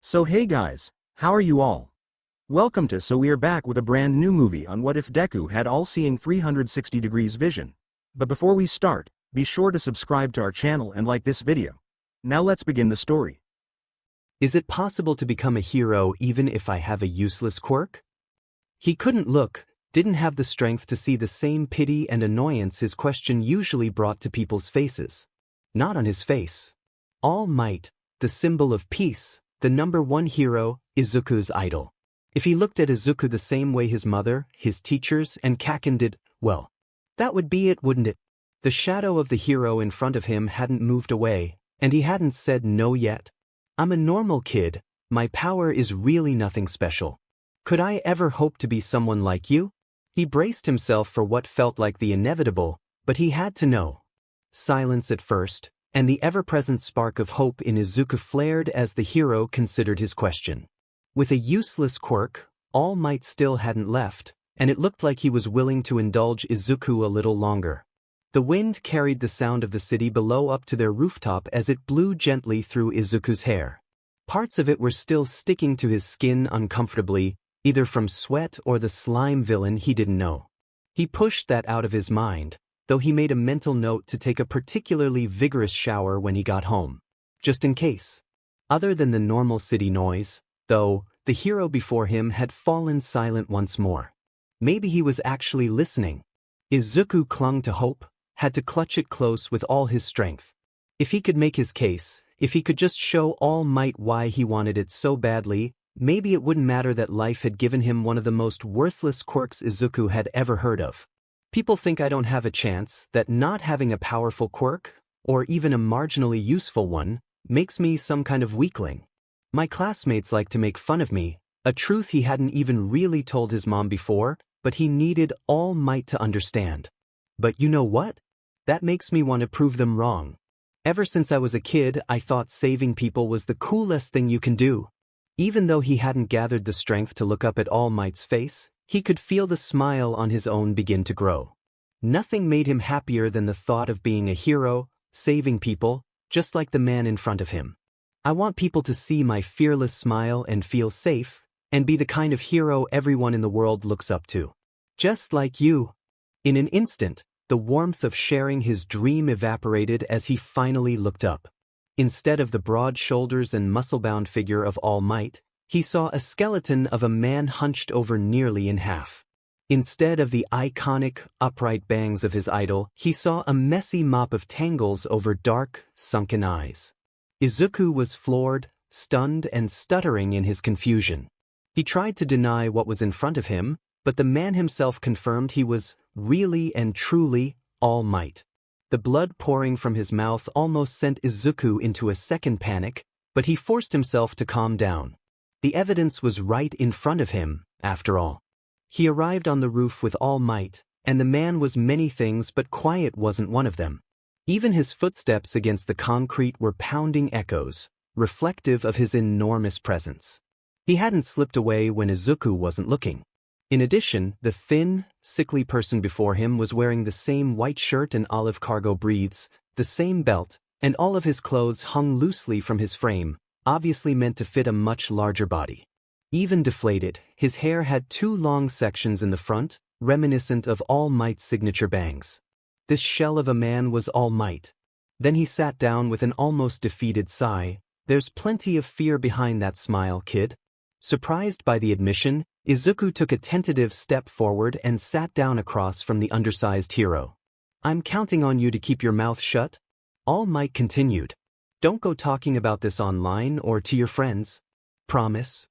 So hey guys, how are you all? Welcome to So we're back with a brand new movie on what if Deku had all-seeing 360 degrees vision. But before we start, be sure to subscribe to our channel and like this video. Now let's begin the story. Is it possible to become a hero even if I have a useless quirk? He couldn't look, didn't have the strength to see the same pity and annoyance his question usually brought to people's faces. Not on his face. All Might, the symbol of peace, the #1 hero, Izuku's idol. If he looked at Izuku the same way his mother, his teachers, and Kaken did, well, that would be it, wouldn't it? The shadow of the hero in front of him hadn't moved away, and he hadn't said no yet. I'm a normal kid, my power is really nothing special. Could I ever hope to be someone like you? He braced himself for what felt like the inevitable, but he had to know. Silence at first, and the ever-present spark of hope in Izuku flared as the hero considered his question. With a useless quirk, All Might still hadn't left, and it looked like he was willing to indulge Izuku a little longer. The wind carried the sound of the city below up to their rooftop as it blew gently through Izuku's hair. Parts of it were still sticking to his skin uncomfortably, either from sweat or the slime villain he didn't know. He pushed that out of his mind, though he made a mental note to take a particularly vigorous shower when he got home. Just in case. Other than the normal city noise, though, the hero before him had fallen silent once more. Maybe he was actually listening. Izuku clung to hope, had to clutch it close with all his strength. If he could make his case, if he could just show All Might why he wanted it so badly, maybe it wouldn't matter that life had given him one of the most worthless quirks Izuku had ever heard of. People think I don't have a chance, that not having a powerful quirk, or even a marginally useful one, makes me some kind of weakling. My classmates like to make fun of me, a truth he hadn't even really told his mom before, but he needed All Might to understand. But you know what? That makes me want to prove them wrong. Ever since I was a kid, I thought saving people was the coolest thing you can do. Even though he hadn't gathered the strength to look up at All Might's face, he could feel the smile on his own begin to grow. Nothing made him happier than the thought of being a hero, saving people, just like the man in front of him. I want people to see my fearless smile and feel safe, and be the kind of hero everyone in the world looks up to. Just like you. In an instant, the warmth of sharing his dream evaporated as he finally looked up. Instead of the broad shoulders and muscle-bound figure of All Might, he saw a skeleton of a man hunched over nearly in half. Instead of the iconic, upright bangs of his idol, he saw a messy mop of tangles over dark, sunken eyes. Izuku was floored, stunned, and stuttering in his confusion. He tried to deny what was in front of him, but the man himself confirmed he was really and truly All Might. The blood pouring from his mouth almost sent Izuku into a second panic, but he forced himself to calm down. The evidence was right in front of him, after all. He arrived on the roof with All Might, and the man was many things but quiet wasn't one of them. Even his footsteps against the concrete were pounding echoes, reflective of his enormous presence. He hadn't slipped away when Izuku wasn't looking. In addition, the thin, sickly person before him was wearing the same white shirt and olive cargo breathes, the same belt, and all of his clothes hung loosely from his frame, obviously meant to fit a much larger body. Even deflated, his hair had 2 long sections in the front, reminiscent of All Might's signature bangs. This shell of a man was All Might. Then he sat down with an almost defeated sigh. There's plenty of fear behind that smile, kid. Surprised by the admission, Izuku took a tentative step forward and sat down across from the undersized hero. I'm counting on you to keep your mouth shut. All Might continued. Don't go talking about this online or to your friends. Promise?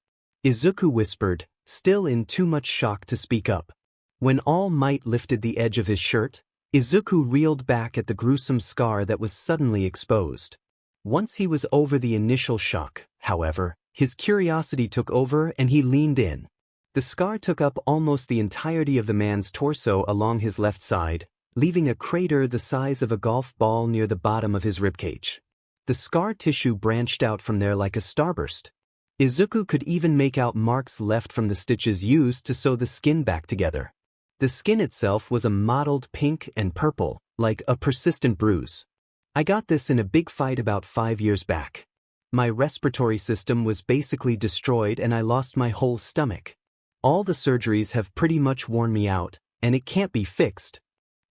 Izuku whispered, still in too much shock to speak up. When All Might lifted the edge of his shirt, Izuku reeled back at the gruesome scar that was suddenly exposed. Once he was over the initial shock, however, his curiosity took over and he leaned in. The scar took up almost the entirety of the man's torso along his left side, leaving a crater the size of a golf ball near the bottom of his ribcage. The scar tissue branched out from there like a starburst. Izuku could even make out marks left from the stitches used to sew the skin back together. The skin itself was a mottled pink and purple, like a persistent bruise. I got this in a big fight about 5 years back. My respiratory system was basically destroyed and I lost my whole stomach. All the surgeries have pretty much worn me out, and it can't be fixed.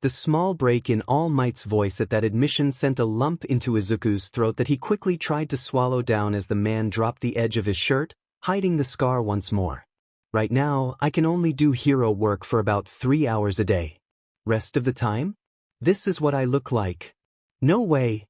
The small break in All Might's voice at that admission sent a lump into Izuku's throat that he quickly tried to swallow down as the man dropped the edge of his shirt, hiding the scar once more. Right now, I can only do hero work for about 3 hours a day. Rest of the time? This is what I look like. No way.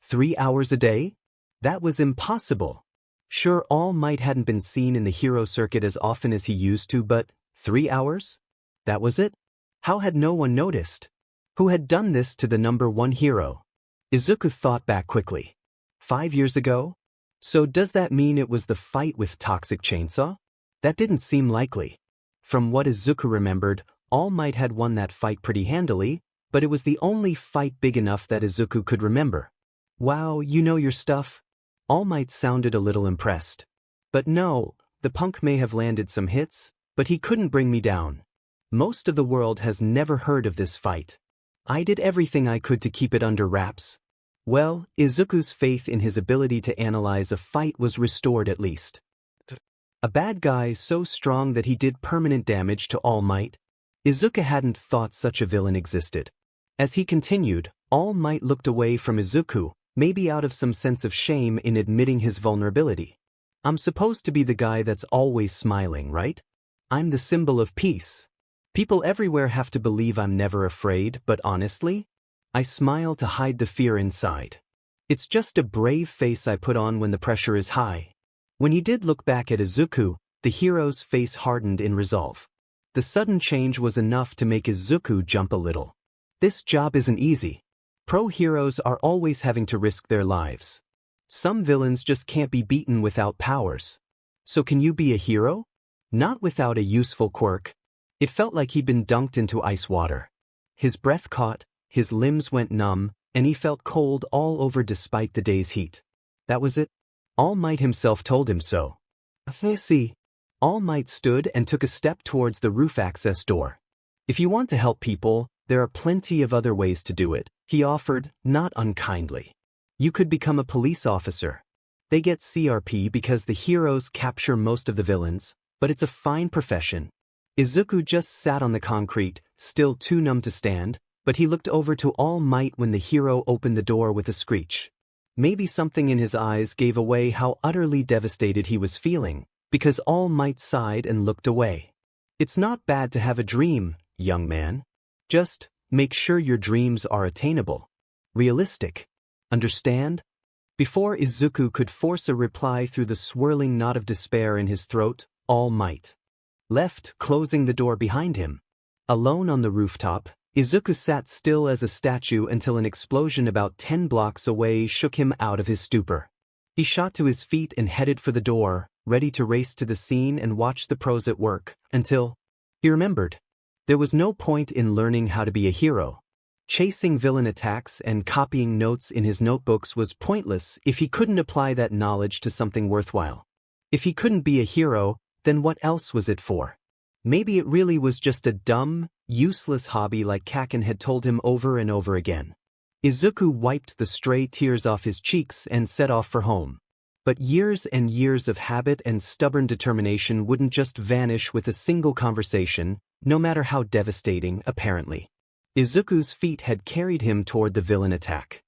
3 hours a day? That was impossible. Sure, All Might hadn't been seen in the hero circuit as often as he used to, but 3 hours? That was it? How had no one noticed? Who had done this to the #1 hero? Izuku thought back quickly. 5 years ago? So does that mean it was the fight with Toxic Chainsaw? That didn't seem likely. From what Izuku remembered, All Might had won that fight pretty handily, but it was the only fight big enough that Izuku could remember. Wow, you know your stuff? All Might sounded a little impressed. But no, the punk may have landed some hits, but he couldn't bring me down. Most of the world has never heard of this fight. I did everything I could to keep it under wraps. Well, Izuku's faith in his ability to analyze a fight was restored at least. A bad guy so strong that he did permanent damage to All Might? Izuku hadn't thought such a villain existed. As he continued, All Might looked away from Izuku, maybe out of some sense of shame in admitting his vulnerability. I'm supposed to be the guy that's always smiling, right? I'm the symbol of peace. People everywhere have to believe I'm never afraid, but honestly, I smile to hide the fear inside. It's just a brave face I put on when the pressure is high. When he did look back at Izuku, the hero's face hardened in resolve. The sudden change was enough to make Izuku jump a little. This job isn't easy. Pro heroes are always having to risk their lives. Some villains just can't be beaten without powers. So can you be a hero? Not without a useful quirk. It felt like he'd been dunked into ice water. His breath caught, his limbs went numb, and he felt cold all over despite the day's heat. That was it. All Might himself told him so. See. All Might stood and took a step towards the roof access door. If you want to help people, there are plenty of other ways to do it, he offered, not unkindly. You could become a police officer. They get CRP because the heroes capture most of the villains, but it's a fine profession. Izuku just sat on the concrete, still too numb to stand, but he looked over to All Might when the hero opened the door with a screech. Maybe something in his eyes gave away how utterly devastated he was feeling, because All Might sighed and looked away. It's not bad to have a dream, young man. Just make sure your dreams are attainable. Realistic. Understand? Before Izuku could force a reply through the swirling knot of despair in his throat, All Might left, closing the door behind him. Alone on the rooftop, Izuku sat still as a statue until an explosion about 10 blocks away shook him out of his stupor. He shot to his feet and headed for the door, ready to race to the scene and watch the pros at work, until he remembered. There was no point in learning how to be a hero. Chasing villain attacks and copying notes in his notebooks was pointless if he couldn't apply that knowledge to something worthwhile. If he couldn't be a hero, then what else was it for? Maybe it really was just a dumb, useless hobby like Kaken had told him over and over again. Izuku wiped the stray tears off his cheeks and set off for home. But years and years of habit and stubborn determination wouldn't just vanish with a single conversation, no matter how devastating, apparently. Izuku's feet had carried him toward the villain attack.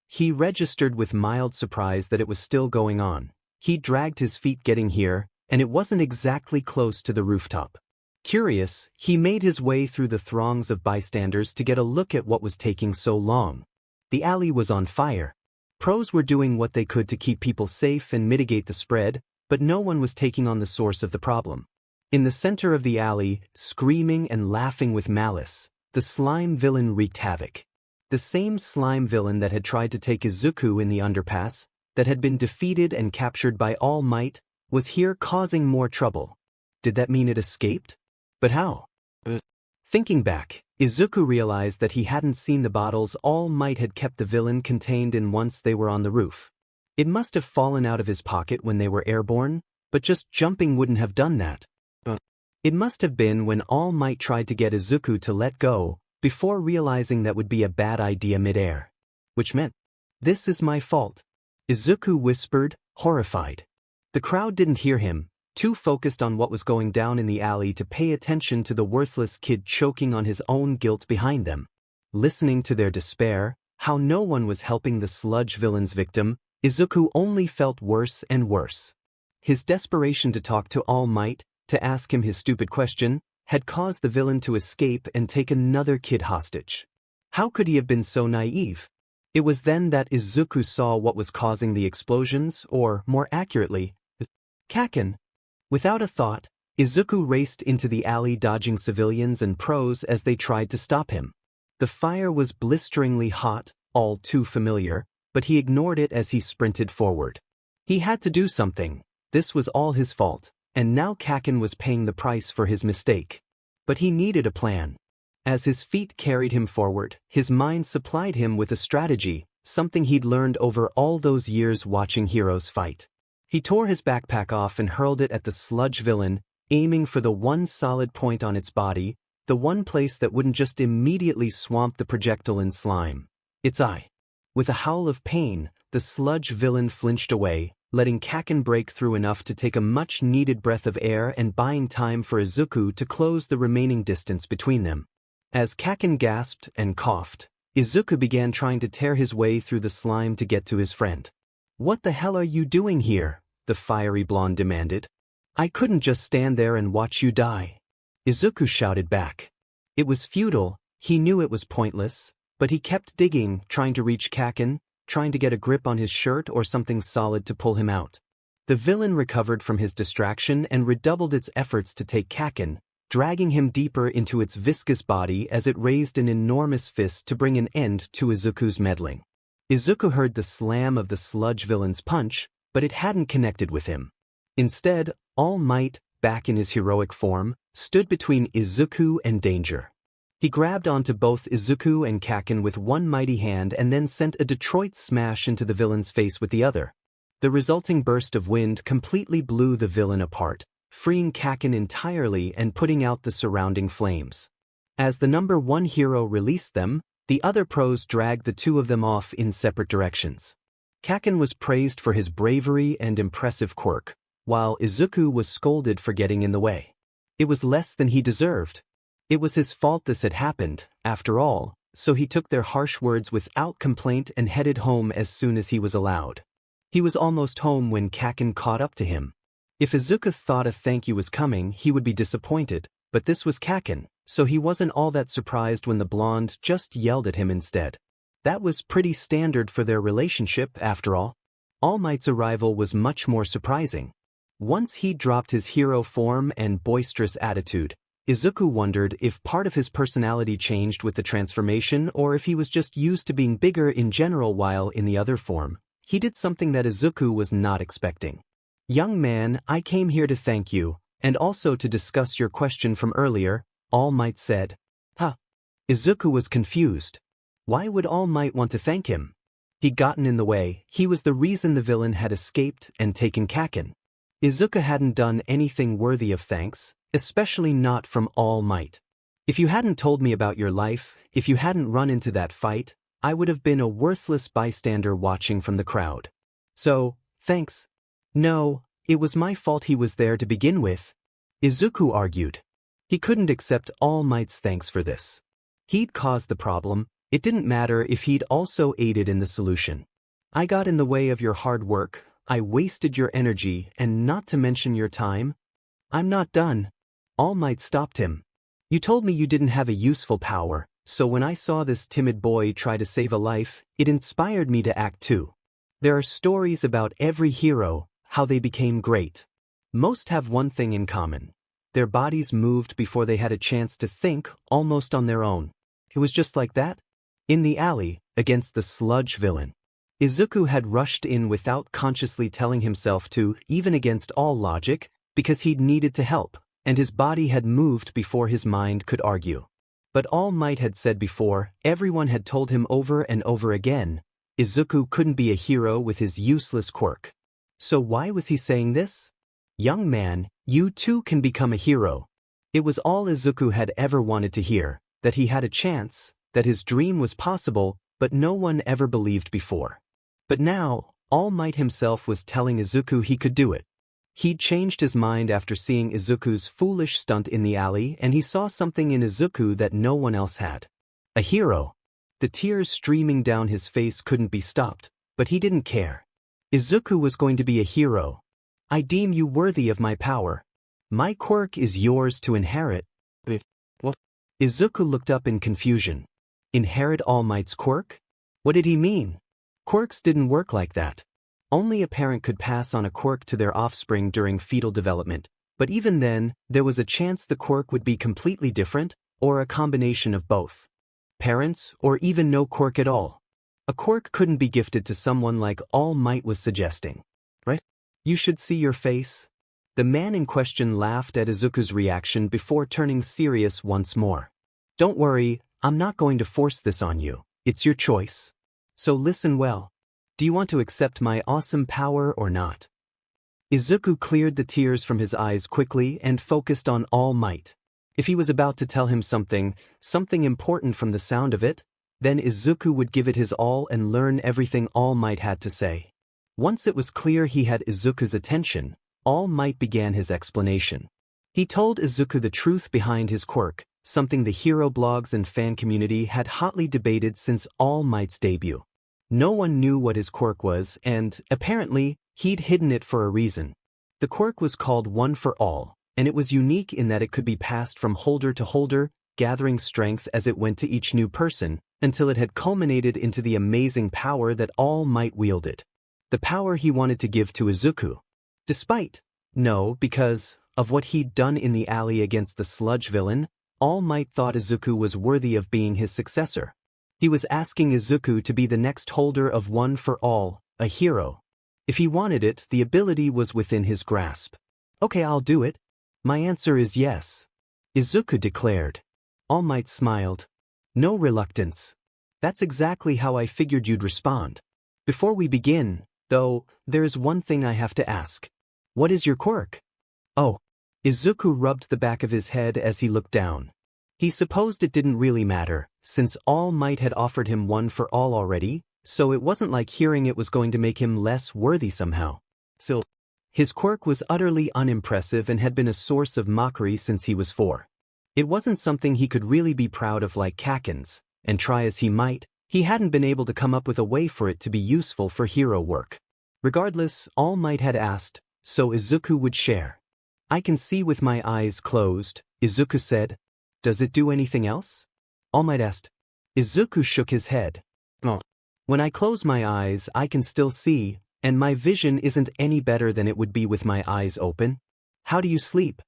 He registered with mild surprise that it was still going on. He dragged his feet getting here, and it wasn't exactly close to the rooftop. Curious, he made his way through the throngs of bystanders to get a look at what was taking so long. The alley was on fire. Pros were doing what they could to keep people safe and mitigate the spread, but no one was taking on the source of the problem. In the center of the alley, screaming and laughing with malice, the slime villain wreaked havoc. The same slime villain that had tried to take Izuku in the underpass, that had been defeated and captured by All Might, was here causing more trouble. Did that mean it escaped? But how? Thinking back, Izuku realized that he hadn't seen the bottles All Might had kept the villain contained in once they were on the roof. It must have fallen out of his pocket when they were airborne, but just jumping wouldn't have done that. It must have been when All Might tried to get Izuku to let go, before realizing that would be a bad idea midair. Which meant, this is my fault. Izuku whispered, horrified. The crowd didn't hear him, too focused on what was going down in the alley to pay attention to the worthless kid choking on his own guilt behind them. Listening to their despair, how no one was helping the sludge villain's victim, Izuku only felt worse and worse. His desperation to talk to All Might, to ask him his stupid question, had caused the villain to escape and take another kid hostage. How could he have been so naive? It was then that Izuku saw what was causing the explosions, or, more accurately, Kaken. Without a thought, Izuku raced into the alley dodging civilians and pros as they tried to stop him. The fire was blisteringly hot, all too familiar, but he ignored it as he sprinted forward. He had to do something. This was all his fault, and now Kaken was paying the price for his mistake. But he needed a plan. As his feet carried him forward, his mind supplied him with a strategy, something he'd learned over all those years watching heroes fight. He tore his backpack off and hurled it at the sludge villain, aiming for the one solid point on its body, the one place that wouldn't just immediately swamp the projectile in slime. Its eye. With a howl of pain, the sludge villain flinched away, letting Kaken break through enough to take a much-needed breath of air and buying time for Izuku to close the remaining distance between them. As Kaken gasped and coughed, Izuku began trying to tear his way through the slime to get to his friend. "What the hell are you doing here?" the fiery blonde demanded. "I couldn't just stand there and watch you die." Izuku shouted back. It was futile, he knew it was pointless, but he kept digging, trying to reach Kaken, trying to get a grip on his shirt or something solid to pull him out. The villain recovered from his distraction and redoubled its efforts to take Kaken, dragging him deeper into its viscous body as it raised an enormous fist to bring an end to Izuku's meddling. Izuku heard the slam of the sludge villain's punch, but it hadn't connected with him. Instead, All Might, back in his heroic form, stood between Izuku and danger. He grabbed onto both Izuku and Kaken with one mighty hand and then sent a Detroit smash into the villain's face with the other. The resulting burst of wind completely blew the villain apart, freeing Kaken entirely and putting out the surrounding flames. As the number 1 hero released them, the other pros dragged the two of them off in separate directions. Kaken was praised for his bravery and impressive quirk, while Izuku was scolded for getting in the way. It was less than he deserved. It was his fault this had happened, after all, so he took their harsh words without complaint and headed home as soon as he was allowed. He was almost home when Kaken caught up to him. If Izuku thought a thank you was coming, he would be disappointed, but this was Kaken, so he wasn't all that surprised when the blonde just yelled at him instead. That was pretty standard for their relationship, after all. All Might's arrival was much more surprising. Once he dropped his hero form and boisterous attitude, Izuku wondered if part of his personality changed with the transformation or if he was just used to being bigger in general while in the other form. He did something that Izuku was not expecting. "Young man, I came here to thank you, and also to discuss your question from earlier," All Might said. Huh. Izuku was confused. Why would All Might want to thank him? He'd gotten in the way, he was the reason the villain had escaped and taken Kaken. Izuku hadn't done anything worthy of thanks, especially not from All Might. "If you hadn't told me about your life, if you hadn't run into that fight, I would have been a worthless bystander watching from the crowd. So, thanks." "No, it was my fault he was there to begin with," Izuku argued. He couldn't accept All Might's thanks for this. He'd caused the problem, it didn't matter if he'd also aided in the solution. "I got in the way of your hard work, I wasted your energy and not to mention your time." "I'm not done." All Might stopped him. "You told me you didn't have a useful power, so when I saw this timid boy try to save a life, it inspired me to act too. There are stories about every hero, how they became great. Most have one thing in common. Their bodies moved before they had a chance to think, almost on their own. It was just like that." In the alley, against the sludge villain, Izuku had rushed in without consciously telling himself to, even against all logic, because he'd needed to help, and his body had moved before his mind could argue. But All Might had said before, everyone had told him over and over again, Izuku couldn't be a hero with his useless quirk. So why was he saying this? "Young man, you too can become a hero." It was all Izuku had ever wanted to hear, that he had a chance, that his dream was possible, but no one ever believed before. But now, All Might himself was telling Izuku he could do it. He'd changed his mind after seeing Izuku's foolish stunt in the alley, and he saw something in Izuku that no one else had. A hero. The tears streaming down his face couldn't be stopped, but he didn't care. Izuku was going to be a hero. I deem you worthy of my power. My quirk is yours to inherit. What? Izuku looked up in confusion. Inherit All Might's quirk? What did he mean? Quirks didn't work like that. Only a parent could pass on a quirk to their offspring during fetal development, but even then, there was a chance the quirk would be completely different, or a combination of both. Parents, or even no quirk at all. A quirk couldn't be gifted to someone like All Might was suggesting. Right? You should see your face. The man in question laughed at Izuku's reaction before turning serious once more. Don't worry, I'm not going to force this on you. It's your choice. So listen well. Do you want to accept my awesome power or not? Izuku cleared the tears from his eyes quickly and focused on All Might. If he was about to tell him something important from the sound of it, then Izuku would give it his all and learn everything All Might had to say. Once it was clear he had Izuku's attention, All Might began his explanation. He told Izuku the truth behind his quirk, something the hero blogs and fan community had hotly debated since All Might's debut. No one knew what his quirk was, and, apparently, he'd hidden it for a reason. The quirk was called One for All, and it was unique in that it could be passed from holder to holder, gathering strength as it went to each new person, until it had culminated into the amazing power that All Might wielded. The power he wanted to give to Izuku. Because of what he'd done in the alley against the sludge villain, All Might thought Izuku was worthy of being his successor. He was asking Izuku to be the next holder of One for All, a hero. If he wanted it, the ability was within his grasp. Okay, I'll do it. My answer is yes. Izuku declared. All Might smiled. No reluctance. That's exactly how I figured you'd respond. Before we begin, though, there's one thing I have to ask. What is your quirk? Oh. Izuku rubbed the back of his head as he looked down. He supposed it didn't really matter, since All Might had offered him One for All already, so it wasn't like hearing it was going to make him less worthy somehow. So, his quirk was utterly unimpressive and had been a source of mockery since he was 4. It wasn't something he could really be proud of like Kaken's, and try as he might, he hadn't been able to come up with a way for it to be useful for hero work. Regardless, All Might had asked, so Izuku would share. I can see with my eyes closed, Izuku said. Does it do anything else? All Might asked. Izuku shook his head. Oh. When I close my eyes, I can still see, and my vision isn't any better than it would be with my eyes open. How do you sleep?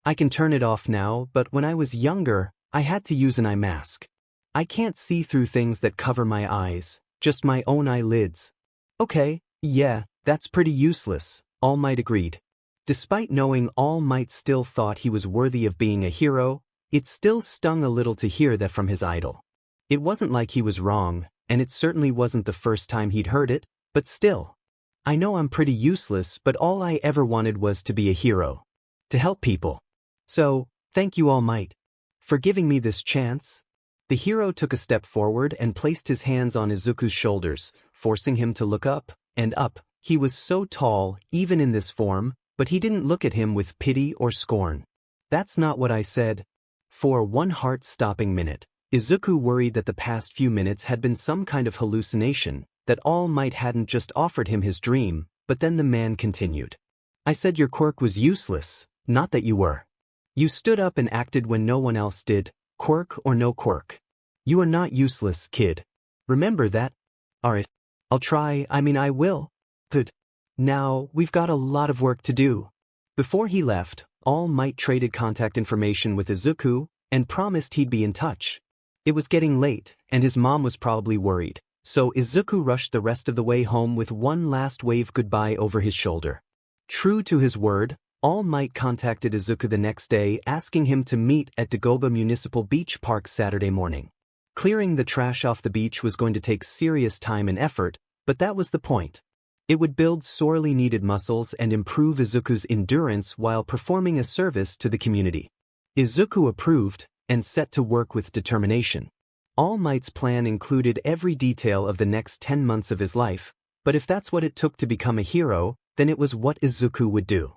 I can turn it off now, but when I was younger, I had to use an eye mask. I can't see through things that cover my eyes, just my own eyelids. Okay, yeah, that's pretty useless, All Might agreed. Despite knowing All Might still thought he was worthy of being a hero, it still stung a little to hear that from his idol. It wasn't like he was wrong, and it certainly wasn't the first time he'd heard it, but still. I know I'm pretty useless, but all I ever wanted was to be a hero. To help people. So, thank you All Might. For giving me this chance. The hero took a step forward and placed his hands on Izuku's shoulders, forcing him to look up, and up. He was so tall, even in this form, but he didn't look at him with pity or scorn. That's not what I said. For one heart-stopping minute, Izuku worried that the past few minutes had been some kind of hallucination, that All Might hadn't just offered him his dream, but then the man continued. I said your quirk was useless, not that you were. You stood up and acted when no one else did, quirk or no quirk. You are not useless, kid. Remember that? Alright. I'll try, I will. Good. Now, we've got a lot of work to do. Before he left, All Might traded contact information with Izuku, and promised he'd be in touch. It was getting late, and his mom was probably worried, so Izuku rushed the rest of the way home with one last wave goodbye over his shoulder. True to his word, All Might contacted Izuku the next day asking him to meet at Dagoba Municipal Beach Park Saturday morning. Clearing the trash off the beach was going to take serious time and effort, but that was the point. It would build sorely needed muscles and improve Izuku's endurance while performing a service to the community. Izuku approved, and set to work with determination. All Might's plan included every detail of the next 10 months of his life, But if that's what it took to become a hero, then it was what Izuku would do.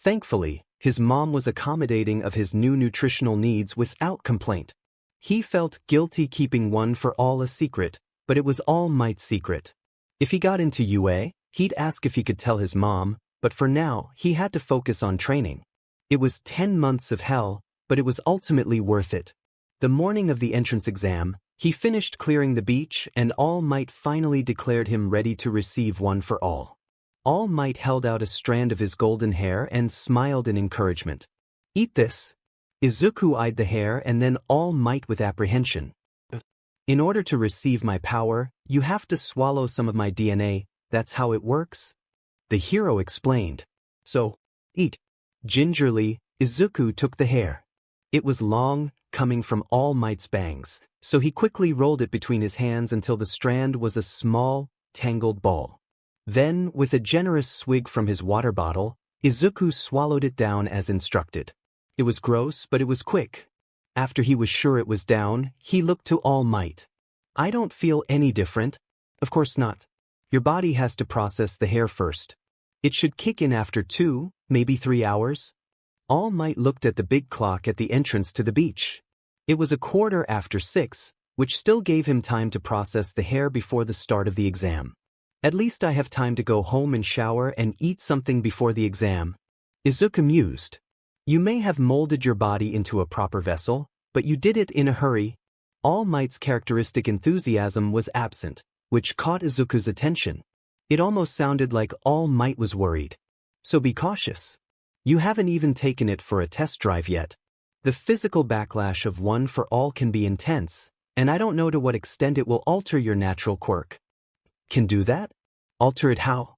Thankfully, his mom was accommodating of his new nutritional needs without complaint. He felt guilty keeping One for All a secret, but it was All Might's secret. If he got into UA, he'd ask if he could tell his mom, but for now, he had to focus on training. It was 10 months of hell, but it was ultimately worth it. The morning of the entrance exam, he finished clearing the beach and All Might finally declared him ready to receive One for All. All Might held out a strand of his golden hair and smiled in encouragement. "Eat this." Izuku eyed the hair and then All Might with apprehension. "In order to receive my power, you have to swallow some of my DNA, that's how it works?" The hero explained. "So, eat." Gingerly, Izuku took the hair. It was long, coming from All Might's bangs, so he quickly rolled it between his hands until the strand was a small, tangled ball. Then, with a generous swig from his water bottle, Izuku swallowed it down as instructed. It was gross, but it was quick. After he was sure it was down, he looked to All Might. "I don't feel any different." "Of course not. Your body has to process the hair first. It should kick in after 2, maybe 3 hours. All Might looked at the big clock at the entrance to the beach. It was 6:15, which still gave him time to process the hair before the start of the exam. "At least I have time to go home and shower and eat something before the exam." Izuku mused. "You may have molded your body into a proper vessel, but you did it in a hurry." All Might's characteristic enthusiasm was absent, which caught Izuku's attention. It almost sounded like All Might was worried. "So be cautious. You haven't even taken it for a test drive yet. The physical backlash of One for All can be intense, and I don't know to what extent it will alter your natural quirk." "Can do that? Alter it how?"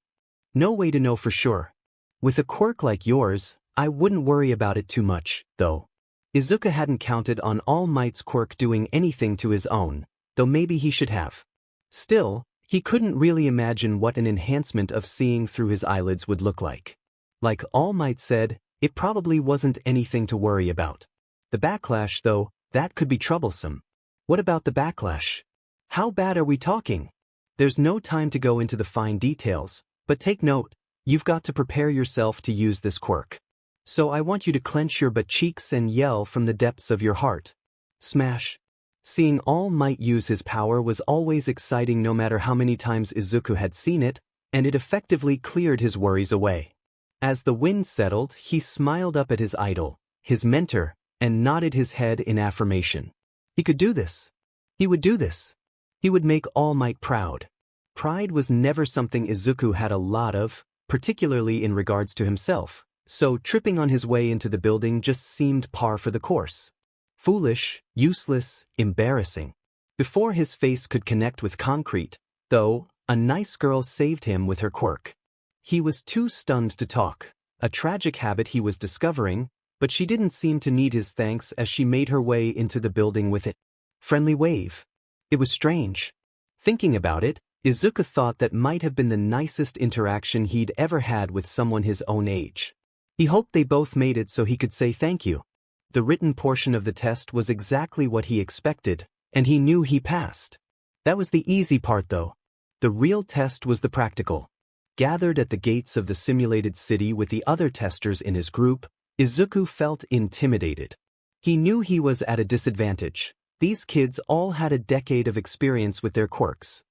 "No way to know for sure. With a quirk like yours, I wouldn't worry about it too much, though." Izuku hadn't counted on All Might's quirk doing anything to his own, though maybe he should have. Still, he couldn't really imagine what an enhancement of seeing through his eyelids would look like. Like All Might said, it probably wasn't anything to worry about. The backlash, though, that could be troublesome. What about the backlash? How bad are we talking? There's no time to go into the fine details, but take note, you've got to prepare yourself to use this quirk. So I want you to clench your butt cheeks and yell from the depths of your heart. Smash. Seeing All Might use his power was always exciting no matter how many times Izuku had seen it, and it effectively cleared his worries away. As the wind settled, he smiled up at his idol, his mentor, and nodded his head in affirmation. He could do this. He would do this. He would make All Might proud. Pride was never something Izuku had a lot of, particularly in regards to himself, so tripping on his way into the building just seemed par for the course. Foolish, useless, embarrassing. Before his face could connect with concrete, though, a nice girl saved him with her quirk. He was too stunned to talk, a tragic habit he was discovering, but she didn't seem to need his thanks as she made her way into the building with it. Friendly wave. It was strange. Thinking about it, Izuku thought that might have been the nicest interaction he'd ever had with someone his own age. He hoped they both made it so he could say thank you. The written portion of the test was exactly what he expected, and he knew he passed. That was the easy part though. The real test was the practical. Gathered at the gates of the simulated city with the other testers in his group, Izuku felt intimidated. He knew he was at a disadvantage. These kids all had a decade of experience with their quirks.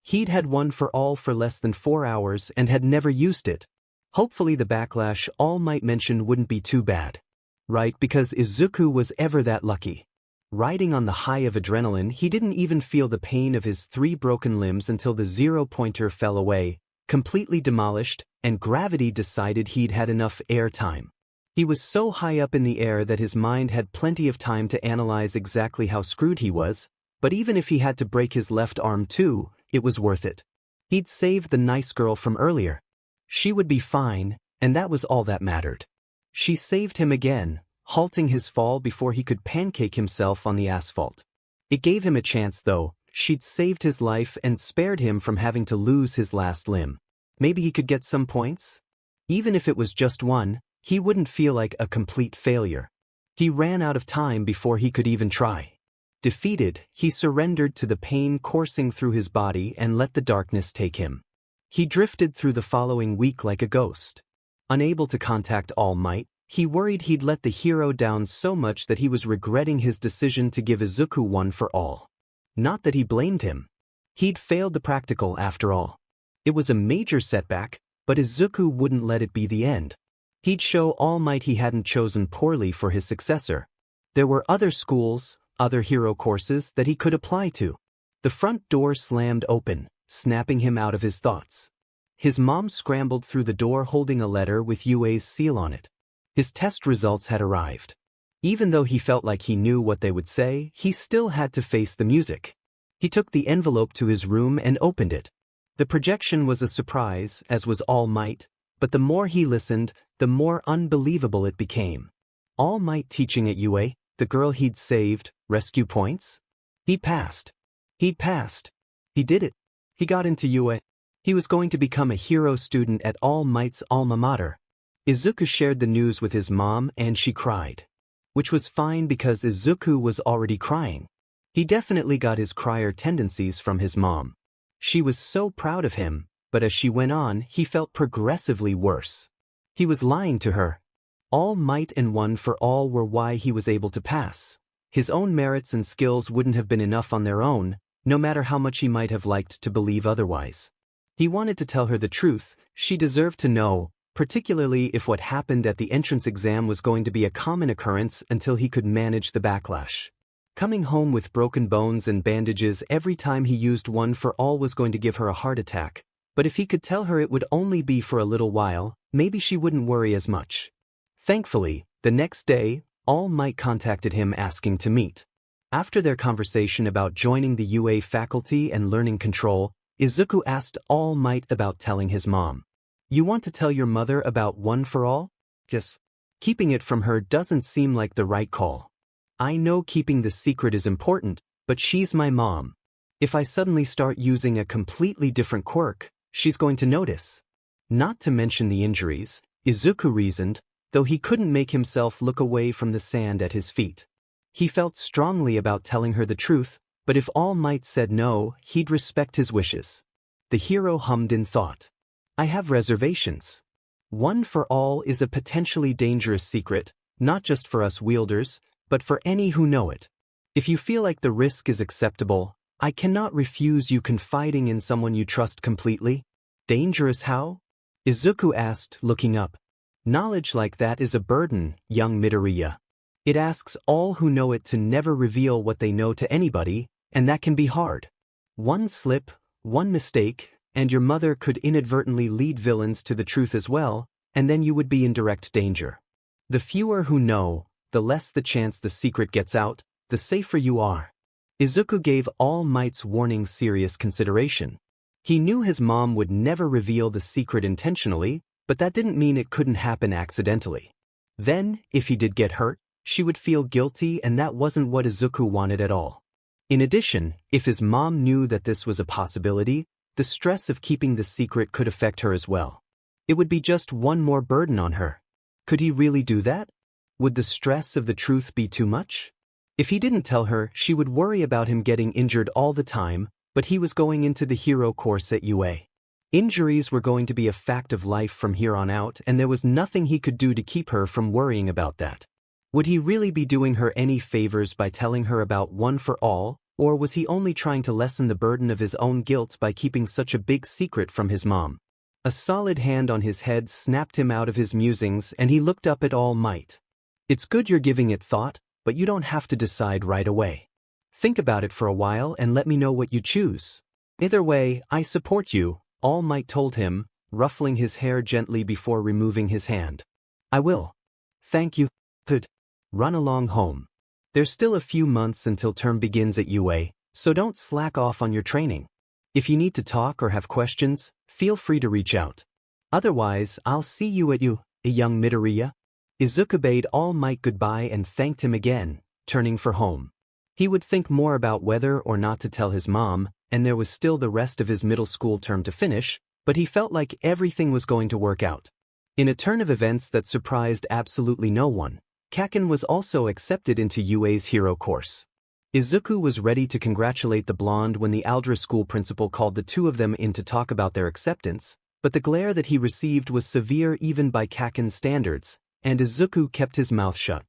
He'd had One for All for less than 4 hours and had never used it. Hopefully the backlash All Might mention wouldn't be too bad. Right, because Izuku was ever that lucky. Riding on the high of adrenaline, he didn't even feel the pain of his 3 broken limbs until the 0-pointer fell away, completely demolished, and gravity decided he'd had enough air time. He was so high up in the air that his mind had plenty of time to analyze exactly how screwed he was, but even if he had to break his left arm too, it was worth it. He'd saved the nice girl from earlier. She would be fine, and that was all that mattered. She saved him again, halting his fall before he could pancake himself on the asphalt. It gave him a chance though. She'd saved his life and spared him from having to lose his last limb. Maybe he could get some points? Even if it was just 1, he wouldn't feel like a complete failure. He ran out of time before he could even try. Defeated, he surrendered to the pain coursing through his body and let the darkness take him. He drifted through the following week like a ghost. Unable to contact All Might, he worried he'd let the hero down so much that he was regretting his decision to give Izuku one for all. Not that he blamed him. He'd failed the practical after all. It was a major setback, but Izuku wouldn't let it be the end. He'd show All Might he hadn't chosen poorly for his successor. There were other schools, other hero courses that he could apply to. The front door slammed open, snapping him out of his thoughts. His mom scrambled through the door holding a letter with Yue's seal on it. His test results had arrived. Even though he felt like he knew what they would say, he still had to face the music. He took the envelope to his room and opened it. The projection was a surprise, as was All Might, but the more he listened, the more unbelievable it became. All Might teaching at Yue, the girl he'd saved, rescue points? He passed. He'd passed. He did it. He got into Yue. He was going to become a hero student at All Might's alma mater. Izuku shared the news with his mom and she cried. Which was fine because Izuku was already crying. He definitely got his crier tendencies from his mom. She was so proud of him, but as she went on, he felt progressively worse. He was lying to her. All Might and one for all were why he was able to pass. His own merits and skills wouldn't have been enough on their own, no matter how much he might have liked to believe otherwise. He wanted to tell her the truth. She deserved to know, particularly if what happened at the entrance exam was going to be a common occurrence until he could manage the backlash. Coming home with broken bones and bandages every time he used one for all was going to give her a heart attack, but if he could tell her it would only be for a little while, maybe she wouldn't worry as much. Thankfully, the next day, All Might contacted him asking to meet. After their conversation about joining the UA faculty and learning control, Izuku asked All Might about telling his mom. You want to tell your mother about one for all? Yes. Keeping it from her doesn't seem like the right call. I know keeping the secret is important, but she's my mom. If I suddenly start using a completely different quirk, she's going to notice. Not to mention the injuries, Izuku reasoned, though he couldn't make himself look away from the sand at his feet. He felt strongly about telling her the truth, but if All Might said no, he'd respect his wishes. The hero hummed in thought. I have reservations. One for all is a potentially dangerous secret, not just for us wielders, but for any who know it. If you feel like the risk is acceptable, I cannot refuse you confiding in someone you trust completely. Dangerous how? Izuku asked, looking up. Knowledge like that is a burden, young Midoriya. It asks all who know it to never reveal what they know to anybody, and that can be hard. One slip, one mistake, and your mother could inadvertently lead villains to the truth as well, and then you would be in direct danger. The fewer who know, the less the chance the secret gets out, the safer you are. Izuku gave All Might's warning serious consideration. He knew his mom would never reveal the secret intentionally, but that didn't mean it couldn't happen accidentally. Then, if he did get hurt, she would feel guilty, and that wasn't what Izuku wanted at all. In addition, if his mom knew that this was a possibility, the stress of keeping the secret could affect her as well. It would be just one more burden on her. Could he really do that? Would the stress of the truth be too much? If he didn't tell her, she would worry about him getting injured all the time, but he was going into the hero course at UA. Injuries were going to be a fact of life from here on out, and there was nothing he could do to keep her from worrying about that. Would he really be doing her any favors by telling her about one for all, or was he only trying to lessen the burden of his own guilt by keeping such a big secret from his mom? A solid hand on his head snapped him out of his musings, and he looked up at All Might. It's good you're giving it thought, but you don't have to decide right away. Think about it for a while and let me know what you choose. Either way, I support you, All Might told him, ruffling his hair gently before removing his hand. I will. Thank you. Good. Run along home. There's still a few months until term begins at UA, so don't slack off on your training. If you need to talk or have questions, feel free to reach out. Otherwise, I'll see you at UA, young Midoriya. Izuku bade All Might goodbye and thanked him again, turning for home. He would think more about whether or not to tell his mom, and there was still the rest of his middle school term to finish, but he felt like everything was going to work out. In a turn of events that surprised absolutely no one, Kaken was also accepted into UA's hero course. Izuku was ready to congratulate the blonde when the Aldra school principal called the two of them in to talk about their acceptance, but the glare that he received was severe even by Kaken's standards, and Izuku kept his mouth shut.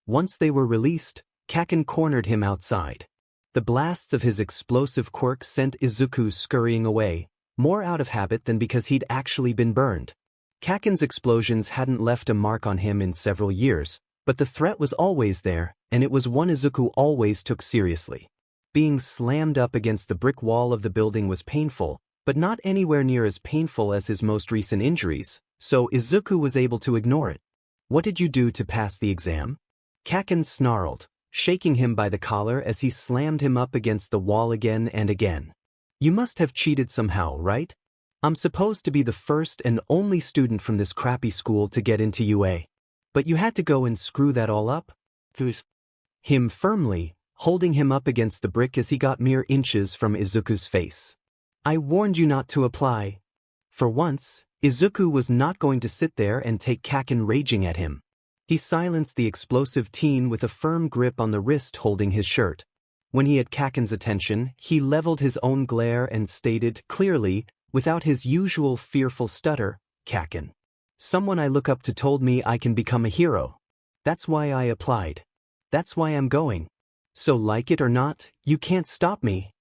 Once they were released, Kaken cornered him outside. The blasts of his explosive quirk sent Izuku scurrying away, more out of habit than because he'd actually been burned. Kaken's explosions hadn't left a mark on him in several years, but the threat was always there, and it was one Izuku always took seriously. Being slammed up against the brick wall of the building was painful, but not anywhere near as painful as his most recent injuries, so Izuku was able to ignore it. "What did you do to pass the exam?" Kaken snarled, shaking him by the collar as he slammed him up against the wall again and again. "You must have cheated somehow, right? I'm supposed to be the first and only student from this crappy school to get into UA. But you had to go and screw that all up?" Him firmly, holding him up against the brick as he got mere inches from Izuku's face. "I warned you not to apply." For once, Izuku was not going to sit there and take Kaken raging at him. He silenced the explosive teen with a firm grip on the wrist holding his shirt. When he had Kaken's attention, he leveled his own glare and stated clearly, without his usual fearful stutter, "Kaken. Someone I look up to told me I can become a hero. That's why I applied. That's why I'm going. So like it or not, you can't stop me."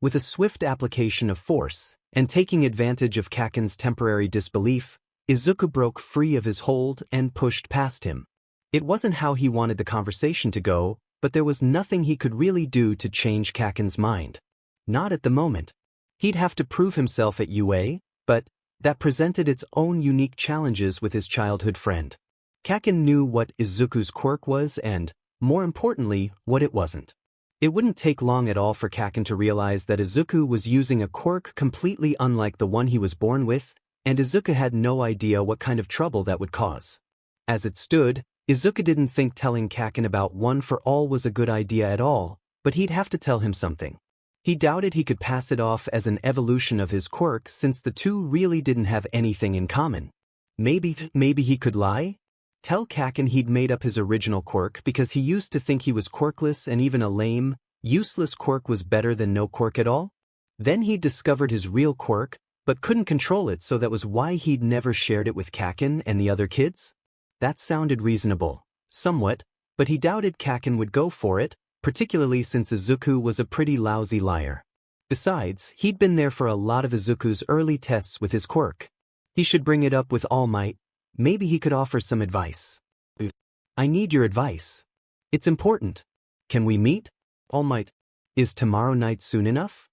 With a swift application of force, and taking advantage of Kaken's temporary disbelief, Izuku broke free of his hold and pushed past him. It wasn't how he wanted the conversation to go, but there was nothing he could really do to change Kaken's mind. Not at the moment. He'd have to prove himself at UA, but that presented its own unique challenges with his childhood friend. Kaken knew what Izuku's quirk was and, more importantly, what it wasn't. It wouldn't take long at all for Kaken to realize that Izuku was using a quirk completely unlike the one he was born with, and Izuku had no idea what kind of trouble that would cause. As it stood, Izuku didn't think telling Kaken about One for All was a good idea at all, but he'd have to tell him something. He doubted he could pass it off as an evolution of his quirk since the two really didn't have anything in common. Maybe he could lie? Tell Kaken he'd made up his original quirk because he used to think he was quirkless and even a lame, useless quirk was better than no quirk at all? Then he'd discovered his real quirk, but couldn't control it, so that was why he'd never shared it with Kaken and the other kids? That sounded reasonable, somewhat, but he doubted Kaken would go for it, particularly since Izuku was a pretty lousy liar. Besides, he'd been there for a lot of Izuku's early tests with his quirk. He should bring it up with All Might. Maybe he could offer some advice. "I need your advice. It's important. Can we meet?" All Might. "Is tomorrow night soon enough?"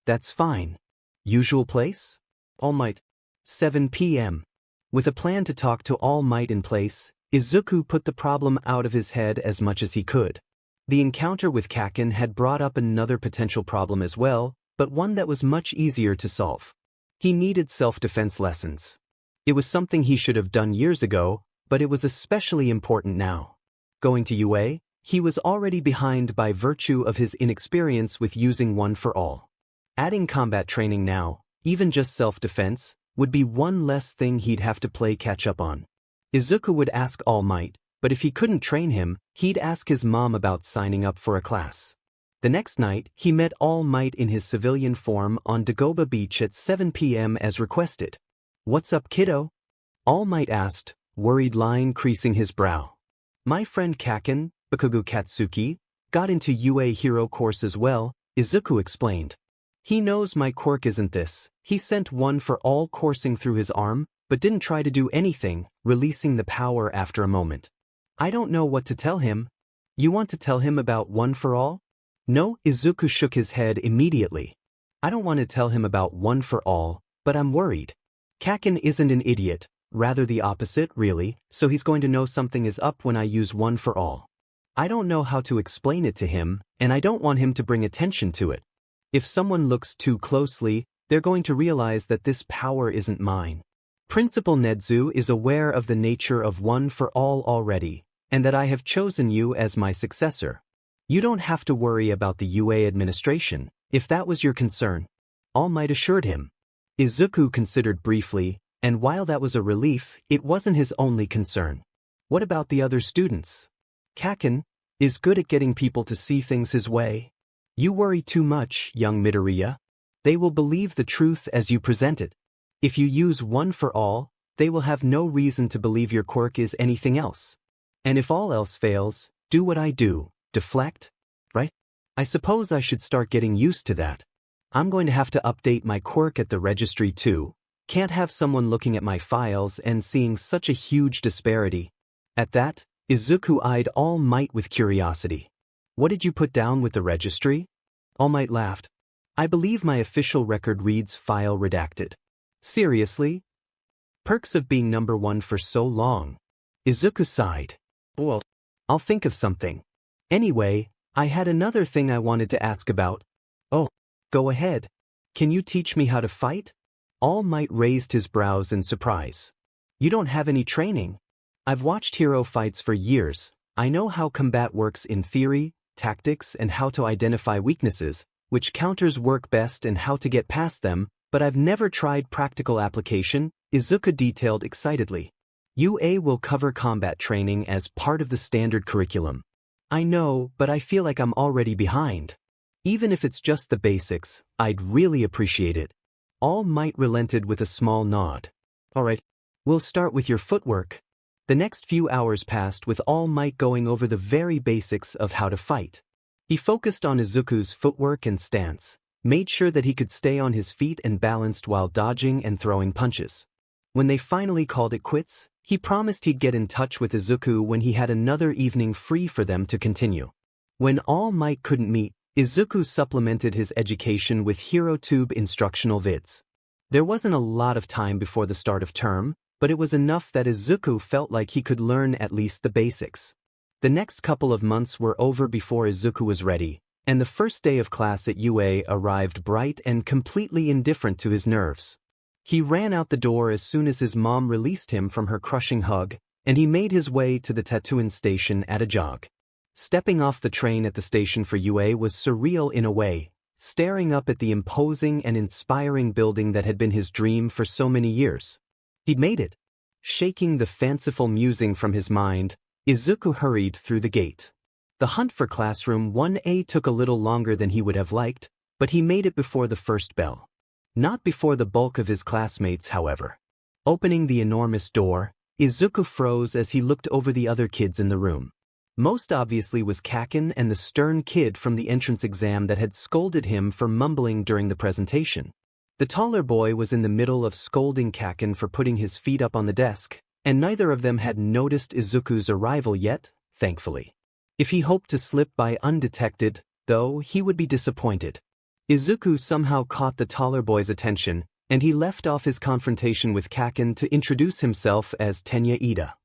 "That's fine. Usual place?" All Might. 7 p.m. With a plan to talk to All Might in place, Izuku put the problem out of his head as much as he could. The encounter with Kaken had brought up another potential problem as well, but one that was much easier to solve. He needed self-defense lessons. It was something he should have done years ago, but it was especially important now. Going to UA, he was already behind by virtue of his inexperience with using One for All. Adding combat training now, even just self-defense, would be one less thing he'd have to play catch-up on. Izuku would ask All Might, but if he couldn't train him, he'd ask his mom about signing up for a class. The next night, he met All Might in his civilian form on Dagoba Beach at 7 p.m. as requested. "What's up, kiddo?" All Might asked, worried line creasing his brow. "My friend Kaken, Bakugo Katsuki, got into UA Hero course as well," Izuku explained. "He knows my quirk isn't this. He sent One for All coursing through his arm, but didn't try to do anything, releasing the power after a moment. I don't know what to tell him." "You want to tell him about One for All?" "No," Izuku shook his head immediately. "I don't want to tell him about One for All, but I'm worried. Kaken isn't an idiot, rather the opposite, really, so he's going to know something is up when I use One for All. I don't know how to explain it to him, and I don't want him to bring attention to it. If someone looks too closely, they're going to realize that this power isn't mine. Principal Nedzu is aware of the nature of One for All already, and that I have chosen you as my successor. You don't have to worry about the UA administration, if that was your concern," All Might assured him. Izuku considered briefly, and while that was a relief, it wasn't his only concern. What about the other students? Kaken? is good at getting people to see things his way. You worry too much, young Midoriya. They will believe the truth as you present it. If you use one for all, they will have no reason to believe your quirk is anything else. And if all else fails, do what I do, deflect, right? I suppose I should start getting used to that. I'm going to have to update my quirk at the registry too. Can't have someone looking at my files and seeing such a huge disparity. At that, Izuku eyed All Might with curiosity. What did you put down with the registry? All Might laughed. I believe my official record reads file redacted. Seriously? Perks of being number one for so long. Izuku sighed. Well, I'll think of something. Anyway, I had another thing I wanted to ask about. Oh, go ahead. Can you teach me how to fight? All Might raised his brows in surprise. You don't have any training. I've watched hero fights for years. I know how combat works in theory, tactics, and how to identify weaknesses, which counters work best and how to get past them, but I've never tried practical application, Izuku detailed excitedly. UA will cover combat training as part of the standard curriculum. I know, but I feel like I'm already behind. Even if it's just the basics, I'd really appreciate it. All Might relented with a small nod. Alright, we'll start with your footwork. The next few hours passed with All Might going over the very basics of how to fight. He focused on Izuku's footwork and stance, made sure that he could stay on his feet and balanced while dodging and throwing punches. When they finally called it quits, he promised he'd get in touch with Izuku when he had another evening free for them to continue. When All Might couldn't meet, Izuku supplemented his education with HeroTube instructional vids. There wasn't a lot of time before the start of term, but it was enough that Izuku felt like he could learn at least the basics. The next couple of months were over before Izuku was ready, and the first day of class at UA arrived bright and completely indifferent to his nerves. He ran out the door as soon as his mom released him from her crushing hug, and he made his way to the Tatooine station at a jog. Stepping off the train at the station for UA was surreal in a way, staring up at the imposing and inspiring building that had been his dream for so many years. He'd made it. Shaking the fanciful musing from his mind, Izuku hurried through the gate. The hunt for classroom 1A took a little longer than he would have liked, but he made it before the first bell. Not before the bulk of his classmates, however. Opening the enormous door, Izuku froze as he looked over the other kids in the room. Most obviously was Kaken and the stern kid from the entrance exam that had scolded him for mumbling during the presentation. The taller boy was in the middle of scolding Kaken for putting his feet up on the desk, and neither of them had noticed Izuku's arrival yet, thankfully. If he hoped to slip by undetected, though, he would be disappointed. Izuku somehow caught the taller boy's attention, and he left off his confrontation with Kaken to introduce himself as Tenya Ida.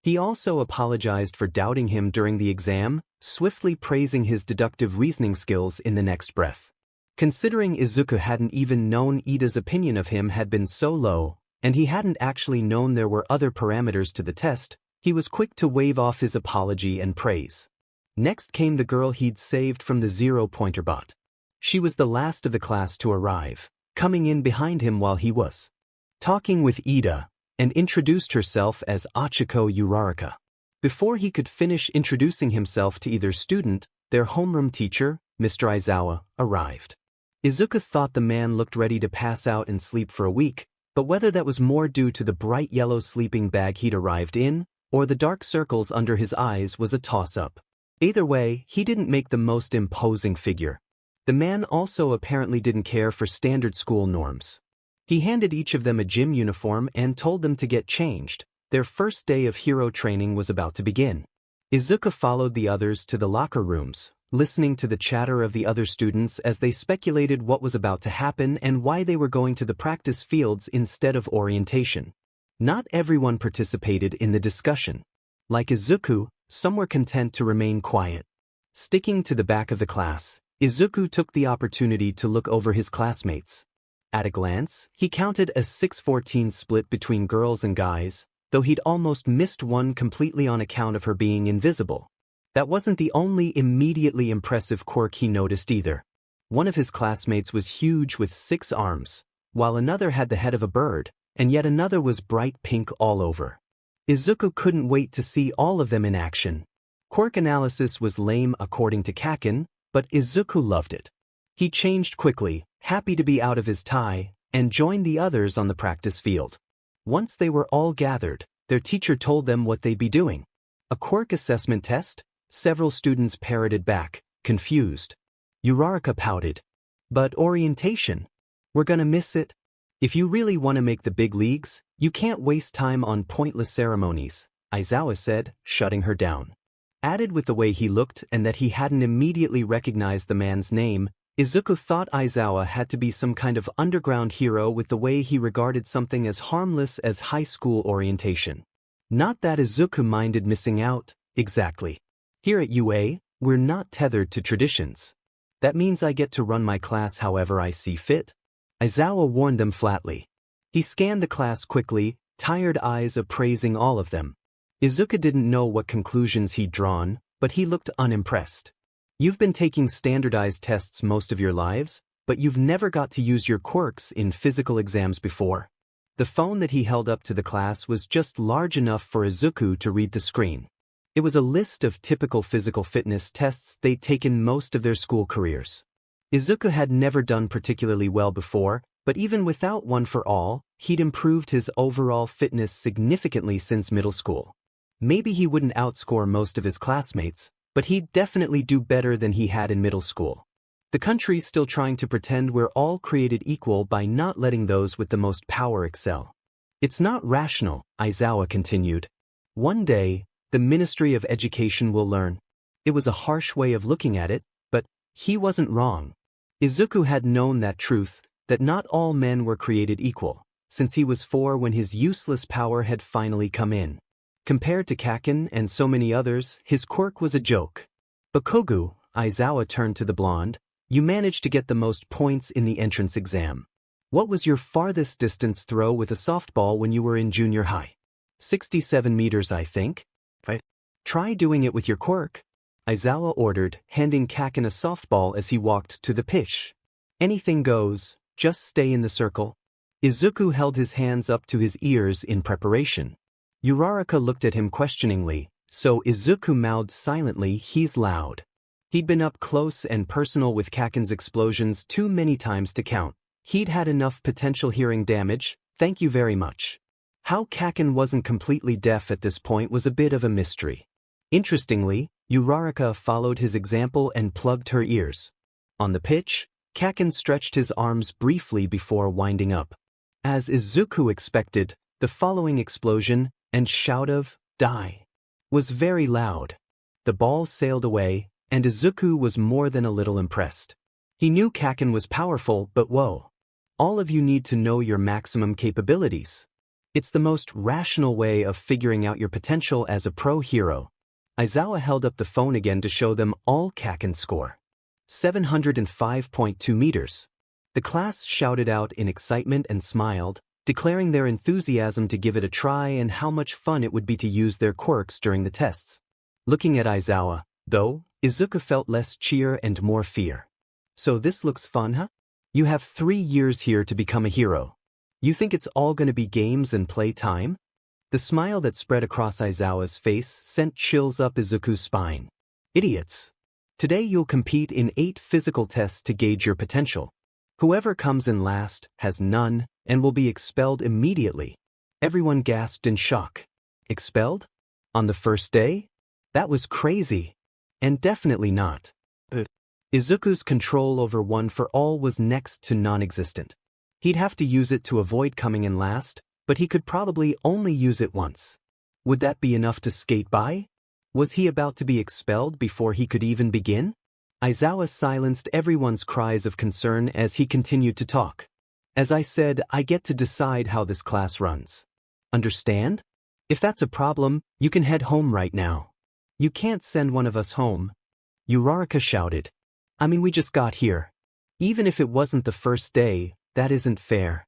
He also apologized for doubting him during the exam, swiftly praising his deductive reasoning skills in the next breath. Considering Izuku hadn't even known Ida's opinion of him had been so low, and he hadn't actually known there were other parameters to the test, he was quick to wave off his apology and praise. Next came the girl he'd saved from the zero-pointer bot. She was the last of the class to arrive, coming in behind him while he was talking with Ida, and introduced herself as Achiko Uraraka. Before he could finish introducing himself to either student, their homeroom teacher, Mr. Aizawa, arrived. Izuku thought the man looked ready to pass out and sleep for a week, but whether that was more due to the bright yellow sleeping bag he'd arrived in, or the dark circles under his eyes was a toss-up. Either way, he didn't make the most imposing figure. The man also apparently didn't care for standard school norms. He handed each of them a gym uniform and told them to get changed. Their first day of hero training was about to begin. Izuku followed the others to the locker rooms, listening to the chatter of the other students as they speculated what was about to happen and why they were going to the practice fields instead of orientation. Not everyone participated in the discussion. Like Izuku, some were content to remain quiet. Sticking to the back of the class, Izuku took the opportunity to look over his classmates. At a glance, he counted a 6-14 split between girls and guys, though he'd almost missed one completely on account of her being invisible. That wasn't the only immediately impressive quirk he noticed either. One of his classmates was huge with 6 arms, while another had the head of a bird, and yet another was bright pink all over. Izuku couldn't wait to see all of them in action. Quirk analysis was lame according to Kaken, but Izuku loved it. He changed quickly, happy to be out of his tie, and joined the others on the practice field. Once they were all gathered, their teacher told them what they'd be doing. A quirk assessment test? Several students parroted back, confused. Uraraka pouted. But orientation? We're gonna miss it. If you really want to make the big leagues, you can't waste time on pointless ceremonies, Aizawa said, shutting her down. Added with the way he looked and that he hadn't immediately recognized the man's name, Izuku thought Aizawa had to be some kind of underground hero with the way he regarded something as harmless as high school orientation. Not that Izuku minded missing out, exactly. Here at UA, we're not tethered to traditions. That means I get to run my class however I see fit. Aizawa warned them flatly. He scanned the class quickly, tired eyes appraising all of them. Izuku didn't know what conclusions he'd drawn, but he looked unimpressed. You've been taking standardized tests most of your lives, but you've never got to use your quirks in physical exams before. The phone that he held up to the class was just large enough for Izuku to read the screen. It was a list of typical physical fitness tests they'd taken most of their school careers. Izuku had never done particularly well before, but even without one for all, he'd improved his overall fitness significantly since middle school. Maybe he wouldn't outscore most of his classmates, but he'd definitely do better than he had in middle school. The country's still trying to pretend we're all created equal by not letting those with the most power excel. It's not rational, Aizawa continued. One day, the Ministry of Education will learn. It was a harsh way of looking at it, but he wasn't wrong. Izuku had known that truth, that not all men were created equal, since he was 4 when his useless power had finally come in. Compared to Kaken and so many others, his quirk was a joke. Bakogu, Aizawa turned to the blonde, you managed to get the most points in the entrance exam. What was your farthest distance throw with a softball when you were in junior high? 67 meters, I think. Right. Try doing it with your quirk, Aizawa ordered, handing Kaken a softball as he walked to the pitch. Anything goes, just stay in the circle. Izuku held his hands up to his ears in preparation. Uraraka looked at him questioningly, so Izuku mouthed silently, he's loud. He'd been up close and personal with Kaken's explosions too many times to count. He'd had enough potential hearing damage, thank you very much. How Kaken wasn't completely deaf at this point was a bit of a mystery. Interestingly, Uraraka followed his example and plugged her ears. On the pitch, Kaken stretched his arms briefly before winding up. As Izuku expected, the following explosion, and shout of, die, was very loud. The ball sailed away, and Izuku was more than a little impressed. He knew Kaken was powerful, but whoa. All of you need to know your maximum capabilities. It's the most rational way of figuring out your potential as a pro hero. Aizawa held up the phone again to show them all Kaken's score. 705.2 meters. The class shouted out in excitement and smiled, declaring their enthusiasm to give it a try and how much fun it would be to use their quirks during the tests. Looking at Aizawa, though, Izuku felt less cheer and more fear. So this looks fun, huh? You have 3 years here to become a hero. You think it's all gonna be games and play time? The smile that spread across Aizawa's face sent chills up Izuku's spine. Idiots. Today you'll compete in 8 physical tests to gauge your potential. Whoever comes in last has none and will be expelled immediately. Everyone gasped in shock. Expelled? On the first day? That was crazy. And definitely not. Izuku's control over one for all was next to non-existent. He'd have to use it to avoid coming in last, but he could probably only use it once. Would that be enough to skate by? Was he about to be expelled before he could even begin? Aizawa silenced everyone's cries of concern as he continued to talk. As I said, I get to decide how this class runs. Understand? If that's a problem, you can head home right now. You can't send one of us home. Uraraka shouted. I mean, we just got here. Even if it wasn't the first day, that isn't fair.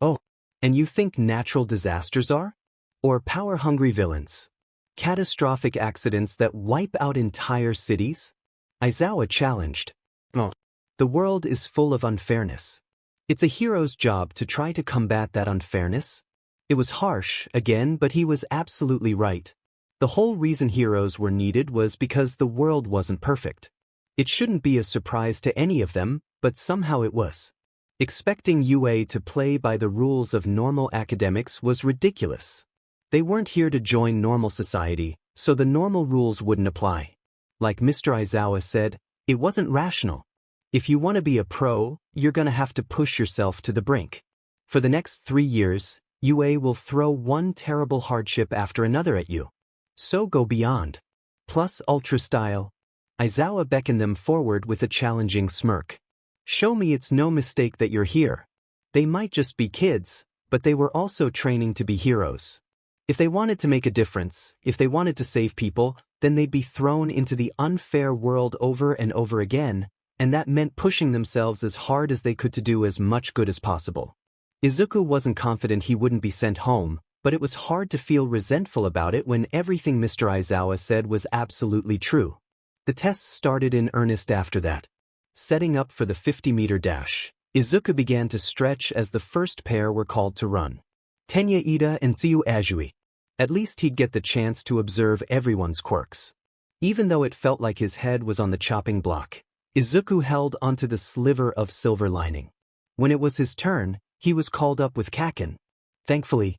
Oh, and you think natural disasters are? Or power-hungry villains? Catastrophic accidents that wipe out entire cities? Aizawa challenged. Oh, the world is full of unfairness. It's a hero's job to try to combat that unfairness. It was harsh, again, but he was absolutely right. The whole reason heroes were needed was because the world wasn't perfect. It shouldn't be a surprise to any of them, but somehow it was. Expecting UA to play by the rules of normal academics was ridiculous. They weren't here to join normal society, so the normal rules wouldn't apply. Like Mr. Aizawa said, it wasn't rational. If you want to be a pro, you're gonna have to push yourself to the brink. For the next 3 years, UA will throw one terrible hardship after another at you. So go beyond. Plus ultra style. Aizawa beckoned them forward with a challenging smirk. Show me it's no mistake that you're here. They might just be kids, but they were also training to be heroes. If they wanted to make a difference, if they wanted to save people, then they'd be thrown into the unfair world over and over again, and that meant pushing themselves as hard as they could to do as much good as possible. Izuku wasn't confident he wouldn't be sent home, but it was hard to feel resentful about it when everything Mr. Aizawa said was absolutely true. The tests started in earnest after that. Setting up for the 50-meter dash, Izuku began to stretch as the first pair were called to run. Tenya Ida and Tsuyu Ajui. At least he'd get the chance to observe everyone's quirks. Even though it felt like his head was on the chopping block, Izuku held onto the sliver of silver lining. When it was his turn, he was called up with Kaken. Thankfully,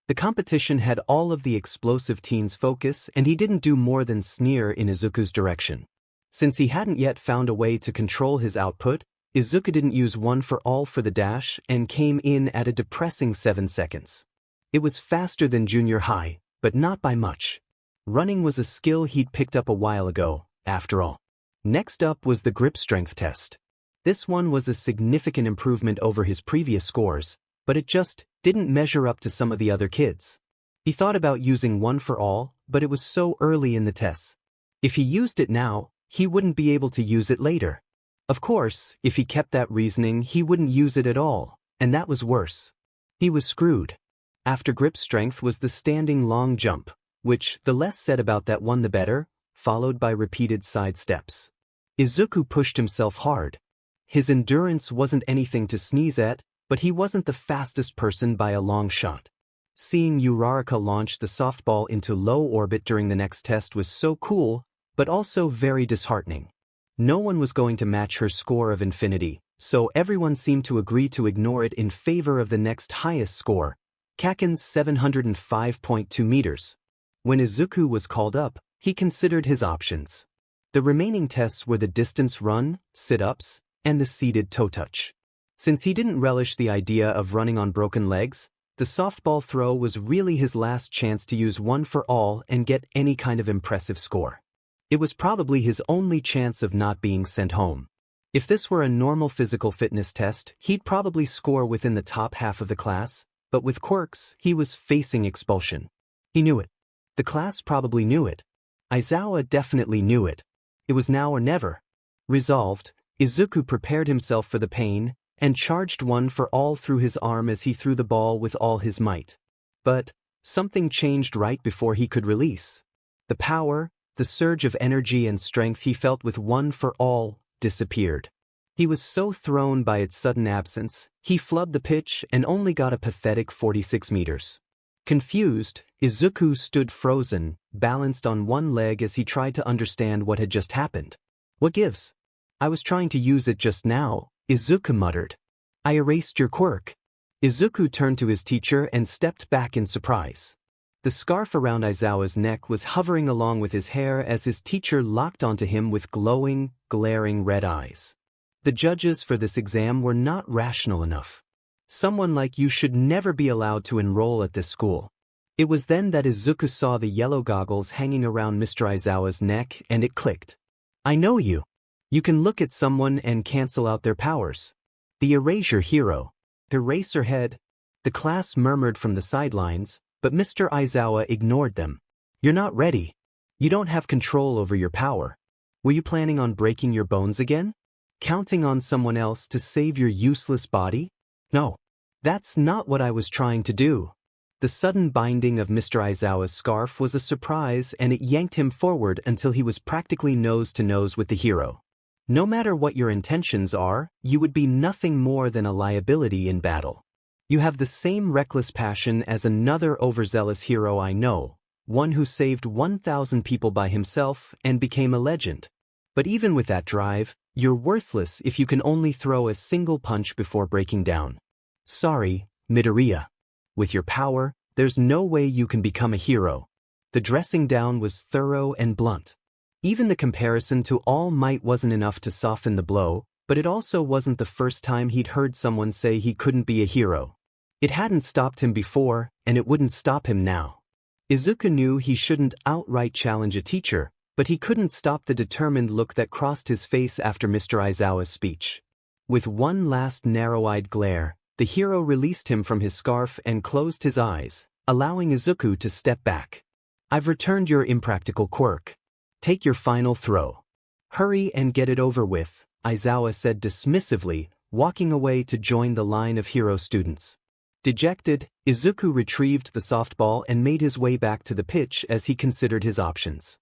the competition had all of the explosive teen's focus and he didn't do more than sneer in Izuku's direction. Since he hadn't yet found a way to control his output, Izuku didn't use one for all for the dash and came in at a depressing 7 seconds. It was faster than junior high, but not by much. Running was a skill he'd picked up a while ago, after all. Next up was the grip strength test. This one was a significant improvement over his previous scores, but it just didn't measure up to some of the other kids. He thought about using one for all, but it was so early in the tests. If he used it now, he wouldn't be able to use it later. Of course, if he kept that reasoning, he wouldn't use it at all, and that was worse. He was screwed. After grip strength was the standing long jump, which, the less said about that one the better, followed by repeated side steps. Izuku pushed himself hard. His endurance wasn't anything to sneeze at, but he wasn't the fastest person by a long shot. Seeing Uraraka launch the softball into low orbit during the next test was so cool, but also very disheartening. No one was going to match her score of infinity, so everyone seemed to agree to ignore it in favor of the next highest score, Kaken's 705.2 meters. When Izuku was called up, he considered his options. The remaining tests were the distance run, sit-ups, and the seated toe touch. Since he didn't relish the idea of running on broken legs, the softball throw was really his last chance to use one for all and get any kind of impressive score. It was probably his only chance of not being sent home. If this were a normal physical fitness test, he'd probably score within the top half of the class, but with quirks, he was facing expulsion. He knew it. The class probably knew it. Aizawa definitely knew it. It was now or never. Resolved, Izuku prepared himself for the pain and charged one for all through his arm as he threw the ball with all his might. But something changed right before he could release. The power, the surge of energy and strength he felt with one for all, disappeared. He was so thrown by its sudden absence, he flubbed the pitch and only got a pathetic 46 meters. Confused, Izuku stood frozen, balanced on one leg as he tried to understand what had just happened. What gives? I was trying to use it just now, Izuku muttered. I erased your quirk. Izuku turned to his teacher and stepped back in surprise. The scarf around Aizawa's neck was hovering along with his hair as his teacher locked onto him with glowing, glaring red eyes. The judges for this exam were not rational enough. Someone like you should never be allowed to enroll at this school. It was then that Izuku saw the yellow goggles hanging around Mr. Aizawa's neck and it clicked. I know you. You can look at someone and cancel out their powers. The erasure hero. Eraserhead. The class murmured from the sidelines, but Mr. Aizawa ignored them. You're not ready. You don't have control over your power. Were you planning on breaking your bones again? Counting on someone else to save your useless body? No. That's not what I was trying to do. The sudden binding of Mr. Aizawa's scarf was a surprise and it yanked him forward until he was practically nose to nose with the hero. No matter what your intentions are, you would be nothing more than a liability in battle. You have the same reckless passion as another overzealous hero I know, one who saved 1,000 people by himself and became a legend. But even with that drive, you're worthless if you can only throw a single punch before breaking down. Sorry, Midoriya. With your power, there's no way you can become a hero. The dressing down was thorough and blunt. Even the comparison to All Might wasn't enough to soften the blow, but it also wasn't the first time he'd heard someone say he couldn't be a hero. It hadn't stopped him before, and it wouldn't stop him now. Izuku knew he shouldn't outright challenge a teacher, but he couldn't stop the determined look that crossed his face after Mr. Aizawa's speech. With one last narrow-eyed glare, the hero released him from his scarf and closed his eyes, allowing Izuku to step back. I've returned your impractical quirk. Take your final throw. Hurry and get it over with, Aizawa said dismissively, walking away to join the line of hero students. Dejected, Izuku retrieved the softball and made his way back to the pitch as he considered his options.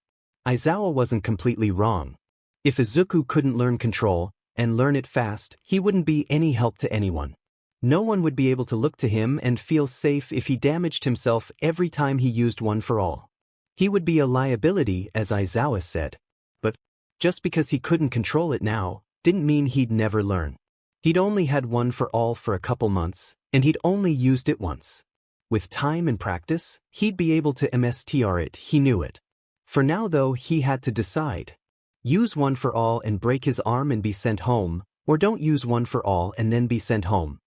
Aizawa wasn't completely wrong. If Izuku couldn't learn control, and learn it fast, he wouldn't be any help to anyone. No one would be able to look to him and feel safe if he damaged himself every time he used One for All. He would be a liability, as Aizawa said. But just because he couldn't control it now, didn't mean he'd never learn. He'd only had One for All for a couple months, and he'd only used it once. With time and practice, he'd be able to MSTR it, he knew it. For now though, he had to decide. Use One for All and break his arm and be sent home, or don't use One for All and then be sent home.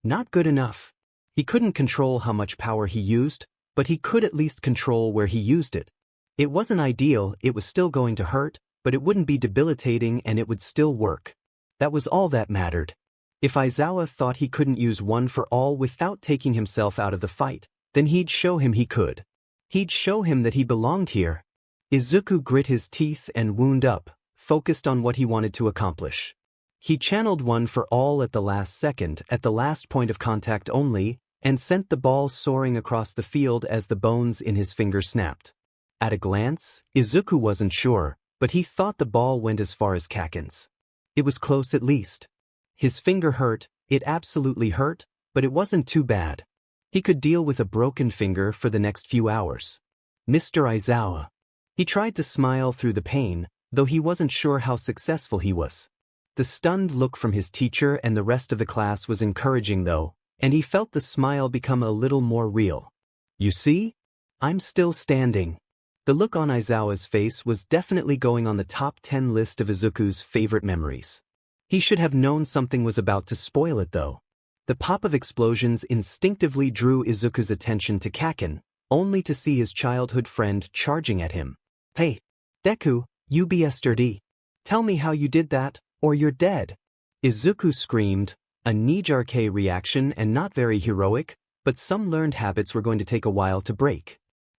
Not good enough. He couldn't control how much power he used, but he could at least control where he used it. It wasn't ideal, it was still going to hurt, but it wouldn't be debilitating and it would still work. That was all that mattered. If Aizawa thought he couldn't use One for All without taking himself out of the fight, then he'd show him he could. He'd show him that he belonged here. Izuku grit his teeth and wound up, focused on what he wanted to accomplish. He channeled One for All at the last second, at the last point of contact only, and sent the ball soaring across the field as the bones in his fingers snapped. At a glance, Izuku wasn't sure, but he thought the ball went as far as Kaken's. It was close at least. His finger hurt, it absolutely hurt, but it wasn't too bad. He could deal with a broken finger for the next few hours. Mr. Aizawa. He tried to smile through the pain, though he wasn't sure how successful he was. The stunned look from his teacher and the rest of the class was encouraging though, and he felt the smile become a little more real. You see? I'm still standing. The look on Aizawa's face was definitely going on the top 10 list of Izuku's favorite memories. He should have known something was about to spoil it though. The pop of explosions instinctively drew Izuku's attention to Kaken, only to see his childhood friend charging at him. Hey, Deku, you be yesterday. Tell me how you did that, or you're dead. Izuku screamed, a knee-jerk reaction and not very heroic, but some learned habits were going to take a while to break.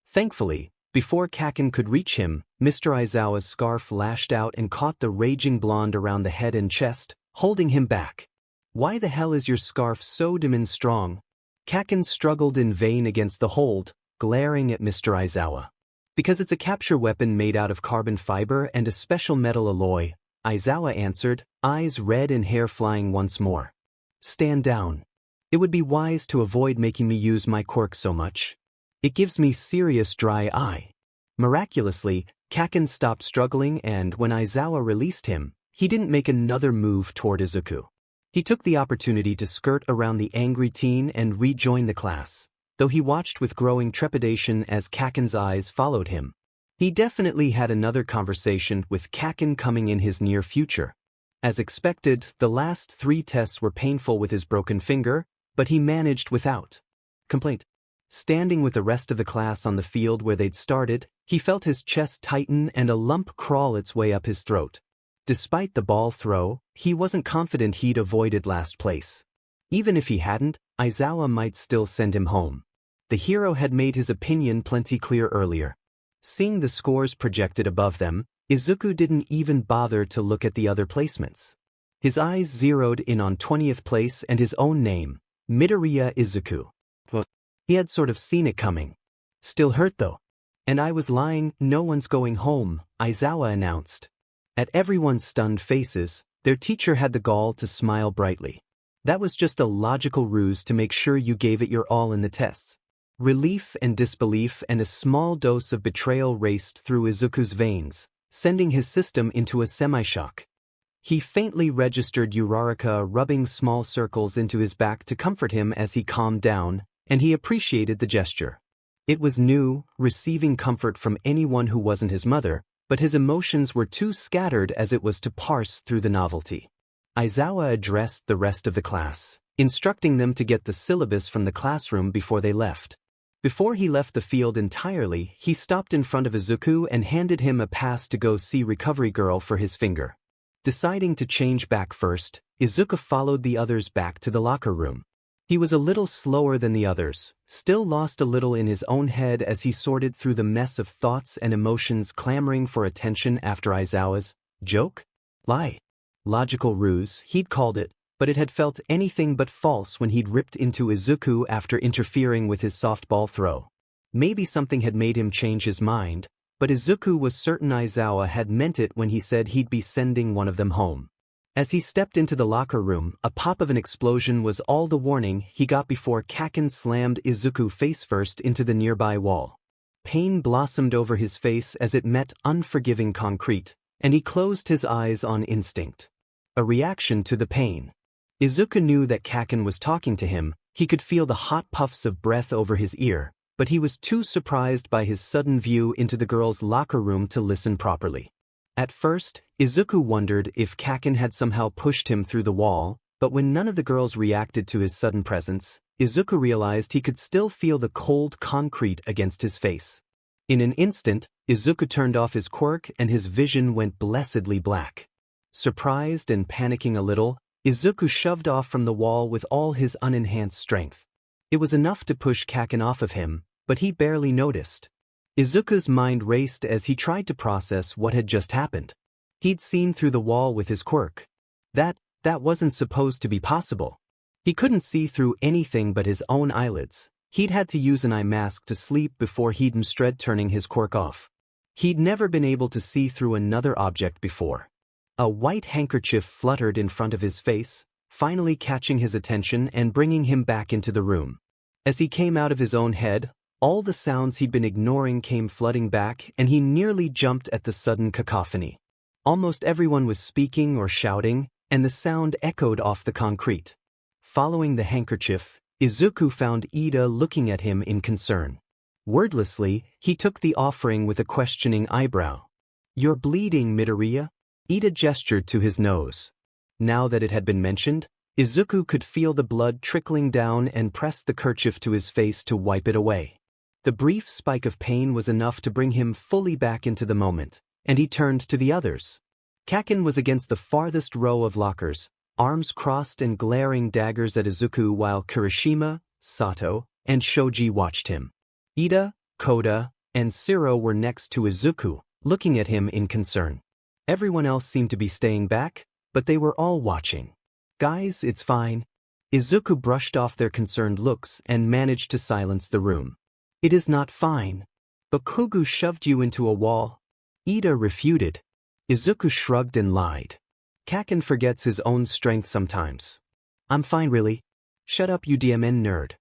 Thankfully, before Kaken could reach him, Mr. Aizawa's scarf lashed out and caught the raging blonde around the head and chest, holding him back. Why the hell is your scarf so dim and strong? Kaken struggled in vain against the hold, glaring at Mr. Aizawa. Because it's a capture weapon made out of carbon fiber and a special metal alloy, Aizawa answered, eyes red and hair flying once more. Stand down. It would be wise to avoid making me use my quirk so much. It gives me serious dry eye. Miraculously, Kaken stopped struggling and when Aizawa released him, he didn't make another move toward Izuku. He took the opportunity to skirt around the angry teen and rejoin the class, though he watched with growing trepidation as Kaken's eyes followed him. He definitely had another conversation with Kaken coming in his near future. As expected, the last 3 tests were painful with his broken finger, but he managed without complaint. Standing with the rest of the class on the field where they'd started, he felt his chest tighten and a lump crawl its way up his throat. Despite the ball throw, he wasn't confident he'd avoided last place. Even if he hadn't, Aizawa might still send him home. The hero had made his opinion plenty clear earlier. Seeing the scores projected above them, Izuku didn't even bother to look at the other placements. His eyes zeroed in on 20th place and his own name, Midoriya Izuku. He had sort of seen it coming. Still hurt though. And I was lying, no one's going home, Aizawa announced. At everyone's stunned faces, their teacher had the gall to smile brightly. That was just a logical ruse to make sure you gave it your all in the tests. Relief and disbelief and a small dose of betrayal raced through Izuku's veins, sending his system into a semi-shock. He faintly registered Uraraka rubbing small circles into his back to comfort him as he calmed down, and he appreciated the gesture. It was new, receiving comfort from anyone who wasn't his mother, but his emotions were too scattered as it was to parse through the novelty. Aizawa addressed the rest of the class, instructing them to get the syllabus from the classroom before they left. Before he left the field entirely, he stopped in front of Izuku and handed him a pass to go see Recovery Girl for his finger. Deciding to change back first, Izuku followed the others back to the locker room. He was a little slower than the others, still lost a little in his own head as he sorted through the mess of thoughts and emotions clamoring for attention after Aizawa's joke? Lie. Logical ruse, he'd called it, but it had felt anything but false when he'd ripped into Izuku after interfering with his softball throw. Maybe something had made him change his mind, but Izuku was certain Aizawa had meant it when he said he'd be sending one of them home. As he stepped into the locker room, a pop of an explosion was all the warning he got before Kaken slammed Izuku face-first into the nearby wall. Pain blossomed over his face as it met unforgiving concrete, and he closed his eyes on instinct. A reaction to the pain. Izuku knew that Kaken was talking to him, he could feel the hot puffs of breath over his ear, but he was too surprised by his sudden view into the girl's locker room to listen properly. At first, Izuku wondered if Kaken had somehow pushed him through the wall, but when none of the girls reacted to his sudden presence, Izuku realized he could still feel the cold concrete against his face. In an instant, Izuku turned off his quirk and his vision went blessedly black. Surprised and panicking a little, Izuku shoved off from the wall with all his unenhanced strength. It was enough to push Kaken off of him, but he barely noticed. Izuku's mind raced as he tried to process what had just happened. He'd seen through the wall with his quirk. That wasn't supposed to be possible. He couldn't see through anything but his own eyelids. He'd had to use an eye mask to sleep before he'd instead turning his quirk off. He'd never been able to see through another object before. A white handkerchief fluttered in front of his face, finally catching his attention and bringing him back into the room. As he came out of his own head, all the sounds he'd been ignoring came flooding back and he nearly jumped at the sudden cacophony. Almost everyone was speaking or shouting, and the sound echoed off the concrete. Following the handkerchief, Izuku found Ida looking at him in concern. Wordlessly, he took the offering with a questioning eyebrow. "You're bleeding, Midoriya?" Ida gestured to his nose. Now that it had been mentioned, Izuku could feel the blood trickling down and pressed the kerchief to his face to wipe it away. The brief spike of pain was enough to bring him fully back into the moment, and he turned to the others. Kaken was against the farthest row of lockers, arms crossed and glaring daggers at Izuku while Kirishima, Sato, and Shoji watched him. Ida, Koda, and Siro were next to Izuku, looking at him in concern. Everyone else seemed to be staying back, but they were all watching. "Guys, it's fine." Izuku brushed off their concerned looks and managed to silence the room. "It is not fine. Bakugo shoved you into a wall." Ida refuted. Izuku shrugged and lied. Kaken forgets his own strength sometimes. "I'm fine really." "Shut up, you DMN nerd."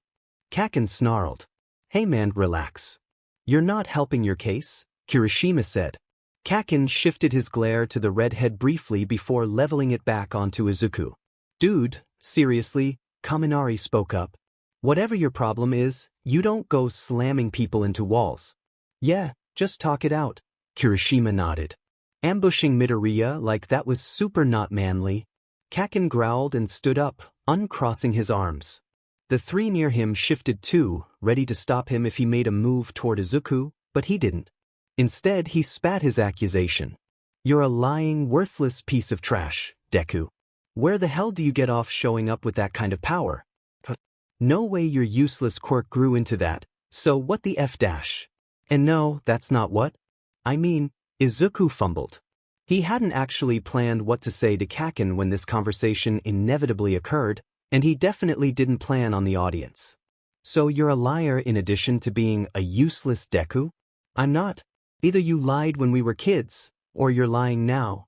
Kaken snarled. "Hey man, relax. You're not helping your case," Kirishima said. Kaken shifted his glare to the redhead briefly before leveling it back onto Izuku. "Dude, seriously," Kaminari spoke up. "Whatever your problem is, you don't go slamming people into walls." "Yeah, just talk it out," Kirishima nodded. "Ambushing Midoriya like that was super not manly." Kaken growled and stood up, uncrossing his arms. The three near him shifted too, ready to stop him if he made a move toward Izuku, but he didn't. Instead, he spat his accusation. "You're a lying, worthless piece of trash, Deku. Where the hell do you get off showing up with that kind of power? No way your useless quirk grew into that, so what the F dash? And no, that's not what I mean." Izuku fumbled. He hadn't actually planned what to say to Kaken when this conversation inevitably occurred, and he definitely didn't plan on the audience. "So you're a liar in addition to being a useless Deku?" "I'm not. Either you lied when we were kids, or you're lying now."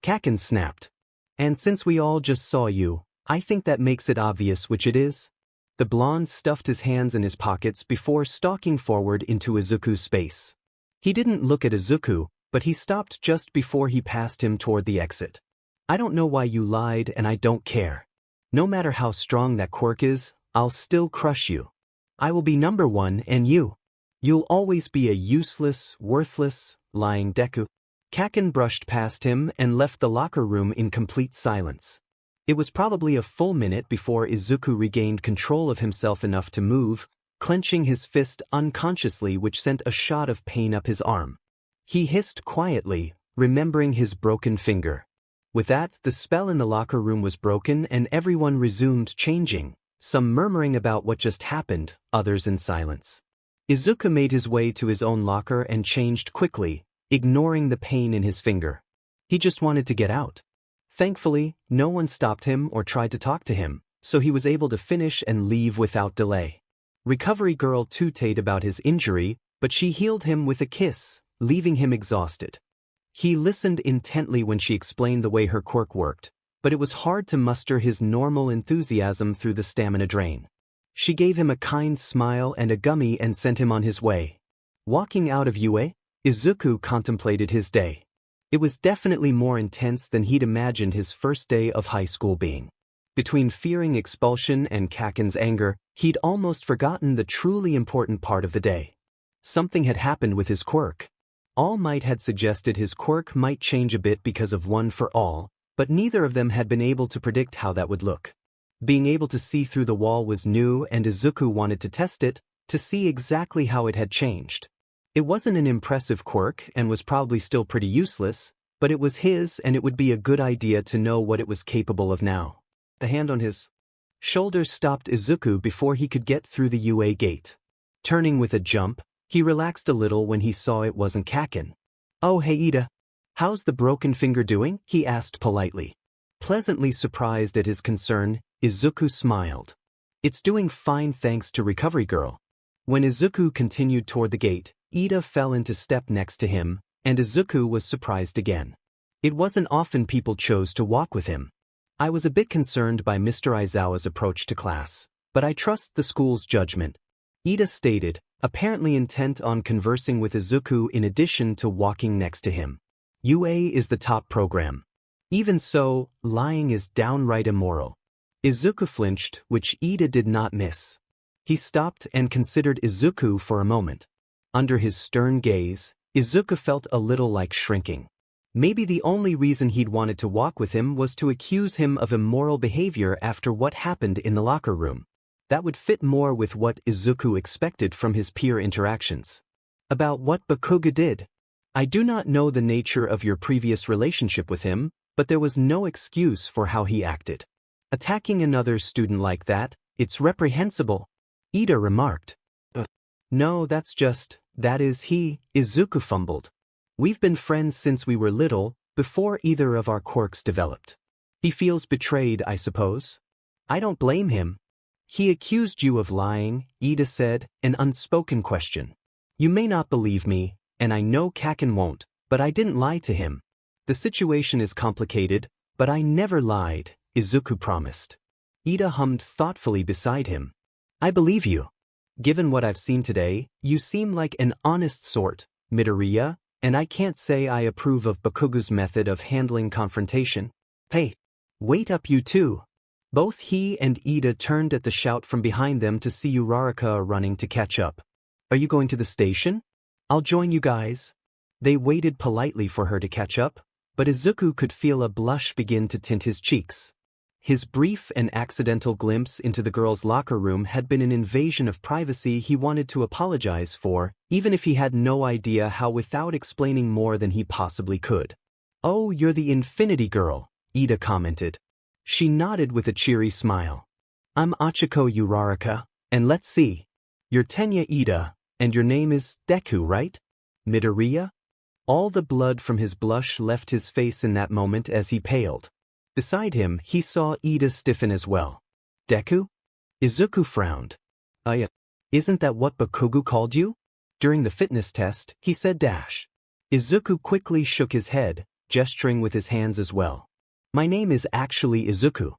Kaken snapped. "And since we all just saw you, I think that makes it obvious which it is." The blonde stuffed his hands in his pockets before stalking forward into Izuku's space. He didn't look at Izuku, but he stopped just before he passed him toward the exit. I don't know why you lied and I don't care. No matter how strong that quirk is, I'll still crush you. I will be number one and you'll always be a useless, worthless, lying Deku. Kaken brushed past him and left the locker room in complete silence. It was probably a full minute before Izuku regained control of himself enough to move, clenching his fist unconsciously, which sent a shot of pain up his arm. He hissed quietly, remembering his broken finger. With that, the spell in the locker room was broken and everyone resumed changing, some murmuring about what just happened, others in silence. Izuku made his way to his own locker and changed quickly, ignoring the pain in his finger. He just wanted to get out. Thankfully, no one stopped him or tried to talk to him, so he was able to finish and leave without delay. Recovery girl tooted about his injury, but she healed him with a kiss, leaving him exhausted. He listened intently when she explained the way her quirk worked, but it was hard to muster his normal enthusiasm through the stamina drain. She gave him a kind smile and a gummy and sent him on his way. Walking out of UA, Izuku contemplated his day. It was definitely more intense than he'd imagined his first day of high school being. Between fearing expulsion and Kaken's anger, he'd almost forgotten the truly important part of the day. Something had happened with his quirk. All Might had suggested his quirk might change a bit because of One for All, but neither of them had been able to predict how that would look. Being able to see through the wall was new and Izuku wanted to test it, to see exactly how it had changed. It wasn't an impressive quirk and was probably still pretty useless, but it was his and it would be a good idea to know what it was capable of now. The hand on his shoulder stopped Izuku before he could get through the UA gate. Turning with a jump, he relaxed a little when he saw it wasn't Kaken. "Oh hey Ida. How's the broken finger doing?" he asked politely. Pleasantly surprised at his concern, Izuku smiled. "It's doing fine thanks to Recovery Girl." When Izuku continued toward the gate, Ida fell into step next to him, and Izuku was surprised again. It wasn't often people chose to walk with him. "I was a bit concerned by Mr. Aizawa's approach to class, but I trust the school's judgment," Ida stated, apparently intent on conversing with Izuku in addition to walking next to him. UA is the top program. Even so, lying is downright immoral. Izuku flinched, which Ida did not miss. He stopped and considered Izuku for a moment. Under his stern gaze, Izuku felt a little like shrinking. Maybe the only reason he'd wanted to walk with him was to accuse him of immoral behavior after what happened in the locker room. That would fit more with what Izuku expected from his peer interactions. "About what Bakugo did? I do not know the nature of your previous relationship with him, but there was no excuse for how he acted. Attacking another student like that, it's reprehensible," Ida remarked. "No, that is he," Izuku fumbled. "We've been friends since we were little, before either of our quirks developed. He feels betrayed, I suppose. I don't blame him." "He accused you of lying," Ida said, an unspoken question. "You may not believe me, and I know Kaken won't, but I didn't lie to him. The situation is complicated, but I never lied," Izuku promised. Ida hummed thoughtfully beside him. "I believe you. Given what I've seen today, you seem like an honest sort, Midoriya, and I can't say I approve of Bakugo's method of handling confrontation." "Hey, wait up you two." Both he and Ida turned at the shout from behind them to see Uraraka running to catch up. "Are you going to the station? I'll join you guys." They waited politely for her to catch up, but Izuku could feel a blush begin to tint his cheeks. His brief and accidental glimpse into the girls' locker room had been an invasion of privacy he wanted to apologize for, even if he had no idea how without explaining more than he possibly could. "Oh, you're the Infinity Girl," Ida commented. She nodded with a cheery smile. "I'm Achiko Uraraka, and let's see. You're Tenya Ida, and your name is Deku, right? Midoriya?" All the blood from his blush left his face in that moment as he paled. Beside him, he saw Ida stiffen as well. "Deku?" Izuku frowned. Isn't that what Bakugo called you?" During the fitness test, he said dash. Izuku quickly shook his head, gesturing with his hands as well. "My name is actually Izuku.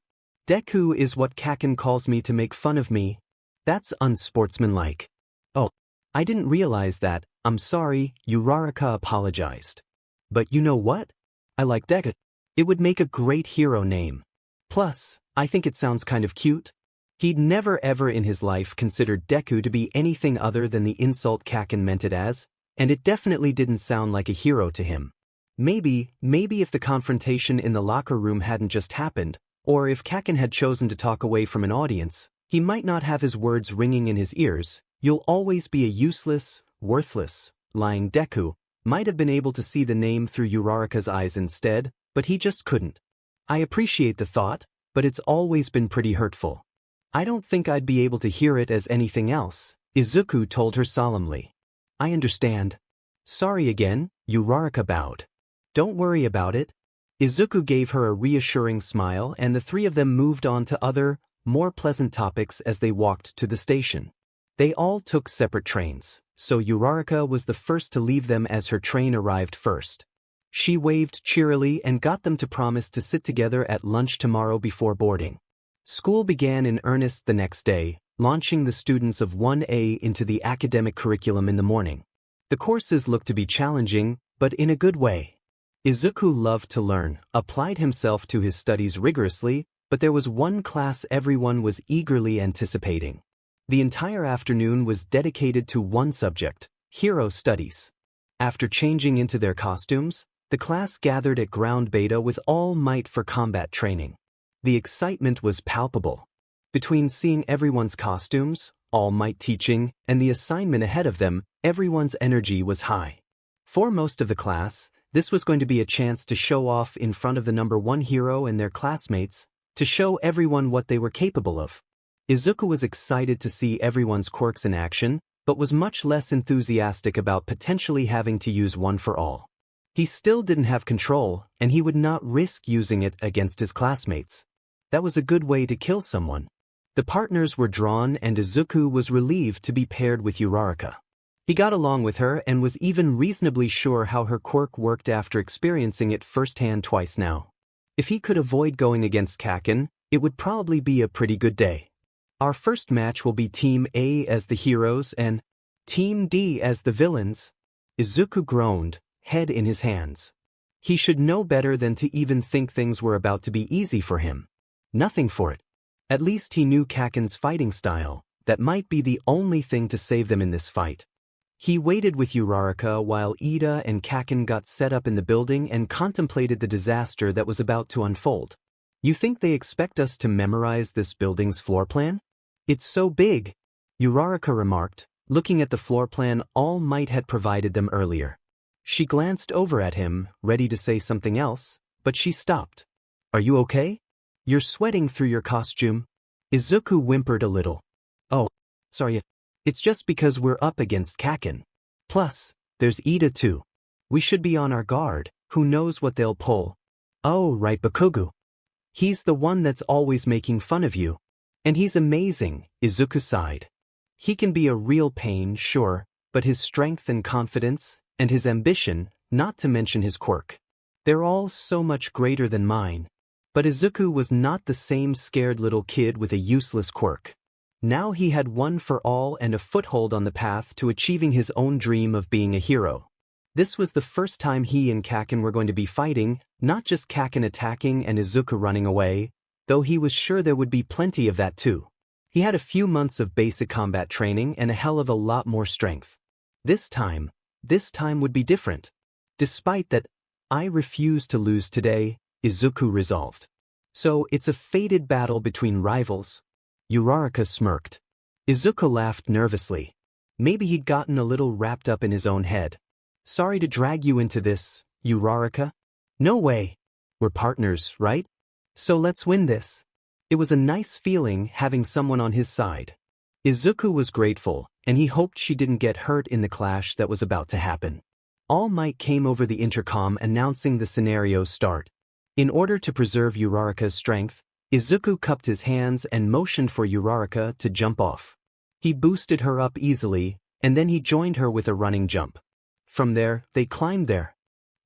Deku is what Kaken calls me to make fun of me," That's unsportsmanlike. Oh, I didn't realize that. I'm sorry, Uraraka apologized. But you know what? I like Deku. It would make a great hero name. Plus, I think it sounds kind of cute. He'd never ever in his life considered Deku to be anything other than the insult Kaken meant it as, and it definitely didn't sound like a hero to him. Maybe if the confrontation in the locker room hadn't just happened, or if Kaken had chosen to talk away from an audience, he might not have his words ringing in his ears. You'll always be a useless, worthless, lying Deku, might have been able to see the name through Uraraka's eyes instead, but he just couldn't. I appreciate the thought, but it's always been pretty hurtful. I don't think I'd be able to hear it as anything else, Izuku told her solemnly. I understand. Sorry again, Uraraka bowed. Don't worry about it. Izuku gave her a reassuring smile and the three of them moved on to other, more pleasant topics as they walked to the station. They all took separate trains, so Uraraka was the first to leave them as her train arrived first. She waved cheerily and got them to promise to sit together at lunch tomorrow before boarding. School began in earnest the next day, launching the students of 1A into the academic curriculum in the morning. The courses looked to be challenging, but in a good way. Izuku loved to learn, applied himself to his studies rigorously, but there was one class everyone was eagerly anticipating. The entire afternoon was dedicated to one subject, hero studies. After changing into their costumes, the class gathered at ground beta with all might for combat training. The excitement was palpable. Between seeing everyone's costumes, all might teaching, and the assignment ahead of them, everyone's energy was high. For most of the class, this was going to be a chance to show off in front of the number one hero and their classmates, to show everyone what they were capable of. Izuku was excited to see everyone's quirks in action, but was much less enthusiastic about potentially having to use one for all. He still didn't have control, and he would not risk using it against his classmates. That was a good way to kill someone. The partners were drawn and Izuku was relieved to be paired with Uraraka. He got along with her and was even reasonably sure how her quirk worked after experiencing it firsthand twice now. If he could avoid going against Kaken, it would probably be a pretty good day. Our first match will be Team A as the heroes and Team D as the villains. Izuku groaned, head in his hands. He should know better than to even think things were about to be easy for him. Nothing for it. At least he knew Kaken's fighting style. That might be the only thing to save them in this fight. He waited with Uraraka while Ida and Kaken got set up in the building and contemplated the disaster that was about to unfold. You think they expect us to memorize this building's floor plan? It's so big, Uraraka remarked, looking at the floor plan All Might had provided them earlier. She glanced over at him, ready to say something else, but she stopped. Are you okay? You're sweating through your costume. Izuku whimpered a little. Oh, sorry. It's just because we're up against Kaken. Plus, there's Ida too. We should be on our guard. Who knows what they'll pull? Oh, right, Bakugo. He's the one that's always making fun of you. And he's amazing, Izuku sighed. He can be a real pain, sure, but his strength and confidence, and his ambition, not to mention his quirk. They're all so much greater than mine. But Izuku was not the same scared little kid with a useless quirk. Now he had one for all and a foothold on the path to achieving his own dream of being a hero. This was the first time he and Kaken were going to be fighting, not just Kaken attacking and Izuku running away, though he was sure there would be plenty of that too. He had a few months of basic combat training and a hell of a lot more strength. This time would be different. Despite that, I refuse to lose today, Izuku resolved. So it's a fated battle between rivals. Uraraka smirked. Izuku laughed nervously. Maybe he'd gotten a little wrapped up in his own head. Sorry to drag you into this, Uraraka. No way. We're partners, right? So let's win this. It was a nice feeling having someone on his side. Izuku was grateful, and he hoped she didn't get hurt in the clash that was about to happen. All Might came over the intercom announcing the scenario's start. In order to preserve Uraraka's strength, Izuku cupped his hands and motioned for Uraraka to jump off. He boosted her up easily, and then he joined her with a running jump. From there, they climbed there,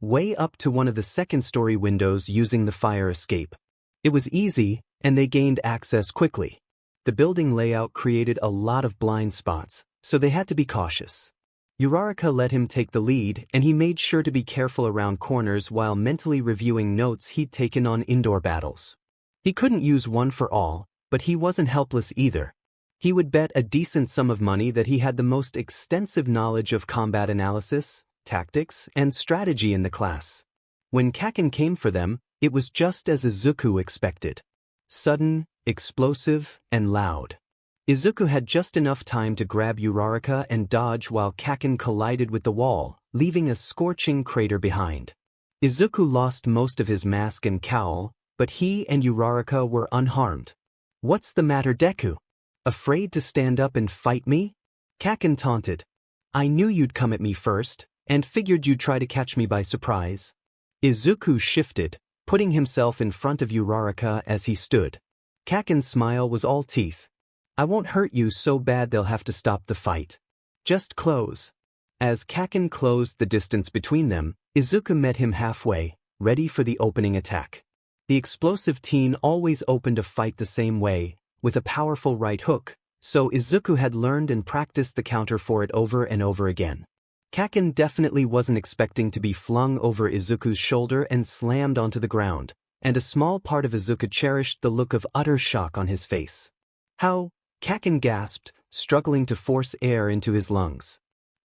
way up to one of the second-story windows using the fire escape. It was easy, and they gained access quickly. The building layout created a lot of blind spots, so they had to be cautious. Uraraka let him take the lead, and he made sure to be careful around corners while mentally reviewing notes he'd taken on indoor battles. He couldn't use one for all, but he wasn't helpless either. He would bet a decent sum of money that he had the most extensive knowledge of combat analysis, tactics, and strategy in the class. When Kaken came for them, it was just as Izuku expected. Sudden, explosive, and loud. Izuku had just enough time to grab Uraraka and dodge while Kaken collided with the wall, leaving a scorching crater behind. Izuku lost most of his mask and cowl, but he and Uraraka were unharmed. "What's the matter, Deku? Afraid to stand up and fight me?" Kaken taunted. "I knew you'd come at me first, and figured you'd try to catch me by surprise." Izuku shifted, putting himself in front of Uraraka as he stood. Kaken's smile was all teeth. "I won't hurt you so bad they'll have to stop the fight. Just close." As Kaken closed the distance between them, Izuku met him halfway, ready for the opening attack. The explosive teen always opened a fight the same way, with a powerful right hook, so Izuku had learned and practiced the counter for it over and over again. Kaken definitely wasn't expecting to be flung over Izuku's shoulder and slammed onto the ground, and a small part of Izuku cherished the look of utter shock on his face. "How?" Kaken gasped, struggling to force air into his lungs.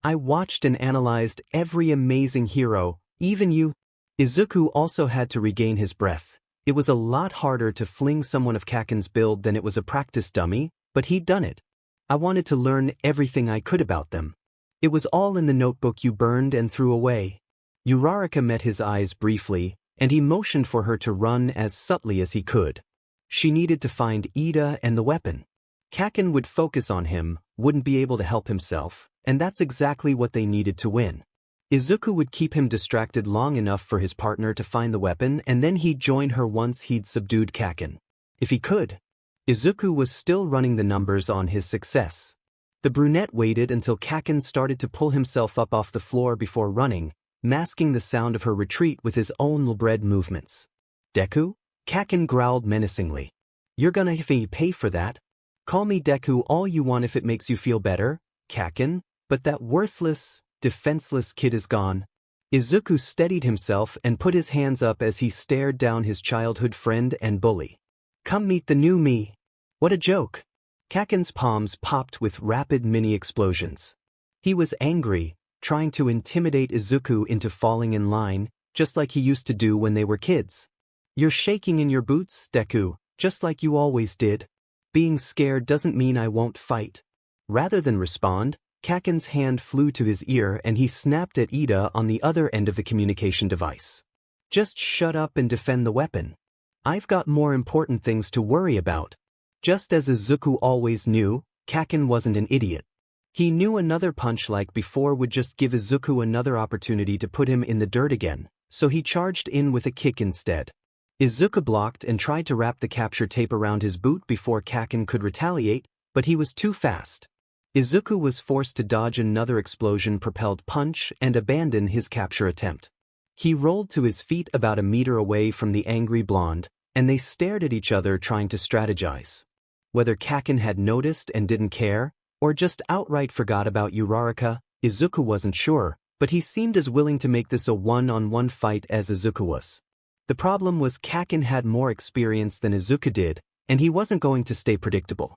"I watched and analyzed every amazing hero, even you." Izuku also had to regain his breath. It was a lot harder to fling someone of Kaken's build than it was a practice dummy, but he'd done it. "I wanted to learn everything I could about them. It was all in the notebook you burned and threw away." Uraraka met his eyes briefly, and he motioned for her to run as subtly as he could. She needed to find Ida and the weapon. Kaken would focus on him, wouldn't be able to help himself, and that's exactly what they needed to win. Izuku would keep him distracted long enough for his partner to find the weapon, and then he'd join her once he'd subdued Kaken. If he could. Izuku was still running the numbers on his success. The brunette waited until Kaken started to pull himself up off the floor before running, masking the sound of her retreat with his own labred movements. "Deku?" Kaken growled menacingly. "You're gonna pay for that. Call me Deku all you want if it makes you feel better, Kaken, but that worthless, defenseless kid is gone." Izuku steadied himself and put his hands up as he stared down his childhood friend and bully. "Come meet the new me." What a joke. Kaken's palms popped with rapid mini-explosions. He was angry, trying to intimidate Izuku into falling in line, just like he used to do when they were kids. "You're shaking in your boots, Deku, just like you always did. Being scared doesn't mean I won't fight." Rather than respond, Kaken's hand flew to his ear and he snapped at Ida on the other end of the communication device. "Just shut up and defend the weapon. I've got more important things to worry about." Just as Izuku always knew, Kaken wasn't an idiot. He knew another punch like before would just give Izuku another opportunity to put him in the dirt again, so he charged in with a kick instead. Izuku blocked and tried to wrap the capture tape around his boot before Kaken could retaliate, but he was too fast. Izuku was forced to dodge another explosion-propelled punch and abandon his capture attempt. He rolled to his feet about a meter away from the angry blonde, and they stared at each other trying to strategize. Whether Kaken had noticed and didn't care, or just outright forgot about Uraraka, Izuku wasn't sure, but he seemed as willing to make this a one-on-one fight as Izuku was. The problem was Kaken had more experience than Izuku did, and he wasn't going to stay predictable.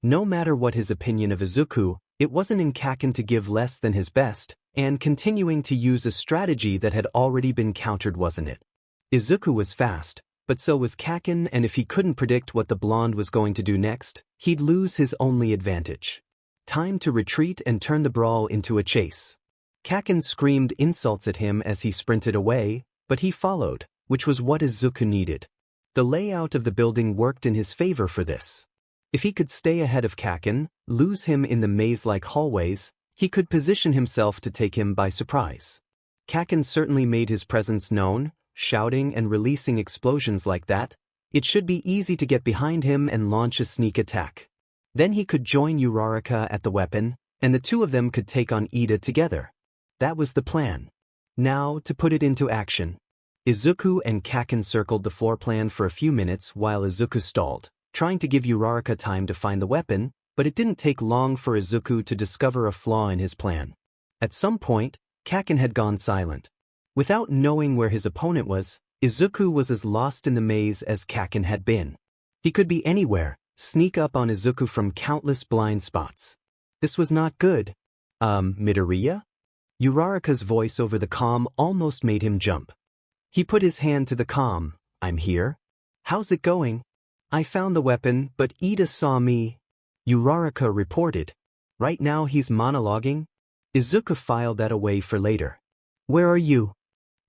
No matter what his opinion of Izuku, it wasn't in Kaken to give less than his best, and continuing to use a strategy that had already been countered wasn't it. Izuku was fast, but so was Kaken, and if he couldn't predict what the blonde was going to do next, he'd lose his only advantage. Time to retreat and turn the brawl into a chase. Kaken screamed insults at him as he sprinted away, but he followed, which was what Izuku needed. The layout of the building worked in his favor for this. If he could stay ahead of Kaken, lose him in the maze-like hallways, he could position himself to take him by surprise. Kaken certainly made his presence known, shouting and releasing explosions like that. It should be easy to get behind him and launch a sneak attack. Then he could join Uraraka at the weapon, and the two of them could take on Ida together. That was the plan. Now, to put it into action. Izuku and Kaken circled the floor plan for a few minutes while Izuku stalled, trying to give Uraraka time to find the weapon, but it didn't take long for Izuku to discover a flaw in his plan. At some point, Kaken had gone silent. Without knowing where his opponent was, Izuku was as lost in the maze as Kaken had been. He could be anywhere, sneak up on Izuku from countless blind spots. This was not good. Midoriya? Uraraka's voice over the comm almost made him jump. He put his hand to the comm. I'm here. How's it going? I found the weapon, but Ida saw me. Uraraka reported. Right now he's monologuing. Izuku filed that away for later. Where are you?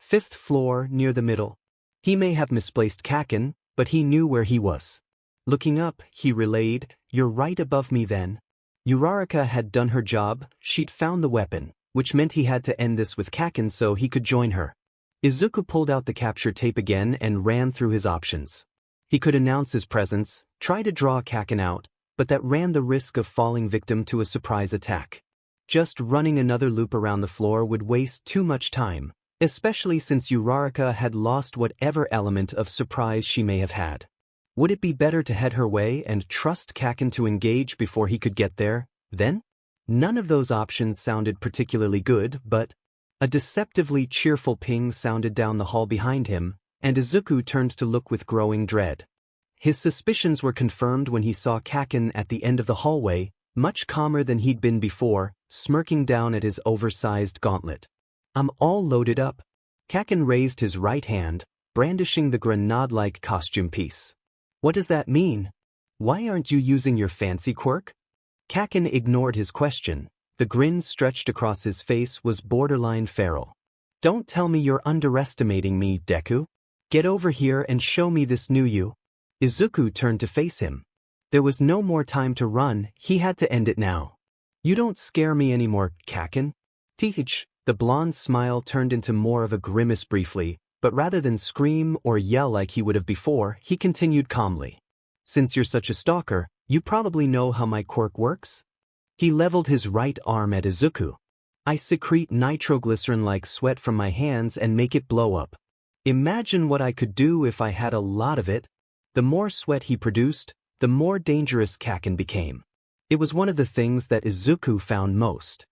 5th floor, near the middle. He may have misplaced Kaken, but he knew where he was. Looking up, he relayed, You're right above me then. Uraraka had done her job, she'd found the weapon, which meant he had to end this with Kaken so he could join her. Izuku pulled out the capture tape again and ran through his options. He could announce his presence, try to draw Kaken out, but that ran the risk of falling victim to a surprise attack. Just running another loop around the floor would waste too much time, especially since Uraraka had lost whatever element of surprise she may have had. Would it be better to head her way and trust Kaken to engage before he could get there, then? None of those options sounded particularly good, but a deceptively cheerful ping sounded down the hall behind him, and Izuku turned to look with growing dread. His suspicions were confirmed when he saw Kaken at the end of the hallway, much calmer than he'd been before, smirking down at his oversized gauntlet. I'm all loaded up. Kaken raised his right hand, brandishing the grenade-like costume piece. What does that mean? Why aren't you using your fancy quirk? Kaken ignored his question. The grin stretched across his face was borderline feral. Don't tell me you're underestimating me, Deku. Get over here and show me this new you. Izuku turned to face him. There was no more time to run, he had to end it now. You don't scare me anymore, Kaken. Teach. The blonde's smile turned into more of a grimace briefly, but rather than scream or yell like he would have before, he continued calmly. Since you're such a stalker, you probably know how my quirk works? He leveled his right arm at Izuku. I secrete nitroglycerin-like sweat from my hands and make it blow up. Imagine what I could do if I had a lot of it. The more sweat he produced, the more dangerous Kaken became. It was one of the things that Izuku found most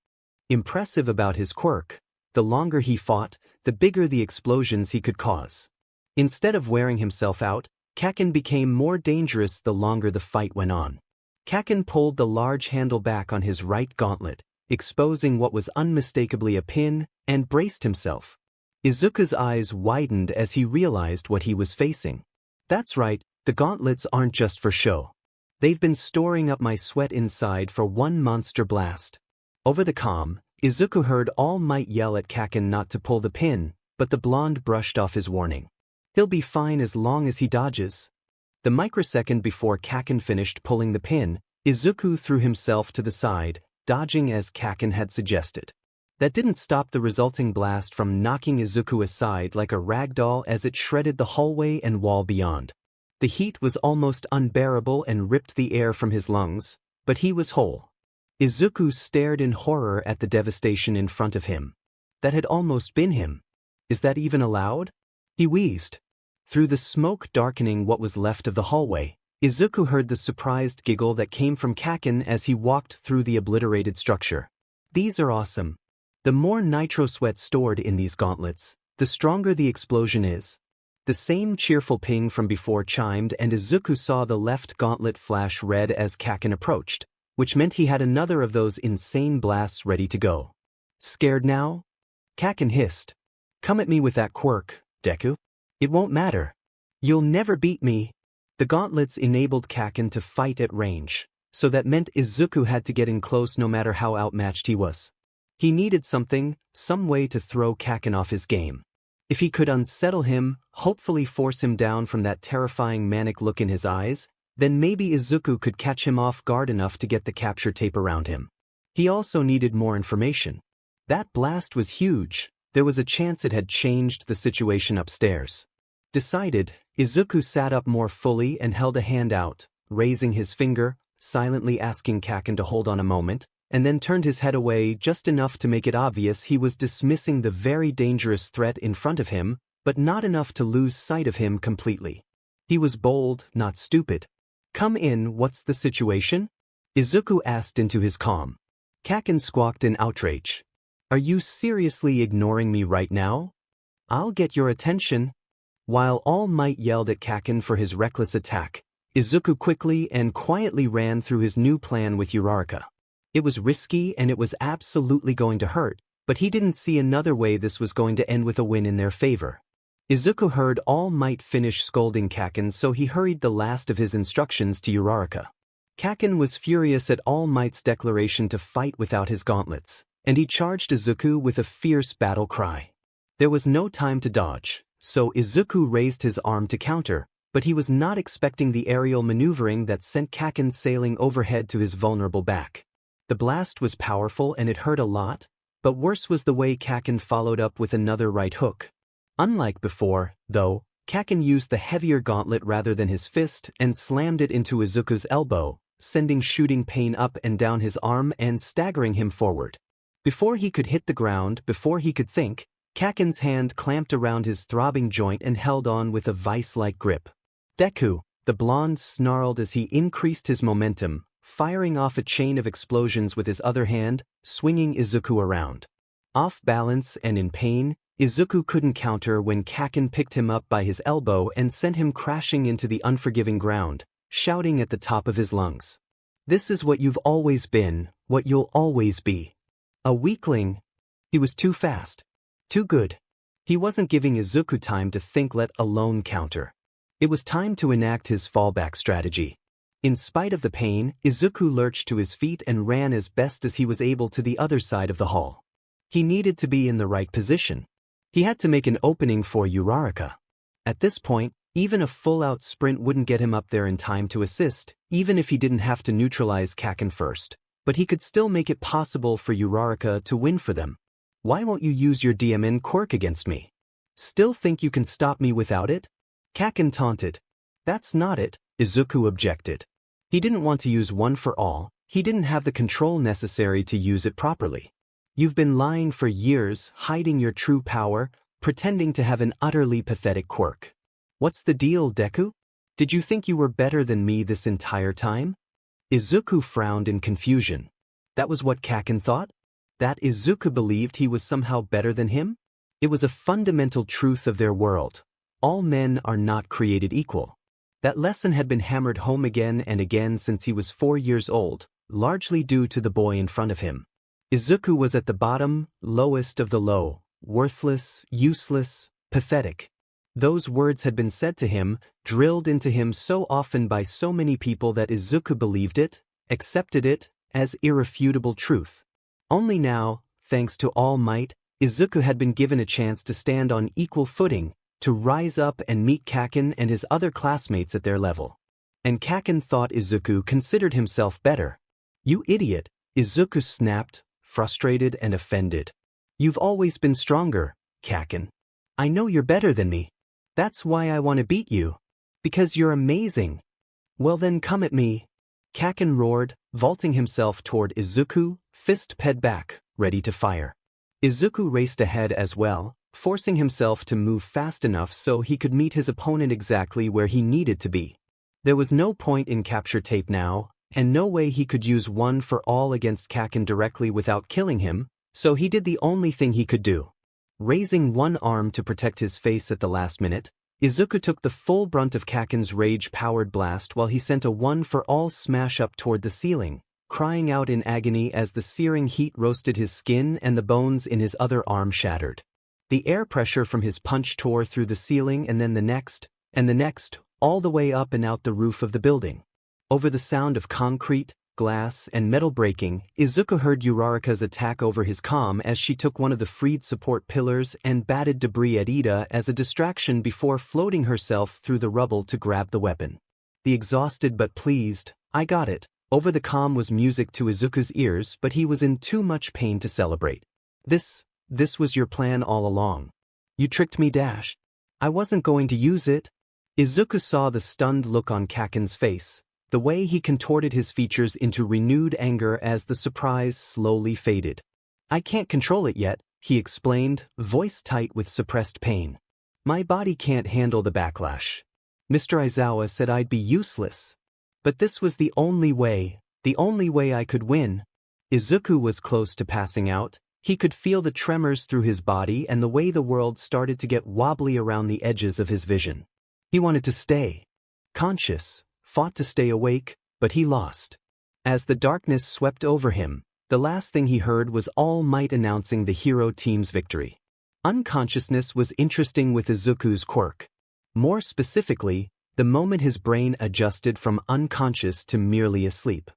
impressive about his quirk. The longer he fought, the bigger the explosions he could cause. Instead of wearing himself out, Kaken became more dangerous the longer the fight went on. Kaken pulled the large handle back on his right gauntlet, exposing what was unmistakably a pin, and braced himself. Izuku's eyes widened as he realized what he was facing. That's right, the gauntlets aren't just for show. They've been storing up my sweat inside for one monster blast. Over the comm, Izuku heard All Might yell at Kaken not to pull the pin, but the blonde brushed off his warning. He'll be fine as long as he dodges. The microsecond before Kaken finished pulling the pin, Izuku threw himself to the side, dodging as Kaken had suggested. That didn't stop the resulting blast from knocking Izuku aside like a rag doll as it shredded the hallway and wall beyond. The heat was almost unbearable and ripped the air from his lungs, but he was whole. Izuku stared in horror at the devastation in front of him. That had almost been him. Is that even allowed? He wheezed. Through the smoke darkening what was left of the hallway, Izuku heard the surprised giggle that came from Kaken as he walked through the obliterated structure. These are awesome. The more nitro sweat stored in these gauntlets, the stronger the explosion is. The same cheerful ping from before chimed and Izuku saw the left gauntlet flash red as Kaken approached, which meant he had another of those insane blasts ready to go. Scared now? Kaken hissed. Come at me with that quirk, Deku. It won't matter. You'll never beat me. The gauntlets enabled Kaken to fight at range, so that meant Izuku had to get in close no matter how outmatched he was. He needed something, some way to throw Kaken off his game. If he could unsettle him, hopefully force him down from that terrifying manic look in his eyes, then maybe Izuku could catch him off guard enough to get the capture tape around him. He also needed more information. That blast was huge. There was a chance it had changed the situation upstairs. Decided, Izuku sat up more fully and held a hand out, raising his finger, silently asking Kaken to hold on a moment, and then turned his head away just enough to make it obvious he was dismissing the very dangerous threat in front of him, but not enough to lose sight of him completely. He was bold, not stupid. Come in, what's the situation? Izuku asked into his calm. Kaken squawked in outrage. Are you seriously ignoring me right now? I'll get your attention. While All Might yelled at Kaken for his reckless attack, Izuku quickly and quietly ran through his new plan with Uraraka. It was risky and it was absolutely going to hurt, but he didn't see another way this was going to end with a win in their favor. Izuku heard All Might finish scolding Kaken, so he hurried the last of his instructions to Uraraka. Kaken was furious at All Might's declaration to fight without his gauntlets, and he charged Izuku with a fierce battle cry. There was no time to dodge, so Izuku raised his arm to counter, but he was not expecting the aerial maneuvering that sent Kaken sailing overhead to his vulnerable back. The blast was powerful and it hurt a lot, but worse was the way Kaken followed up with another right hook. Unlike before, though, Kaken used the heavier gauntlet rather than his fist and slammed it into Izuku's elbow, sending shooting pain up and down his arm and staggering him forward. Before he could hit the ground, before he could think, Kaken's hand clamped around his throbbing joint and held on with a vice-like grip. Deku, the blonde, snarled as he increased his momentum, firing off a chain of explosions with his other hand, swinging Izuku around. Off balance and in pain, Izuku couldn't counter when Kaken picked him up by his elbow and sent him crashing into the unforgiving ground, shouting at the top of his lungs. This is what you've always been, what you'll always be. A weakling. He was too fast. Too good. He wasn't giving Izuku time to think, let alone counter. It was time to enact his fallback strategy. In spite of the pain, Izuku lurched to his feet and ran as best as he was able to the other side of the hall. He needed to be in the right position. He had to make an opening for Uraraka. At this point, even a full-out sprint wouldn't get him up there in time to assist, even if he didn't have to neutralize Kaken first. But he could still make it possible for Uraraka to win for them. Why won't you use your DMN quirk against me? Still think you can stop me without it? Kaken taunted. That's not it, Izuku objected. He didn't want to use one for all, he didn't have the control necessary to use it properly. You've been lying for years, hiding your true power, pretending to have an utterly pathetic quirk. What's the deal, Deku? Did you think you were better than me this entire time? Izuku frowned in confusion. That was what Kaken thought? That Izuku believed he was somehow better than him? It was a fundamental truth of their world. All men are not created equal. That lesson had been hammered home again and again since he was 4 years old, largely due to the boy in front of him. Izuku was at the bottom, lowest of the low, worthless, useless, pathetic. Those words had been said to him, drilled into him so often by so many people that Izuku believed it, accepted it, as irrefutable truth. Only now, thanks to All Might, Izuku had been given a chance to stand on equal footing, to rise up and meet Kaken and his other classmates at their level. And Kaken thought Izuku considered himself better. You idiot, Izuku snapped, frustrated and offended. You've always been stronger, Kaken. I know you're better than me. That's why I want to beat you. Because you're amazing. Well then come at me. Kaken roared, vaulting himself toward Izuku, fist ped back, ready to fire. Izuku raced ahead as well, forcing himself to move fast enough so he could meet his opponent exactly where he needed to be. There was no point in capture tape now, and no way he could use one for all against Kaken directly without killing him, so he did the only thing he could do. Raising one arm to protect his face at the last minute, Izuku took the full brunt of Kaken's rage-powered blast while he sent a one-for-all smash up toward the ceiling, crying out in agony as the searing heat roasted his skin and the bones in his other arm shattered. The air pressure from his punch tore through the ceiling and then the next, all the way up and out the roof of the building. Over the sound of concrete, glass, and metal breaking, Izuku heard Uraraka's attack over his comm as she took one of the freed support pillars and batted debris at Ida as a distraction before floating herself through the rubble to grab the weapon. The exhausted but pleased, "I got it," over the comm was music to Izuku's ears, but he was in too much pain to celebrate. This was your plan all along. You tricked me, Dash. I wasn't going to use it. Izuku saw the stunned look on Kaken's face, the way he contorted his features into renewed anger as the surprise slowly faded. I can't control it yet, he explained, voice tight with suppressed pain. My body can't handle the backlash. Mr. Aizawa said I'd be useless. But this was the only way I could win. Izuku was close to passing out. He could feel the tremors through his body and the way the world started to get wobbly around the edges of his vision. He wanted to stay conscious, fought to stay awake, but he lost. As the darkness swept over him, the last thing he heard was All Might announcing the hero team's victory. Unconsciousness was interesting with Izuku's quirk. More specifically, the moment his brain adjusted from unconscious to merely asleep.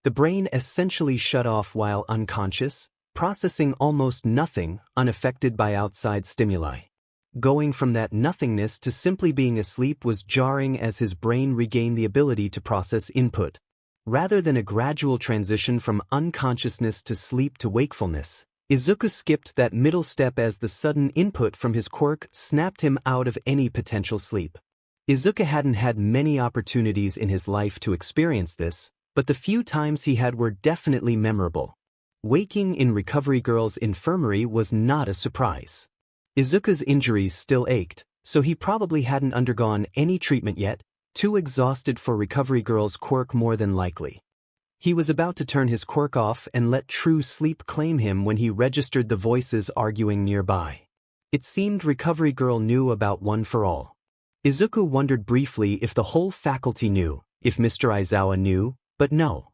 The brain essentially shut off while unconscious, processing almost nothing, unaffected by outside stimuli. Going from that nothingness to simply being asleep was jarring as his brain regained the ability to process input. Rather than a gradual transition from unconsciousness to sleep to wakefulness, Izuku skipped that middle step as the sudden input from his quirk snapped him out of any potential sleep. Izuku hadn't had many opportunities in his life to experience this, but the few times he had were definitely memorable. Waking in Recovery Girl's infirmary was not a surprise. Izuku's injuries still ached, so he probably hadn't undergone any treatment yet, too exhausted for Recovery Girl's quirk more than likely. He was about to turn his quirk off and let true sleep claim him when he registered the voices arguing nearby. It seemed Recovery Girl knew about One for All. Izuku wondered briefly if the whole faculty knew, if Mr. Aizawa knew, but no.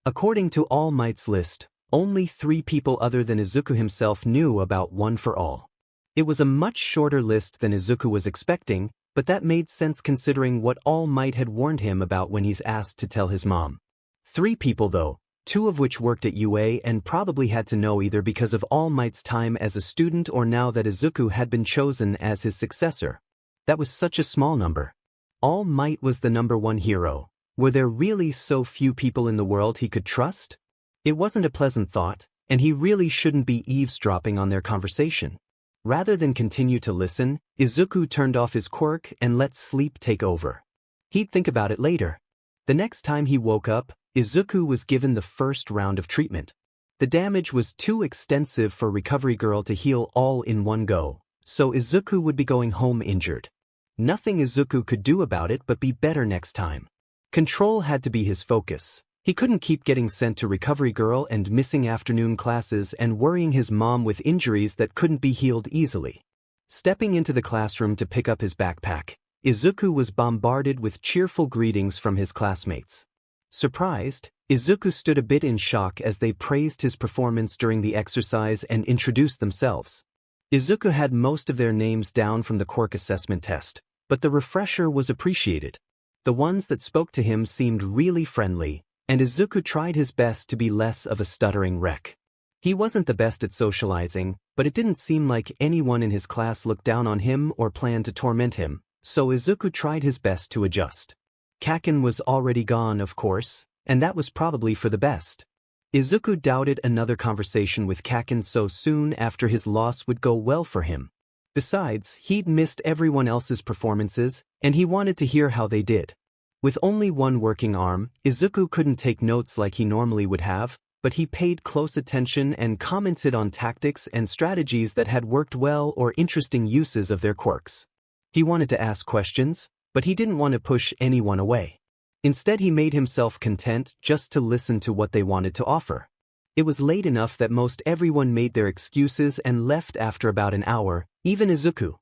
According to All Might's list, only 3 people other than Izuku himself knew about One for All. It was a much shorter list than Izuku was expecting, but that made sense considering what All Might had warned him about when he's asked to tell his mom. 3 people though, 2 of which worked at UA and probably had to know either because of All Might's time as a student or now that Izuku had been chosen as his successor. That was such a small number. All Might was the #1 hero. Were there really so few people in the world he could trust? It wasn't a pleasant thought, and he really shouldn't be eavesdropping on their conversation. Rather than continue to listen, Izuku turned off his quirk and let sleep take over. He'd think about it later. The next time he woke up, Izuku was given the first round of treatment. The damage was too extensive for Recovery Girl to heal all in one go, so Izuku would be going home injured. Nothing Izuku could do about it but be better next time. Control had to be his focus. He couldn't keep getting sent to Recovery Girl and missing afternoon classes and worrying his mom with injuries that couldn't be healed easily. Stepping into the classroom to pick up his backpack, Izuku was bombarded with cheerful greetings from his classmates. Surprised, Izuku stood a bit in shock as they praised his performance during the exercise and introduced themselves. Izuku had most of their names down from the quirk assessment test, but the refresher was appreciated. The ones that spoke to him seemed really friendly, and Izuku tried his best to be less of a stuttering wreck. He wasn't the best at socializing, but it didn't seem like anyone in his class looked down on him or planned to torment him, so Izuku tried his best to adjust. Kaken was already gone, of course, and that was probably for the best. Izuku doubted another conversation with Kaken so soon after his loss would go well for him. Besides, he'd missed everyone else's performances, and he wanted to hear how they did. With only one working arm, Izuku couldn't take notes like he normally would have, but he paid close attention and commented on tactics and strategies that had worked well or interesting uses of their quirks. He wanted to ask questions, but he didn't want to push anyone away. Instead, he made himself content just to listen to what they wanted to offer. It was late enough that most everyone made their excuses and left after about an hour, even Izuku.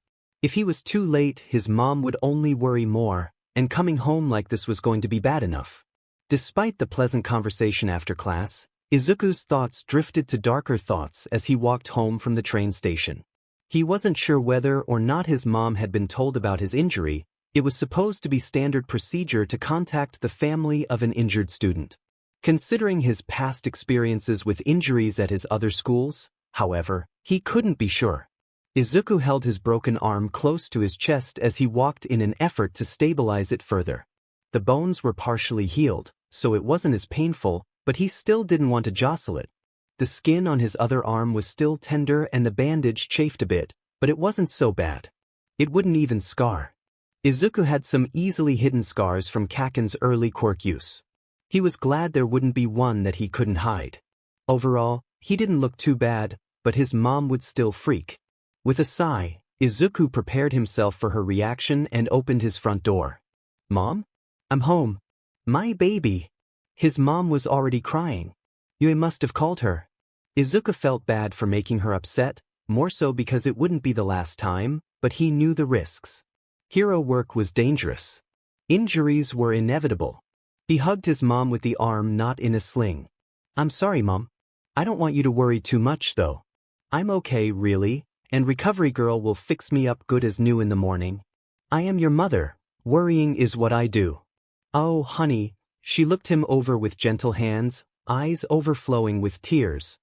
If he was too late, his mom would only worry more, and coming home like this was going to be bad enough. Despite the pleasant conversation after class, Izuku's thoughts drifted to darker thoughts as he walked home from the train station. He wasn't sure whether or not his mom had been told about his injury. It was supposed to be standard procedure to contact the family of an injured student. Considering his past experiences with injuries at his other schools, however, he couldn't be sure. Izuku held his broken arm close to his chest as he walked in an effort to stabilize it further. The bones were partially healed, so it wasn't as painful, but he still didn't want to jostle it. The skin on his other arm was still tender and the bandage chafed a bit, but it wasn't so bad. It wouldn't even scar. Izuku had some easily hidden scars from Kaken's early quirk use. He was glad there wouldn't be one that he couldn't hide. Overall, he didn't look too bad, but his mom would still freak. With a sigh, Izuku prepared himself for her reaction and opened his front door. "Mom? I'm home." My baby. His mom was already crying. You must have called her. Izuku felt bad for making her upset, more so because it wouldn't be the last time, but he knew the risks. Hero work was dangerous. Injuries were inevitable. He hugged his mom with the arm not in a sling. I'm sorry, Mom. I don't want you to worry too much, though. I'm okay, really, and Recovery Girl will fix me up good as new in the morning. I am your mother. Worrying is what I do. Oh, honey. She looked him over with gentle hands, eyes overflowing with tears.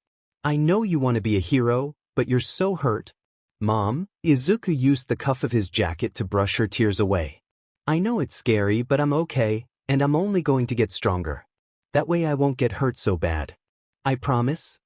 I know you want to be a hero, but you're so hurt. Mom, Izuku used the cuff of his jacket to brush her tears away. I know it's scary, but I'm okay, and I'm only going to get stronger. That way I won't get hurt so bad. I promise.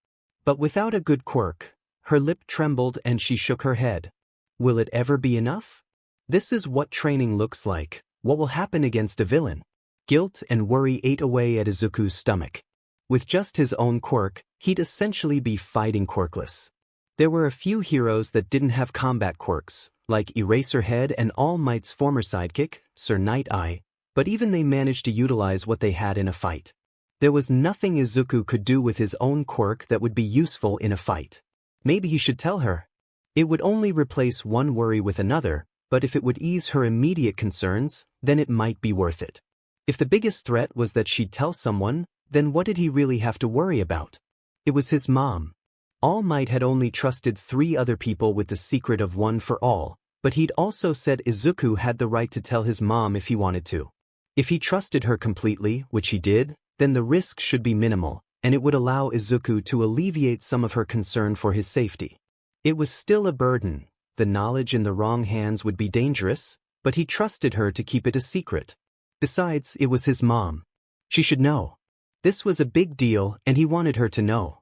But without a good quirk, her lip trembled and she shook her head. Will it ever be enough? This is what training looks like. What will happen against a villain? Guilt and worry ate away at Izuku's stomach. With just his own quirk, he'd essentially be fighting quirkless. There were a few heroes that didn't have combat quirks, like Eraserhead and All Might's former sidekick, Sir Night-Eye, but even they managed to utilize what they had in a fight. There was nothing Izuku could do with his own quirk that would be useful in a fight. Maybe he should tell her. It would only replace one worry with another, but if it would ease her immediate concerns, then it might be worth it. If the biggest threat was that she'd tell someone, then what did he really have to worry about? It was his mom. All Might had only trusted 3 other people with the secret of One for All, but he'd also said Izuku had the right to tell his mom if he wanted to. If he trusted her completely, which he did, then the risk should be minimal, and it would allow Izuku to alleviate some of her concern for his safety. It was still a burden. The knowledge in the wrong hands would be dangerous, but he trusted her to keep it a secret. Besides, it was his mom. She should know. This was a big deal, and he wanted her to know.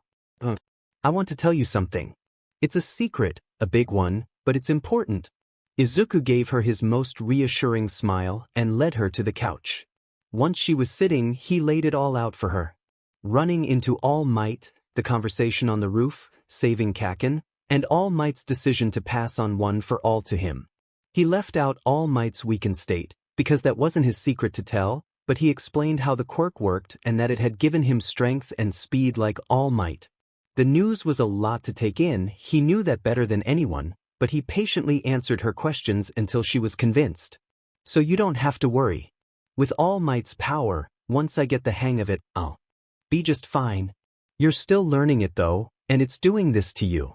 I want to tell you something. It's a secret, a big one, but it's important. Izuku gave her his most reassuring smile and led her to the couch. Once she was sitting, he laid it all out for her. Running into All Might, the conversation on the roof, saving Kaken, and All Might's decision to pass on One for All to him. He left out All Might's weakened state, because that wasn't his secret to tell, but he explained how the quirk worked and that it had given him strength and speed like All Might. The news was a lot to take in, he knew that better than anyone, but he patiently answered her questions until she was convinced. So you don't have to worry. With All Might's power, once I get the hang of it, I'll be just fine. You're still learning it though, and it's doing this to you.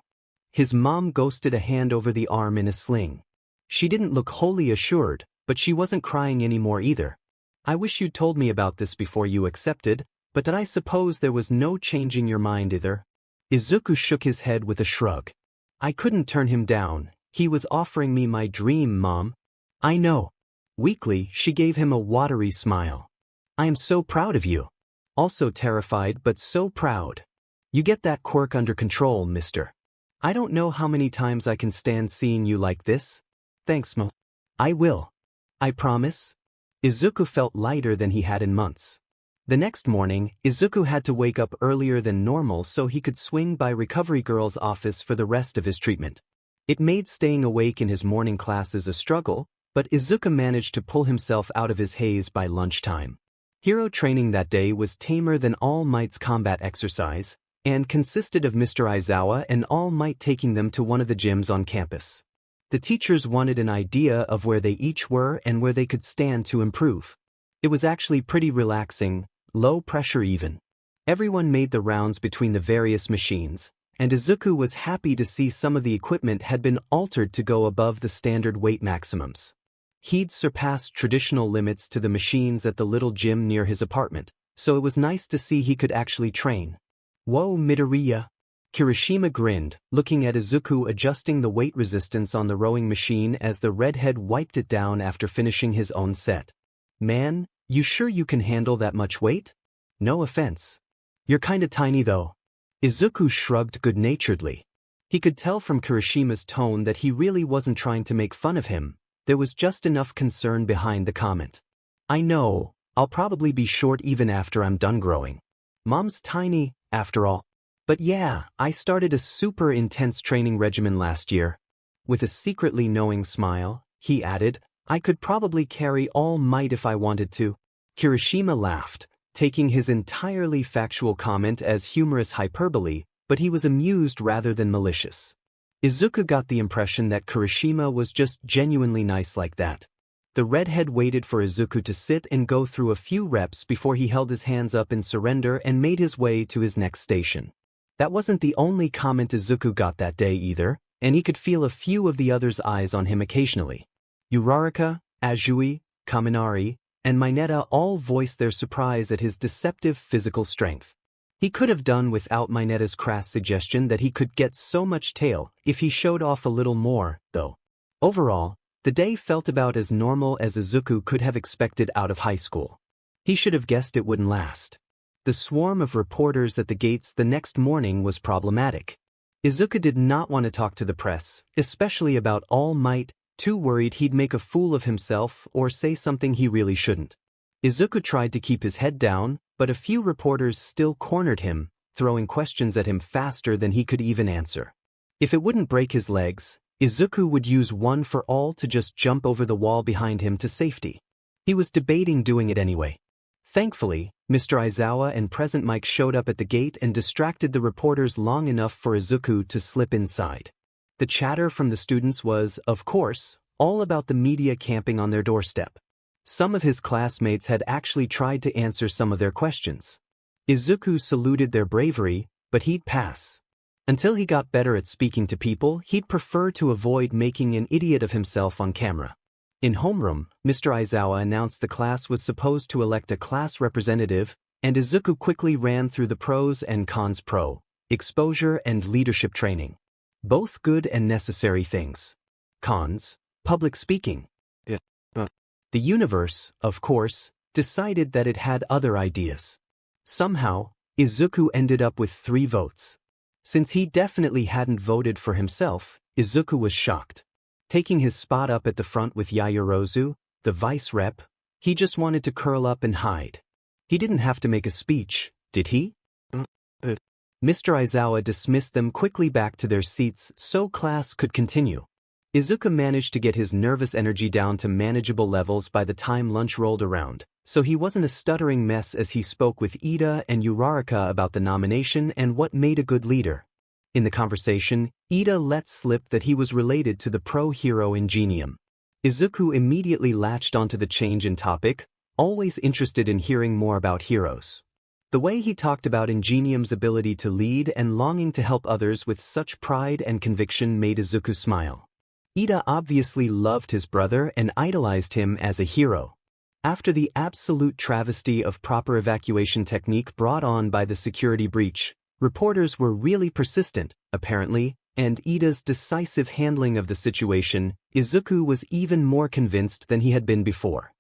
His mom ghosted a hand over the arm in a sling. She didn't look wholly assured, but she wasn't crying anymore either. I wish you'd told me about this before you accepted, but did I suppose there was no changing your mind either? Izuku shook his head with a shrug. I couldn't turn him down. He was offering me my dream, Mom. I know. Weakly, she gave him a watery smile. I am so proud of you. Also terrified, but so proud. You get that quirk under control, mister. I don't know how many times I can stand seeing you like this. Thanks, Mo. I will. I promise. Izuku felt lighter than he had in months. The next morning, Izuku had to wake up earlier than normal so he could swing by Recovery Girl's office for the rest of his treatment. It made staying awake in his morning classes a struggle, but Izuku managed to pull himself out of his haze by lunchtime. Hero training that day was tamer than All Might's combat exercise, and consisted of Mr. Aizawa and All Might taking them to one of the gyms on campus. The teachers wanted an idea of where they each were and where they could stand to improve. It was actually pretty relaxing, low pressure even. Everyone made the rounds between the various machines, and Izuku was happy to see some of the equipment had been altered to go above the standard weight maximums. He'd surpassed traditional limits to the machines at the little gym near his apartment, so it was nice to see he could actually train. Whoa, Midoriya. Kirishima grinned, looking at Izuku adjusting the weight resistance on the rowing machine as the redhead wiped it down after finishing his own set. Man, you sure you can handle that much weight? No offense. You're kinda tiny though. Izuku shrugged good-naturedly. He could tell from Kirishima's tone that he really wasn't trying to make fun of him. There was just enough concern behind the comment. I know, I'll probably be short even after I'm done growing. Mom's tiny, after all. But yeah, I started a super intense training regimen last year. With a secretly knowing smile, he added, I could probably carry All Might if I wanted to. Kirishima laughed, taking his entirely factual comment as humorous hyperbole, but he was amused rather than malicious. Izuku got the impression that Kirishima was just genuinely nice like that. The redhead waited for Izuku to sit and go through a few reps before he held his hands up in surrender and made his way to his next station. That wasn't the only comment Izuku got that day either, and he could feel a few of the others' eyes on him occasionally. Uraraka, Azui, Kaminari, and Mineta all voiced their surprise at his deceptive physical strength. He could have done without Mineta's crass suggestion that he could get so much tail if he showed off a little more, though. Overall, the day felt about as normal as Izuku could have expected out of high school. He should have guessed it wouldn't last. The swarm of reporters at the gates the next morning was problematic. Izuku did not want to talk to the press, especially about All Might, too worried he'd make a fool of himself or say something he really shouldn't. Izuku tried to keep his head down, but a few reporters still cornered him, throwing questions at him faster than he could even answer. If it wouldn't break his legs, Izuku would use one for all to just jump over the wall behind him to safety. He was debating doing it anyway. Thankfully, Mr. Aizawa and Present Mike showed up at the gate and distracted the reporters long enough for Izuku to slip inside. The chatter from the students was, of course, all about the media camping on their doorstep. Some of his classmates had actually tried to answer some of their questions. Izuku saluted their bravery, but he'd pass. Until he got better at speaking to people, he'd prefer to avoid making an idiot of himself on camera. In homeroom, Mr. Aizawa announced the class was supposed to elect a class representative, and Izuku quickly ran through the pros and cons exposure and leadership training. Both good and necessary things. Cons, public speaking. The universe, of course, decided that it had other ideas. Somehow, Izuku ended up with 3 votes. Since he definitely hadn't voted for himself, Izuku was shocked. Taking his spot up at the front with Yayorozu, the vice rep, he just wanted to curl up and hide. He didn't have to make a speech, did he? Mr. Aizawa dismissed them quickly back to their seats so class could continue. Izuku managed to get his nervous energy down to manageable levels by the time lunch rolled around, so he wasn't a stuttering mess as he spoke with Ida and Uraraka about the nomination and what made a good leader. In the conversation, Ida let slip that he was related to the pro-hero Ingenium. Izuku immediately latched onto the change in topic, always interested in hearing more about heroes. The way he talked about Ingenium's ability to lead and longing to help others with such pride and conviction made Izuku smile. Ida obviously loved his brother and idolized him as a hero. After the absolute travesty of proper evacuation technique brought on by the security breach, reporters were really persistent, apparently, and Ida's decisive handling of the situation, Izuku was even more convinced than he had been before.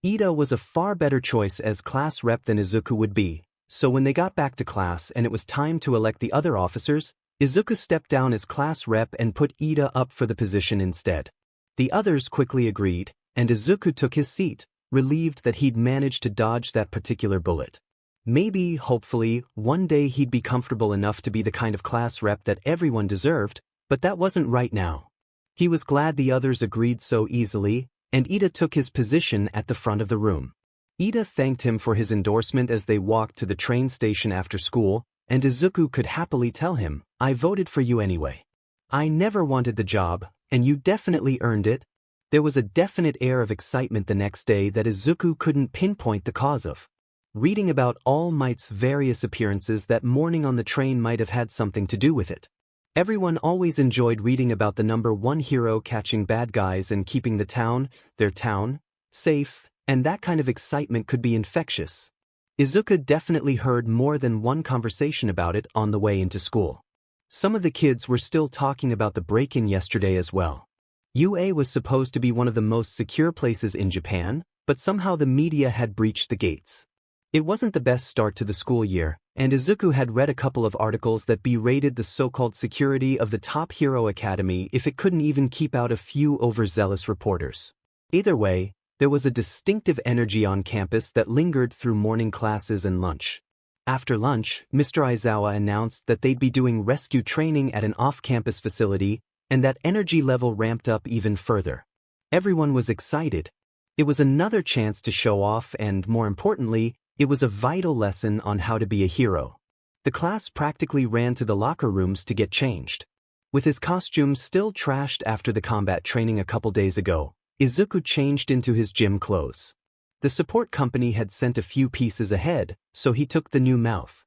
Ida was a far better choice as class rep than Izuku would be, so when they got back to class and it was time to elect the other officers, Izuku stepped down as class rep and put Ida up for the position instead. The others quickly agreed, and Izuku took his seat, relieved that he'd managed to dodge that particular bullet. Maybe, hopefully, one day he'd be comfortable enough to be the kind of class rep that everyone deserved, but that wasn't right now. He was glad the others agreed so easily, and Ida took his position at the front of the room. Ida thanked him for his endorsement as they walked to the train station after school, and Izuku could happily tell him, "I voted for you anyway. I never wanted the job, and you definitely earned it." There was a definite air of excitement the next day that Izuku couldn't pinpoint the cause of. Reading about All Might's various appearances that morning on the train might have had something to do with it. Everyone always enjoyed reading about the #1 hero catching bad guys and keeping their town, safe, and that kind of excitement could be infectious. Izuku definitely heard more than one conversation about it on the way into school. Some of the kids were still talking about the break-in yesterday as well. UA was supposed to be one of the most secure places in Japan, but somehow the media had breached the gates. It wasn't the best start to the school year, and Izuku had read a couple of articles that berated the so-called security of the Top Hero Academy if it couldn't even keep out a few overzealous reporters. Either way, there was a distinctive energy on campus that lingered through morning classes and lunch. After lunch, Mr. Aizawa announced that they'd be doing rescue training at an off-campus facility, and that energy level ramped up even further. Everyone was excited. It was another chance to show off and, more importantly, it was a vital lesson on how to be a hero. The class practically ran to the locker rooms to get changed. With his costume still trashed after the combat training a couple days ago, Izuku changed into his gym clothes. The support company had sent a few pieces ahead, so he took the new mouth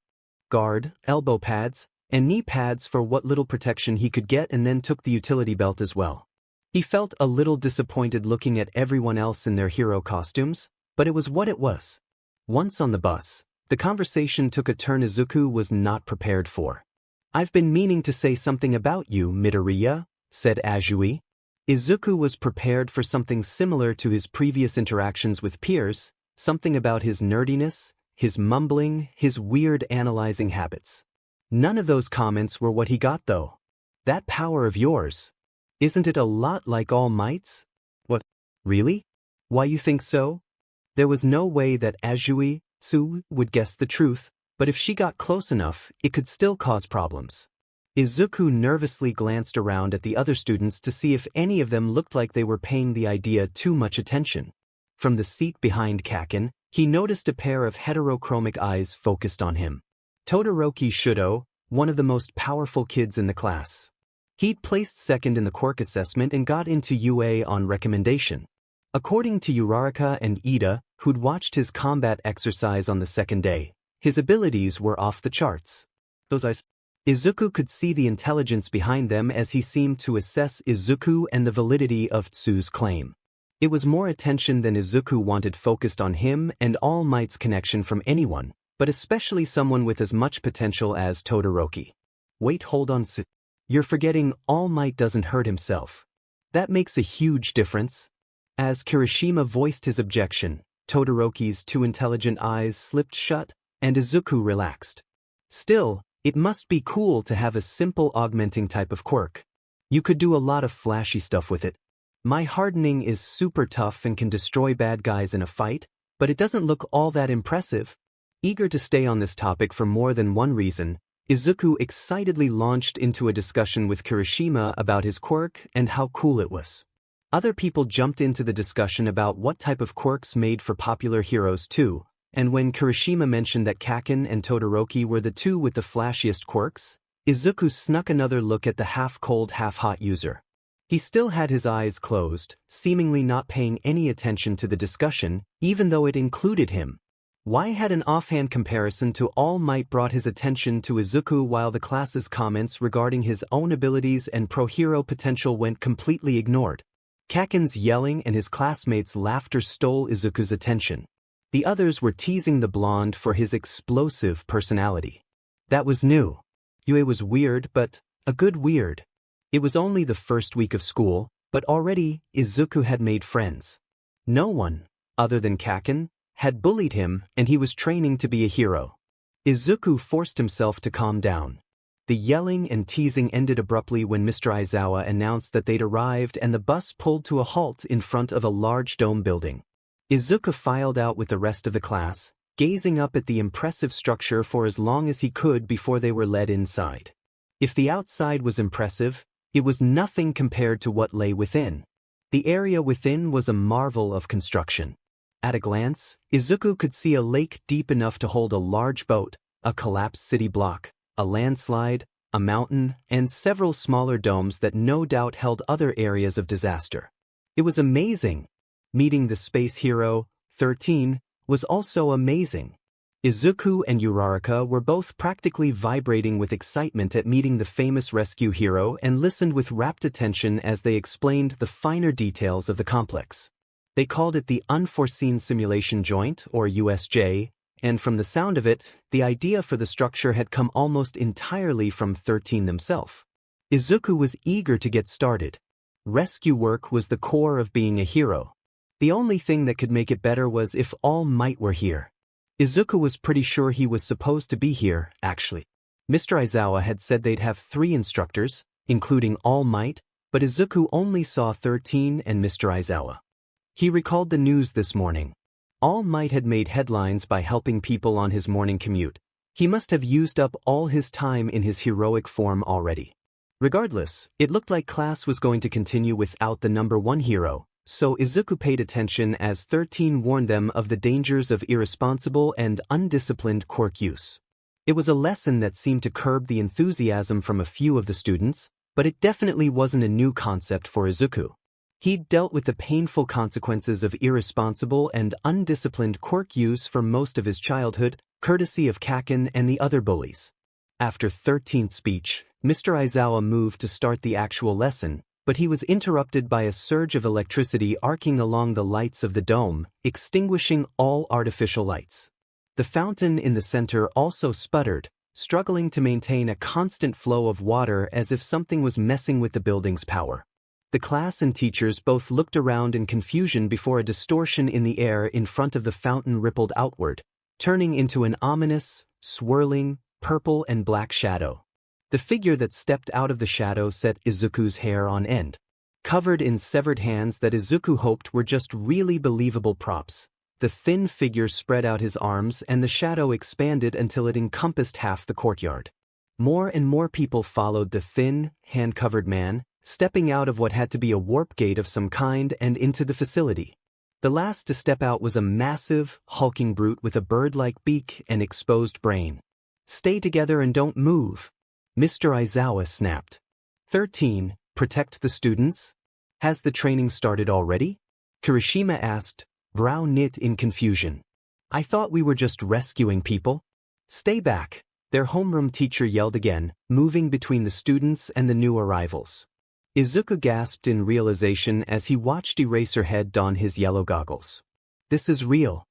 guard, elbow pads, and knee pads for what little protection he could get, and then took the utility belt as well. He felt a little disappointed looking at everyone else in their hero costumes, but it was what it was. Once on the bus, the conversation took a turn Izuku was not prepared for. "I've been meaning to say something about you, Midoriya," said Azui. Izuku was prepared for something similar to his previous interactions with peers, something about his nerdiness, his mumbling, his weird analyzing habits. None of those comments were what he got though. "That power of yours, isn't it a lot like All Might's?" "What? Really? Why you think so?" There was no way that Azui Su would guess the truth, but if she got close enough, it could still cause problems. Izuku nervously glanced around at the other students to see if any of them looked like they were paying the idea too much attention. From the seat behind Kaken, he noticed a pair of heterochromic eyes focused on him. Todoroki Shudo, one of the most powerful kids in the class. He'd placed second in the quirk assessment and got into UA on recommendation. According to Uraraka and Ida, who'd watched his combat exercise on the second day, his abilities were off the charts. Those eyes. Izuku could see the intelligence behind them as he seemed to assess Izuku and the validity of Tsu's claim. It was more attention than Izuku wanted focused on him and All Might's connection from anyone, but especially someone with as much potential as Todoroki. "Wait, hold on, you're forgetting All Might doesn't hurt himself. That makes a huge difference." As Kirishima voiced his objection, Todoroki's two intelligent eyes slipped shut, and Izuku relaxed. Still, it must be cool to have a simple augmenting type of quirk. You could do a lot of flashy stuff with it. "My hardening is super tough and can destroy bad guys in a fight, but it doesn't look all that impressive." Eager to stay on this topic for more than one reason, Izuku excitedly launched into a discussion with Kirishima about his quirk and how cool it was. Other people jumped into the discussion about what type of quirks made for popular heroes too, and when Kirishima mentioned that Kaken and Todoroki were the two with the flashiest quirks, Izuku snuck another look at the half-cold half-hot user. He still had his eyes closed, seemingly not paying any attention to the discussion, even though it included him. Why had an offhand comparison to All Might brought his attention to Izuku while the class's comments regarding his own abilities and pro-hero potential went completely ignored? Kaken's yelling and his classmates' laughter stole Izuku's attention. The others were teasing the blonde for his explosive personality. That was new. Yue was weird, but a good weird. It was only the first week of school, but already Izuku had made friends. No one, other than Kaken, had bullied him, and he was training to be a hero. Izuku forced himself to calm down. The yelling and teasing ended abruptly when Mr. Aizawa announced that they'd arrived and the bus pulled to a halt in front of a large dome building. Izuku filed out with the rest of the class, gazing up at the impressive structure for as long as he could before they were led inside. If the outside was impressive, it was nothing compared to what lay within. The area within was a marvel of construction. At a glance, Izuku could see a lake deep enough to hold a large boat, a collapsed city block, a landslide, a mountain, and several smaller domes that no doubt held other areas of disaster. It was amazing. Meeting the space hero, 13, was also amazing. Izuku and Uraraka were both practically vibrating with excitement at meeting the famous rescue hero and listened with rapt attention as they explained the finer details of the complex. They called it the Unforeseen Simulation Joint, or USJ, and from the sound of it, the idea for the structure had come almost entirely from 13 themselves. Izuku was eager to get started. Rescue work was the core of being a hero. The only thing that could make it better was if All Might were here. Izuku was pretty sure he was supposed to be here, actually. Mr. Aizawa had said they'd have 3 instructors, including All Might, but Izuku only saw 13 and Mr. Aizawa. He recalled the news this morning. All Might had made headlines by helping people on his morning commute. He must have used up all his time in his heroic form already. Regardless, it looked like class was going to continue without the number 1 hero, So Izuku paid attention as 13 warned them of the dangers of irresponsible and undisciplined quirk use. It was a lesson that seemed to curb the enthusiasm from a few of the students, but it definitely wasn't a new concept for Izuku. He'd dealt with the painful consequences of irresponsible and undisciplined quirk use for most of his childhood, courtesy of Kaken and the other bullies. After 13's speech, Mr. Aizawa moved to start the actual lesson, but he was interrupted by a surge of electricity arcing along the lights of the dome, extinguishing all artificial lights. The fountain in the center also sputtered, struggling to maintain a constant flow of water as if something was messing with the building's power. The class and teachers both looked around in confusion before a distortion in the air in front of the fountain rippled outward, turning into an ominous, swirling, purple and black shadow. The figure that stepped out of the shadow set Izuku's hair on end. Covered in severed hands that Izuku hoped were just really believable props, the thin figure spread out his arms and the shadow expanded until it encompassed half the courtyard. More and more people followed the thin, hand-covered man, stepping out of what had to be a warp gate of some kind and into the facility. The last to step out was a massive, hulking brute with a bird-like beak and exposed brain. "Stay together and don't move," Mr. Aizawa snapped. 13, protect the students? Has the training started already? Kirishima asked, brow knit in confusion. I thought we were just rescuing people. Stay back, their homeroom teacher yelled again, moving between the students and the new arrivals. Izuku gasped in realization as he watched Eraserhead don his yellow goggles. This is real.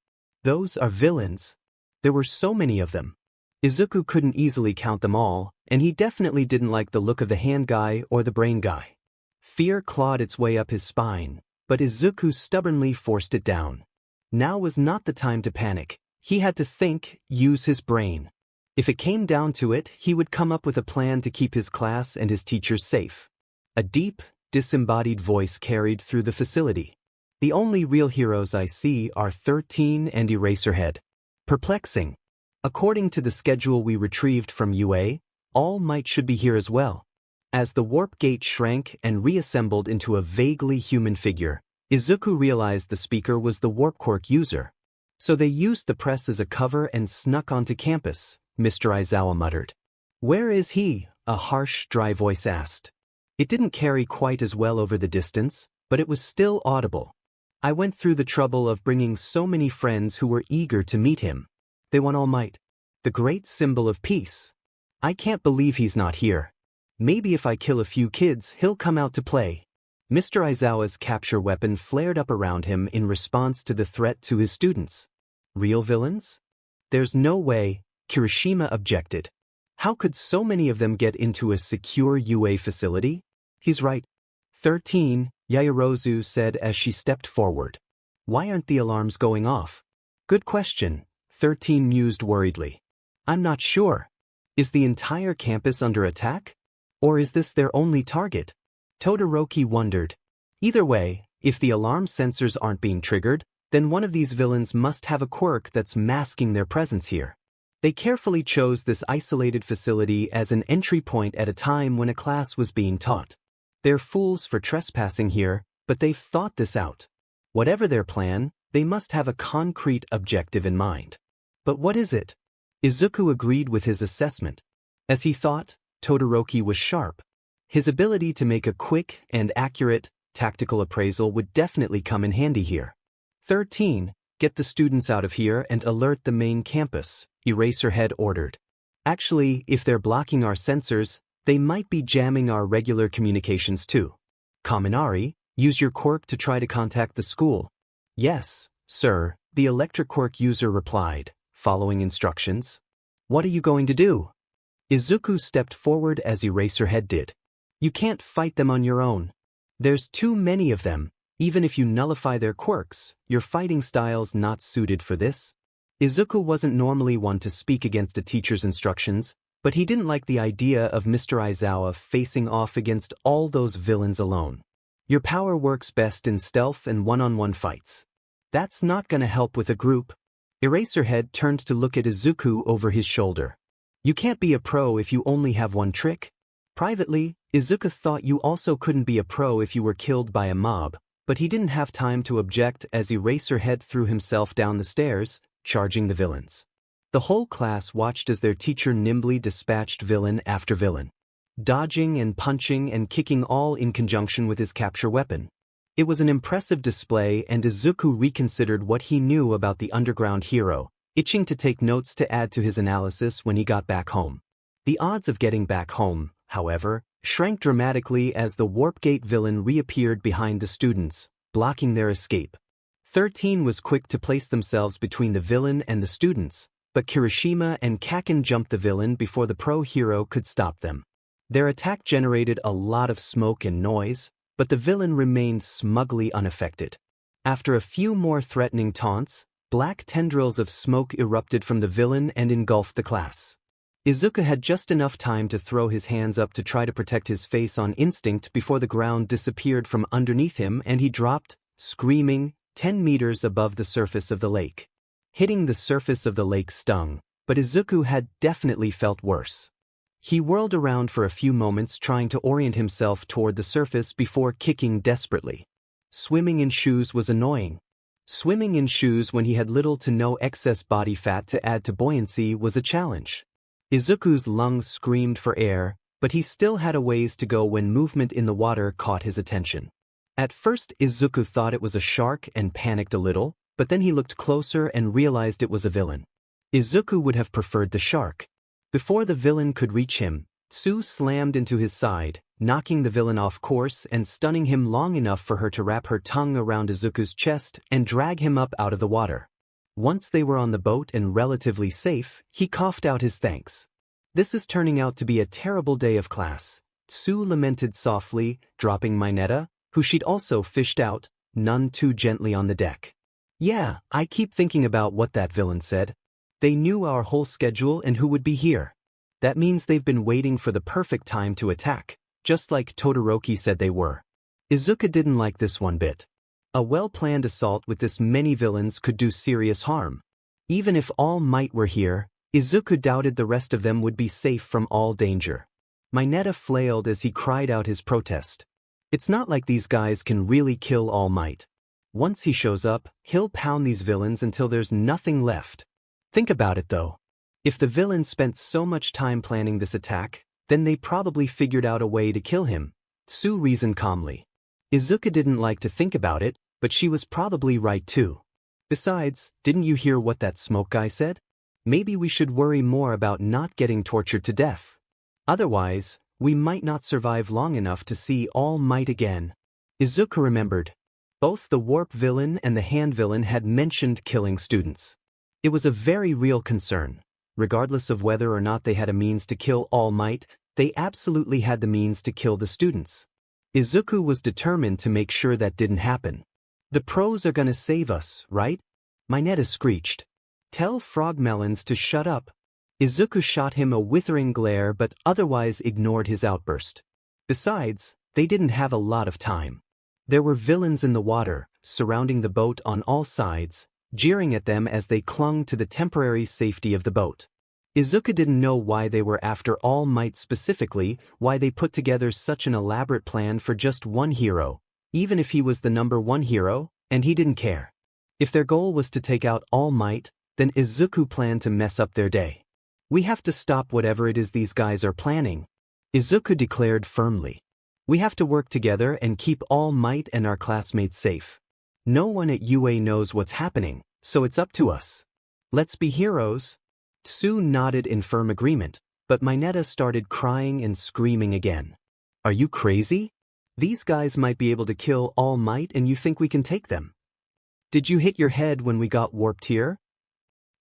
Those are villains. There were so many of them. Izuku couldn't easily count them all, and he definitely didn't like the look of the hand guy or the brain guy. Fear clawed its way up his spine, but Izuku stubbornly forced it down. Now was not the time to panic. He had to think, use his brain. If it came down to it, he would come up with a plan to keep his class and his teachers safe. A deep, disembodied voice carried through the facility. The only real heroes I see are 13 and Eraserhead. Perplexing. According to the schedule we retrieved from UA, All Might should be here as well. As the warp gate shrank and reassembled into a vaguely human figure, Izuku realized the speaker was the warp quirk user. So they used the press as a cover and snuck onto campus, Mr. Aizawa muttered. Where is he? A harsh, dry voice asked. It didn't carry quite as well over the distance, but it was still audible. I went through the trouble of bringing so many friends who were eager to meet him. They want All Might, the great symbol of peace. I can't believe he's not here. Maybe if I kill a few kids, he'll come out to play. Mr. Aizawa's capture weapon flared up around him in response to the threat to his students. Real villains? There's no way, Kirishima objected. How could so many of them get into a secure UA facility? He's right. 13, Yaoyorozu said as she stepped forward. Why aren't the alarms going off? Good question, 13 mused worriedly. I'm not sure. Is the entire campus under attack? Or is this their only target? Todoroki wondered. Either way, if the alarm sensors aren't being triggered, then one of these villains must have a quirk that's masking their presence here. They carefully chose this isolated facility as an entry point at a time when a class was being taught. They're fools for trespassing here, but they've thought this out. Whatever their plan, they must have a concrete objective in mind. But what is it? Izuku agreed with his assessment. As he thought, Todoroki was sharp. His ability to make a quick and accurate, tactical appraisal would definitely come in handy here. 13, get the students out of here and alert the main campus, Eraserhead ordered. Actually, if they're blocking our sensors, they might be jamming our regular communications too. Kaminari, use your quirk to try to contact the school. Yes, sir, the electric quirk user replied, following instructions. What are you going to do? Izuku stepped forward as Eraserhead did. You can't fight them on your own. There's too many of them. Even if you nullify their quirks, your fighting style's not suited for this. Izuku wasn't normally one to speak against a teacher's instructions, but he didn't like the idea of Mr. Aizawa facing off against all those villains alone. Your power works best in stealth and one-on-one fights. That's not gonna help with a group. Eraserhead turned to look at Izuku over his shoulder. You can't be a pro if you only have one trick. Privately, Izuku thought you also couldn't be a pro if you were killed by a mob, but he didn't have time to object as Eraserhead threw himself down the stairs, charging the villains. The whole class watched as their teacher nimbly dispatched villain after villain, dodging and punching and kicking all in conjunction with his capture weapon. It was an impressive display, and Izuku reconsidered what he knew about the underground hero, itching to take notes to add to his analysis when he got back home. The odds of getting back home, however, shrank dramatically as the Warp Gate villain reappeared behind the students, blocking their escape. 13 was quick to place themselves between the villain and the students, but Kirishima and Kaken jumped the villain before the pro-hero could stop them. Their attack generated a lot of smoke and noise, but the villain remained smugly unaffected. After a few more threatening taunts, black tendrils of smoke erupted from the villain and engulfed the class. Izuku had just enough time to throw his hands up to try to protect his face on instinct before the ground disappeared from underneath him and he dropped, screaming, 10 meters above the surface of the lake. Hitting the surface of the lake stung, but Izuku had definitely felt worse. He whirled around for a few moments trying to orient himself toward the surface before kicking desperately. Swimming in shoes was annoying. Swimming in shoes when he had little to no excess body fat to add to buoyancy was a challenge. Izuku's lungs screamed for air, but he still had a ways to go when movement in the water caught his attention. At first Izuku thought it was a shark and panicked a little, but then he looked closer and realized it was a villain. Izuku would have preferred the shark. Before the villain could reach him, Tsu slammed into his side, knocking the villain off course and stunning him long enough for her to wrap her tongue around Izuku's chest and drag him up out of the water. Once they were on the boat and relatively safe, he coughed out his thanks. "This is turning out to be a terrible day of class," Tsu lamented softly, dropping Mineta, who she'd also fished out, none too gently on the deck. "Yeah, I keep thinking about what that villain said. They knew our whole schedule and who would be here. That means they've been waiting for the perfect time to attack, just like Todoroki said they were." Izuku didn't like this one bit. A well-planned assault with this many villains could do serious harm. Even if All Might were here, Izuku doubted the rest of them would be safe from all danger. Mineta flailed as he cried out his protest. It's not like these guys can really kill All Might. Once he shows up, he'll pound these villains until there's nothing left. Think about it though. If the villain spent so much time planning this attack, then they probably figured out a way to kill him, Tsu reasoned calmly. Izuku didn't like to think about it, but she was probably right too. Besides, didn't you hear what that smoke guy said? Maybe we should worry more about not getting tortured to death. Otherwise, we might not survive long enough to see All Might again. Izuku remembered. Both the warp villain and the hand villain had mentioned killing students. It was a very real concern. Regardless of whether or not they had a means to kill All Might, they absolutely had the means to kill the students. Izuku was determined to make sure that didn't happen. "The pros are gonna save us, right?" Mineta screeched. "Tell Frogmelons to shut up." Izuku shot him a withering glare but otherwise ignored his outburst. Besides, they didn't have a lot of time. There were villains in the water, surrounding the boat on all sides, jeering at them as they clung to the temporary safety of the boat. Izuku didn't know why they were after All Might specifically, why they put together such an elaborate plan for just one hero, even if he was the number one hero, and he didn't care. If their goal was to take out All Might, then Izuku planned to mess up their day. "We have to stop whatever it is these guys are planning," Izuku declared firmly. "We have to work together and keep All Might and our classmates safe. No one at UA knows what's happening, so it's up to us. Let's be heroes." Tsu nodded in firm agreement, but Mineta started crying and screaming again. "Are you crazy? These guys might be able to kill All Might and you think we can take them? Did you hit your head when we got warped here?"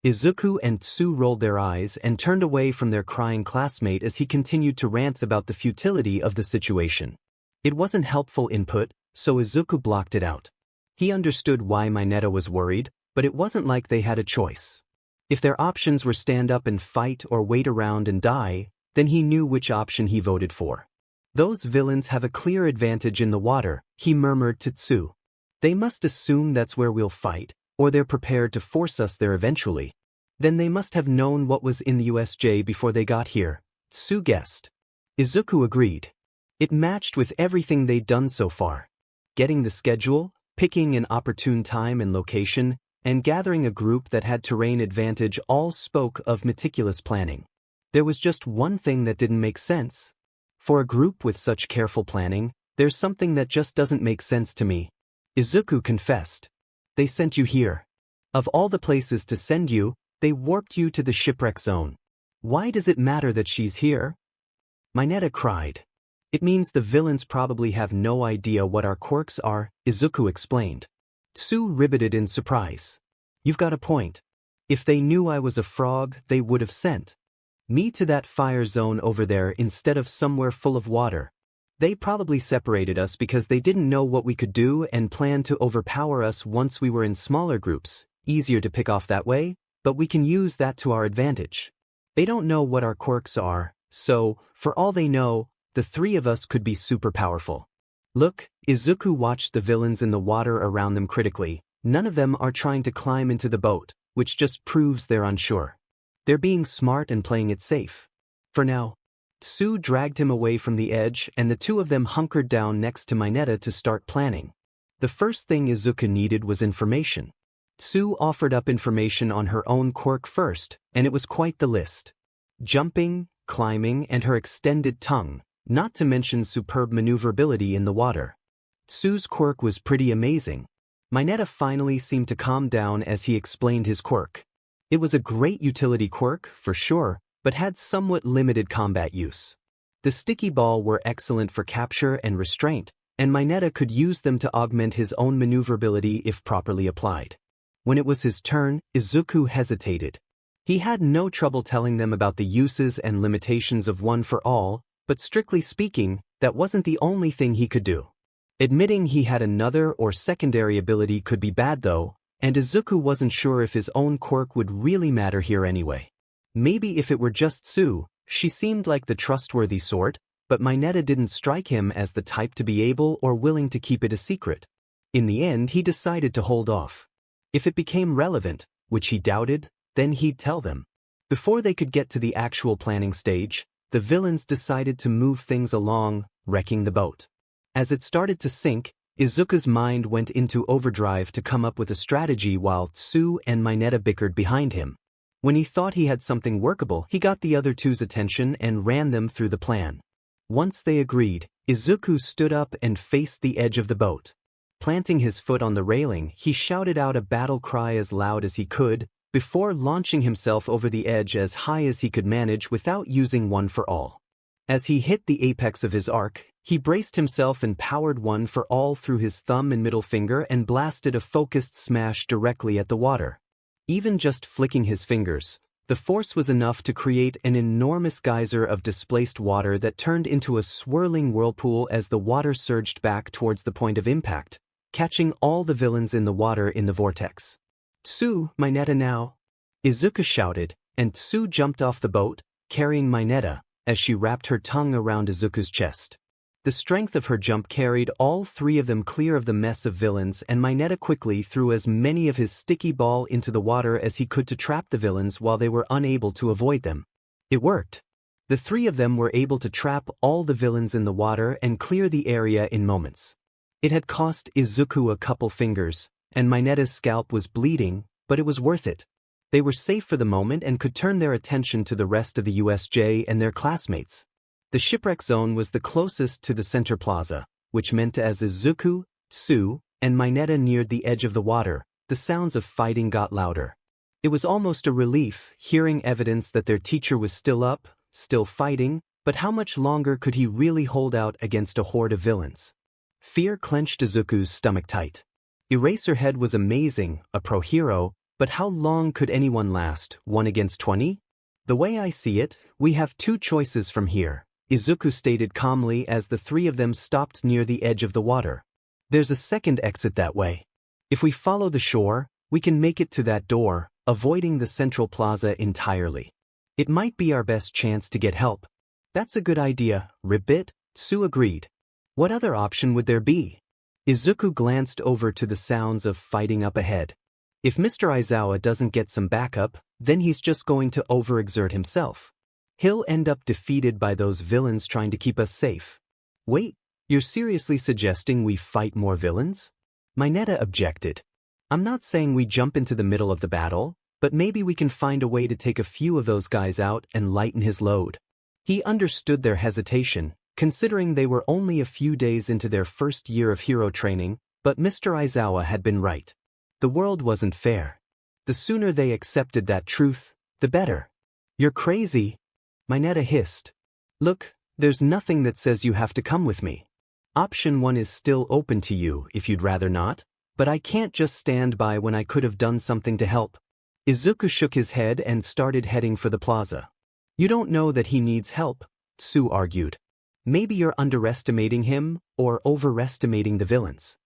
Izuku and Tsu rolled their eyes and turned away from their crying classmate as he continued to rant about the futility of the situation. It wasn't helpful input, so Izuku blocked it out. He understood why Mineta was worried, but it wasn't like they had a choice. If their options were stand up and fight or wait around and die, then he knew which option he voted for. "Those villains have a clear advantage in the water," he murmured to Tsu. "They must assume that's where we'll fight, or they're prepared to force us there eventually. Then they must have known what was in the USJ before they got here," Tsu guessed. Izuku agreed. It matched with everything they'd done so far. Getting the schedule, Picking an opportune time and location, and gathering a group that had terrain advantage all spoke of meticulous planning. There was just one thing that didn't make sense. For a group with such careful planning, there's something that just doesn't make sense to me. Izuku confessed. They sent you here. Of all the places to send you, they warped you to the shipwreck zone. Why does it matter that she's here? Mineta cried. It means the villains probably have no idea what our quirks are, Izuku explained. Tsu riveted in surprise. You've got a point. If they knew I was a frog, they would have sent me to that fire zone over there instead of somewhere full of water. They probably separated us because they didn't know what we could do and planned to overpower us once we were in smaller groups. Easier to pick off that way, but we can use that to our advantage. They don't know what our quirks are, so, for all they know, the three of us could be super powerful. Look, Izuku watched the villains in the water around them critically. None of them are trying to climb into the boat, which just proves they're unsure. They're being smart and playing it safe. For now. Tsu dragged him away from the edge and the two of them hunkered down next to Mineta to start planning. The first thing Izuku needed was information. Tsu offered up information on her own quirk first, and it was quite the list. Jumping, climbing, and her extended tongue, not to mention superb maneuverability in the water. Tsu's quirk was pretty amazing. Mineta finally seemed to calm down as he explained his quirk. It was a great utility quirk, for sure, but had somewhat limited combat use. The sticky ball were excellent for capture and restraint, and Mineta could use them to augment his own maneuverability if properly applied. When it was his turn, Izuku hesitated. He had no trouble telling them about the uses and limitations of One for All, but strictly speaking, that wasn't the only thing he could do. Admitting he had another or secondary ability could be bad though, and Izuku wasn't sure if his own quirk would really matter here anyway. Maybe if it were just Tsu, she seemed like the trustworthy sort, but Mineta didn't strike him as the type to be able or willing to keep it a secret. In the end, he decided to hold off. If it became relevant, which he doubted, then he'd tell them. Before they could get to the actual planning stage, the villains decided to move things along, wrecking the boat. As it started to sink, Izuku's mind went into overdrive to come up with a strategy while Tsu and Mineta bickered behind him. When he thought he had something workable, he got the other two's attention and ran them through the plan. Once they agreed, Izuku stood up and faced the edge of the boat. Planting his foot on the railing, he shouted out a battle cry as loud as he could, before launching himself over the edge as high as he could manage without using One for All. As he hit the apex of his arc, he braced himself and powered One for All through his thumb and middle finger and blasted a focused smash directly at the water. Even just flicking his fingers, the force was enough to create an enormous geyser of displaced water that turned into a swirling whirlpool as the water surged back towards the point of impact, catching all the villains in the water in the vortex. Tsu, Mineta now! Izuku shouted, and Tsu jumped off the boat, carrying Mineta, as she wrapped her tongue around Izuku's chest. The strength of her jump carried all three of them clear of the mess of villains, and Mineta quickly threw as many of his sticky ball into the water as he could to trap the villains while they were unable to avoid them. It worked. The three of them were able to trap all the villains in the water and clear the area in moments. It had cost Izuku a couple fingers, and Mineta's scalp was bleeding, but it was worth it. They were safe for the moment and could turn their attention to the rest of the USJ and their classmates. The shipwreck zone was the closest to the center plaza, which meant as Izuku, Tsu, and Mineta neared the edge of the water, the sounds of fighting got louder. It was almost a relief, hearing evidence that their teacher was still up, still fighting, but how much longer could he really hold out against a horde of villains? Fear clenched Izuku's stomach tight. Eraserhead was amazing, a pro hero, but how long could anyone last, 1 against 20? The way I see it, we have two choices from here, Izuku stated calmly as the three of them stopped near the edge of the water. There's a second exit that way. If we follow the shore, we can make it to that door, avoiding the central plaza entirely. It might be our best chance to get help. That's a good idea, Ribbit, Tsu agreed. What other option would there be? Izuku glanced over to the sounds of fighting up ahead. If Mr. Aizawa doesn't get some backup, then he's just going to overexert himself. He'll end up defeated by those villains trying to keep us safe. Wait, you're seriously suggesting we fight more villains? Mineta objected. I'm not saying we jump into the middle of the battle, but maybe we can find a way to take a few of those guys out and lighten his load. He understood their hesitation, considering they were only a few days into their first year of hero training, but Mr. Aizawa had been right. The world wasn't fair. The sooner they accepted that truth, the better. You're crazy, Mineta hissed. Look, there's nothing that says you have to come with me. Option 1 is still open to you if you'd rather not, but I can't just stand by when I could have done something to help. Izuku shook his head and started heading for the plaza. You don't know that he needs help, Sue argued. Maybe you're underestimating him or overestimating the villains.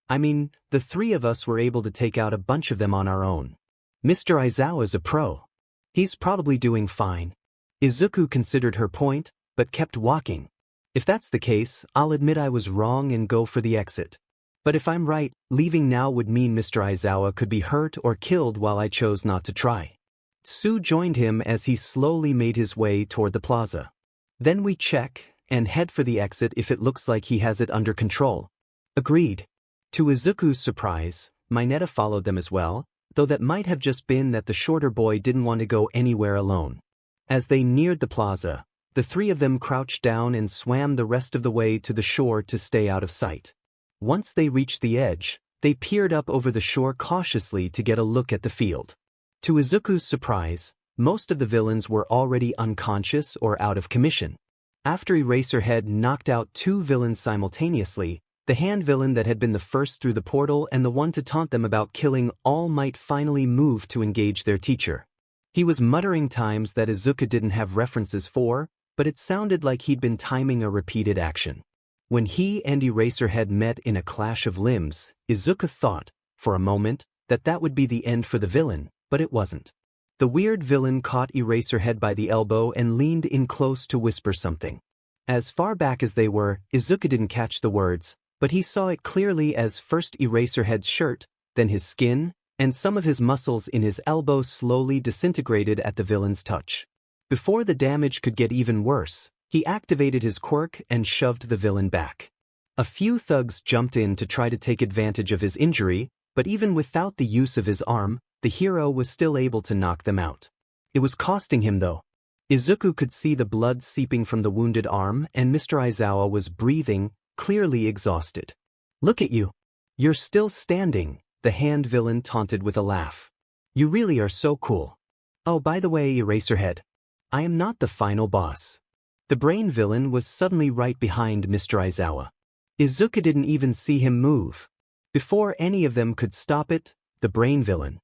I mean, the three of us were able to take out a bunch of them on our own. Mr. Aizawa's a pro. He's probably doing fine. Izuku considered her point, but kept walking. If that's the case, I'll admit I was wrong and go for the exit. But if I'm right, leaving now would mean Mr. Aizawa could be hurt or killed while I chose not to try. Sue joined him as he slowly made his way toward the plaza. Then we check and head for the exit if it looks like he has it under control. Agreed. To Izuku's surprise, Mineta followed them as well, though that might have just been that the shorter boy didn't want to go anywhere alone. As they neared the plaza, the three of them crouched down and swam the rest of the way to the shore to stay out of sight. Once they reached the edge, they peered up over the shore cautiously to get a look at the field. To Izuku's surprise, most of the villains were already unconscious or out of commission. After Eraserhead knocked out two villains simultaneously, the hand villain that had been the first through the portal and the one to taunt them about killing All Might finally moved to engage their teacher. He was muttering times that Izuku didn't have references for, but it sounded like he'd been timing a repeated action. When he and Eraserhead met in a clash of limbs, Izuku thought, for a moment, that would be the end for the villain, but it wasn't. The weird villain caught Eraserhead by the elbow and leaned in close to whisper something. As far back as they were, Izuku didn't catch the words, but he saw it clearly as first Eraserhead's shirt, then his skin, and some of his muscles in his elbow slowly disintegrated at the villain's touch. Before the damage could get even worse, he activated his quirk and shoved the villain back. A few thugs jumped in to try to take advantage of his injury, but even without the use of his arm, the hero was still able to knock them out. It was costing him though. Izuku could see the blood seeping from the wounded arm and Mr. Aizawa was breathing, clearly exhausted. Look at you. You're still standing, the hand villain taunted with a laugh. You really are so cool. Oh, by the way, Eraserhead, I am not the final boss. The brain villain was suddenly right behind Mr. Aizawa. Izuku didn't even see him move. Before any of them could stop it, the brain villain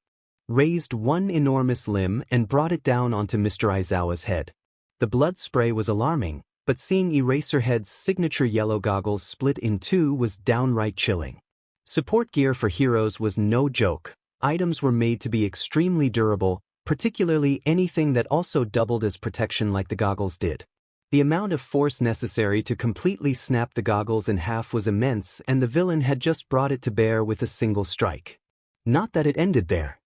raised one enormous limb and brought it down onto Mr. Aizawa's head. The blood spray was alarming, but seeing Eraserhead's signature yellow goggles split in two was downright chilling. Support gear for heroes was no joke. Items were made to be extremely durable, particularly anything that also doubled as protection like the goggles did. The amount of force necessary to completely snap the goggles in half was immense and the villain had just brought it to bear with a single strike. Not that it ended there.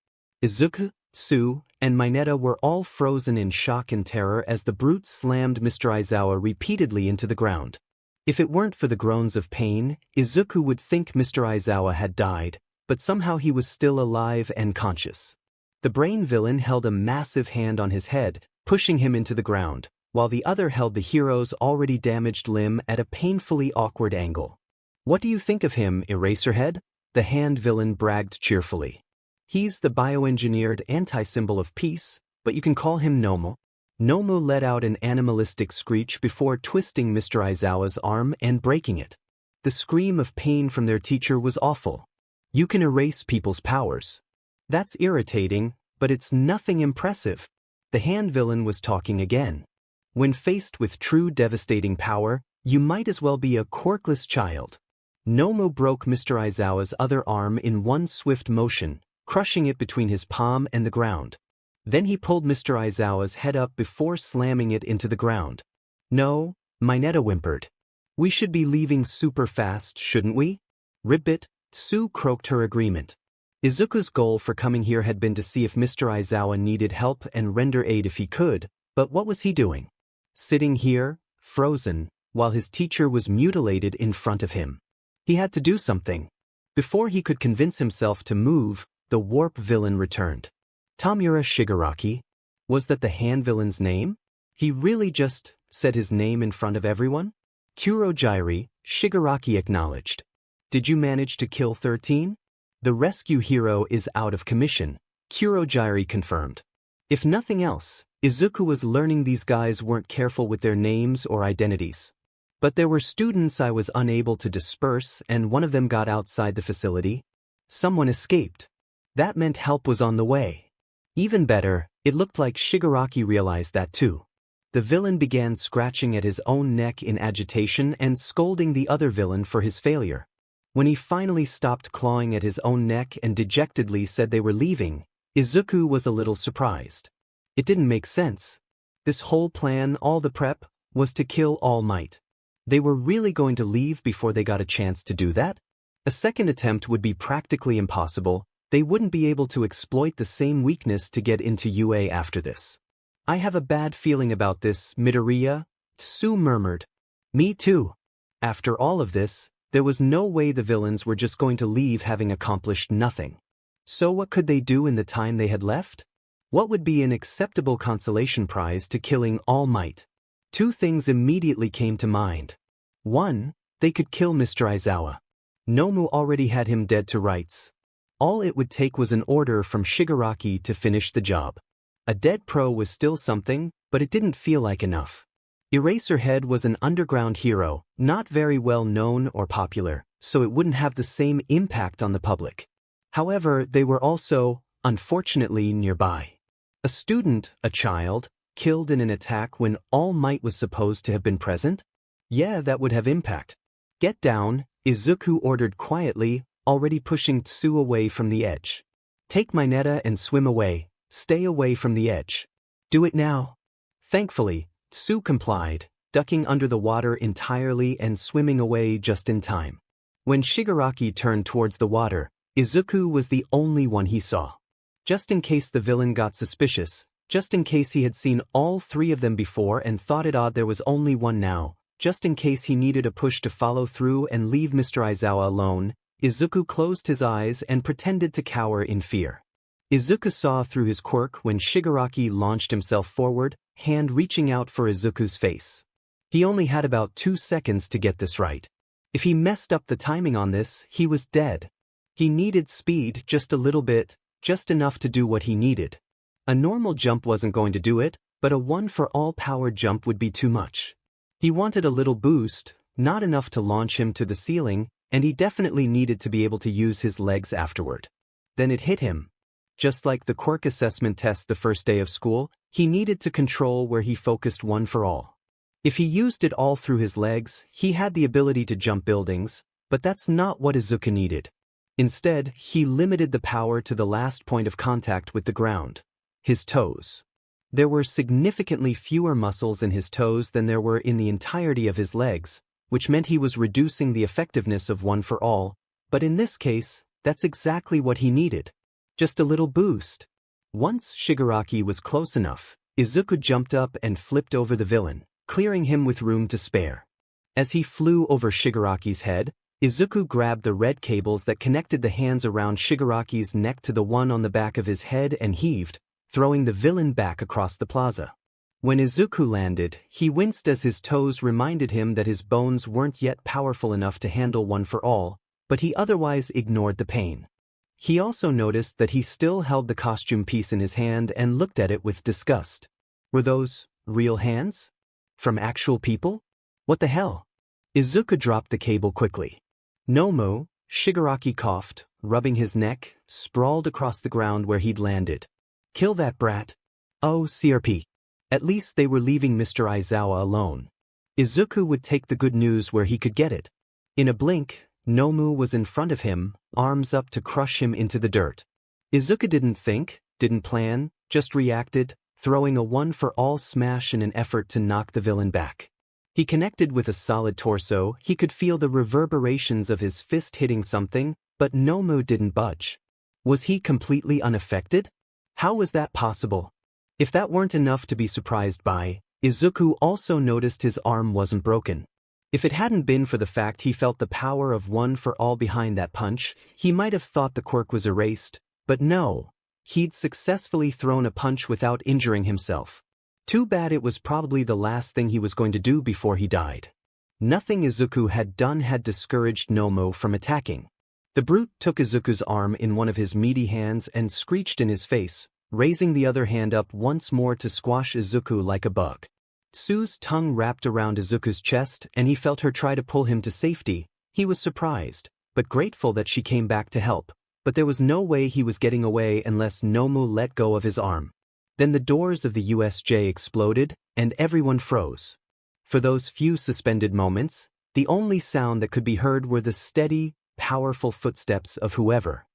Izuku, Sue, and Mineta were all frozen in shock and terror as the brute slammed Mr. Aizawa repeatedly into the ground. If it weren't for the groans of pain, Izuku would think Mr. Aizawa had died, but somehow he was still alive and conscious. The brain villain held a massive hand on his head, pushing him into the ground, while the other held the hero's already damaged limb at a painfully awkward angle. What do you think of him, Eraserhead? The hand villain bragged cheerfully. He's the bioengineered anti-symbol of peace, but you can call him Nomu. Nomu let out an animalistic screech before twisting Mr. Aizawa's arm and breaking it. The scream of pain from their teacher was awful. You can erase people's powers. That's irritating, but it's nothing impressive. The hand villain was talking again. When faced with true devastating power, you might as well be a quirkless child. Nomu broke Mr. Aizawa's other arm in one swift motion, crushing it between his palm and the ground. Then he pulled Mr. Aizawa's head up before slamming it into the ground. No, Mineta whimpered. We should be leaving super fast, shouldn't we? Ribbit, Sue croaked her agreement. Izuku's goal for coming here had been to see if Mr. Aizawa needed help and render aid if he could, but what was he doing? Sitting here, frozen, while his teacher was mutilated in front of him. He had to do something. Before he could convince himself to move, the warp villain returned. Tamura Shigaraki? Was that the hand villain's name? He really just said his name in front of everyone? Kurojairi, Shigaraki acknowledged. Did you manage to kill 13? The rescue hero is out of commission, Kurojairi confirmed. If nothing else, Izuku was learning these guys weren't careful with their names or identities. But there were students I was unable to disperse, and one of them got outside the facility. Someone escaped. That meant help was on the way. Even better, it looked like Shigaraki realized that too. The villain began scratching at his own neck in agitation and scolding the other villain for his failure. When he finally stopped clawing at his own neck and dejectedly said they were leaving, Izuku was a little surprised. It didn't make sense. This whole plan, all the prep, was to kill All Might. They were really going to leave before they got a chance to do that? A second attempt would be practically impossible. They wouldn't be able to exploit the same weakness to get into UA after this. I have a bad feeling about this, Midoriya, Tsu murmured. Me too. After all of this, there was no way the villains were just going to leave having accomplished nothing. So what could they do in the time they had left? What would be an acceptable consolation prize to killing All Might? Two things immediately came to mind. One, they could kill Mr. Aizawa. Nomu already had him dead to rights. All it would take was an order from Shigaraki to finish the job. A dead pro was still something, but it didn't feel like enough. Eraserhead was an underground hero, not very well known or popular, so it wouldn't have the same impact on the public. However, they were also, unfortunately, nearby. A student, a child, killed in an attack when All Might was supposed to have been present? Yeah, that would have impact. Get down, Izuku ordered quietly, already pushing Tsu away from the edge. Take my neta and swim away, stay away from the edge. Do it now. Thankfully, Tsu complied, ducking under the water entirely and swimming away just in time. When Shigaraki turned towards the water, Izuku was the only one he saw. Just in case the villain got suspicious, just in case he had seen all three of them before and thought it odd there was only one now, just in case he needed a push to follow through and leave Mr. Aizawa alone, Izuku closed his eyes and pretended to cower in fear. Izuku saw through his quirk when Shigaraki launched himself forward, hand reaching out for Izuku's face. He only had about 2 seconds to get this right. If he messed up the timing on this, he was dead. He needed speed, just a little bit, just enough to do what he needed. A normal jump wasn't going to do it, but a one-for-all power jump would be too much. He wanted a little boost, not enough to launch him to the ceiling, and he definitely needed to be able to use his legs afterward. Then it hit him. Just like the quirk assessment test the first day of school, he needed to control where he focused one for all. If he used it all through his legs, he had the ability to jump buildings, but that's not what Izuku needed. Instead, he limited the power to the last point of contact with the ground, his toes. There were significantly fewer muscles in his toes than there were in the entirety of his legs, which meant he was reducing the effectiveness of one for all, but in this case, that's exactly what he needed. Just a little boost. Once Shigaraki was close enough, Izuku jumped up and flipped over the villain, clearing him with room to spare. As he flew over Shigaraki's head, Izuku grabbed the red cables that connected the hands around Shigaraki's neck to the one on the back of his head and heaved, throwing the villain back across the plaza. When Izuku landed, he winced as his toes reminded him that his bones weren't yet powerful enough to handle one for all, but he otherwise ignored the pain. He also noticed that he still held the costume piece in his hand and looked at it with disgust. Were those real hands? From actual people? What the hell? Izuku dropped the cable quickly. Nomu, Shigaraki coughed, rubbing his neck, sprawled across the ground where he'd landed. Kill that brat. Oh, CRP. At least they were leaving Mr. Aizawa alone. Izuku would take the good news where he could get it. In a blink, Nomu was in front of him, arms up to crush him into the dirt. Izuku didn't think, didn't plan, just reacted, throwing a one-for-all smash in an effort to knock the villain back. He connected with a solid torso, he could feel the reverberations of his fist hitting something, but Nomu didn't budge. Was he completely unaffected? How was that possible? If that weren't enough to be surprised by, Izuku also noticed his arm wasn't broken. If it hadn't been for the fact he felt the power of one for all behind that punch, he might have thought the quirk was erased, but no. He'd successfully thrown a punch without injuring himself. Too bad it was probably the last thing he was going to do before he died. Nothing Izuku had done had discouraged Nomu from attacking. The brute took Izuku's arm in one of his meaty hands and screeched in his face, raising the other hand up once more to squash Izuku like a bug. Tsu's tongue wrapped around Izuku's chest and he felt her try to pull him to safety. He was surprised, but grateful that she came back to help. But there was no way he was getting away unless Nomu let go of his arm. Then the doors of the USJ exploded, and everyone froze. For those few suspended moments, the only sound that could be heard were the steady, powerful footsteps of whoever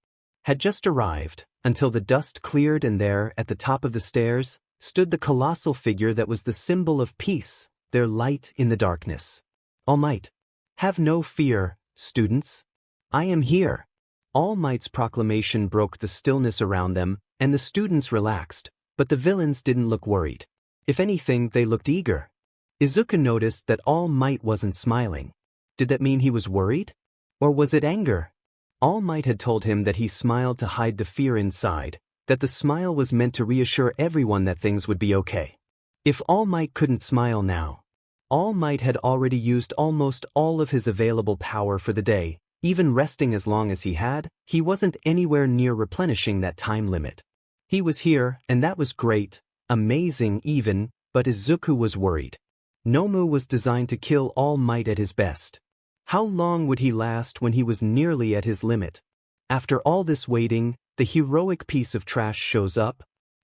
had just arrived, until the dust cleared and there, at the top of the stairs, stood the colossal figure that was the symbol of peace, their light in the darkness. All Might. Have no fear, students. I am here. All Might's proclamation broke the stillness around them, and the students relaxed, but the villains didn't look worried. If anything, they looked eager. Izuku noticed that All Might wasn't smiling. Did that mean he was worried? Or was it anger? All Might had told him that he smiled to hide the fear inside, that the smile was meant to reassure everyone that things would be okay. If All Might couldn't smile now, All Might had already used almost all of his available power for the day. Even resting as long as he had, he wasn't anywhere near replenishing that time limit. He was here, and that was great, amazing even, but Izuku was worried. Nomu was designed to kill All Might at his best. How long would he last when he was nearly at his limit? After all this waiting, the heroic piece of trash shows up.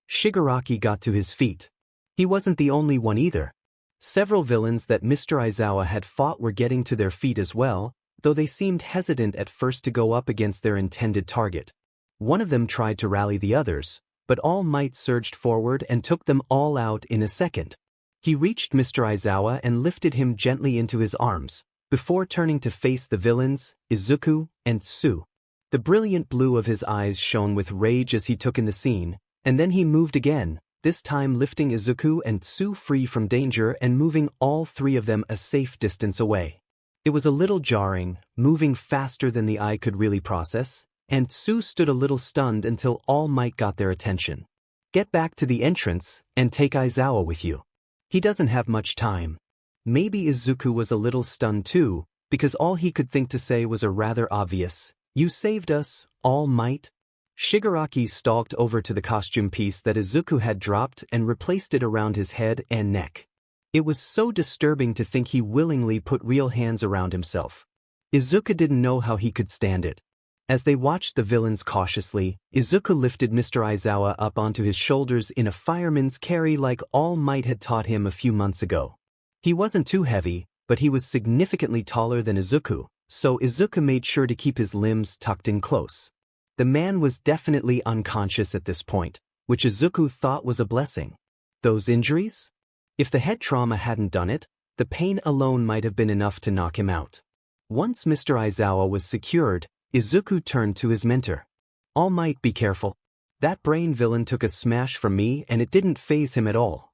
Shigaraki got to his feet. He wasn't the only one either. Several villains that Mr. Aizawa had fought were getting to their feet as well, though they seemed hesitant at first to go up against their intended target. One of them tried to rally the others, but All Might surged forward and took them all out in a second. He reached Mr. Aizawa and lifted him gently into his arms, before turning to face the villains, Izuku and Tsu. The brilliant blue of his eyes shone with rage as he took in the scene, and then he moved again, this time lifting Izuku and Tsu free from danger and moving all three of them a safe distance away. It was a little jarring, moving faster than the eye could really process, and Tsu stood a little stunned until All Might got their attention. Get back to the entrance, and take Aizawa with you. He doesn't have much time. Maybe Izuku was a little stunned too, because all he could think to say was a rather obvious, "You saved us, All Might." Shigaraki stalked over to the costume piece that Izuku had dropped and replaced it around his head and neck. It was so disturbing to think he willingly put real hands around himself. Izuku didn't know how he could stand it. As they watched the villains cautiously, Izuku lifted Mr. Aizawa up onto his shoulders in a fireman's carry like All Might had taught him a few months ago. He wasn't too heavy, but he was significantly taller than Izuku, so Izuku made sure to keep his limbs tucked in close. The man was definitely unconscious at this point, which Izuku thought was a blessing. Those injuries? If the head trauma hadn't done it, the pain alone might have been enough to knock him out. Once Mr. Aizawa was secured, Izuku turned to his mentor. All Might, be careful. That brain villain took a smash from me and it didn't faze him at all.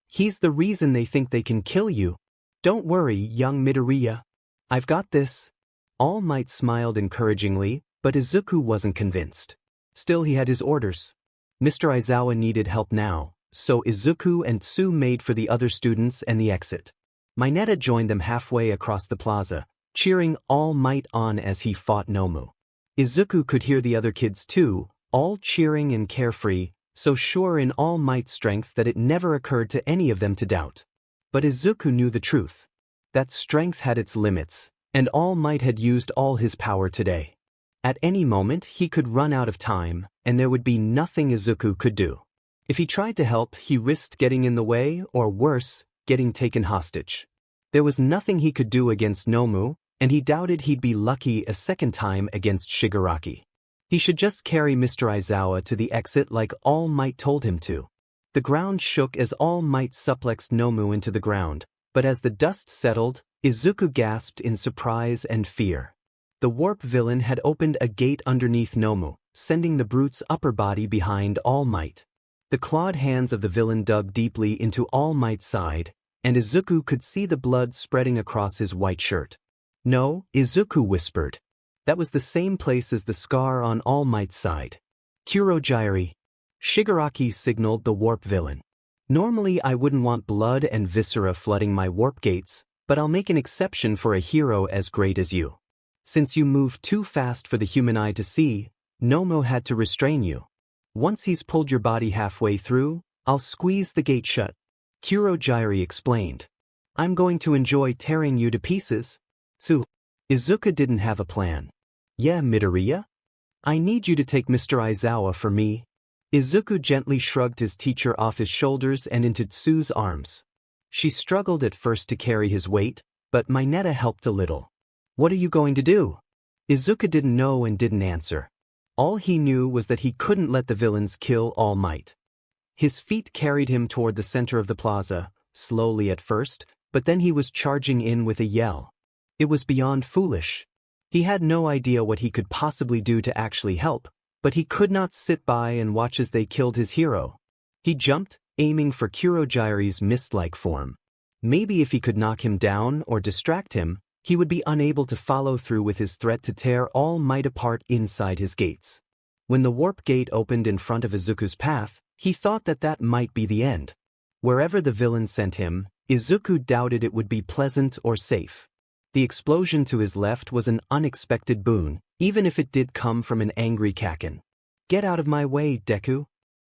He's the reason they think they can kill you. Don't worry, young Midoriya. I've got this. All Might smiled encouragingly, but Izuku wasn't convinced. Still, he had his orders. Mr. Aizawa needed help now, so Izuku and Tsu made for the other students and the exit. Mineta joined them halfway across the plaza, cheering All Might on as he fought Nomu. Izuku could hear the other kids too, all cheering and carefree, so sure in All Might's strength that it never occurred to any of them to doubt. But Izuku knew the truth. That strength had its limits, and All Might had used all his power today. At any moment he could run out of time, and there would be nothing Izuku could do. If he tried to help, he risked getting in the way, or worse, getting taken hostage. There was nothing he could do against Nomu, and he doubted he'd be lucky a second time against Shigaraki. He should just carry Mr. Aizawa to the exit like All Might told him to. The ground shook as All Might suplexed Nomu into the ground, but as the dust settled, Izuku gasped in surprise and fear. The warp villain had opened a gate underneath Nomu, sending the brute's upper body behind All Might. The clawed hands of the villain dug deeply into All Might's side, and Izuku could see the blood spreading across his white shirt. "No," Izuku whispered. "That was the same place as the scar on All Might's side." "Kurogyri." Shigaraki signaled the warp villain. "Normally I wouldn't want blood and viscera flooding my warp gates, but I'll make an exception for a hero as great as you. Since you moved too fast for the human eye to see, Nomo had to restrain you. Once he's pulled your body halfway through, I'll squeeze the gate shut." Kurogyri explained. "I'm going to enjoy tearing you to pieces." Izuku didn't have a plan. "Yeah, Midoriya? I need you to take Mr. Aizawa for me." Izuku gently shrugged his teacher off his shoulders and into Tsu's arms. She struggled at first to carry his weight, but Mineta helped a little. "What are you going to do?" Izuku didn't know and didn't answer. All he knew was that he couldn't let the villains kill All Might. His feet carried him toward the center of the plaza, slowly at first, but then he was charging in with a yell. It was beyond foolish. He had no idea what he could possibly do to actually help, but he could not sit by and watch as they killed his hero. He jumped, aiming for Kurogyri's mist-like form. Maybe if he could knock him down or distract him, he would be unable to follow through with his threat to tear All Might apart inside his gates. When the warp gate opened in front of Izuku's path, he thought that that might be the end. Wherever the villain sent him, Izuku doubted it would be pleasant or safe. The explosion to his left was an unexpected boon, even if it did come from an angry Kaken. "Get out of my way, Deku."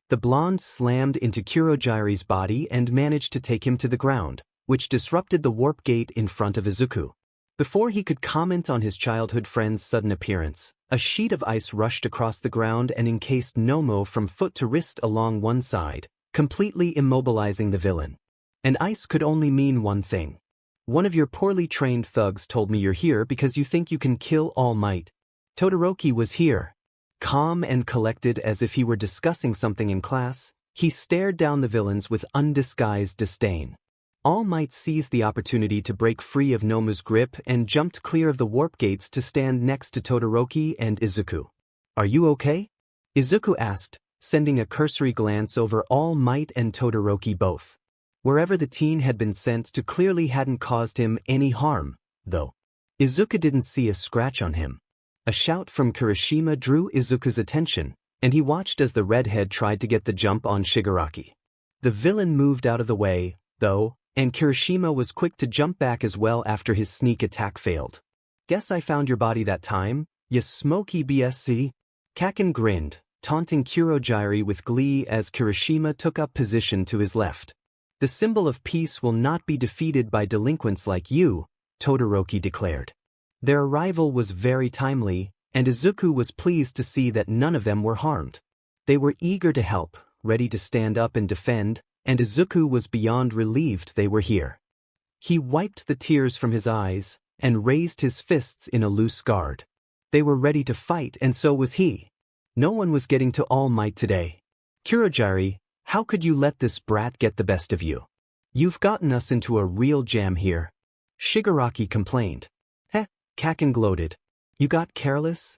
The blonde slammed into Kurogyri's body and managed to take him to the ground, which disrupted the warp gate in front of Izuku. Before he could comment on his childhood friend's sudden appearance, a sheet of ice rushed across the ground and encased Nomo from foot to wrist along one side, completely immobilizing the villain. And ice could only mean one thing. "One of your poorly trained thugs told me you're here because you think you can kill All Might." Todoroki was here. Calm and collected as if he were discussing something in class, he stared down the villains with undisguised disdain. All Might seized the opportunity to break free of Nomu's grip and jumped clear of the warp gates to stand next to Todoroki and Izuku. "Are you okay?" Izuku asked, sending a cursory glance over All Might and Todoroki both. Wherever the teen had been sent to clearly hadn't caused him any harm, though. Izuku didn't see a scratch on him. A shout from Kirishima drew Izuku's attention, and he watched as the redhead tried to get the jump on Shigaraki. The villain moved out of the way, though, and Kirishima was quick to jump back as well after his sneak attack failed. "Guess I found your body that time, ya smoky BSC." Kaken grinned, taunting Kurogyri with glee as Kirishima took up position to his left. "The symbol of peace will not be defeated by delinquents like you," Todoroki declared. Their arrival was very timely, and Izuku was pleased to see that none of them were harmed. They were eager to help, ready to stand up and defend, and Izuku was beyond relieved they were here. He wiped the tears from his eyes and raised his fists in a loose guard. They were ready to fight, and so was he. No one was getting to All Might today. "Kurogyri, how could you let this brat get the best of you? You've gotten us into a real jam here." Shigaraki complained. "Heh," Kaken gloated. "You got careless?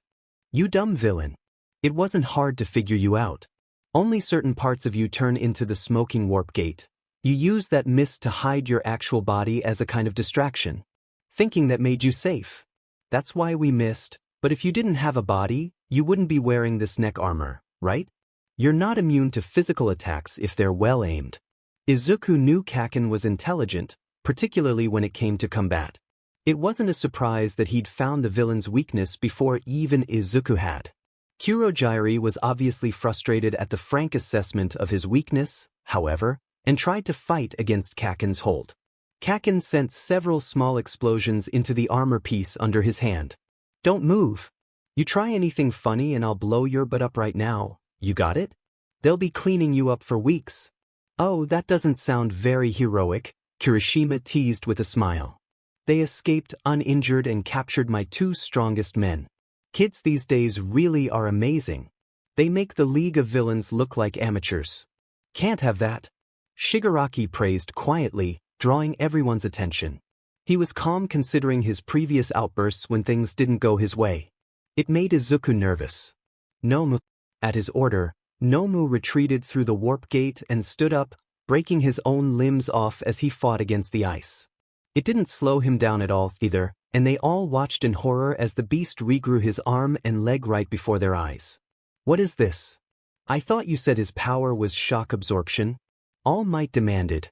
You dumb villain. It wasn't hard to figure you out. Only certain parts of you turn into the smoking warp gate. You use that mist to hide your actual body as a kind of distraction. Thinking that made you safe. That's why we missed, but if you didn't have a body, you wouldn't be wearing this neck armor, right? You're not immune to physical attacks if they're well aimed." Izuku knew Kaken was intelligent, particularly when it came to combat. It wasn't a surprise that he'd found the villain's weakness before even Izuku had. Kurogyri was obviously frustrated at the frank assessment of his weakness, however, and tried to fight against Kaken's hold. Kaken sent several small explosions into the armor piece under his hand. "Don't move. You try anything funny and I'll blow your butt up right now, you got it? They'll be cleaning you up for weeks." "Oh, that doesn't sound very heroic," Kirishima teased with a smile. "They escaped uninjured and captured my two strongest men. Kids these days really are amazing. They make the League of Villains look like amateurs. Can't have that." Shigaraki praised quietly, drawing everyone's attention. He was calm considering his previous outbursts when things didn't go his way. It made Izuku nervous. "Nomu." At his order, Nomu retreated through the warp gate and stood up, breaking his own limbs off as he fought against the ice. It didn't slow him down at all either, and they all watched in horror as the beast regrew his arm and leg right before their eyes. What is this? I thought you said his power was shock absorption. All Might demanded.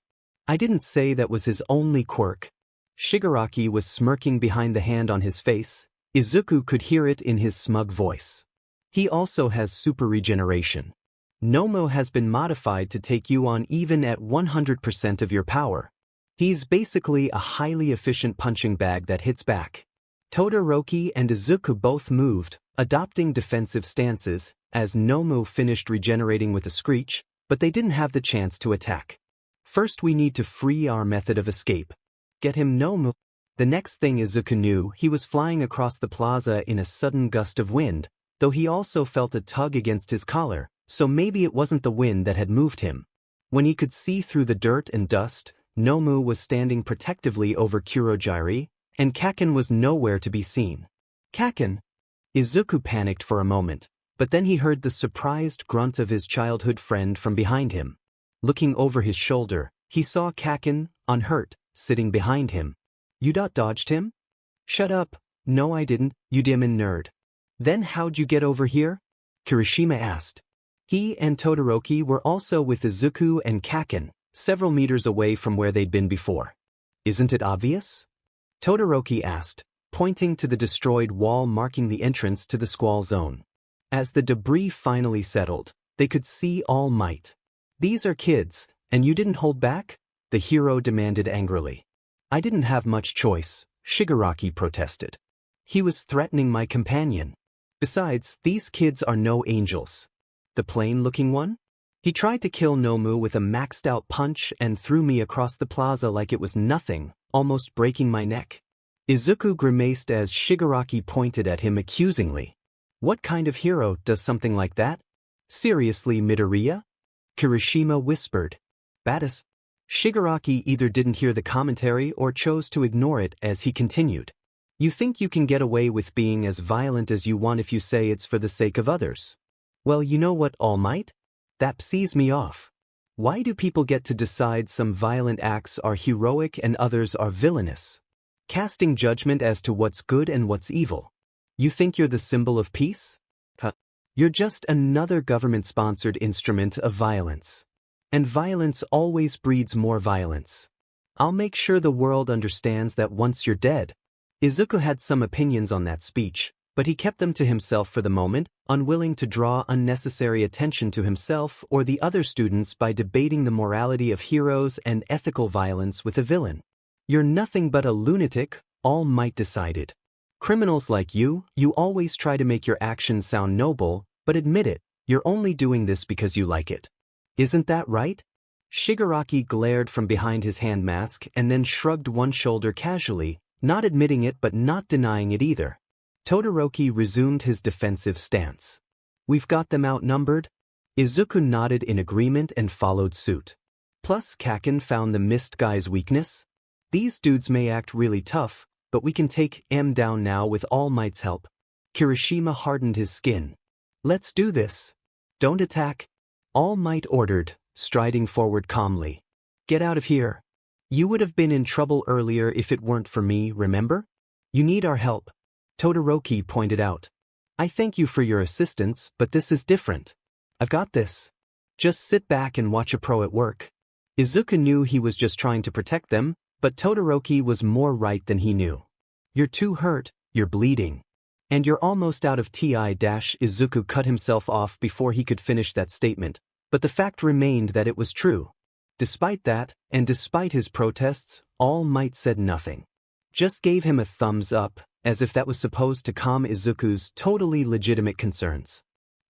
I didn't say that was his only quirk. Shigaraki was smirking behind the hand on his face. Izuku could hear it in his smug voice. He also has super regeneration. Nomu has been modified to take you on even at 100% of your power. He's basically a highly efficient punching bag that hits back. Todoroki and Izuku both moved, adopting defensive stances, as Nomu finished regenerating with a screech, but they didn't have the chance to attack. First we need to free our method of escape. Get him, Nomu. The next thing Izuku knew, he was flying across the plaza in a sudden gust of wind, though he also felt a tug against his collar, so maybe it wasn't the wind that had moved him. When he could see through the dirt and dust, Nomu was standing protectively over Kurogiri, and Kaken was nowhere to be seen. Kaken? Izuku panicked for a moment, but then he heard the surprised grunt of his childhood friend from behind him. Looking over his shoulder, he saw Kaken, unhurt, sitting behind him. You dodged him? Shut up. No I didn't, you demon nerd. Then how'd you get over here? Kirishima asked. He and Todoroki were also with Izuku and Kaken, several meters away from where they'd been before. Isn't it obvious? Todoroki asked, pointing to the destroyed wall marking the entrance to the squall zone. As the debris finally settled, they could see All Might. These are kids, and you didn't hold back? The hero demanded angrily. I didn't have much choice, Shigaraki protested. He was threatening my companion. Besides, these kids are no angels. The plain-looking one? He tried to kill Nomu with a maxed-out punch and threw me across the plaza like it was nothing, almost breaking my neck. Izuku grimaced as Shigaraki pointed at him accusingly. What kind of hero does something like that? Seriously, Midoriya? Kirishima whispered. Badass. Shigaraki either didn't hear the commentary or chose to ignore it as he continued. You think you can get away with being as violent as you want if you say it's for the sake of others. Well, you know what, All Might? That pisses me off. Why do people get to decide some violent acts are heroic and others are villainous? Casting judgment as to what's good and what's evil. You think you're the symbol of peace? Huh. You're just another government-sponsored instrument of violence. And violence always breeds more violence. I'll make sure the world understands that once you're dead. Izuku had some opinions on that speech, but he kept them to himself for the moment, unwilling to draw unnecessary attention to himself or the other students by debating the morality of heroes and ethical violence with a villain. You're nothing but a lunatic, All Might decided. Criminals like you always try to make your actions sound noble, but admit it, you're only doing this because you like it. Isn't that right? Shigaraki glared from behind his hand mask and then shrugged one shoulder casually, not admitting it but not denying it either. Todoroki resumed his defensive stance. We've got them outnumbered? Izuku nodded in agreement and followed suit. Plus Kaken found the mist guy's weakness. These dudes may act really tough, but we can take them down now with All Might's help. Kirishima hardened his skin. Let's do this. Don't attack. All Might ordered, striding forward calmly. Get out of here. You would have been in trouble earlier if it weren't for me, remember? You need our help. Todoroki pointed out. I thank you for your assistance, but this is different. I've got this. Just sit back and watch a pro at work. Izuku knew he was just trying to protect them, but Todoroki was more right than he knew. You're too hurt, you're bleeding. And you're almost out of TI. Izuku cut himself off before he could finish that statement, but the fact remained that it was true. Despite that, and despite his protests, All Might said nothing. Just gave him a thumbs up, as if that was supposed to calm Izuku's totally legitimate concerns.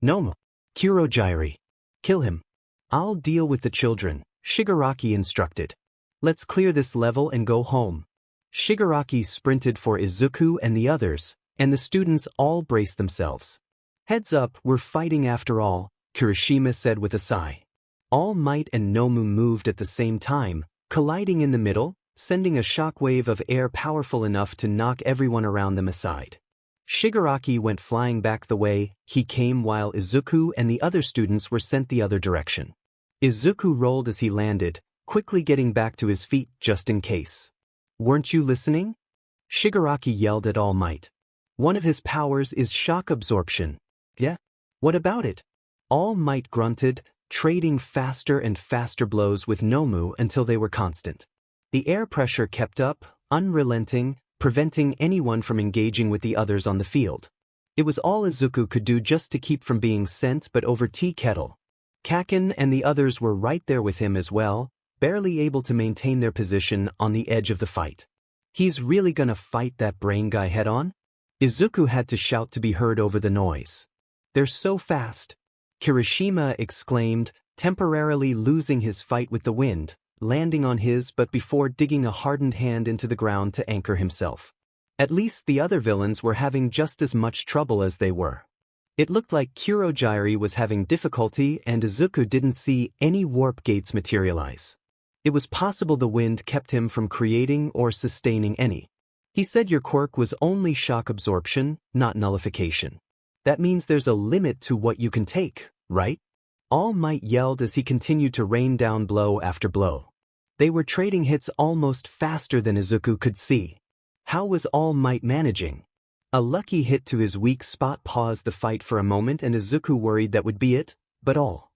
Nomu. Kurogiri. Kill him. I'll deal with the children, Shigaraki instructed. Let's clear this level and go home. Shigaraki sprinted for Izuku and the others, and the students all braced themselves. Heads up, we're fighting after all, Kirishima said with a sigh. All Might and Nomu moved at the same time, colliding in the middle, sending a shockwave of air powerful enough to knock everyone around them aside. Shigaraki went flying back the way he came while Izuku and the other students were sent the other direction. Izuku rolled as he landed, quickly getting back to his feet just in case. Weren't you listening? Shigaraki yelled at All Might. One of his powers is shock absorption. Yeah? What about it? All Might grunted, trading faster and faster blows with Nomu until they were constant. The air pressure kept up, unrelenting, preventing anyone from engaging with the others on the field. It was all Izuku could do just to keep from being sent but over tea kettle. Kaken and the others were right there with him as well, barely able to maintain their position on the edge of the fight. He's really gonna fight that brain guy head-on? Izuku had to shout to be heard over the noise. They're so fast. Kirishima exclaimed, temporarily losing his fight with the wind, landing on his but before digging a hardened hand into the ground to anchor himself. At least the other villains were having just as much trouble as they were. It looked like Kurogyari was having difficulty and Izuku didn't see any warp gates materialize. It was possible the wind kept him from creating or sustaining any. He said your quirk was only shock absorption, not nullification. That means there's a limit to what you can take, right? All Might yelled as he continued to rain down blow after blow. They were trading hits almost faster than Izuku could see. How was All Might managing? A lucky hit to his weak spot paused the fight for a moment and Izuku worried that would be it, but All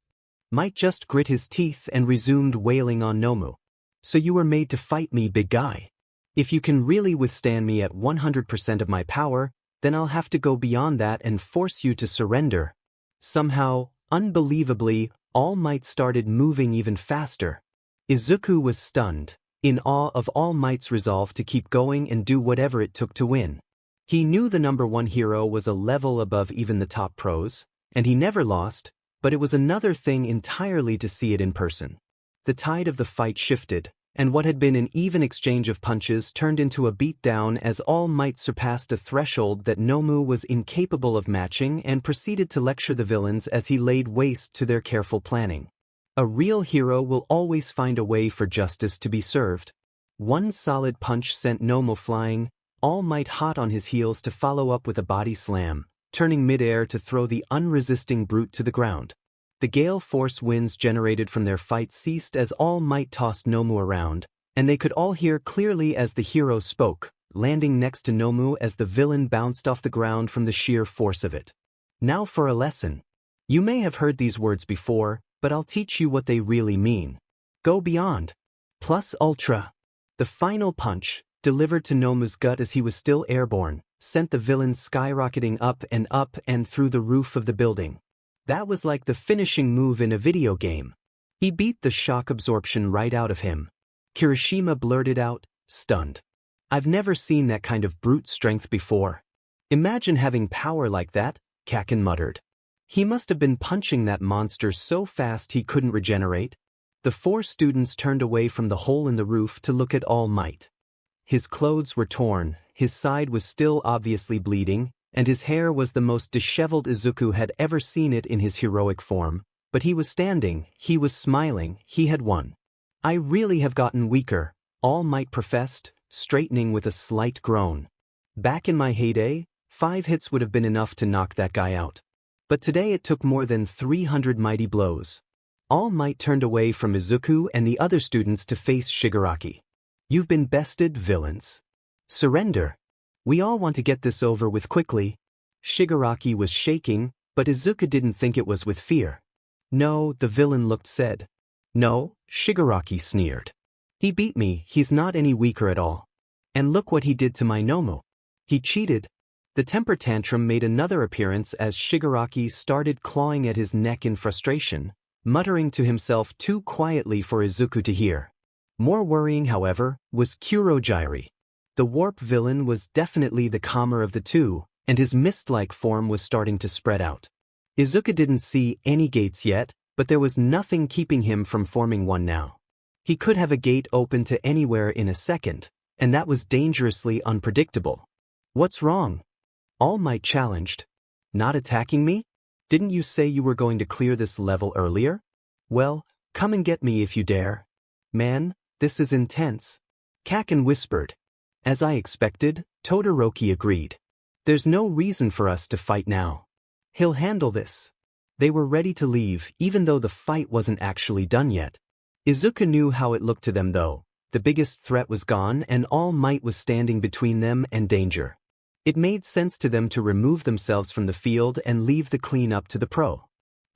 Might just grit his teeth and resumed wailing on Nomu. So you were made to fight me, big guy. If you can really withstand me at 100% of my power, then I'll have to go beyond that and force you to surrender. Somehow, unbelievably, All Might started moving even faster. Izuku was stunned, in awe of All Might's resolve to keep going and do whatever it took to win. He knew the #1 hero was a level above even the top pros, and he never lost, but it was another thing entirely to see it in person. The tide of the fight shifted, and what had been an even exchange of punches turned into a beatdown as All Might surpassed a threshold that Nomu was incapable of matching and proceeded to lecture the villains as he laid waste to their careful planning. A real hero will always find a way for justice to be served. One solid punch sent Nomu flying, All Might hot on his heels to follow up with a body slam, turning midair to throw the unresisting brute to the ground. The gale force winds generated from their fight ceased as All Might tossed Nomu around, and they could all hear clearly as the hero spoke, landing next to Nomu as the villain bounced off the ground from the sheer force of it. Now for a lesson. You may have heard these words before, but I'll teach you what they really mean. Go beyond. Plus ultra. The final punch, delivered to Nomu's gut as he was still airborne, sent the villain skyrocketing up and through the roof of the building. That was like the finishing move in a video game. He beat the shock absorption right out of him. Kirishima blurted out, stunned. I've never seen that kind of brute strength before. Imagine having power like that, Kaken muttered. He must have been punching that monster so fast he couldn't regenerate. The 4 students turned away from the hole in the roof to look at All Might. His clothes were torn, his side was still obviously bleeding, and his hair was the most disheveled Izuku had ever seen it in his heroic form, but he was standing, he was smiling, he had won. I really have gotten weaker, All Might professed, straightening with a slight groan. Back in my heyday, 5 hits would have been enough to knock that guy out. But today it took more than 300 mighty blows. All Might turned away from Izuku and the other students to face Shigaraki. You've been bested, villains. Surrender. We all want to get this over with quickly. Shigaraki was shaking, but Izuku didn't think it was with fear. No, the villain looked sad. No, Shigaraki sneered. He beat me, he's not any weaker at all. And look what he did to my Nomu. He cheated. The temper tantrum made another appearance as Shigaraki started clawing at his neck in frustration, muttering to himself too quietly for Izuku to hear. More worrying, however, was Kurogyari. The warp villain was definitely the calmer of the two, and his mist-like form was starting to spread out. Izuku didn't see any gates yet, but there was nothing keeping him from forming one now. He could have a gate open to anywhere in a second, and that was dangerously unpredictable. What's wrong? All Might challenged. Not attacking me? Didn't you say you were going to clear this level earlier? Well, come and get me if you dare. Man, this is intense. Kaken whispered. As I expected, Todoroki agreed. There's no reason for us to fight now. He'll handle this. They were ready to leave even though the fight wasn't actually done yet. Izuku knew how it looked to them though. The biggest threat was gone and All Might was standing between them and danger. It made sense to them to remove themselves from the field and leave the cleanup to the pro.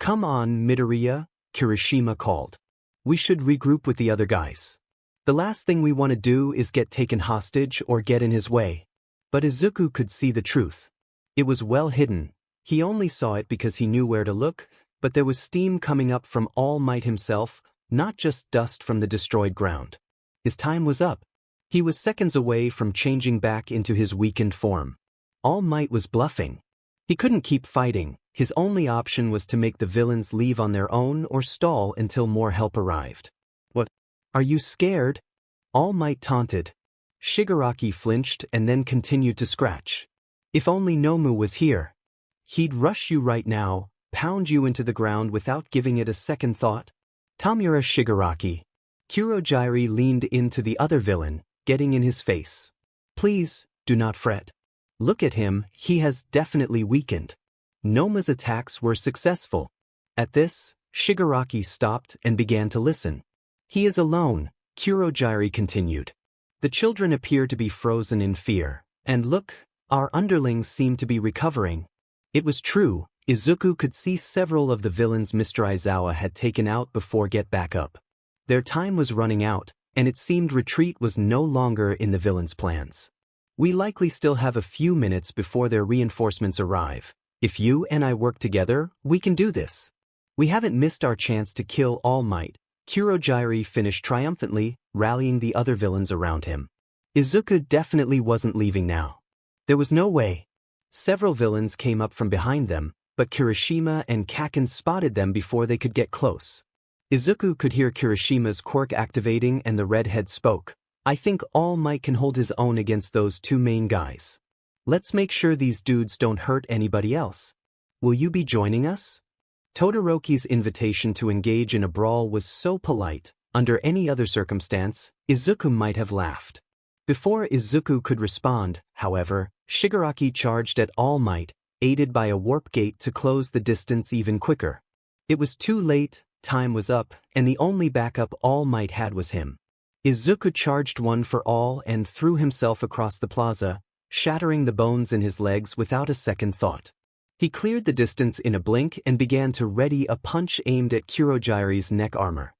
"Come on, Midoriya," Kirishima called. "We should regroup with the other guys. The last thing we want to do is get taken hostage or get in his way." But Izuku could see the truth. It was well hidden. He only saw it because he knew where to look, but there was steam coming up from All Might himself, not just dust from the destroyed ground. His time was up. He was seconds away from changing back into his weakened form. All Might was bluffing. He couldn't keep fighting. His only option was to make the villains leave on their own or stall until more help arrived. "What? Are you scared?" All Might taunted. Shigaraki flinched and then continued to scratch. "If only Nomu was here. He'd rush you right now, pound you into the ground without giving it a second thought." "Tamura Shigaraki." Kurojairi leaned into the other villain, getting in his face. "Please, do not fret. Look at him, he has definitely weakened." Noma's attacks were successful. At this, Shigaraki stopped and began to listen. "He is alone," Kurojairi continued. "The children appear to be frozen in fear, and look, our underlings seem to be recovering." It was true. Izuku could see several of the villains Mr. Aizawa had taken out before get back up. Their time was running out, and it seemed retreat was no longer in the villains' plans. "We likely still have a few minutes before their reinforcements arrive. If you and I work together, we can do this. We haven't missed our chance to kill All Might," Kurojairi finished triumphantly, rallying the other villains around him. Izuku definitely wasn't leaving now. There was no way. Several villains came up from behind them, but Kirishima and Kaken spotted them before they could get close. Izuku could hear Kirishima's quirk activating and the redhead spoke. "I think All Might can hold his own against those two main guys. Let's make sure these dudes don't hurt anybody else. Will you be joining us?" Todoroki's invitation to engage in a brawl was so polite. Under any other circumstance, Izuku might have laughed. Before Izuku could respond, however, Shigaraki charged at All Might, aided by a warp gate to close the distance even quicker. It was too late, time was up, and the only backup All Might had was him. Izuku charged one for all and threw himself across the plaza, shattering the bones in his legs without a second thought. He cleared the distance in a blink and began to ready a punch aimed at Kurojairi's neck armor.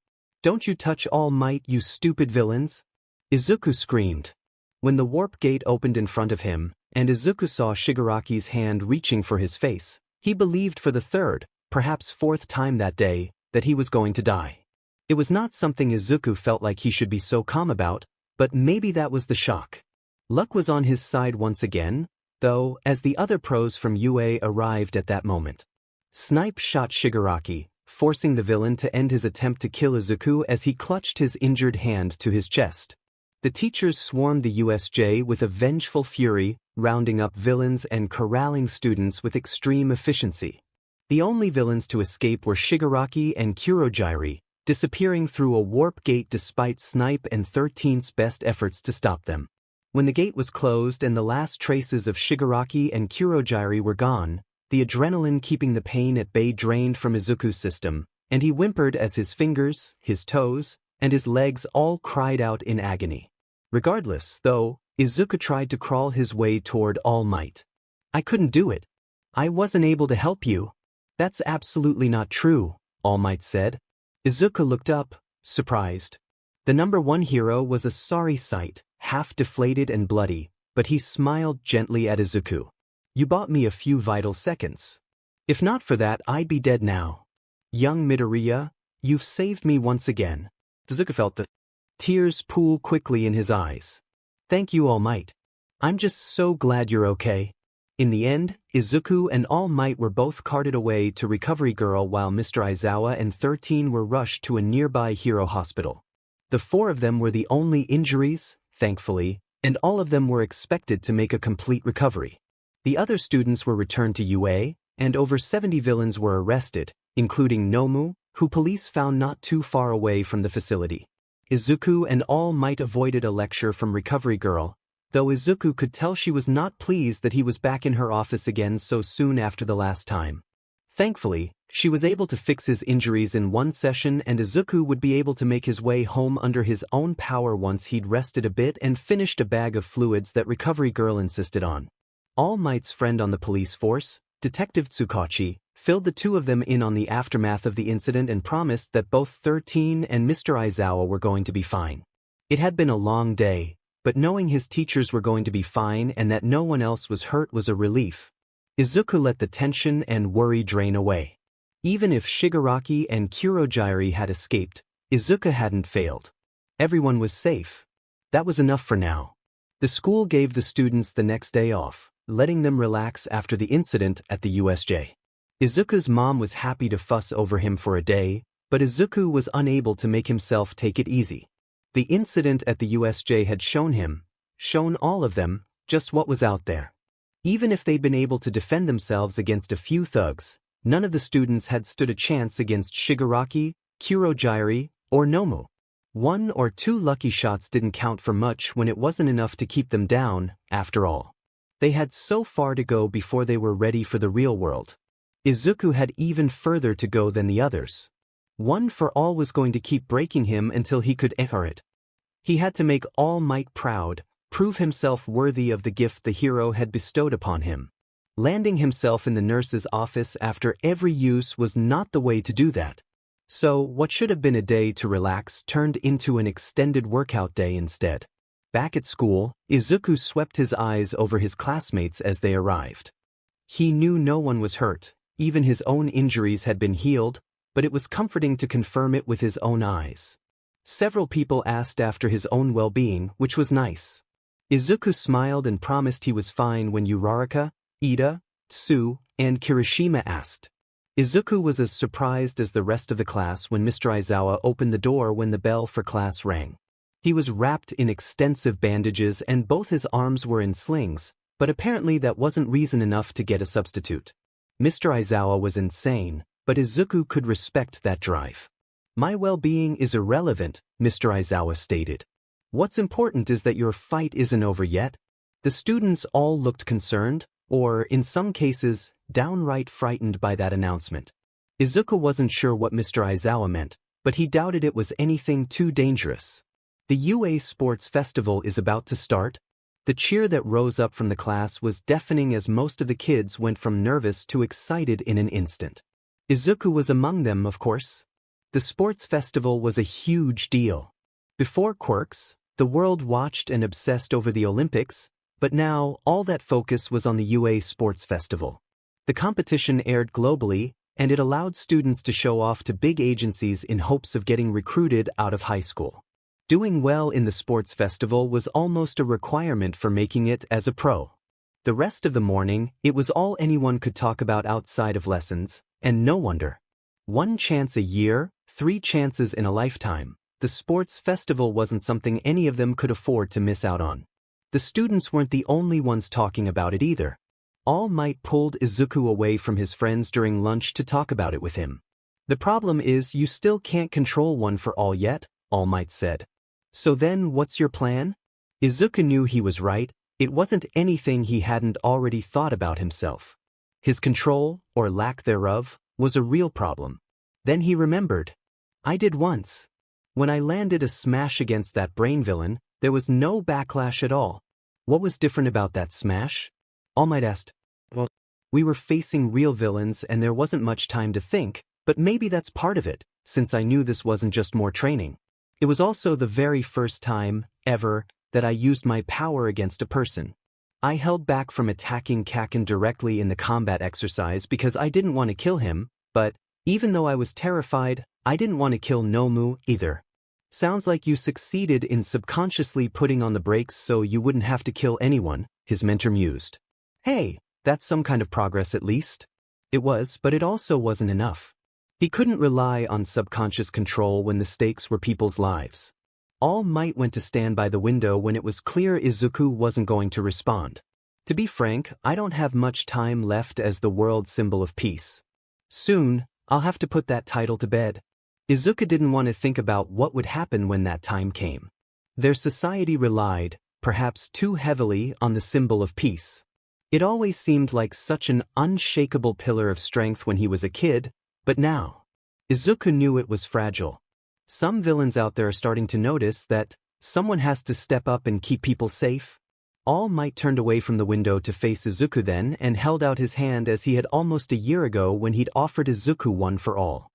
"Don't you touch All Might, you stupid villains!" Izuku screamed. When the warp gate opened in front of him, and Izuku saw Shigaraki's hand reaching for his face, he believed for the third, perhaps fourth time that day, that he was going to die. It was not something Izuku felt like he should be so calm about, but maybe that was the shock. Luck was on his side once again, though, as the other pros from UA arrived at that moment. Snipe shot Shigaraki, forcing the villain to end his attempt to kill Izuku as he clutched his injured hand to his chest. The teachers swarmed the USJ with a vengeful fury, rounding up villains and corralling students with extreme efficiency. The only villains to escape were Shigaraki and Kurojairi, disappearing through a warp gate despite Snipe and 13's best efforts to stop them. When the gate was closed and the last traces of Shigaraki and Kurojairi were gone, the adrenaline keeping the pain at bay drained from Izuku's system, and he whimpered as his fingers, his toes, and his legs all cried out in agony. Regardless, though, Izuku tried to crawl his way toward All Might. "I couldn't do it. I wasn't able to help you." "That's absolutely not true," All Might said. Izuku looked up, surprised. The number one hero was a sorry sight, half deflated and bloody, but he smiled gently at Izuku. "You bought me a few vital seconds. If not for that, I'd be dead now. Young Midoriya, you've saved me once again." Izuku felt the tears pool quickly in his eyes. "Thank you, All Might. I'm just so glad you're okay." In the end, Izuku and All Might were both carted away to Recovery Girl while Mr. Aizawa and 13 were rushed to a nearby hero hospital. The four of them were the only injuries, thankfully, and all of them were expected to make a complete recovery. The other students were returned to UA, and over 70 villains were arrested, including Nomu, who police found not too far away from the facility. Izuku and All Might avoided a lecture from Recovery Girl, though Izuku could tell she was not pleased that he was back in her office again so soon after the last time. Thankfully, She was able to fix his injuries in one session, and Izuku would be able to make his way home under his own power once he'd rested a bit and finished a bag of fluids that Recovery Girl insisted on. All Might's friend on the police force, Detective Tsukachi, filled the two of them in on the aftermath of the incident and promised that both 13 and Mr. Aizawa were going to be fine. It had been a long day, but knowing his teachers were going to be fine and that no one else was hurt was a relief. Izuku let the tension and worry drain away. Even if Shigaraki and Kurogyari had escaped, Izuku hadn't failed. Everyone was safe. That was enough for now. The school gave the students the next day off, letting them relax after the incident at the USJ. Izuku's mom was happy to fuss over him for a day, but Izuku was unable to make himself take it easy. The incident at the USJ had shown all of them, just what was out there. Even if they'd been able to defend themselves against a few thugs, none of the students had stood a chance against Shigaraki, Kurogyari, or Nomu. 1 or 2 lucky shots didn't count for much when it wasn't enough to keep them down, after all. They had so far to go before they were ready for the real world. Izuku had even further to go than the others. One for All was going to keep breaking him until he could enter it. He had to make All Might proud, prove himself worthy of the gift the hero had bestowed upon him. Landing himself in the nurse's office after every use was not the way to do that. So, what should have been a day to relax turned into an extended workout day instead. Back at school, Izuku swept his eyes over his classmates as they arrived. He knew no one was hurt, even his own injuries had been healed, but it was comforting to confirm it with his own eyes. Several people asked after his own well-being, which was nice. Izuku smiled and promised he was fine when Uraraka, Ida, Tsu, and Kirishima asked. Izuku was as surprised as the rest of the class when Mr. Aizawa opened the door when the bell for class rang. He was wrapped in extensive bandages and both his arms were in slings, but apparently that wasn't reason enough to get a substitute. Mr. Aizawa was insane, but Izuku could respect that drive. "My well-being is irrelevant," Mr. Aizawa stated. "What's important is that your fight isn't over yet." The students all looked concerned, or, in some cases, downright frightened by that announcement. Izuku wasn't sure what Mr. Aizawa meant, but he doubted it was anything too dangerous. The UA Sports Festival is about to start. The cheer that rose up from the class was deafening as most of the kids went from nervous to excited in an instant. Izuku was among them, of course. The sports festival was a huge deal. Before Quirks, the world watched and obsessed over the Olympics, but now all that focus was on the UA Sports Festival. The competition aired globally, and it allowed students to show off to big agencies in hopes of getting recruited out of high school. Doing well in the sports festival was almost a requirement for making it as a pro. The rest of the morning, it was all anyone could talk about outside of lessons, and no wonder. 1 chance a year, 3 chances in a lifetime. The sports festival wasn't something any of them could afford to miss out on. The students weren't the only ones talking about it either. All Might pulled Izuku away from his friends during lunch to talk about it with him. "The problem is you still can't control one for all yet," All Might said. "So then what's your plan?" Izuku knew he was right. It wasn't anything he hadn't already thought about himself. His control, or lack thereof, was a real problem. Then he remembered. "I did once. When I landed a smash against that brain villain, there was no backlash at all." "What was different about that smash?" All Might asked. "Well, we were facing real villains and there wasn't much time to think, but maybe that's part of it, since I knew this wasn't just more training. It was also the very first time, ever, that I used my power against a person. I held back from attacking Kaken directly in the combat exercise because I didn't want to kill him, but, even though I was terrified, I didn't want to kill Nomu either." "Sounds like you succeeded in subconsciously putting on the brakes so you wouldn't have to kill anyone," his mentor mused. "Hey, that's some kind of progress at least." It was, but it also wasn't enough. He couldn't rely on subconscious control when the stakes were people's lives. All Might went to stand by the window when it was clear Izuku wasn't going to respond. "To be frank, I don't have much time left as the world symbol of peace. Soon, I'll have to put that title to bed." Izuku didn't want to think about what would happen when that time came. Their society relied, perhaps too heavily, on the symbol of peace. It always seemed like such an unshakable pillar of strength when he was a kid, But now, Izuku knew it was fragile. Some villains out there are starting to notice that someone has to step up and keep people safe. All Might turned away from the window to face Izuku then and held out his hand as he had almost a year ago when he'd offered Izuku one for all.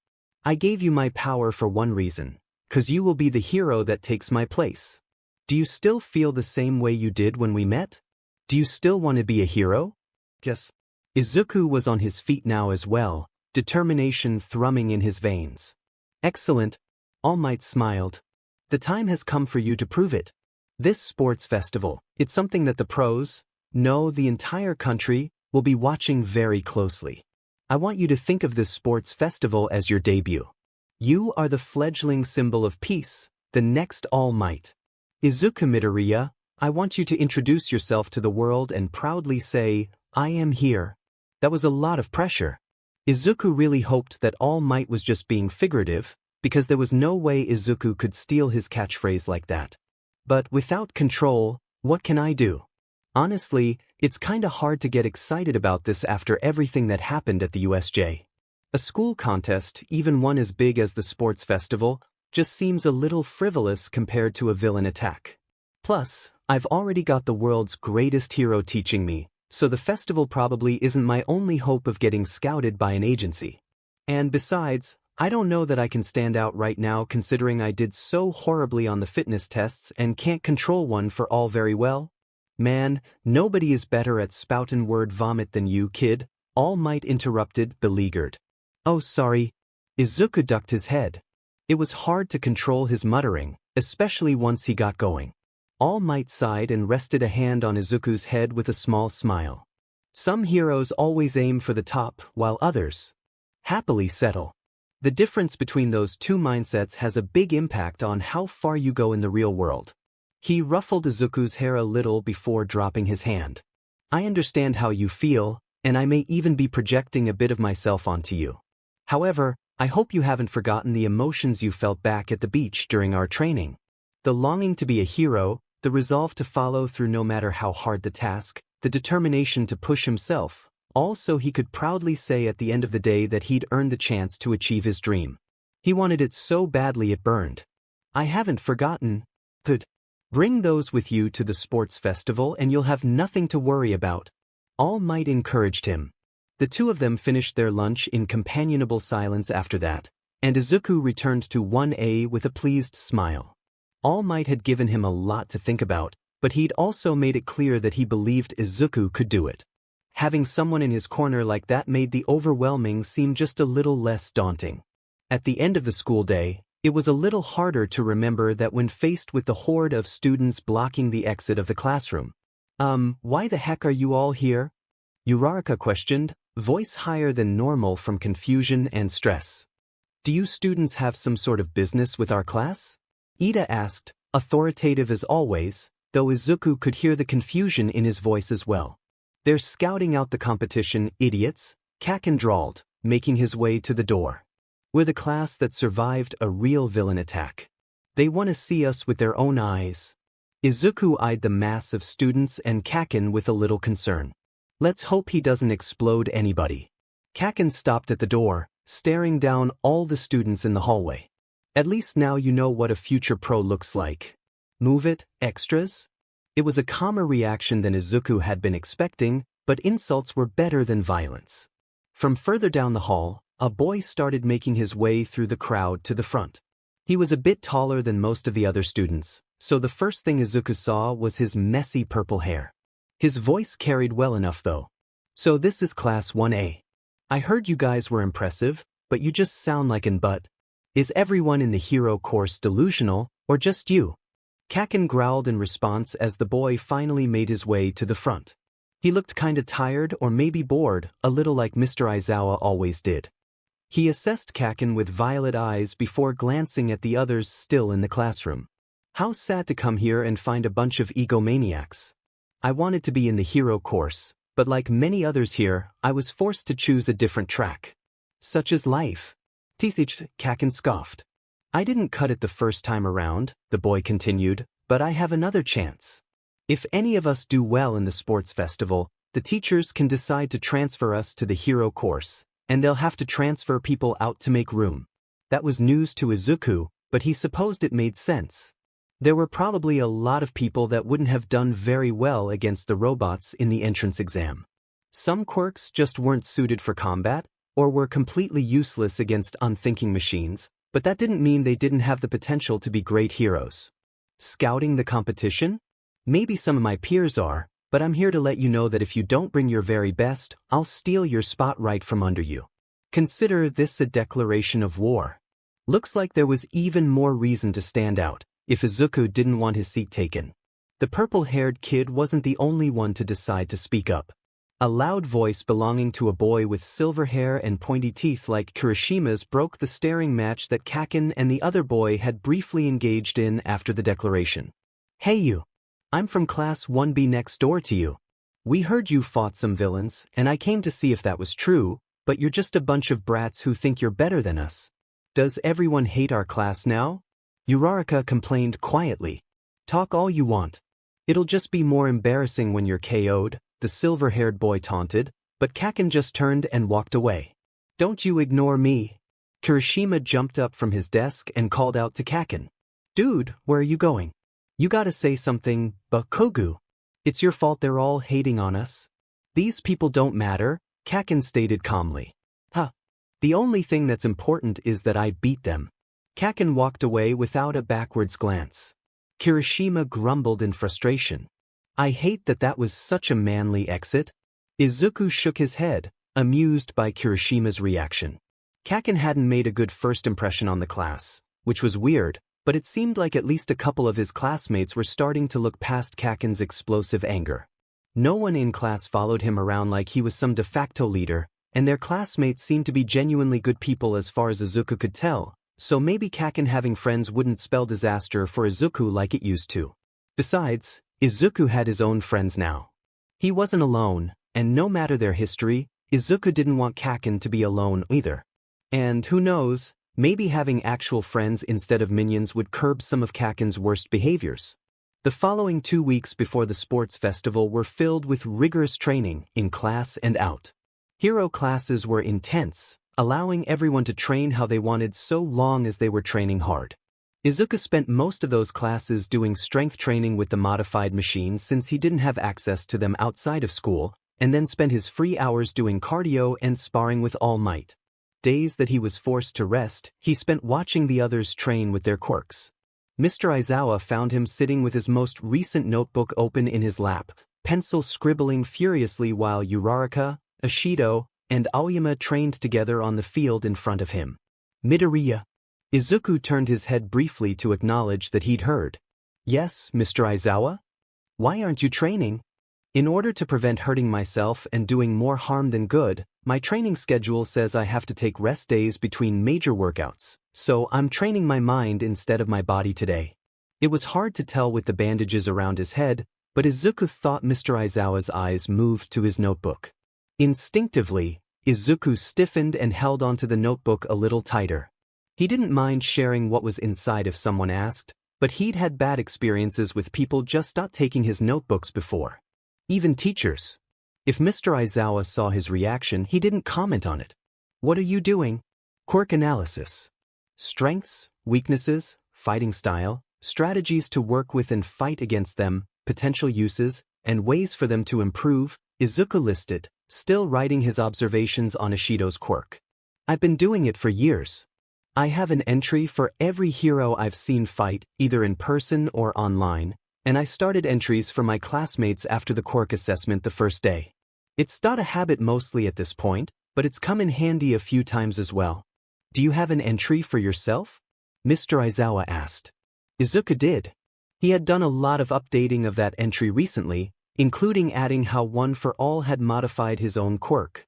I gave you my power for one reason, 'cause you will be the hero that takes my place. Do you still feel the same way you did when we met? Do you still want to be a hero? Yes. Izuku was on his feet now as well, determination thrumming in his veins. Excellent. All Might smiled. The time has come for you to prove it. This sports festival, it's something that the pros, no, the entire country, will be watching very closely. I want you to think of this sports festival as your debut. You are the fledgling symbol of peace, the next All Might. Izuku Midoriya, I want you to introduce yourself to the world and proudly say, I am here. That was a lot of pressure. Izuku really hoped that All Might was just being figurative, because there was no way Izuku could steal his catchphrase like that. But without control, what can I do? Honestly, it's kinda hard to get excited about this after everything that happened at the USJ. A school contest, even one as big as the sports festival, just seems a little frivolous compared to a villain attack. Plus, I've already got the world's greatest hero teaching me, so the festival probably isn't my only hope of getting scouted by an agency. And besides, I don't know that I can stand out right now considering I did so horribly on the fitness tests and can't control one for all very well. Man, nobody is better at spoutin' word vomit than you, kid, All Might interrupted, beleaguered. Oh sorry. Izuku ducked his head. It was hard to control his muttering, especially once he got going. All Might sighed and rested a hand on Izuku's head with a small smile. Some heroes always aim for the top, while others happily settle. The difference between those two mindsets has a big impact on how far you go in the real world. He ruffled Izuku's hair a little before dropping his hand. I understand how you feel, and I may even be projecting a bit of myself onto you. However, I hope you haven't forgotten the emotions you felt back at the beach during our training. The longing to be a hero, the resolve to follow through no matter how hard the task, the determination to push himself, all so he could proudly say at the end of the day that he'd earned the chance to achieve his dream. He wanted it so badly it burned. I haven't forgotten. Good. Bring those with you to the sports festival and you'll have nothing to worry about. All Might encouraged him. The two of them finished their lunch in companionable silence after that, and Izuku returned to 1A with a pleased smile. All Might had given him a lot to think about, but he'd also made it clear that he believed Izuku could do it. Having someone in his corner like that made the overwhelming seem just a little less daunting. At the end of the school day, it was a little harder to remember that when faced with the horde of students blocking the exit of the classroom. Why the heck are you all here? Uraraka questioned, voice higher than normal from confusion and stress. Do you students have some sort of business with our class? Ida asked, authoritative as always, though Izuku could hear the confusion in his voice as well. They're scouting out the competition, idiots, Kaken drawled, making his way to the door. We're the class that survived a real villain attack. They want to see us with their own eyes. Izuku eyed the mass of students and Kaken with a little concern. Let's hope he doesn't explode anybody. Kaken stopped at the door, staring down all the students in the hallway. At least now you know what a future pro looks like. Move it, extras? It was a calmer reaction than Izuku had been expecting, but insults were better than violence. From further down the hall, a boy started making his way through the crowd to the front. He was a bit taller than most of the other students, so the first thing Izuku saw was his messy purple hair. His voice carried well enough though. So this is Class 1A. I heard you guys were impressive, but you just sound like an butt. Is everyone in the hero course delusional, or just you? Kaken growled in response as the boy finally made his way to the front. He looked kinda tired or maybe bored, a little like Mr. Aizawa always did. He assessed Kaken with violet eyes before glancing at the others still in the classroom. How sad to come here and find a bunch of egomaniacs. I wanted to be in the hero course, but like many others here, I was forced to choose a different track. Such is life. Tisich, Kaken scoffed. I didn't cut it the first time around, the boy continued, but I have another chance. If any of us do well in the sports festival, the teachers can decide to transfer us to the hero course, and they'll have to transfer people out to make room. That was news to Izuku, but he supposed it made sense. There were probably a lot of people that wouldn't have done very well against the robots in the entrance exam. Some quirks just weren't suited for combat, or were completely useless against unthinking machines, but that didn't mean they didn't have the potential to be great heroes. Scouting the competition? Maybe some of my peers are, but I'm here to let you know that if you don't bring your very best, I'll steal your spot right from under you. Consider this a declaration of war. Looks like there was even more reason to stand out, if Izuku didn't want his seat taken. The purple-haired kid wasn't the only one to decide to speak up. A loud voice belonging to a boy with silver hair and pointy teeth like Kirishima's broke the staring match that Kaken and the other boy had briefly engaged in after the declaration. "Hey you! I'm from Class 1B next door to you. We heard you fought some villains, and I came to see if that was true, but you're just a bunch of brats who think you're better than us. Does everyone hate our class now?" Uraraka complained quietly. "Talk all you want. It'll just be more embarrassing when you're KO'd, the silver-haired boy taunted, but Kaken just turned and walked away. "Don't you ignore me." Kirishima jumped up from his desk and called out to Kaken. "Dude, where are you going? You gotta say something, Bakugo. It's your fault they're all hating on us." "These people don't matter," Kaken stated calmly. "Huh. The only thing that's important is that I beat them." Kaken walked away without a backwards glance. Kirishima grumbled in frustration. "I hate that was such a manly exit." Izuku shook his head, amused by Kirishima's reaction. Kaken hadn't made a good first impression on the class, which was weird, but it seemed like at least a couple of his classmates were starting to look past Kaken's explosive anger. No one in class followed him around like he was some de facto leader, and their classmates seemed to be genuinely good people as far as Izuku could tell, so maybe Kaken having friends wouldn't spell disaster for Izuku like it used to. Besides, Izuku had his own friends now. He wasn't alone, and no matter their history, Izuku didn't want Kaken to be alone either. And who knows, maybe having actual friends instead of minions would curb some of Kaken's worst behaviors. The following 2 weeks before the sports festival were filled with rigorous training, in class and out. Hero classes were intense, allowing everyone to train how they wanted so long as they were training hard. Izuku spent most of those classes doing strength training with the modified machines since he didn't have access to them outside of school, and then spent his free hours doing cardio and sparring with All Might. Days that he was forced to rest, he spent watching the others train with their quirks. Mr. Aizawa found him sitting with his most recent notebook open in his lap, pencil scribbling furiously while Uraraka, Ashido, and Aoyama trained together on the field in front of him. "Midoriya." Izuku turned his head briefly to acknowledge that he'd heard. "Yes, Mr. Aizawa? Why aren't you training?" "In order to prevent hurting myself and doing more harm than good, my training schedule says I have to take rest days between major workouts, so I'm training my mind instead of my body today." It was hard to tell with the bandages around his head, but Izuku thought Mr. Aizawa's eyes moved to his notebook. Instinctively, Izuku stiffened and held onto the notebook a little tighter. He didn't mind sharing what was inside if someone asked, but he'd had bad experiences with people just not taking his notebooks before. Even teachers. If Mr. Aizawa saw his reaction, he didn't comment on it. "What are you doing?" "Quirk analysis. Strengths, weaknesses, fighting style, strategies to work with and fight against them, potential uses, and ways for them to improve," Izuku listed, still writing his observations on Ishido's quirk. "I've been doing it for years. I have an entry for every hero I've seen fight, either in person or online, and I started entries for my classmates after the quirk assessment the first day. It's not a habit mostly at this point, but it's come in handy a few times as well." "Do you have an entry for yourself?" Mr. Aizawa asked. Izuku did. He had done a lot of updating of that entry recently, including adding how One for All had modified his own quirk.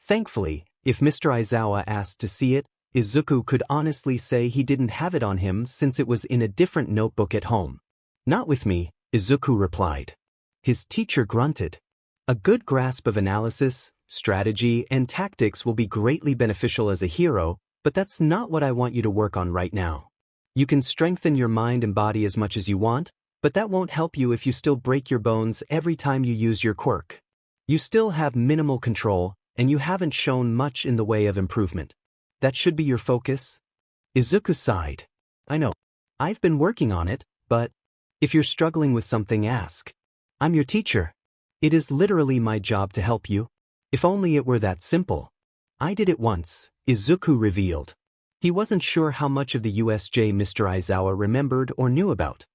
Thankfully, if Mr. Aizawa asked to see it, Izuku could honestly say he didn't have it on him since it was in a different notebook at home. "Not with me," Izuku replied. His teacher grunted. "A good grasp of analysis, strategy, and tactics will be greatly beneficial as a hero, but that's not what I want you to work on right now. You can strengthen your mind and body as much as you want, but that won't help you if you still break your bones every time you use your quirk. You still have minimal control, and you haven't shown much in the way of improvement. That should be your focus." Izuku sighed. "I know. I've been working on it, but if you're struggling with something, ask. I'm your teacher. It is literally my job to help you. If only it were that simple." "I did it once," Izuku revealed. He wasn't sure how much of the USJ Mr. Aizawa remembered or knew about.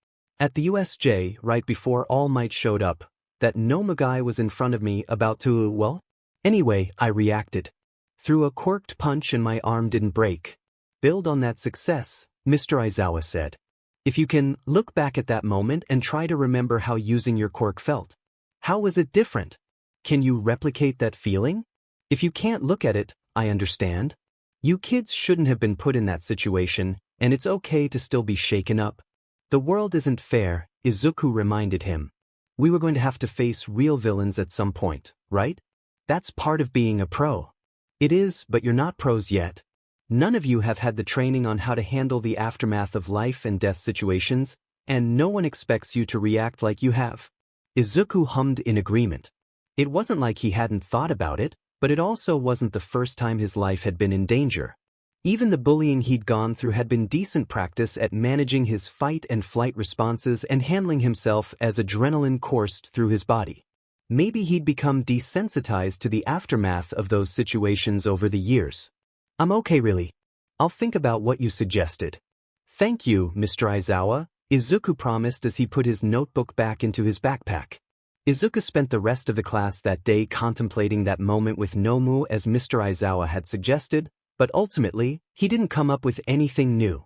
At the USJ, right before All Might showed up, that Nomu guy was in front of me about to, well? Anyway, I reacted. Threw a quirked punch and my arm didn't break. "Build on that success," Mr. Aizawa said. "If you can, look back at that moment and try to remember how using your quirk felt. How was it different? Can you replicate that feeling? If you can't look at it, I understand. You kids shouldn't have been put in that situation, and it's okay to still be shaken up. The world isn't fair," Izuku reminded him. "We were going to have to face real villains at some point, right? That's part of being a pro." "It is, but you're not pros yet. None of you have had the training on how to handle the aftermath of life and death situations, and no one expects you to react like you have." Izuku hummed in agreement. It wasn't like he hadn't thought about it, but it also wasn't the first time his life had been in danger. Even the bullying he'd gone through had been decent practice at managing his fight and flight responses and handling himself as adrenaline coursed through his body. Maybe he'd become desensitized to the aftermath of those situations over the years. "I'm okay really. I'll think about what you suggested." "Thank you, Mr. Aizawa," Izuku promised as he put his notebook back into his backpack. Izuku spent the rest of the class that day contemplating that moment with Nomu as Mr. Aizawa had suggested, but ultimately, he didn't come up with anything new.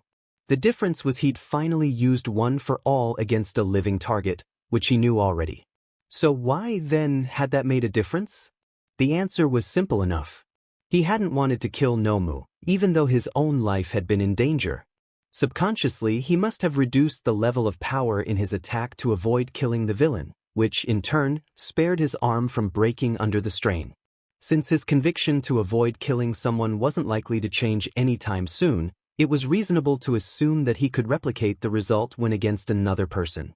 The difference was he'd finally used one for all against a living target, which he knew already. So why, then, had that made a difference? The answer was simple enough. He hadn't wanted to kill Nomu, even though his own life had been in danger. Subconsciously, he must have reduced the level of power in his attack to avoid killing the villain, which, in turn, spared his arm from breaking under the strain. Since his conviction to avoid killing someone wasn't likely to change anytime soon, it was reasonable to assume that he could replicate the result when against another person.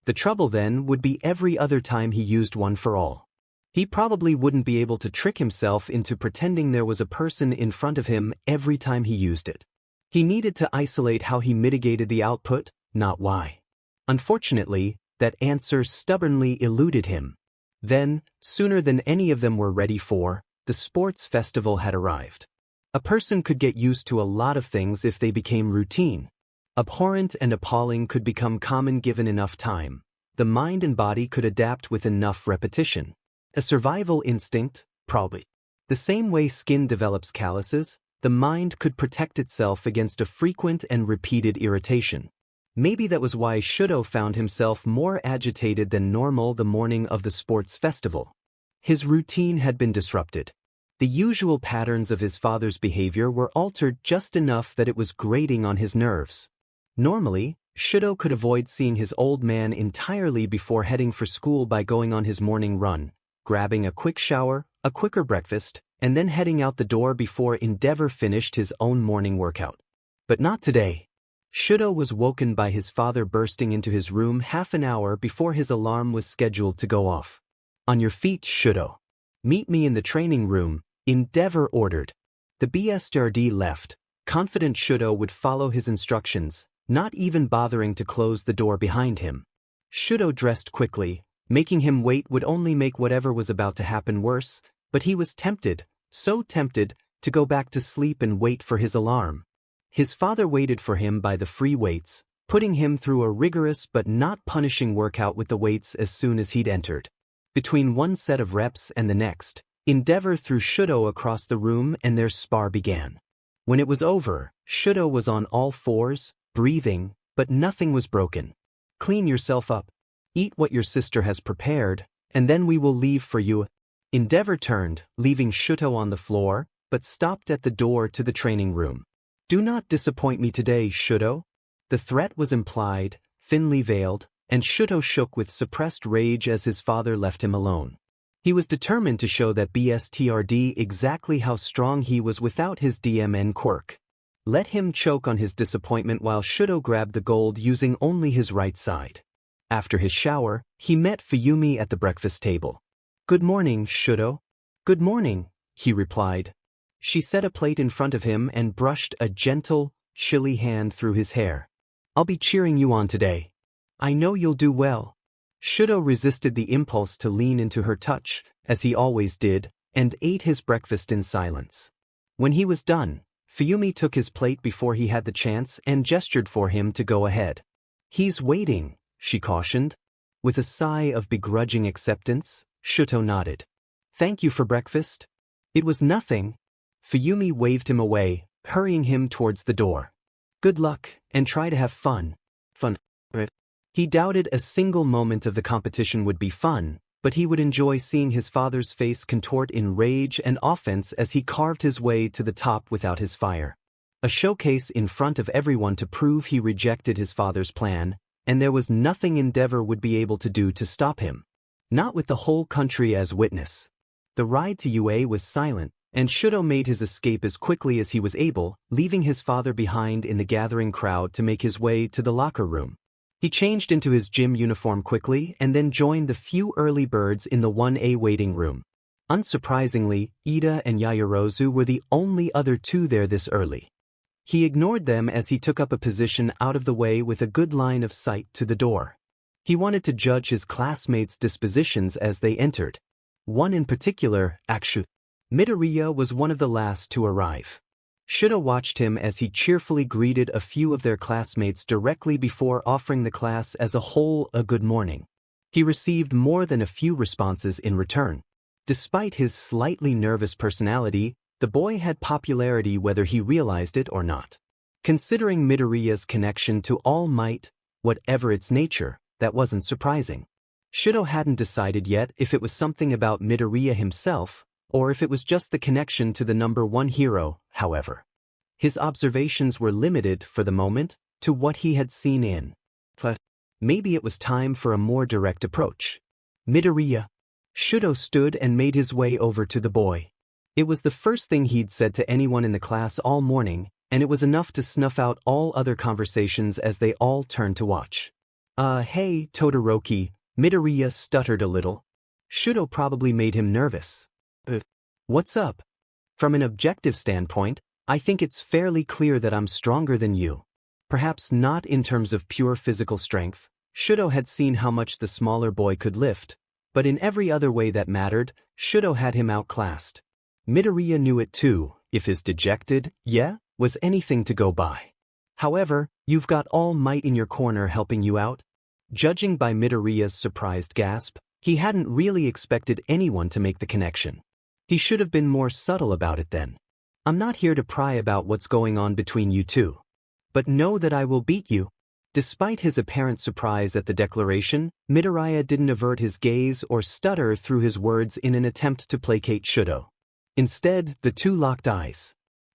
The trouble then would be every other time he used one for all. He probably wouldn't be able to trick himself into pretending there was a person in front of him every time he used it. He needed to isolate how he mitigated the output, not why. Unfortunately, that answer stubbornly eluded him. Then, sooner than any of them were ready for, the sports festival had arrived. A person could get used to a lot of things if they became routine. Abhorrent and appalling could become common given enough time. The mind and body could adapt with enough repetition. A survival instinct, probably. The same way skin develops calluses, the mind could protect itself against a frequent and repeated irritation. Maybe that was why Shudo found himself more agitated than normal the morning of the sports festival. His routine had been disrupted. The usual patterns of his father's behavior were altered just enough that it was grating on his nerves. Normally, Shudo could avoid seeing his old man entirely before heading for school by going on his morning run, grabbing a quick shower, a quicker breakfast, and then heading out the door before Endeavor finished his own morning workout. But not today. Shudo was woken by his father bursting into his room half an hour before his alarm was scheduled to go off. "On your feet, Shudo. Meet me in the training room," Endeavor ordered. The BSRD left, confident Shudo would follow his instructions, not even bothering to close the door behind him. Shudo dressed quickly. Making him wait would only make whatever was about to happen worse, but he was tempted, so tempted, to go back to sleep and wait for his alarm. His father waited for him by the free weights, putting him through a rigorous but not punishing workout with the weights as soon as he'd entered. Between one set of reps and the next, Endeavor threw Shudo across the room and their spar began. When it was over, Shudo was on all fours, breathing, but nothing was broken. "Clean yourself up. Eat what your sister has prepared, and then we will leave for you." Endeavor turned, leaving Shudo on the floor, but stopped at the door to the training room. "Do not disappoint me today, Shudo." The threat was implied, thinly veiled, and Shudo shook with suppressed rage as his father left him alone. He was determined to show that BSTRD exactly how strong he was without his DMN quirk. Let him choke on his disappointment while Shudo grabbed the gold using only his right side. After his shower, he met Fuyumi at the breakfast table. "Good morning, Shudo." "Good morning," he replied. She set a plate in front of him and brushed a gentle, chilly hand through his hair. I'll be cheering you on today. I know you'll do well. Shudo resisted the impulse to lean into her touch, as he always did, and ate his breakfast in silence. When he was done, Fuyumi took his plate before he had the chance and gestured for him to go ahead. He's waiting, she cautioned. With a sigh of begrudging acceptance, Shuto nodded. Thank you for breakfast. It was nothing. Fuyumi waved him away, hurrying him towards the door. Good luck, and try to have fun. Fun. He doubted a single moment of the competition would be fun, but he would enjoy seeing his father's face contort in rage and offense as he carved his way to the top without his fire. A showcase in front of everyone to prove he rejected his father's plan, and there was nothing Endeavor would be able to do to stop him. Not with the whole country as witness. The ride to UA was silent, and Shudo made his escape as quickly as he was able, leaving his father behind in the gathering crowd to make his way to the locker room. He changed into his gym uniform quickly and then joined the few early birds in the 1A waiting room. Unsurprisingly, Ida and Yaoyorozu were the only other two there this early. He ignored them as he took up a position out of the way with a good line of sight to the door. He wanted to judge his classmates' dispositions as they entered. One in particular, Akshu. Midoriya was one of the last to arrive. Shudo watched him as he cheerfully greeted a few of their classmates directly before offering the class as a whole a good morning. He received more than a few responses in return. Despite his slightly nervous personality, the boy had popularity whether he realized it or not. Considering Midoriya's connection to All Might, whatever its nature, that wasn't surprising. Shudo hadn't decided yet if it was something about Midoriya himself, or if it was just the connection to the number one hero, however. His observations were limited, for the moment, to what he had seen in. But maybe it was time for a more direct approach. Midoriya. Shudo stood and made his way over to the boy. It was the first thing he'd said to anyone in the class all morning, and it was enough to snuff out all other conversations as they all turned to watch. Hey, Todoroki, Midoriya stuttered a little. Shudo probably made him nervous. What's up? From an objective standpoint, I think it's fairly clear that I'm stronger than you. Perhaps not in terms of pure physical strength. Shudo had seen how much the smaller boy could lift, but in every other way that mattered, Shudo had him outclassed. Midoriya knew it too, if his dejected, was anything to go by. However, you've got All Might in your corner helping you out. Judging by Midoriya's surprised gasp, he hadn't really expected anyone to make the connection. He should have been more subtle about it then. I'm not here to pry about what's going on between you two. But know that I will beat you. Despite his apparent surprise at the declaration, Midoriya didn't avert his gaze or stutter through his words in an attempt to placate Shudo. Instead, the two locked eyes.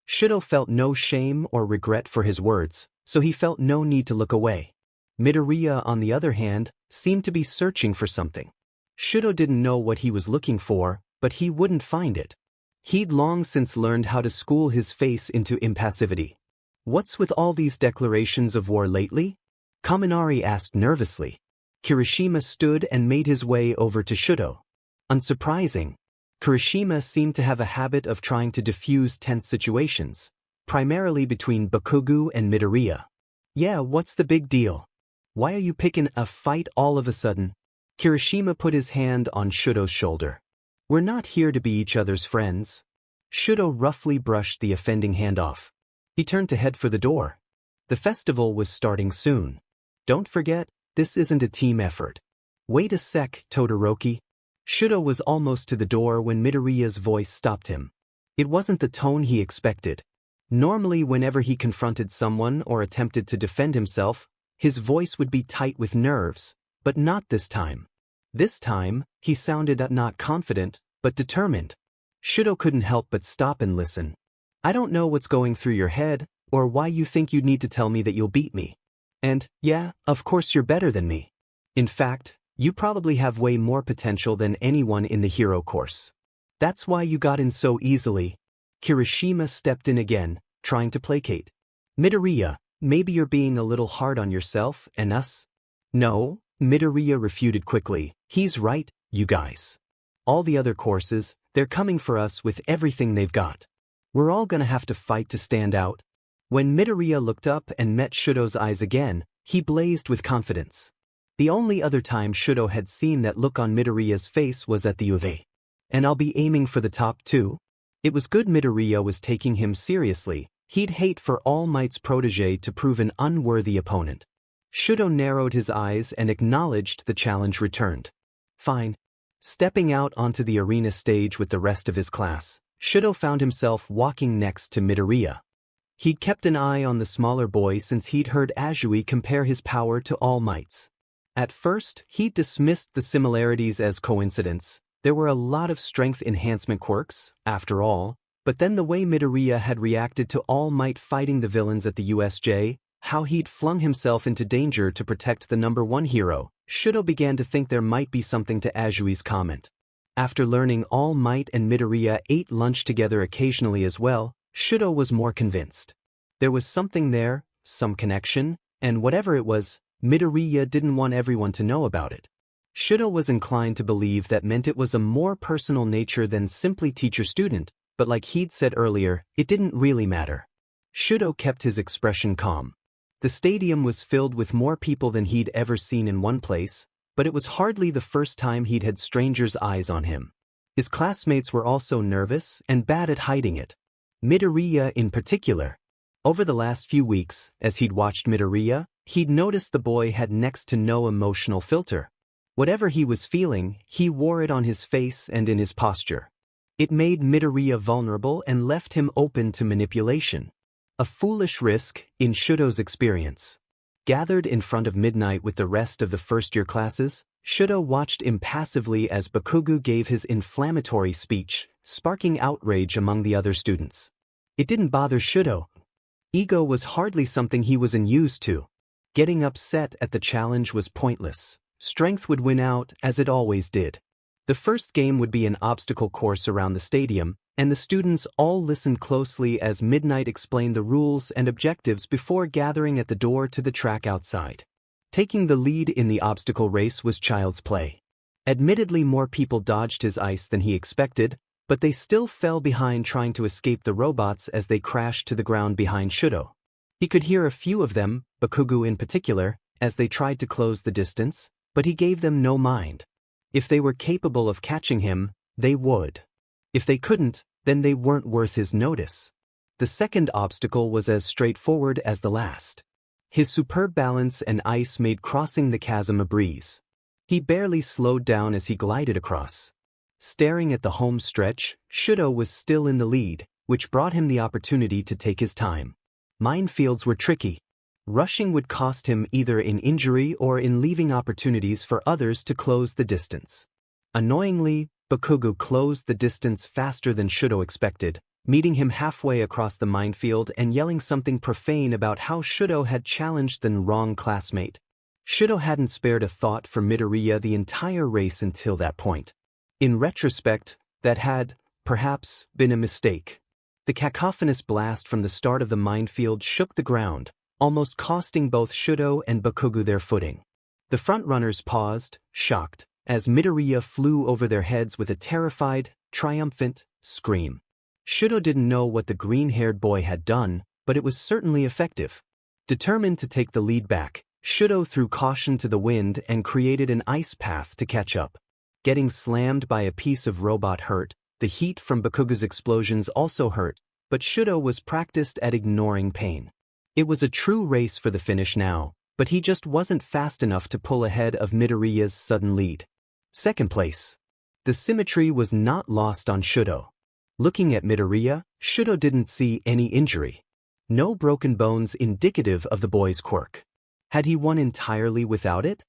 Shudo felt no shame or regret for his words, so he felt no need to look away. Midoriya, on the other hand, seemed to be searching for something. Shudo didn't know what he was looking for, but he wouldn't find it. He'd long since learned how to school his face into impassivity. What's with all these declarations of war lately? Kaminari asked nervously. Kirishima stood and made his way over to Shudo. Unsurprising. Kirishima seemed to have a habit of trying to diffuse tense situations, primarily between Bakugo and Midoriya. Yeah, what's the big deal? Why are you picking a fight all of a sudden? Kirishima put his hand on Shudo's shoulder. We're not here to be each other's friends. Shudo roughly brushed the offending hand off. He turned to head for the door. The festival was starting soon. Don't forget, this isn't a team effort. Wait a sec, Todoroki. Shudo was almost to the door when Midoriya's voice stopped him. It wasn't the tone he expected. Normally, whenever he confronted someone or attempted to defend himself, his voice would be tight with nerves, but not this time. This time, he sounded not confident, but determined. Shudo couldn't help but stop and listen. I don't know what's going through your head, or why you think you'd need to tell me that you'll beat me. And, yeah, of course you're better than me. In fact, you probably have way more potential than anyone in the hero course. That's why you got in so easily. Kirishima stepped in again, trying to placate. Midoriya, maybe you're being a little hard on yourself and us? No, Midoriya refuted quickly. He's right, you guys. All the other courses, They're coming for us with everything they've got. We're all gonna have to fight to stand out. When Midoriya looked up and met Shudo's eyes again, he blazed with confidence. The only other time Shudo had seen that look on Midoriya's face was at the UV. And I'll be aiming for the top too. It was good Midoriya was taking him seriously. He'd hate for All Might's protege to prove an unworthy opponent. Shudo narrowed his eyes and acknowledged the challenge returned. Fine. Stepping out onto the arena stage with the rest of his class, Shudo found himself walking next to Midoriya. He'd kept an eye on the smaller boy since he'd heard Azui compare his power to All Might's. At first, he dismissed the similarities as coincidence. There were a lot of strength enhancement quirks, after all, but then the way Midoriya had reacted to All Might fighting the villains at the USJ, how he'd flung himself into danger to protect the #1 hero, Shudo began to think there might be something to Azui's comment. After learning All Might and Midoriya ate lunch together occasionally as well, Shudo was more convinced. There was something there, some connection, and whatever it was, Midoriya didn't want everyone to know about it. Shudo was inclined to believe that meant it was a more personal nature than simply teacher-student, but like he'd said earlier, it didn't really matter. Shudo kept his expression calm. The stadium was filled with more people than he'd ever seen in one place, but it was hardly the first time he'd had strangers' eyes on him. His classmates were also nervous and bad at hiding it. Midoriya in particular. Over the last few weeks, as he'd watched Midoriya, he'd noticed the boy had next to no emotional filter. Whatever he was feeling, he wore it on his face and in his posture. It made Midoriya vulnerable and left him open to manipulation. A foolish risk, in Shudo's experience. Gathered in front of midnight with the rest of the first-year classes, Shudo watched impassively as Bakugo gave his inflammatory speech, sparking outrage among the other students. It didn't bother Shudo. Ego was hardly something he was unused to. Getting upset at the challenge was pointless. Strength would win out, as it always did. The first game would be an obstacle course around the stadium, and the students all listened closely as Midnight explained the rules and objectives before gathering at the door to the track outside. Taking the lead in the obstacle race was child's play. Admittedly, more people dodged his ice than he expected, but they still fell behind trying to escape the robots as they crashed to the ground behind Shudo. He could hear a few of them, Bakugo in particular, as they tried to close the distance, but he gave them no mind. If they were capable of catching him, they would. If they couldn't, then they weren't worth his notice. The second obstacle was as straightforward as the last. His superb balance and ice made crossing the chasm a breeze. He barely slowed down as he glided across. Staring at the home stretch, Shudo was still in the lead, which brought him the opportunity to take his time. Minefields were tricky. Rushing would cost him either in injury or in leaving opportunities for others to close the distance. Annoyingly, Bakugo closed the distance faster than Shudo expected, meeting him halfway across the minefield and yelling something profane about how Shudo had challenged the wrong classmate. Shudo hadn't spared a thought for Midoriya the entire race until that point. In retrospect, that had, perhaps, been a mistake. The cacophonous blast from the start of the minefield shook the ground, almost costing both Shudo and Bakugo their footing. The frontrunners paused, shocked, as Midoriya flew over their heads with a terrified, triumphant scream. Shudo didn't know what the green-haired boy had done, but it was certainly effective. Determined to take the lead back, Shudo threw caution to the wind and created an ice path to catch up. Getting slammed by a piece of robot hurt, the heat from Bakugo's explosions also hurt, but Shudo was practiced at ignoring pain. It was a true race for the finish now, but he just wasn't fast enough to pull ahead of Midoriya's sudden lead. Second place. The symmetry was not lost on Shudo. Looking at Midoriya, Shudo didn't see any injury. No broken bones indicative of the boy's quirk. Had he won entirely without it?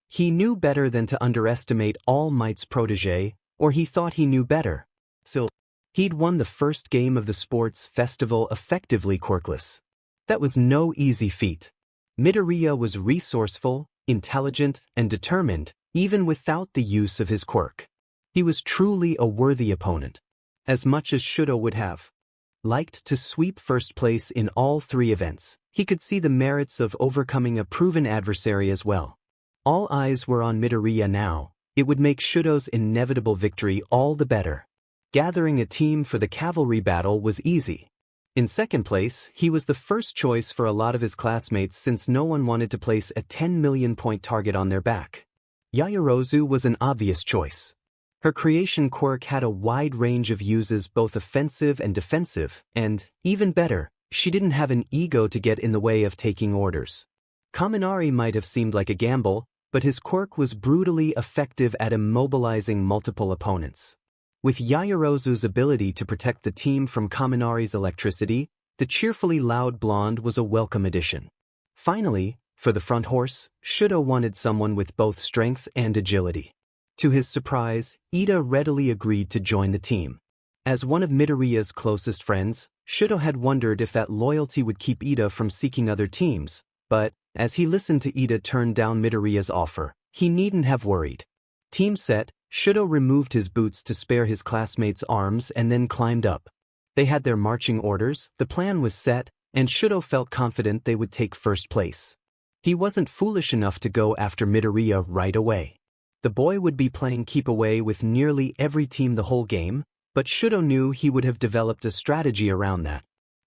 He knew better than to underestimate All Might's protege, or he thought he knew better. So, he'd won the first game of the sports festival effectively quirkless. That was no easy feat. Midoriya was resourceful, intelligent, and determined, even without the use of his quirk. He was truly a worthy opponent. As much as Shudo would have liked to sweep first place in all three events, he could see the merits of overcoming a proven adversary as well. All eyes were on Midoriya now. It would make Shudo's inevitable victory all the better. Gathering a team for the cavalry battle was easy. In second place, he was the first choice for a lot of his classmates since no one wanted to place a 10 million point target on their back. Yaoyorozu was an obvious choice. Her creation quirk had a wide range of uses, both offensive and defensive, and, even better, she didn't have an ego to get in the way of taking orders. Kaminari might have seemed like a gamble, but his quirk was brutally effective at immobilizing multiple opponents. With Yaoyorozu's ability to protect the team from Kaminari's electricity, the cheerfully loud blonde was a welcome addition. Finally, for the front horse, Shudo wanted someone with both strength and agility. To his surprise, Ida readily agreed to join the team. As one of Midoriya's closest friends, Shudo had wondered if that loyalty would keep Ida from seeking other teams, but, as he listened to Ida turn down Midoriya's offer, he needn't have worried. Team set, Shudo removed his boots to spare his classmates' arms and then climbed up. They had their marching orders, the plan was set, and Shudo felt confident they would take first place. He wasn't foolish enough to go after Midoriya right away. The boy would be playing keep away with nearly every team the whole game, but Shudo knew he would have developed a strategy around that.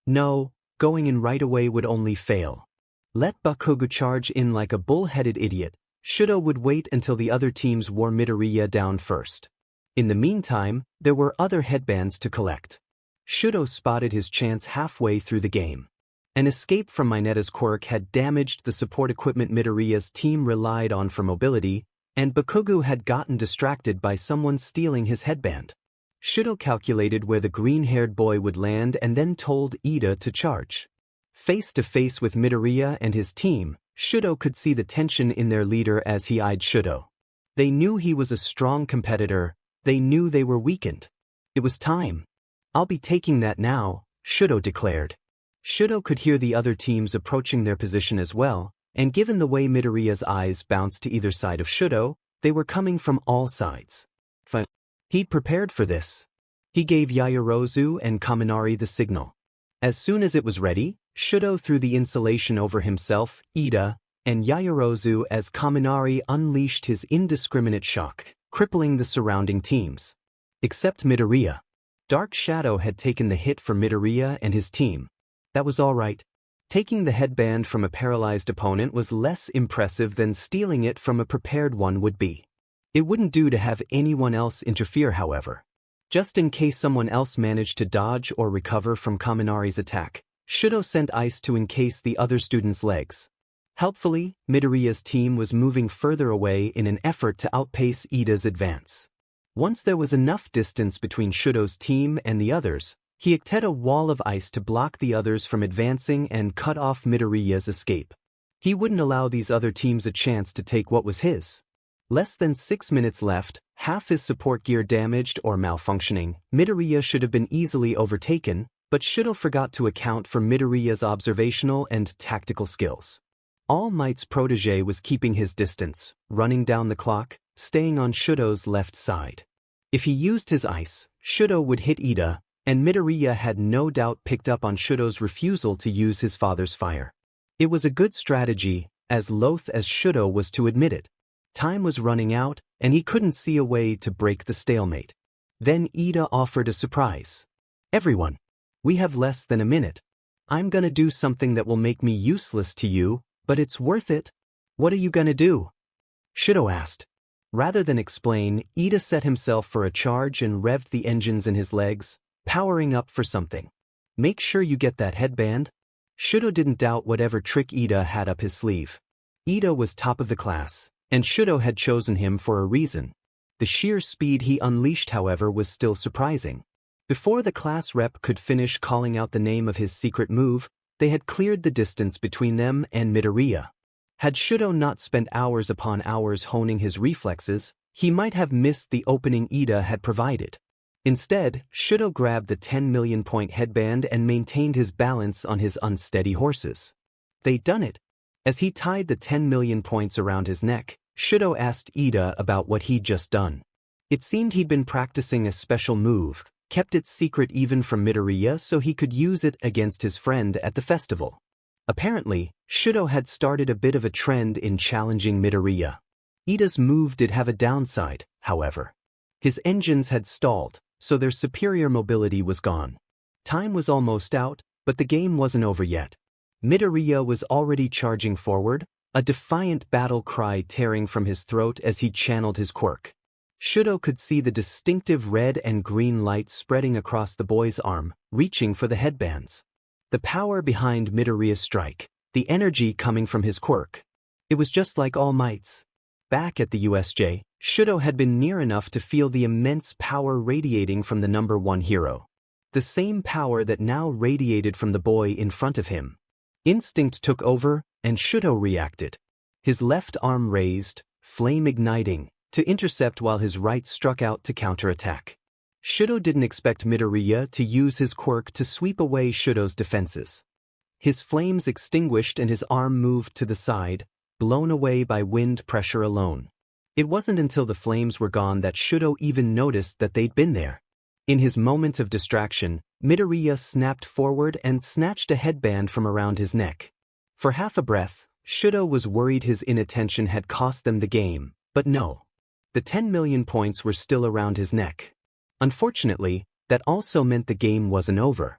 No, going in right away would only fail. Let Bakugo charge in like a bull-headed idiot. Shudo would wait until the other teams wore Midoriya down first. In the meantime, there were other headbands to collect. Shudo spotted his chance halfway through the game. An escape from Mineta's quirk had damaged the support equipment Midoriya's team relied on for mobility, and Bakugo had gotten distracted by someone stealing his headband. Shudo calculated where the green-haired boy would land and then told Ida to charge. Face to face with Midoriya and his team, Shudo could see the tension in their leader as he eyed Shudo. They knew he was a strong competitor, they knew they were weakened. It was time. "I'll be taking that now," Shudo declared. Shudo could hear the other teams approaching their position as well, and given the way Midoriya's eyes bounced to either side of Shudo, they were coming from all sides. He'd prepared for this. He gave Yaoyorozu and Kaminari the signal. As soon as it was ready, Shudo threw the insulation over himself, Ida, and Yaoyorozu as Kaminari unleashed his indiscriminate shock, crippling the surrounding teams. Except Midoriya. Dark Shadow had taken the hit for Midoriya and his team. That was all right. Taking the headband from a paralyzed opponent was less impressive than stealing it from a prepared one would be. It wouldn't do to have anyone else interfere, however. Just in case someone else managed to dodge or recover from Kaminari's attack, Shudo sent ice to encase the other student's legs. Helpfully, Midoriya's team was moving further away in an effort to outpace Ida's advance. Once there was enough distance between Shudo's team and the others, he acted a wall of ice to block the others from advancing and cut off Midoriya's escape. He wouldn't allow these other teams a chance to take what was his. Less than 6 minutes left, half his support gear damaged or malfunctioning. Midoriya should have been easily overtaken, but Shudo forgot to account for Midoriya's observational and tactical skills. All Might's protege was keeping his distance, running down the clock, staying on Shudo's left side. If he used his ice, Shudo would hit Ida, and Midoriya had no doubt picked up on Shudo's refusal to use his father's fire. It was a good strategy, as loath as Shudo was to admit it. Time was running out, and he couldn't see a way to break the stalemate. Then Ida offered a surprise. "Everyone, we have less than a minute. I'm gonna do something that will make me useless to you, but it's worth it." "What are you gonna do?" Shudo asked. Rather than explain, Ida set himself for a charge and revved the engines in his legs, powering up for something. "Make sure you get that headband." Shudo didn't doubt whatever trick Ida had up his sleeve. Ida was top of the class, and Shudo had chosen him for a reason. The sheer speed he unleashed, however, was still surprising. Before the class rep could finish calling out the name of his secret move, they had cleared the distance between them and Midoriya. Had Shudo not spent hours upon hours honing his reflexes, he might have missed the opening Ida had provided. Instead, Shudo grabbed the 10 million point headband and maintained his balance on his unsteady horses. They'd done it. As he tied the 10 million points around his neck, Shudo asked Ida about what he'd just done. It seemed he'd been practicing a special move, kept it secret even from Midoriya so he could use it against his friend at the festival. Apparently, Shudo had started a bit of a trend in challenging Midoriya. Ida's move did have a downside, however. His engines had stalled, so their superior mobility was gone. Time was almost out, but the game wasn't over yet. Midoriya was already charging forward, a defiant battle cry tearing from his throat as he channeled his quirk. Shudo could see the distinctive red and green light spreading across the boy's arm, reaching for the headbands. The power behind Midoriya's strike, the energy coming from his quirk. It was just like All Might's. Back at the USJ, Shudo had been near enough to feel the immense power radiating from the number one hero. The same power that now radiated from the boy in front of him. Instinct took over, and Shudo reacted. His left arm raised, flame igniting, to intercept while his right struck out to counterattack. Shudo didn't expect Midoriya to use his quirk to sweep away Shudo's defenses. His flames extinguished and his arm moved to the side, blown away by wind pressure alone. It wasn't until the flames were gone that Shudo even noticed that they'd been there. In his moment of distraction, Midoriya snapped forward and snatched a headband from around his neck. For half a breath, Shudo was worried his inattention had cost them the game, but no. The 10 million points were still around his neck. Unfortunately, that also meant the game wasn't over.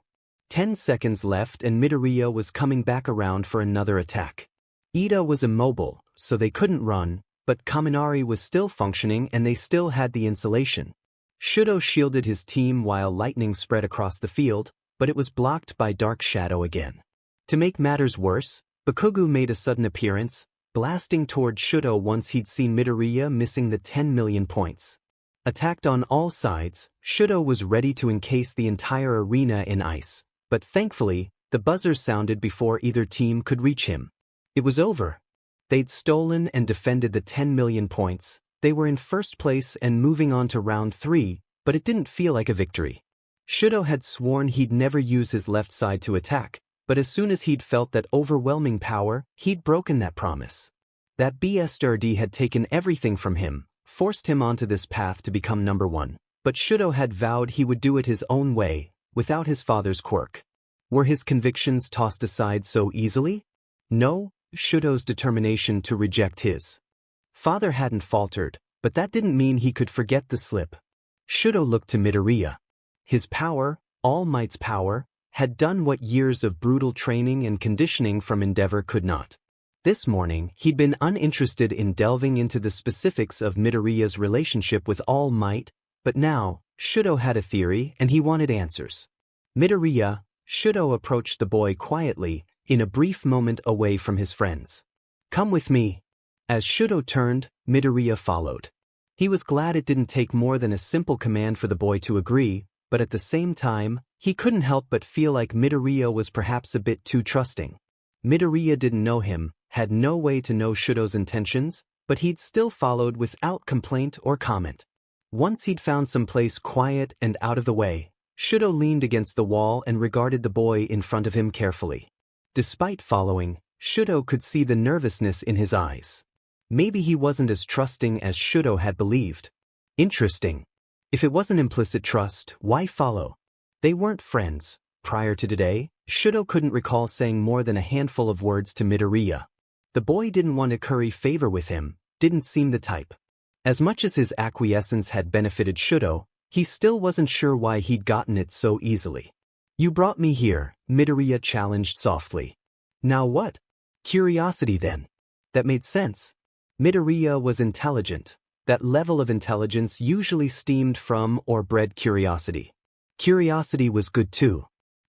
10 seconds left and Midoriya was coming back around for another attack. Ida was immobile, so they couldn't run, but Kaminari was still functioning and they still had the insulation. Shudo shielded his team while lightning spread across the field, but it was blocked by Dark Shadow again. To make matters worse, Bakugo made a sudden appearance, blasting toward Shudo once he'd seen Midoriya missing the 10 million points. Attacked on all sides, Shudo was ready to encase the entire arena in ice, but thankfully, the buzzer sounded before either team could reach him. It was over. They'd stolen and defended the 10 million points, they were in first place and moving on to round 3, but it didn't feel like a victory. Shudo had sworn he'd never use his left side to attack, but as soon as he'd felt that overwhelming power, he'd broken that promise. That BSRD had taken everything from him, forced him onto this path to become number one, but Shudo had vowed he would do it his own way, without his father's quirk. Were his convictions tossed aside so easily? No, Shudo's determination to reject his father hadn't faltered, but that didn't mean he could forget the slip. Shudo looked to Midoriya. His power, All Might's power, had done what years of brutal training and conditioning from Endeavor could not. This morning, he'd been uninterested in delving into the specifics of Midoriya's relationship with All Might, but now, Shudo had a theory and he wanted answers. Midoriya, Shudo approached the boy quietly, in a brief moment away from his friends. Come with me. As Shudo turned, Midoriya followed. He was glad it didn't take more than a simple command for the boy to agree, but at the same time, he couldn't help but feel like Midoriya was perhaps a bit too trusting. Midoriya didn't know him, had no way to know Shudo's intentions, but he'd still followed without complaint or comment. Once he'd found some place quiet and out of the way, Shudo leaned against the wall and regarded the boy in front of him carefully. Despite following, Shudo could see the nervousness in his eyes. Maybe he wasn't as trusting as Shudo had believed. Interesting. If it wasn't implicit trust, why follow? They weren't friends. Prior to today, Shudo couldn't recall saying more than a handful of words to Midoriya. The boy didn't want to curry favor with him, didn't seem the type. As much as his acquiescence had benefited Shudo, he still wasn't sure why he'd gotten it so easily. You brought me here, Midoriya challenged softly. Now what? Curiosity then. That made sense. Midoriya was intelligent. That level of intelligence usually stemmed from or bred curiosity. Curiosity was good too.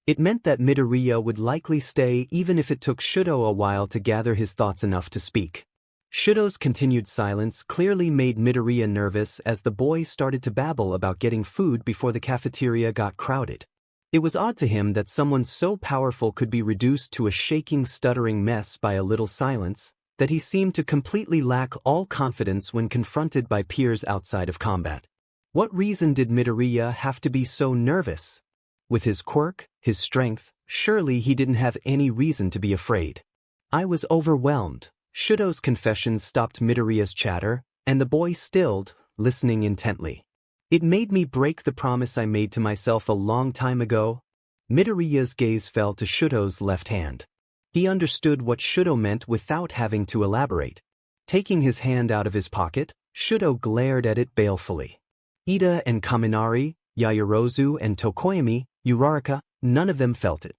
It meant that Midoriya would likely stay even if it took Shudo a while to gather his thoughts enough to speak. Shudo's continued silence clearly made Midoriya nervous as the boy started to babble about getting food before the cafeteria got crowded. It was odd to him that someone so powerful could be reduced to a shaking, stuttering mess by a little silence, that he seemed to completely lack all confidence when confronted by peers outside of combat. What reason did Midoriya have to be so nervous? With his quirk, his strength, surely he didn't have any reason to be afraid. I was overwhelmed. Shudo's confession stopped Midoriya's chatter, and the boy stilled, listening intently. It made me break the promise I made to myself a long time ago. Midoriya's gaze fell to Shudo's left hand. He understood what Shudo meant without having to elaborate. Taking his hand out of his pocket, Shudo glared at it balefully. Ida and Kaminari, Yaoyorozu and Tokoyami, Uraraka, none of them felt it.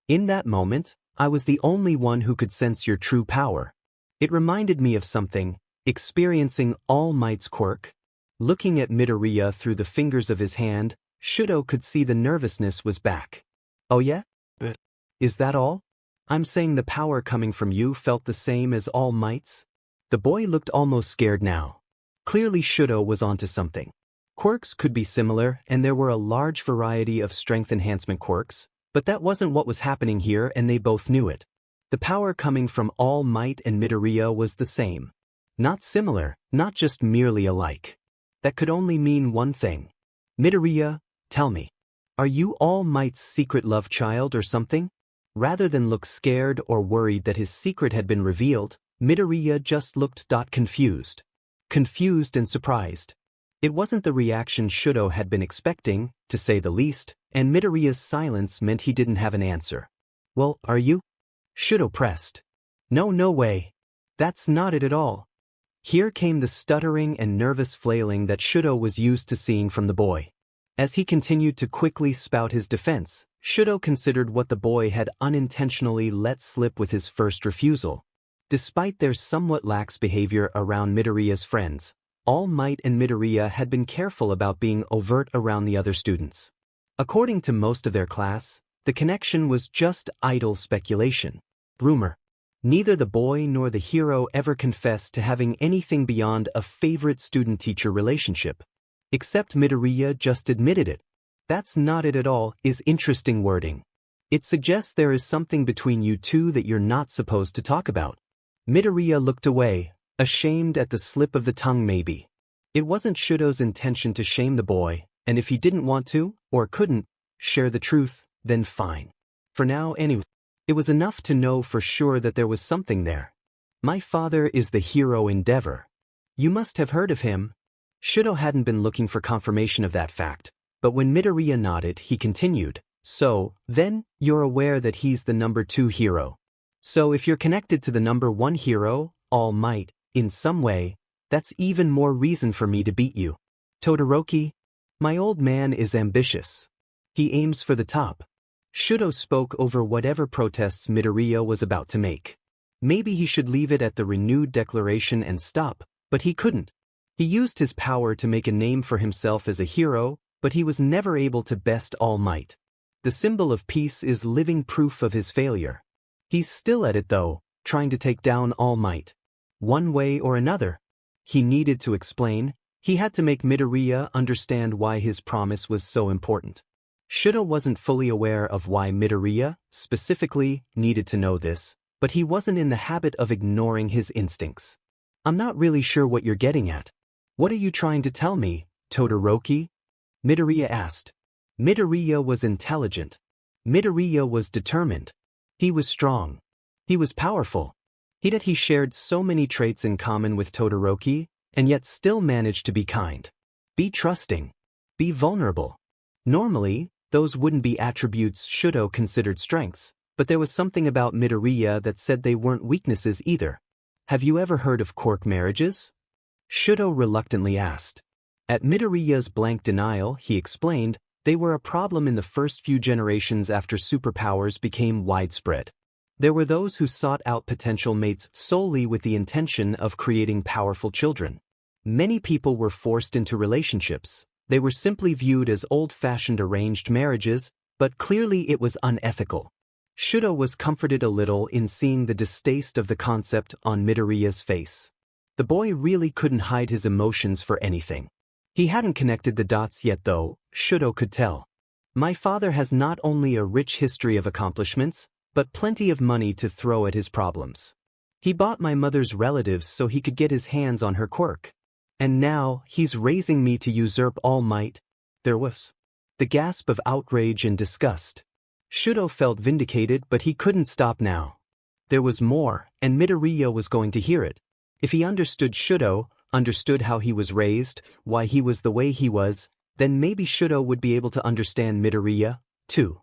In that moment, I was the only one who could sense your true power. It reminded me of something, experiencing All Might's quirk. Looking at Midoriya through the fingers of his hand, Shudo could see the nervousness was back. Oh yeah? But is that all? I'm saying the power coming from you felt the same as All Might's? The boy looked almost scared now. Clearly Shudo was onto something. Quirks could be similar, and there were a large variety of strength enhancement quirks, but that wasn't what was happening here, and they both knew it. The power coming from All Might and Midoriya was the same. Not similar, not just merely alike. That could only mean one thing. Midoriya, tell me. Are you All Might's secret love child or something? Rather than look scared or worried that his secret had been revealed, Midoriya just looked confused. Confused and surprised. It wasn't the reaction Shudo had been expecting, to say the least, and Midoriya's silence meant he didn't have an answer. Well, are you? Shudo pressed. No way. That's not it at all. Here came the stuttering and nervous flailing that Shudo was used to seeing from the boy. As he continued to quickly spout his defense, Shudo considered what the boy had unintentionally let slip with his first refusal. Despite their somewhat lax behavior around Midoriya's friends, All Might and Midoriya had been careful about being overt around the other students. According to most of their class, the connection was just idle speculation. Rumor. Neither the boy nor the hero ever confessed to having anything beyond a favorite student-teacher relationship. Except Midoriya just admitted it. That's not it at all is interesting wording. It suggests there is something between you two that you're not supposed to talk about. Midoriya looked away, ashamed at the slip of the tongue maybe. It wasn't Shudo's intention to shame the boy, and if he didn't want to, or couldn't, share the truth, then fine. For now anyway. It was enough to know for sure that there was something there. My father is the hero Endeavor. You must have heard of him. Shudo hadn't been looking for confirmation of that fact, but when Midoriya nodded, he continued, so, then, you're aware that he's the number 2 hero. So if you're connected to the number 1 hero, All Might, in some way, that's even more reason for me to beat you. Todoroki, my old man is ambitious. He aims for the top. Shudo spoke over whatever protests Midoriya was about to make. Maybe he should leave it at the renewed declaration and stop, but he couldn't. He used his power to make a name for himself as a hero, but he was never able to best All Might. The symbol of peace is living proof of his failure. He's still at it though, trying to take down All Might. One way or another. He needed to explain. He had to make Midoriya understand why his promise was so important. Shudo wasn't fully aware of why Midoriya, specifically, needed to know this, but he wasn't in the habit of ignoring his instincts. I'm not really sure what you're getting at. What are you trying to tell me, Todoroki? Midoriya asked. Midoriya was intelligent. Midoriya was determined. He was strong. He was powerful. He shared so many traits in common with Todoroki, and yet still managed to be kind. Be trusting. Be vulnerable. Normally, those wouldn't be attributes Shudo considered strengths, but there was something about Midoriya that said they weren't weaknesses either. Have you ever heard of quirk marriages? Shudo reluctantly asked. At Midoriya's blank denial, he explained, they were a problem in the first few generations after superpowers became widespread. There were those who sought out potential mates solely with the intention of creating powerful children. Many people were forced into relationships. They were simply viewed as old-fashioned arranged marriages, but clearly it was unethical. Shudo was comforted a little in seeing the distaste of the concept on Midoriya's face. The boy really couldn't hide his emotions for anything. He hadn't connected the dots yet though, Shudo could tell. My father has not only a rich history of accomplishments, but plenty of money to throw at his problems. He bought my mother's relatives so he could get his hands on her quirk. And now, he's raising me to usurp All Might. There was the gasp of outrage and disgust. Shudo felt vindicated, but he couldn't stop now. There was more, and Midoriya was going to hear it. If he understood Shudo, understood how he was raised, why he was the way he was, then maybe Shudo would be able to understand Midoriya, too.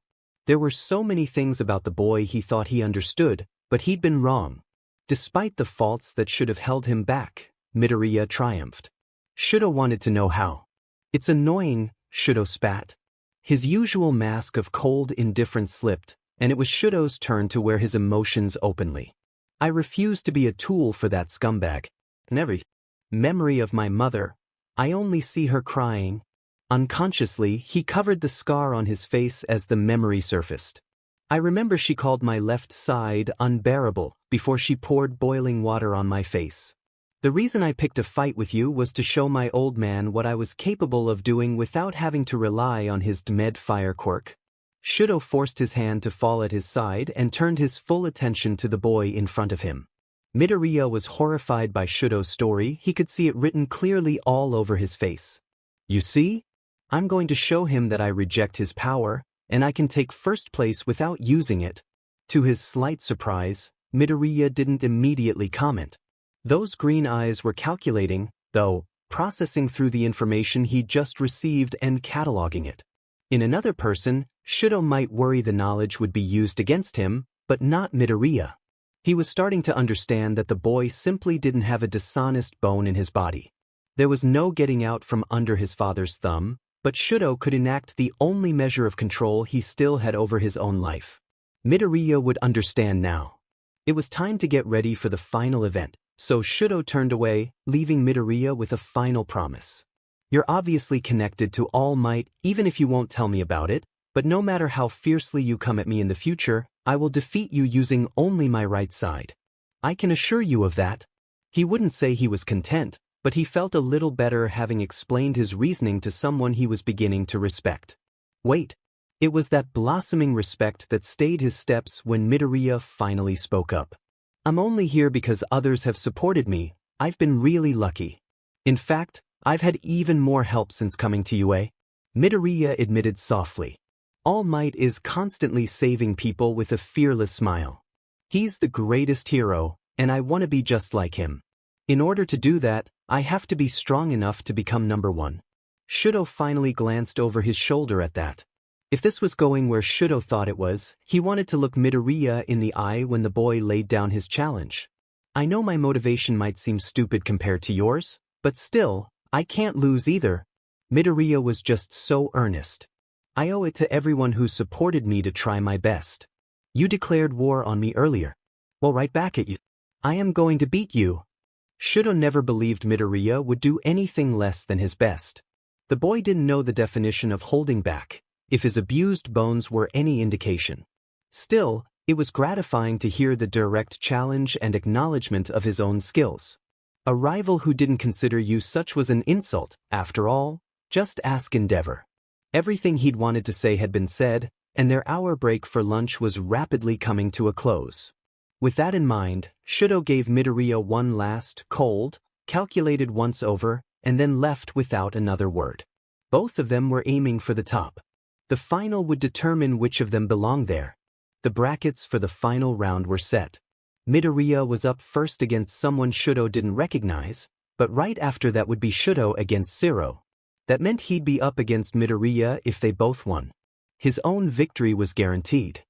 There were so many things about the boy he thought he understood, but he'd been wrong. Despite the faults that should have held him back, Midoriya triumphed. Shudo wanted to know how. It's annoying, Shudo spat. His usual mask of cold indifference slipped, and it was Shudo's turn to wear his emotions openly. I refuse to be a tool for that scumbag. In every memory of my mother, I only see her crying. Unconsciously, he covered the scar on his face as the memory surfaced. I remember she called my left side unbearable before she poured boiling water on my face. The reason I picked a fight with you was to show my old man what I was capable of doing without having to rely on his med fire quirk. Shudo forced his hand to fall at his side and turned his full attention to the boy in front of him. Midoriya was horrified by Shudo's story. He could see it written clearly all over his face. You see? I'm going to show him that I reject his power, and I can take first place without using it. To his slight surprise, Midoriya didn't immediately comment. Those green eyes were calculating, though, processing through the information he just received and cataloging it. In another person, Shudo might worry the knowledge would be used against him, but not Midoriya. He was starting to understand that the boy simply didn't have a dishonest bone in his body. There was no getting out from under his father's thumb, but Shudo could enact the only measure of control he still had over his own life. Midoriya would understand now. It was time to get ready for the final event, so Shudo turned away, leaving Midoriya with a final promise. You're obviously connected to All Might, even if you won't tell me about it, but no matter how fiercely you come at me in the future, I will defeat you using only my right side. I can assure you of that. He wouldn't say he was content, but he felt a little better having explained his reasoning to someone he was beginning to respect. Wait. It was that blossoming respect that stayed his steps when Midoriya finally spoke up. I'm only here because others have supported me. I've been really lucky. In fact, I've had even more help since coming to UA. Midoriya admitted softly. All Might is constantly saving people with a fearless smile. He's the greatest hero, and I want to be just like him. In order to do that, I have to be strong enough to become number one. Shudo finally glanced over his shoulder at that. If this was going where Shudo thought it was, he wanted to look Midoriya in the eye when the boy laid down his challenge. I know my motivation might seem stupid compared to yours, but still, I can't lose either. Midoriya was just so earnest. I owe it to everyone who supported me to try my best. You declared war on me earlier. Well, right back at you. I am going to beat you. Shudo never believed Midoriya would do anything less than his best. The boy didn't know the definition of holding back, if his abused bones were any indication. Still, it was gratifying to hear the direct challenge and acknowledgement of his own skills. A rival who didn't consider you such was an insult, after all. Just ask Endeavor. Everything he'd wanted to say had been said, and their hour break for lunch was rapidly coming to a close. With that in mind, Shudo gave Midoriya one last, cold, calculated once over, and then left without another word. Both of them were aiming for the top. The final would determine which of them belonged there. The brackets for the final round were set. Midoriya was up first against someone Shudo didn't recognize, but right after that would be Shudo against Zero. That meant he'd be up against Midoriya if they both won. His own victory was guaranteed.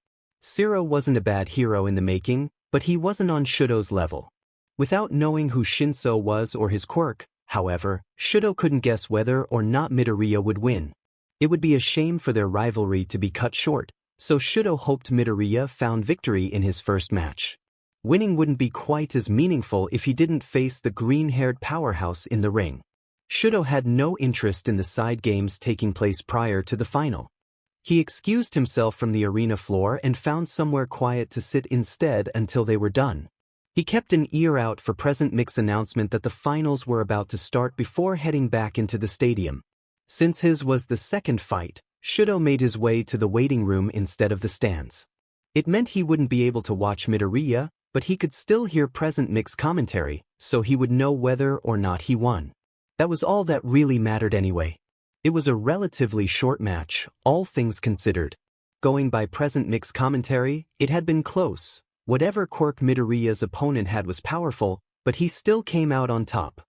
Zero wasn't a bad hero in the making, but he wasn't on Shudo's level. Without knowing who Shinso was or his quirk, however, Shudo couldn't guess whether or not Midoriya would win. It would be a shame for their rivalry to be cut short, so Shudo hoped Midoriya found victory in his first match. Winning wouldn't be quite as meaningful if he didn't face the green-haired powerhouse in the ring. Shudo had no interest in the side games taking place prior to the final. He excused himself from the arena floor and found somewhere quiet to sit instead until they were done. He kept an ear out for Present Mic's announcement that the finals were about to start before heading back into the stadium. Since his was the second fight, Shudo made his way to the waiting room instead of the stands. It meant he wouldn't be able to watch Midoriya, but he could still hear Present Mic's commentary, so he would know whether or not he won. That was all that really mattered anyway. It was a relatively short match, all things considered. Going by Present Mic's commentary, it had been close. Whatever quirk Midoriya's opponent had was powerful, but he still came out on top.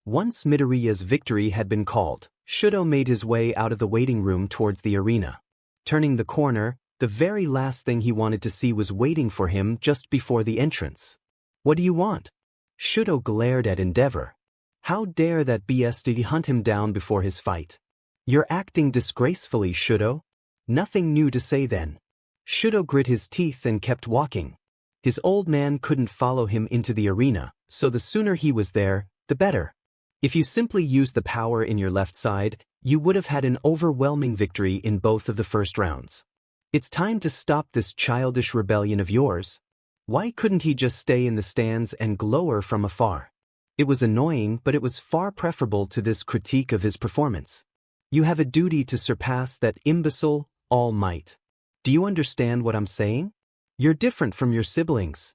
Once Midoriya's victory had been called, Shudo made his way out of the waiting room towards the arena. Turning the corner, the very last thing he wanted to see was waiting for him just before the entrance. What do you want? Shudo glared at Endeavor. How dare that BS hunt him down before his fight? You're acting disgracefully, Shudo. Nothing new to say then. Shudo grit his teeth and kept walking. His old man couldn't follow him into the arena, so the sooner he was there, the better. If you simply used the power in your left side, you would have had an overwhelming victory in both of the first rounds. It's time to stop this childish rebellion of yours. Why couldn't he just stay in the stands and glower from afar? It was annoying, but it was far preferable to this critique of his performance. You have a duty to surpass that imbecile, All Might. Do you understand what I'm saying? You're different from your siblings.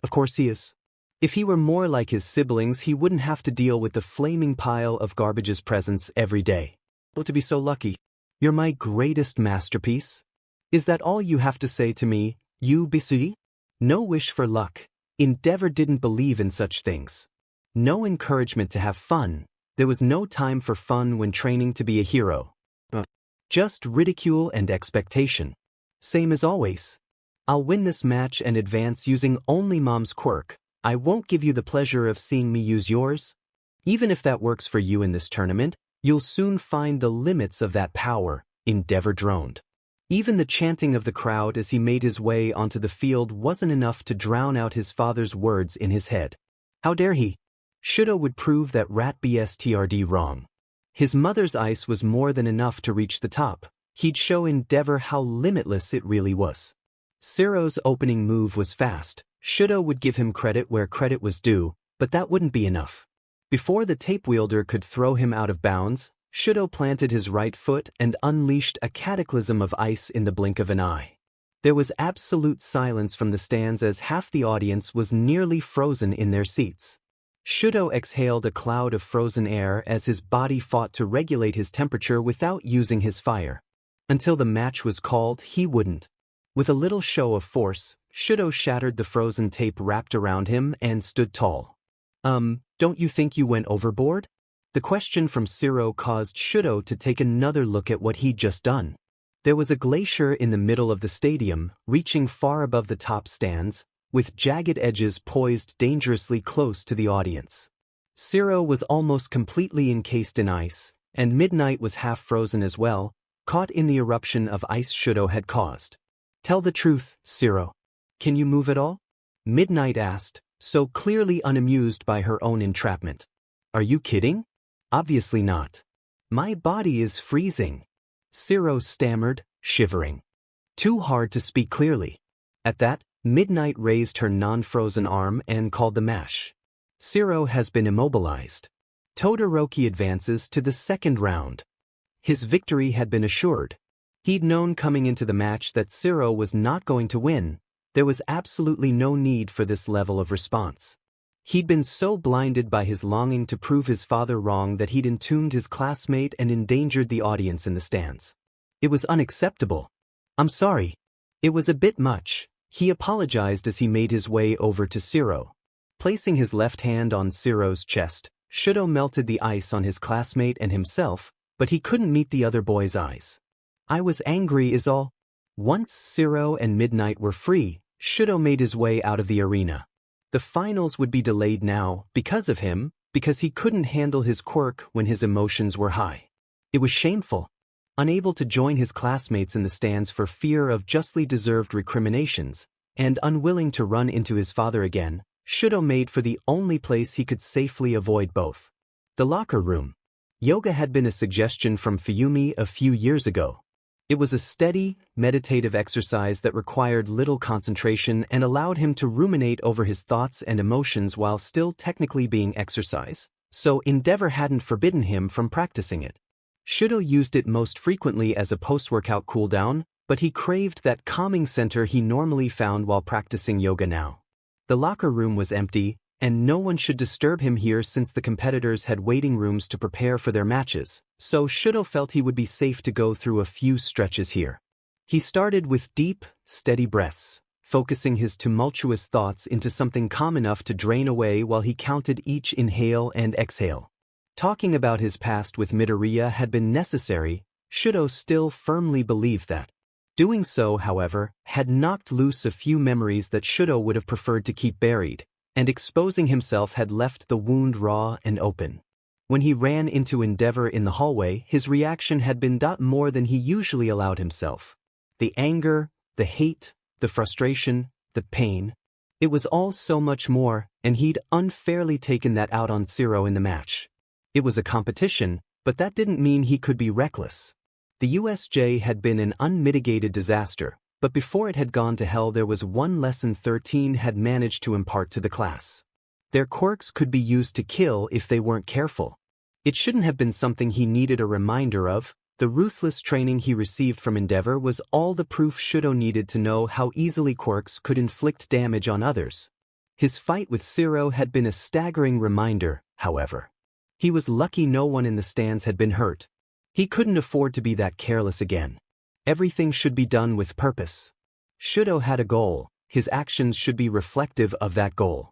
Of course he is. If he were more like his siblings, he wouldn't have to deal with the flaming pile of garbage's presents every day. Oh, to be so lucky. You're my greatest masterpiece. Is that all you have to say to me, you Bisui? No wish for luck. Endeavor didn't believe in such things. No encouragement to have fun. There was no time for fun when training to be a hero. Just ridicule and expectation. Same as always. I'll win this match and advance using only Mom's quirk. I won't give you the pleasure of seeing me use yours. Even if that works for you in this tournament, you'll soon find the limits of that power, Endeavor droned. Even the chanting of the crowd as he made his way onto the field wasn't enough to drown out his father's words in his head. How dare he? Shudo would prove that Rat BSTRD wrong. His mother's ice was more than enough to reach the top. He'd show Endeavor how limitless it really was. Ciro's opening move was fast. Shudo would give him credit where credit was due, but that wouldn't be enough. Before the tape wielder could throw him out of bounds, Shudo planted his right foot and unleashed a cataclysm of ice in the blink of an eye. There was absolute silence from the stands as half the audience was nearly frozen in their seats. Shudo exhaled a cloud of frozen air as his body fought to regulate his temperature without using his fire. Until the match was called, he wouldn't. With a little show of force, Shudo shattered the frozen tape wrapped around him and stood tall. Don't you think you went overboard? The question from Ciro caused Shudo to take another look at what he'd just done. There was a glacier in the middle of the stadium, reaching far above the top stands, with jagged edges poised dangerously close to the audience. Ciro was almost completely encased in ice, and Midnight was half frozen as well, caught in the eruption of ice Shudo had caused. Tell the truth, Ciro. Can you move at all? Midnight asked, so clearly unamused by her own entrapment. Are you kidding? Obviously not. My body is freezing. Ciro stammered, shivering. Too hard to speak clearly. At that, Midnight raised her non-frozen arm and called the match. Ciro has been immobilized. Todoroki advances to the second round. His victory had been assured. He'd known coming into the match that Ciro was not going to win. There was absolutely no need for this level of response. He'd been so blinded by his longing to prove his father wrong that he'd entombed his classmate and endangered the audience in the stands. It was unacceptable. I'm sorry. It was a bit much. He apologized as he made his way over to Ciro. Placing his left hand on Ciro's chest, Shudo melted the ice on his classmate and himself, but he couldn't meet the other boy's eyes. I was angry is all. Once Ciro and Midnight were free, Shudo made his way out of the arena. The finals would be delayed now, because of him, because he couldn't handle his quirk when his emotions were high. It was shameful. Unable to join his classmates in the stands for fear of justly deserved recriminations, and unwilling to run into his father again, Shudo made for the only place he could safely avoid both. The locker room. Yoga had been a suggestion from Fuyumi a few years ago. It was a steady, meditative exercise that required little concentration and allowed him to ruminate over his thoughts and emotions while still technically being exercise, so Endeavor hadn't forbidden him from practicing it. Shudo used it most frequently as a post-workout cooldown, but he craved that calming center he normally found while practicing yoga now. The locker room was empty, and no one should disturb him here since the competitors had waiting rooms to prepare for their matches, so Shudo felt he would be safe to go through a few stretches here. He started with deep, steady breaths, focusing his tumultuous thoughts into something calm enough to drain away while he counted each inhale and exhale. Talking about his past with Midoriya had been necessary, Shudo still firmly believed that. Doing so, however, had knocked loose a few memories that Shudo would have preferred to keep buried, and exposing himself had left the wound raw and open. When he ran into Endeavor in the hallway, his reaction had been more than he usually allowed himself. The anger, the hate, the frustration, the pain. It was all so much more, and he'd unfairly taken that out on Zero in the match. It was a competition, but that didn't mean he could be reckless. The USJ had been an unmitigated disaster, but before it had gone to hell there was one lesson 13 had managed to impart to the class. Their quirks could be used to kill if they weren't careful. It shouldn't have been something he needed a reminder of. The ruthless training he received from Endeavor was all the proof Shudo needed to know how easily quirks could inflict damage on others. His fight with Zero had been a staggering reminder, however. He was lucky no one in the stands had been hurt. He couldn't afford to be that careless again. Everything should be done with purpose. Shudo had a goal, his actions should be reflective of that goal.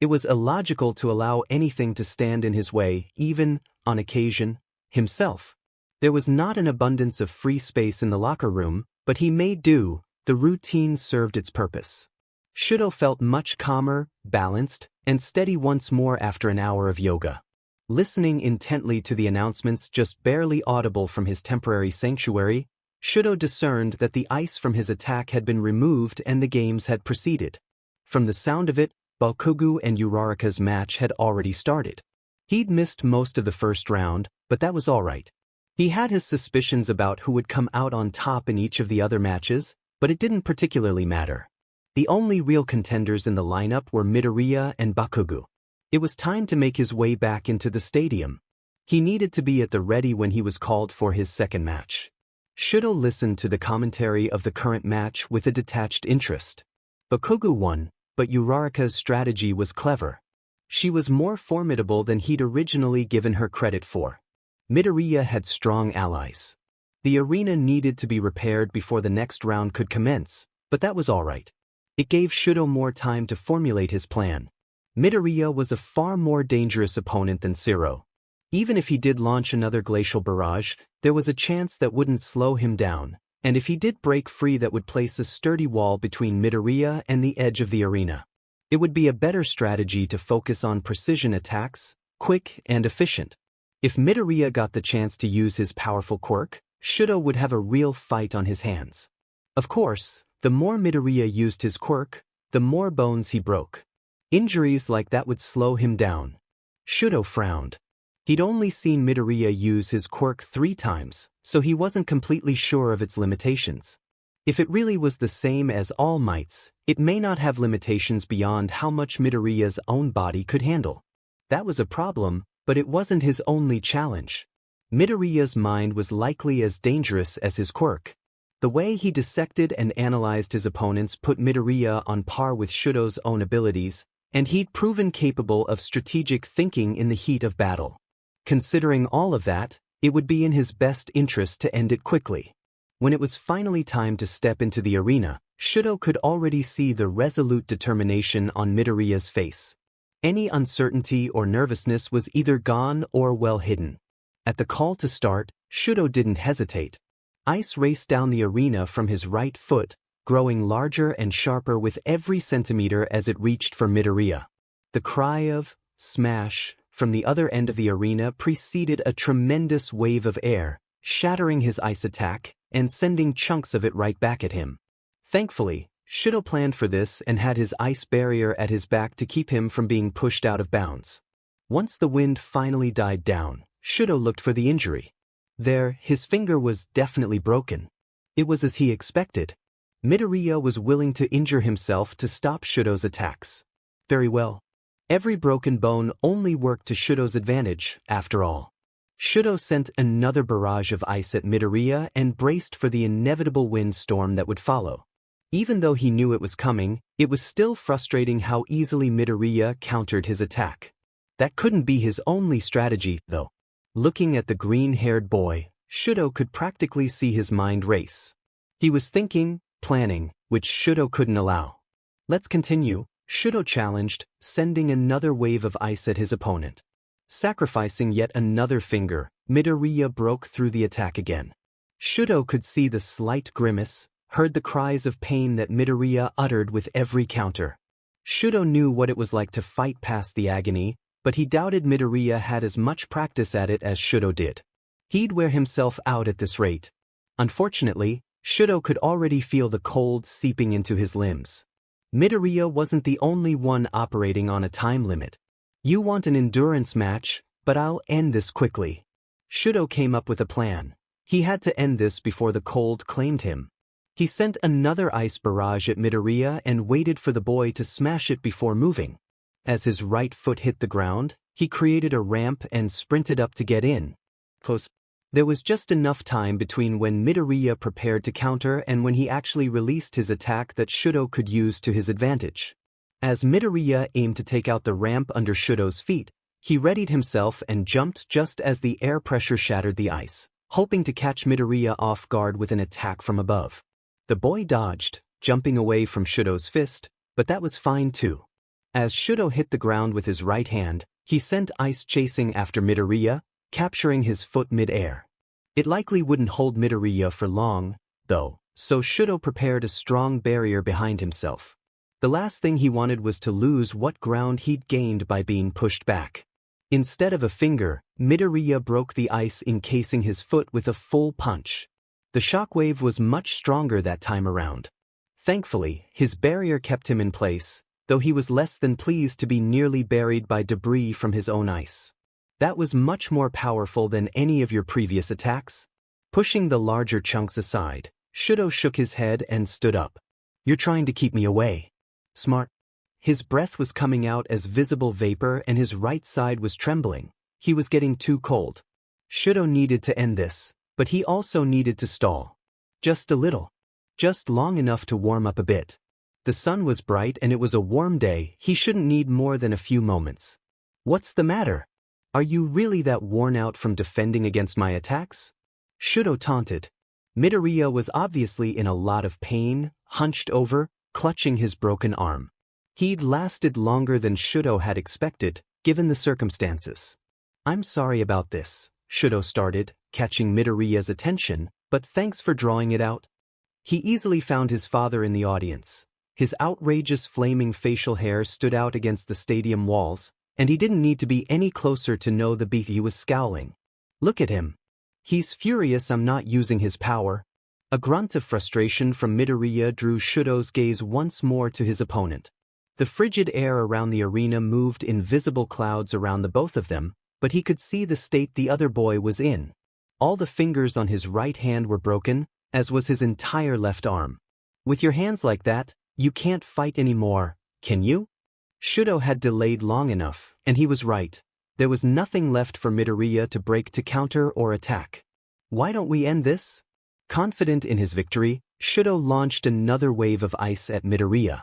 It was illogical to allow anything to stand in his way, even, on occasion, himself. There was not an abundance of free space in the locker room, but he made do. The routine served its purpose. Shudo felt much calmer, balanced, and steady once more after an hour of yoga. Listening intently to the announcements just barely audible from his temporary sanctuary, Shudo discerned that the ice from his attack had been removed and the games had proceeded. From the sound of it, Bakugo and Uraraka's match had already started. He'd missed most of the first round, but that was all right. He had his suspicions about who would come out on top in each of the other matches, but it didn't particularly matter. The only real contenders in the lineup were Midoriya and Bakugo. It was time to make his way back into the stadium. He needed to be at the ready when he was called for his second match. Shudo listened to the commentary of the current match with a detached interest. Bakugo won, but Uraraka's strategy was clever. She was more formidable than he'd originally given her credit for. Midoriya had strong allies. The arena needed to be repaired before the next round could commence, but that was all right. It gave Shudo more time to formulate his plan. Midoriya was a far more dangerous opponent than Zero. Even if he did launch another glacial barrage, there was a chance that wouldn't slow him down, and if he did break free that would place a sturdy wall between Midoriya and the edge of the arena. It would be a better strategy to focus on precision attacks, quick and efficient. If Midoriya got the chance to use his powerful quirk, Shudo would have a real fight on his hands. Of course, the more Midoriya used his quirk, the more bones he broke. Injuries like that would slow him down. Shudo frowned. He'd only seen Midoriya use his quirk 3 times, so he wasn't completely sure of its limitations. If it really was the same as All Might's, it may not have limitations beyond how much Midoriya's own body could handle. That was a problem, but it wasn't his only challenge. Midoriya's mind was likely as dangerous as his quirk. The way he dissected and analyzed his opponents put Midoriya on par with Shudo's own abilities, and he'd proven capable of strategic thinking in the heat of battle. Considering all of that, it would be in his best interest to end it quickly. When it was finally time to step into the arena, Shudo could already see the resolute determination on Midoriya's face. Any uncertainty or nervousness was either gone or well hidden. At the call to start, Shudo didn't hesitate. Ice raced down the arena from his right foot, growing larger and sharper with every centimeter as it reached for Midoriya. The cry of "smash" from the other end of the arena preceded a tremendous wave of air, shattering his ice attack and sending chunks of it right back at him. Thankfully, Shudo planned for this and had his ice barrier at his back to keep him from being pushed out of bounds. Once the wind finally died down, Shudo looked for the injury. There, his finger was definitely broken. It was as he expected. Midoriya was willing to injure himself to stop Shudo's attacks. Very well. Every broken bone only worked to Shudo's advantage, after all. Shudo sent another barrage of ice at Midoriya and braced for the inevitable windstorm that would follow. Even though he knew it was coming, it was still frustrating how easily Midoriya countered his attack. That couldn't be his only strategy, though. Looking at the green-haired boy, Shudo could practically see his mind race. He was thinking, planning, which Shudo couldn't allow. Let's continue, Shudo challenged, sending another wave of ice at his opponent. Sacrificing yet another finger, Midoriya broke through the attack again. Shudo could see the slight grimace, heard the cries of pain that Midoriya uttered with every counter. Shudo knew what it was like to fight past the agony, but he doubted Midoriya had as much practice at it as Shudo did. He'd wear himself out at this rate. Unfortunately, Shudo could already feel the cold seeping into his limbs. Midoriya wasn't the only one operating on a time limit. You want an endurance match, but I'll end this quickly. Shudo came up with a plan. He had to end this before the cold claimed him. He sent another ice barrage at Midoriya and waited for the boy to smash it before moving. As his right foot hit the ground, he created a ramp and sprinted up to get in. There was just enough time between when Midoriya prepared to counter and when he actually released his attack that Shudo could use to his advantage. As Midoriya aimed to take out the ramp under Shudo's feet, he readied himself and jumped just as the air pressure shattered the ice, hoping to catch Midoriya off guard with an attack from above. The boy dodged, jumping away from Shudo's fist, but that was fine too. As Shudo hit the ground with his right hand, he sent ice chasing after Midoriya, capturing his foot mid-air. It likely wouldn't hold Midoriya for long, though, so Shudo prepared a strong barrier behind himself. The last thing he wanted was to lose what ground he'd gained by being pushed back. Instead of a finger, Midoriya broke the ice encasing his foot with a full punch. The shockwave was much stronger that time around. Thankfully, his barrier kept him in place, though he was less than pleased to be nearly buried by debris from his own ice. That was much more powerful than any of your previous attacks. Pushing the larger chunks aside, Shudo shook his head and stood up. You're trying to keep me away. Smart. His breath was coming out as visible vapor and his right side was trembling. He was getting too cold. Shudo needed to end this, but he also needed to stall. Just a little. Just long enough to warm up a bit. The sun was bright and it was a warm day. He shouldn't need more than a few moments. What's the matter? Are you really that worn out from defending against my attacks? Shudo taunted. Midoriya was obviously in a lot of pain, hunched over, clutching his broken arm. He'd lasted longer than Shudo had expected, given the circumstances. I'm sorry about this, Shudo started, catching Midoriya's attention, but thanks for drawing it out. He easily found his father in the audience. His outrageous flaming facial hair stood out against the stadium walls, and he didn't need to be any closer to know the beat. He was scowling. Look at him. He's furious I'm not using his power. A grunt of frustration from Midoriya drew Shudo's gaze once more to his opponent. The frigid air around the arena moved in visible clouds around the both of them, but he could see the state the other boy was in. All the fingers on his right hand were broken, as was his entire left arm. With your hands like that, you can't fight anymore, can you? Shudo had delayed long enough, and he was right. There was nothing left for Midoriya to break to counter or attack. Why don't we end this? Confident in his victory, Shudo launched another wave of ice at Midoriya.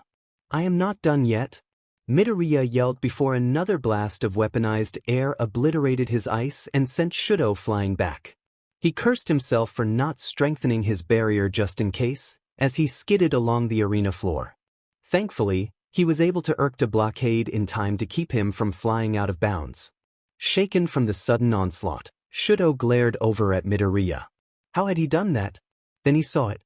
I am not done yet. Midoriya yelled before another blast of weaponized air obliterated his ice and sent Shudo flying back. He cursed himself for not strengthening his barrier just in case, as he skidded along the arena floor. Thankfully, he was able to erect a blockade in time to keep him from flying out of bounds. Shaken from the sudden onslaught, Shudo glared over at Midoriya. How had he done that? Then he saw it.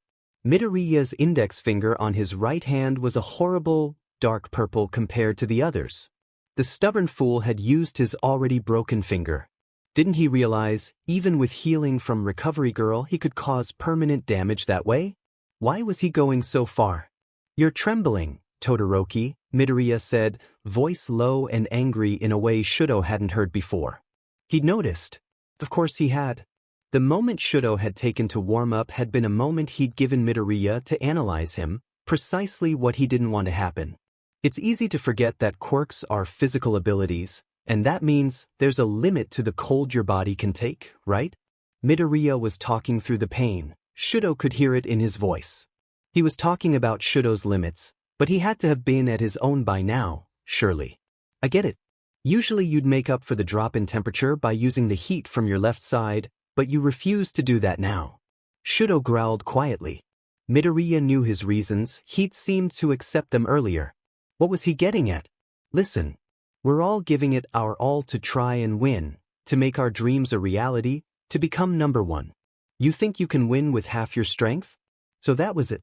Midoriya's index finger on his right hand was a horrible, dark purple compared to the others. The stubborn fool had used his already broken finger. Didn't he realize, even with healing from Recovery Girl, he could cause permanent damage that way? Why was he going so far? You're trembling, Todoroki, Midoriya said, voice low and angry in a way Shudo hadn't heard before. He'd noticed. Of course he had. The moment Shudo had taken to warm up had been a moment he'd given Midoriya to analyze him, precisely what he didn't want to happen. It's easy to forget that quirks are physical abilities, and that means there's a limit to the cold your body can take, right? Midoriya was talking through the pain. Shudo could hear it in his voice. He was talking about Shudo's limits, but he had to have been at his own by now, surely. I get it. Usually you'd make up for the drop in temperature by using the heat from your left side, but you refuse to do that now. Shudo growled quietly. Midoriya knew his reasons. He'd seemed to accept them earlier. What was he getting at? Listen. We're all giving it our all to try and win, to make our dreams a reality, to become number one. You think you can win with half your strength? So that was it.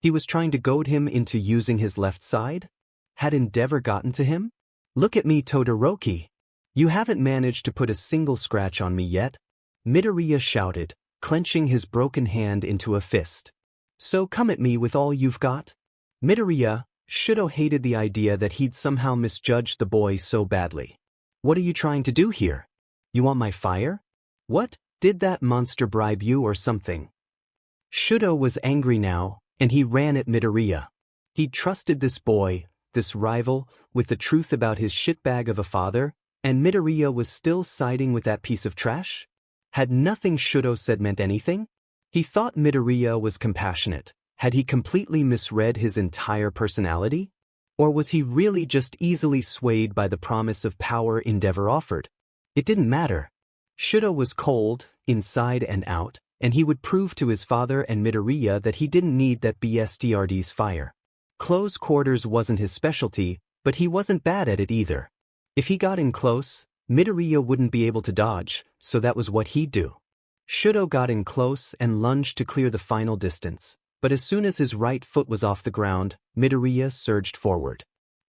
He was trying to goad him into using his left side? Had Endeavor gotten to him? Look at me, Todoroki. You haven't managed to put a single scratch on me yet, Midoriya shouted, clenching his broken hand into a fist. So come at me with all you've got? Midoriya, Shudo hated the idea that he'd somehow misjudged the boy so badly. What are you trying to do here? You want my fire? What, did that monster bribe you or something? Shudo was angry now, and he ran at Midoriya. He'd trusted this boy, this rival, with the truth about his shitbag of a father, and Midoriya was still siding with that piece of trash? Had nothing Shudo said meant anything? He thought Midoriya was compassionate. Had he completely misread his entire personality? Or was he really just easily swayed by the promise of power Endeavor offered? It didn't matter. Shudo was cold, inside and out, and he would prove to his father and Midoriya that he didn't need that BSTRD's fire. Close quarters wasn't his specialty, but he wasn't bad at it either. If he got in close, Midoriya wouldn't be able to dodge, so that was what he'd do. Shudo got in close and lunged to clear the final distance, but as soon as his right foot was off the ground, Midoriya surged forward.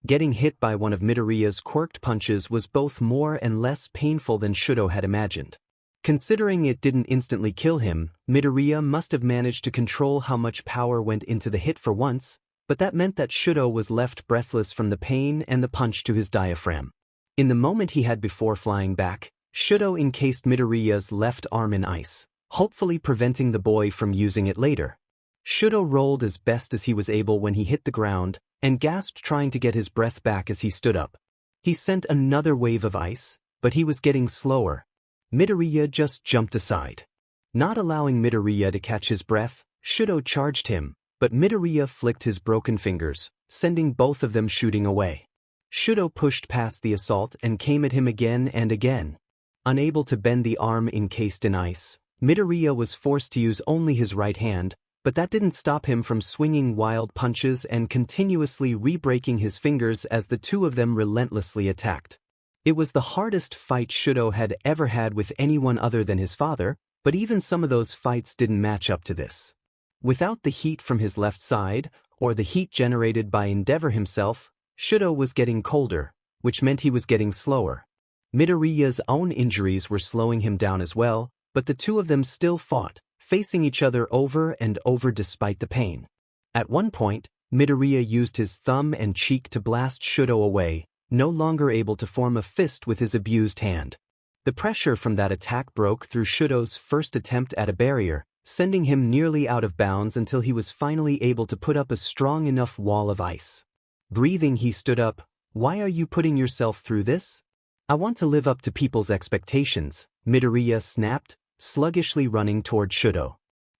Getting hit by one of Midoriya's quirked punches was both more and less painful than Shudo had imagined. Considering it didn't instantly kill him, Midoriya must have managed to control how much power went into the hit for once, but that meant that Shudo was left breathless from the pain and the punch to his diaphragm. In the moment he had before flying back, Shudo encased Midoriya's left arm in ice, hopefully preventing the boy from using it later. Shudo rolled as best as he was able when he hit the ground, and gasped trying to get his breath back as he stood up. He sent another wave of ice, but he was getting slower. Midoriya just jumped aside. Not allowing Midoriya to catch his breath, Shudo charged him, but Midoriya flicked his broken fingers, sending both of them shooting away. Shudo pushed past the assault and came at him again and again. Unable to bend the arm encased in ice, Midoriya was forced to use only his right hand, but that didn't stop him from swinging wild punches and continuously re-breaking his fingers as the two of them relentlessly attacked. It was the hardest fight Shudo had ever had with anyone other than his father, but even some of those fights didn't match up to this. Without the heat from his left side, or the heat generated by Endeavor himself, Shudo was getting colder, which meant he was getting slower. Midoriya's own injuries were slowing him down as well, but the two of them still fought, facing each other over and over despite the pain. At one point, Midoriya used his thumb and cheek to blast Shudo away, no longer able to form a fist with his abused hand. The pressure from that attack broke through Shudo's first attempt at a barrier, sending him nearly out of bounds until he was finally able to put up a strong enough wall of ice. Breathing, he stood up. Why are you putting yourself through this? I want to live up to people's expectations, Midoriya snapped, sluggishly running toward Shudo.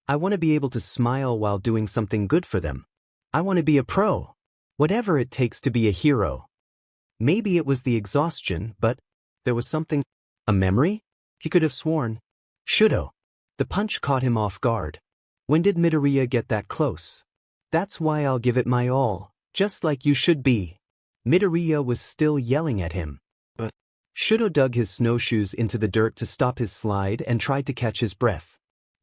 I want to be able to smile while doing something good for them. I want to be a pro. Whatever it takes to be a hero. Maybe it was the exhaustion, but there was something. A memory? He could have sworn. Shudo. The punch caught him off guard. When did Midoriya get that close? That's why I'll give it my all, just like you should be. Midoriya was still yelling at him. But Shudo dug his snowshoes into the dirt to stop his slide and tried to catch his breath.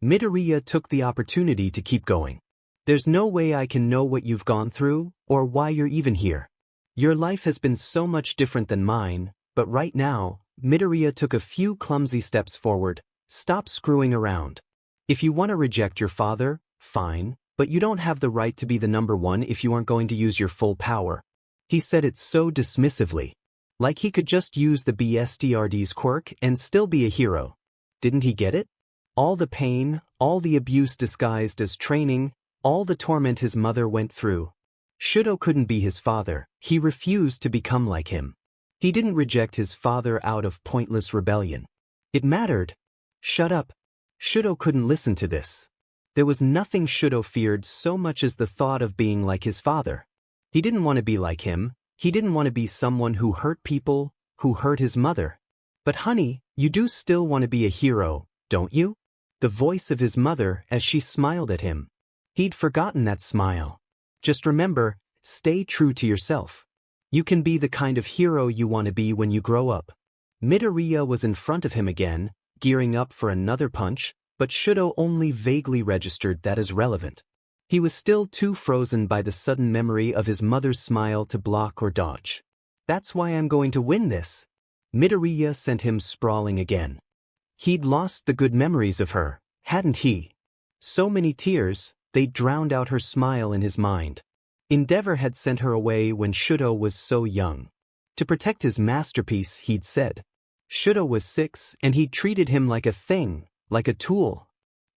Midoriya took the opportunity to keep going. There's no way I can know what you've gone through, or why you're even here. Your life has been so much different than mine, but right now, Midoriya took a few clumsy steps forward. Stop screwing around. If you want to reject your father, fine, but you don't have the right to be the number one if you aren't going to use your full power. He said it so dismissively. Like he could just use the BSTRD's quirk and still be a hero. Didn't he get it? All the pain, all the abuse disguised as training, all the torment his mother went through. Shudo couldn't be his father. He refused to become like him. He didn't reject his father out of pointless rebellion. It mattered. Shut up. Shudo couldn't listen to this. There was nothing Shudo feared so much as the thought of being like his father. He didn't want to be like him. He didn't want to be someone who hurt people, who hurt his mother. But honey, you do still want to be a hero, don't you? The voice of his mother as she smiled at him. He'd forgotten that smile. Just remember, stay true to yourself. You can be the kind of hero you want to be when you grow up. Midoriya was in front of him again, gearing up for another punch, but Shudo only vaguely registered that as relevant. He was still too frozen by the sudden memory of his mother's smile to block or dodge. That's why I'm going to win this. Midoriya sent him sprawling again. He'd lost the good memories of her, hadn't he? So many tears, they drowned out her smile in his mind. Endeavor had sent her away when Shudo was so young. To protect his masterpiece, he'd said. Shudo was 6 and he'd treated him like a thing, like a tool.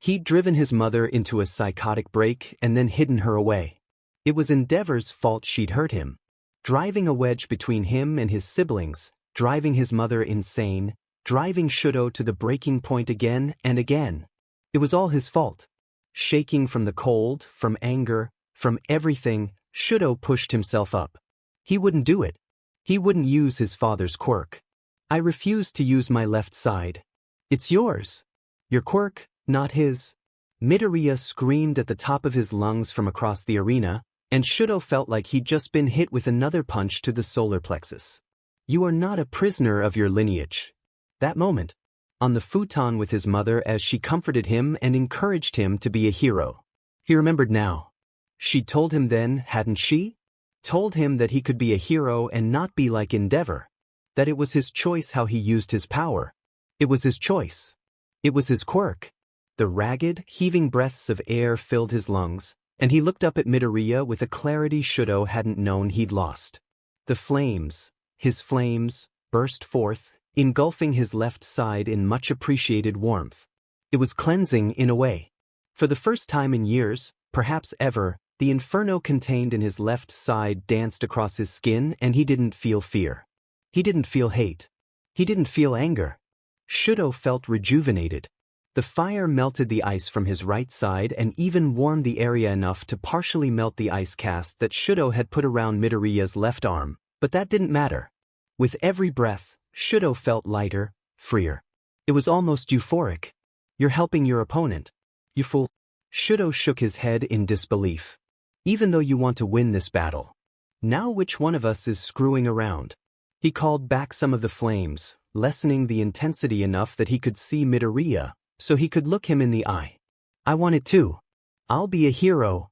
He'd driven his mother into a psychotic break and then hidden her away. It was Endeavor's fault she'd hurt him. Driving a wedge between him and his siblings, driving his mother insane, driving Shudo to the breaking point again and again. It was all his fault. Shaking from the cold, from anger, from everything, Shudo pushed himself up. He wouldn't do it. He wouldn't use his father's quirk. I refuse to use my left side. It's yours. Your quirk, not his. Midoriya screamed at the top of his lungs from across the arena, and Shudo felt like he'd just been hit with another punch to the solar plexus. You are not a prisoner of your lineage. That moment, on the futon with his mother as she comforted him and encouraged him to be a hero. He remembered now. She'd told him then, hadn't she? Told him that he could be a hero and not be like Endeavor. That it was his choice how he used his power. It was his choice. It was his quirk. The ragged, heaving breaths of air filled his lungs, and he looked up at Midoriya with a clarity Shudo hadn't known he'd lost. The flames, his flames, burst forth, engulfing his left side in much appreciated warmth. It was cleansing in a way. For the first time in years, perhaps ever, the inferno contained in his left side danced across his skin and he didn't feel fear. He didn't feel hate. He didn't feel anger. Shudo felt rejuvenated. The fire melted the ice from his right side and even warmed the area enough to partially melt the ice cast that Shudo had put around Midoriya's left arm, but that didn't matter. With every breath, Shudo felt lighter, freer. It was almost euphoric. You're helping your opponent. You fool. Shudo shook his head in disbelief. Even though you want to win this battle. Now which one of us is screwing around? He called back some of the flames, lessening the intensity enough that he could see Midoriya, so he could look him in the eye. I want it too. I'll be a hero.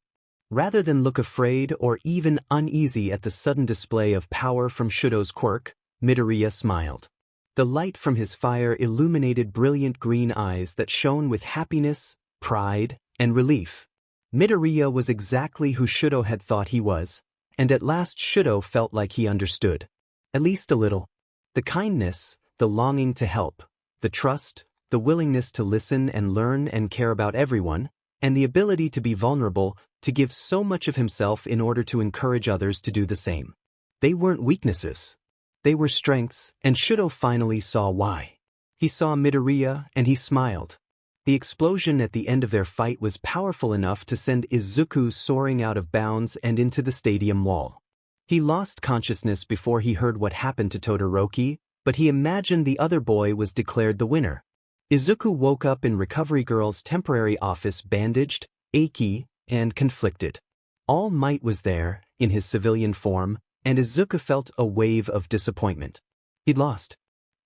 Rather than look afraid or even uneasy at the sudden display of power from Shudo's quirk, Midoriya smiled. The light from his fire illuminated brilliant green eyes that shone with happiness, pride, and relief. Midoriya was exactly who Shudo had thought he was, and at last Shudo felt like he understood. At least a little. The kindness, the longing to help, the trust, the willingness to listen and learn and care about everyone, and the ability to be vulnerable, to give so much of himself in order to encourage others to do the same. They weren't weaknesses. They were strengths, and Shudo finally saw why. He saw Midoriya and he smiled. The explosion at the end of their fight was powerful enough to send Izuku soaring out of bounds and into the stadium wall. He lost consciousness before he heard what happened to Todoroki, but he imagined the other boy was declared the winner. Izuku woke up in Recovery Girl's temporary office bandaged, achy, and conflicted. All Might was there, in his civilian form, and Izuku felt a wave of disappointment. He'd lost.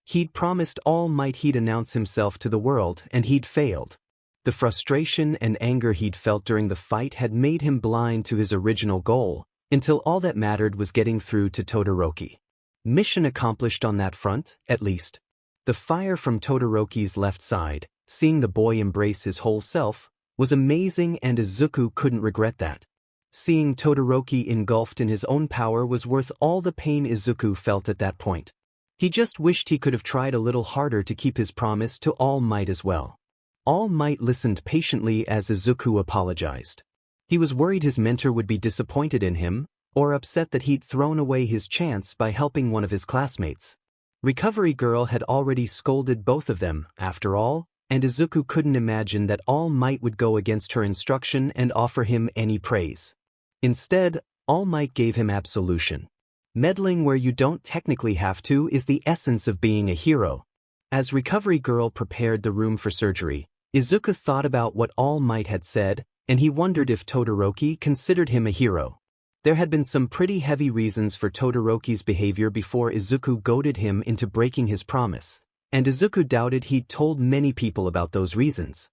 He'd promised All Might he'd announce himself to the world, and he'd failed. The frustration and anger he'd felt during the fight had made him blind to his original goal, until all that mattered was getting through to Todoroki. Mission accomplished on that front, at least. The fire from Todoroki's left side, seeing the boy embrace his whole self, was amazing and Izuku couldn't regret that. Seeing Todoroki engulfed in his own power was worth all the pain Izuku felt at that point. He just wished he could have tried a little harder to keep his promise to All Might as well. All Might listened patiently as Izuku apologized. He was worried his mentor would be disappointed in him, or upset that he'd thrown away his chance by helping one of his classmates. Recovery Girl had already scolded both of them, after all, and Izuku couldn't imagine that All Might would go against her instruction and offer him any praise. Instead, All Might gave him absolution. Meddling where you don't technically have to is the essence of being a hero. As Recovery Girl prepared the room for surgery, Izuku thought about what All Might had said, and he wondered if Todoroki considered him a hero. There had been some pretty heavy reasons for Todoroki's behavior before Izuku goaded him into breaking his promise, and Izuku doubted he'd told many people about those reasons.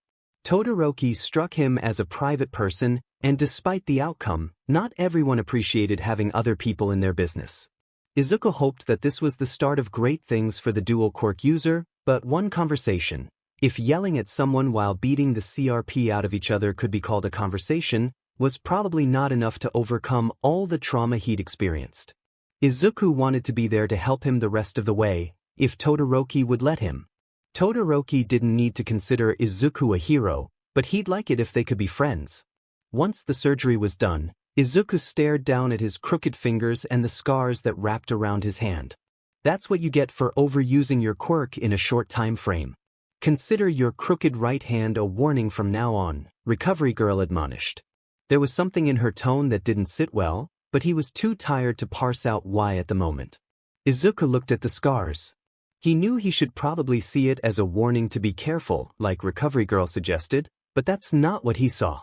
Todoroki struck him as a private person, and despite the outcome, not everyone appreciated having other people in their business. Izuku hoped that this was the start of great things for the dual quirk user, but one conversation. If yelling at someone while beating the CRP out of each other could be called a conversation, was probably not enough to overcome all the trauma he'd experienced. Izuku wanted to be there to help him the rest of the way, if Todoroki would let him. Todoroki didn't need to consider Izuku a hero, but he'd like it if they could be friends. Once the surgery was done, Izuku stared down at his crooked fingers and the scars that wrapped around his hand. That's what you get for overusing your quirk in a short time frame. Consider your crooked right hand a warning from now on, Recovery Girl admonished. There was something in her tone that didn't sit well, but he was too tired to parse out why at the moment. Izuku looked at the scars. He knew he should probably see it as a warning to be careful, like Recovery Girl suggested, but that's not what he saw.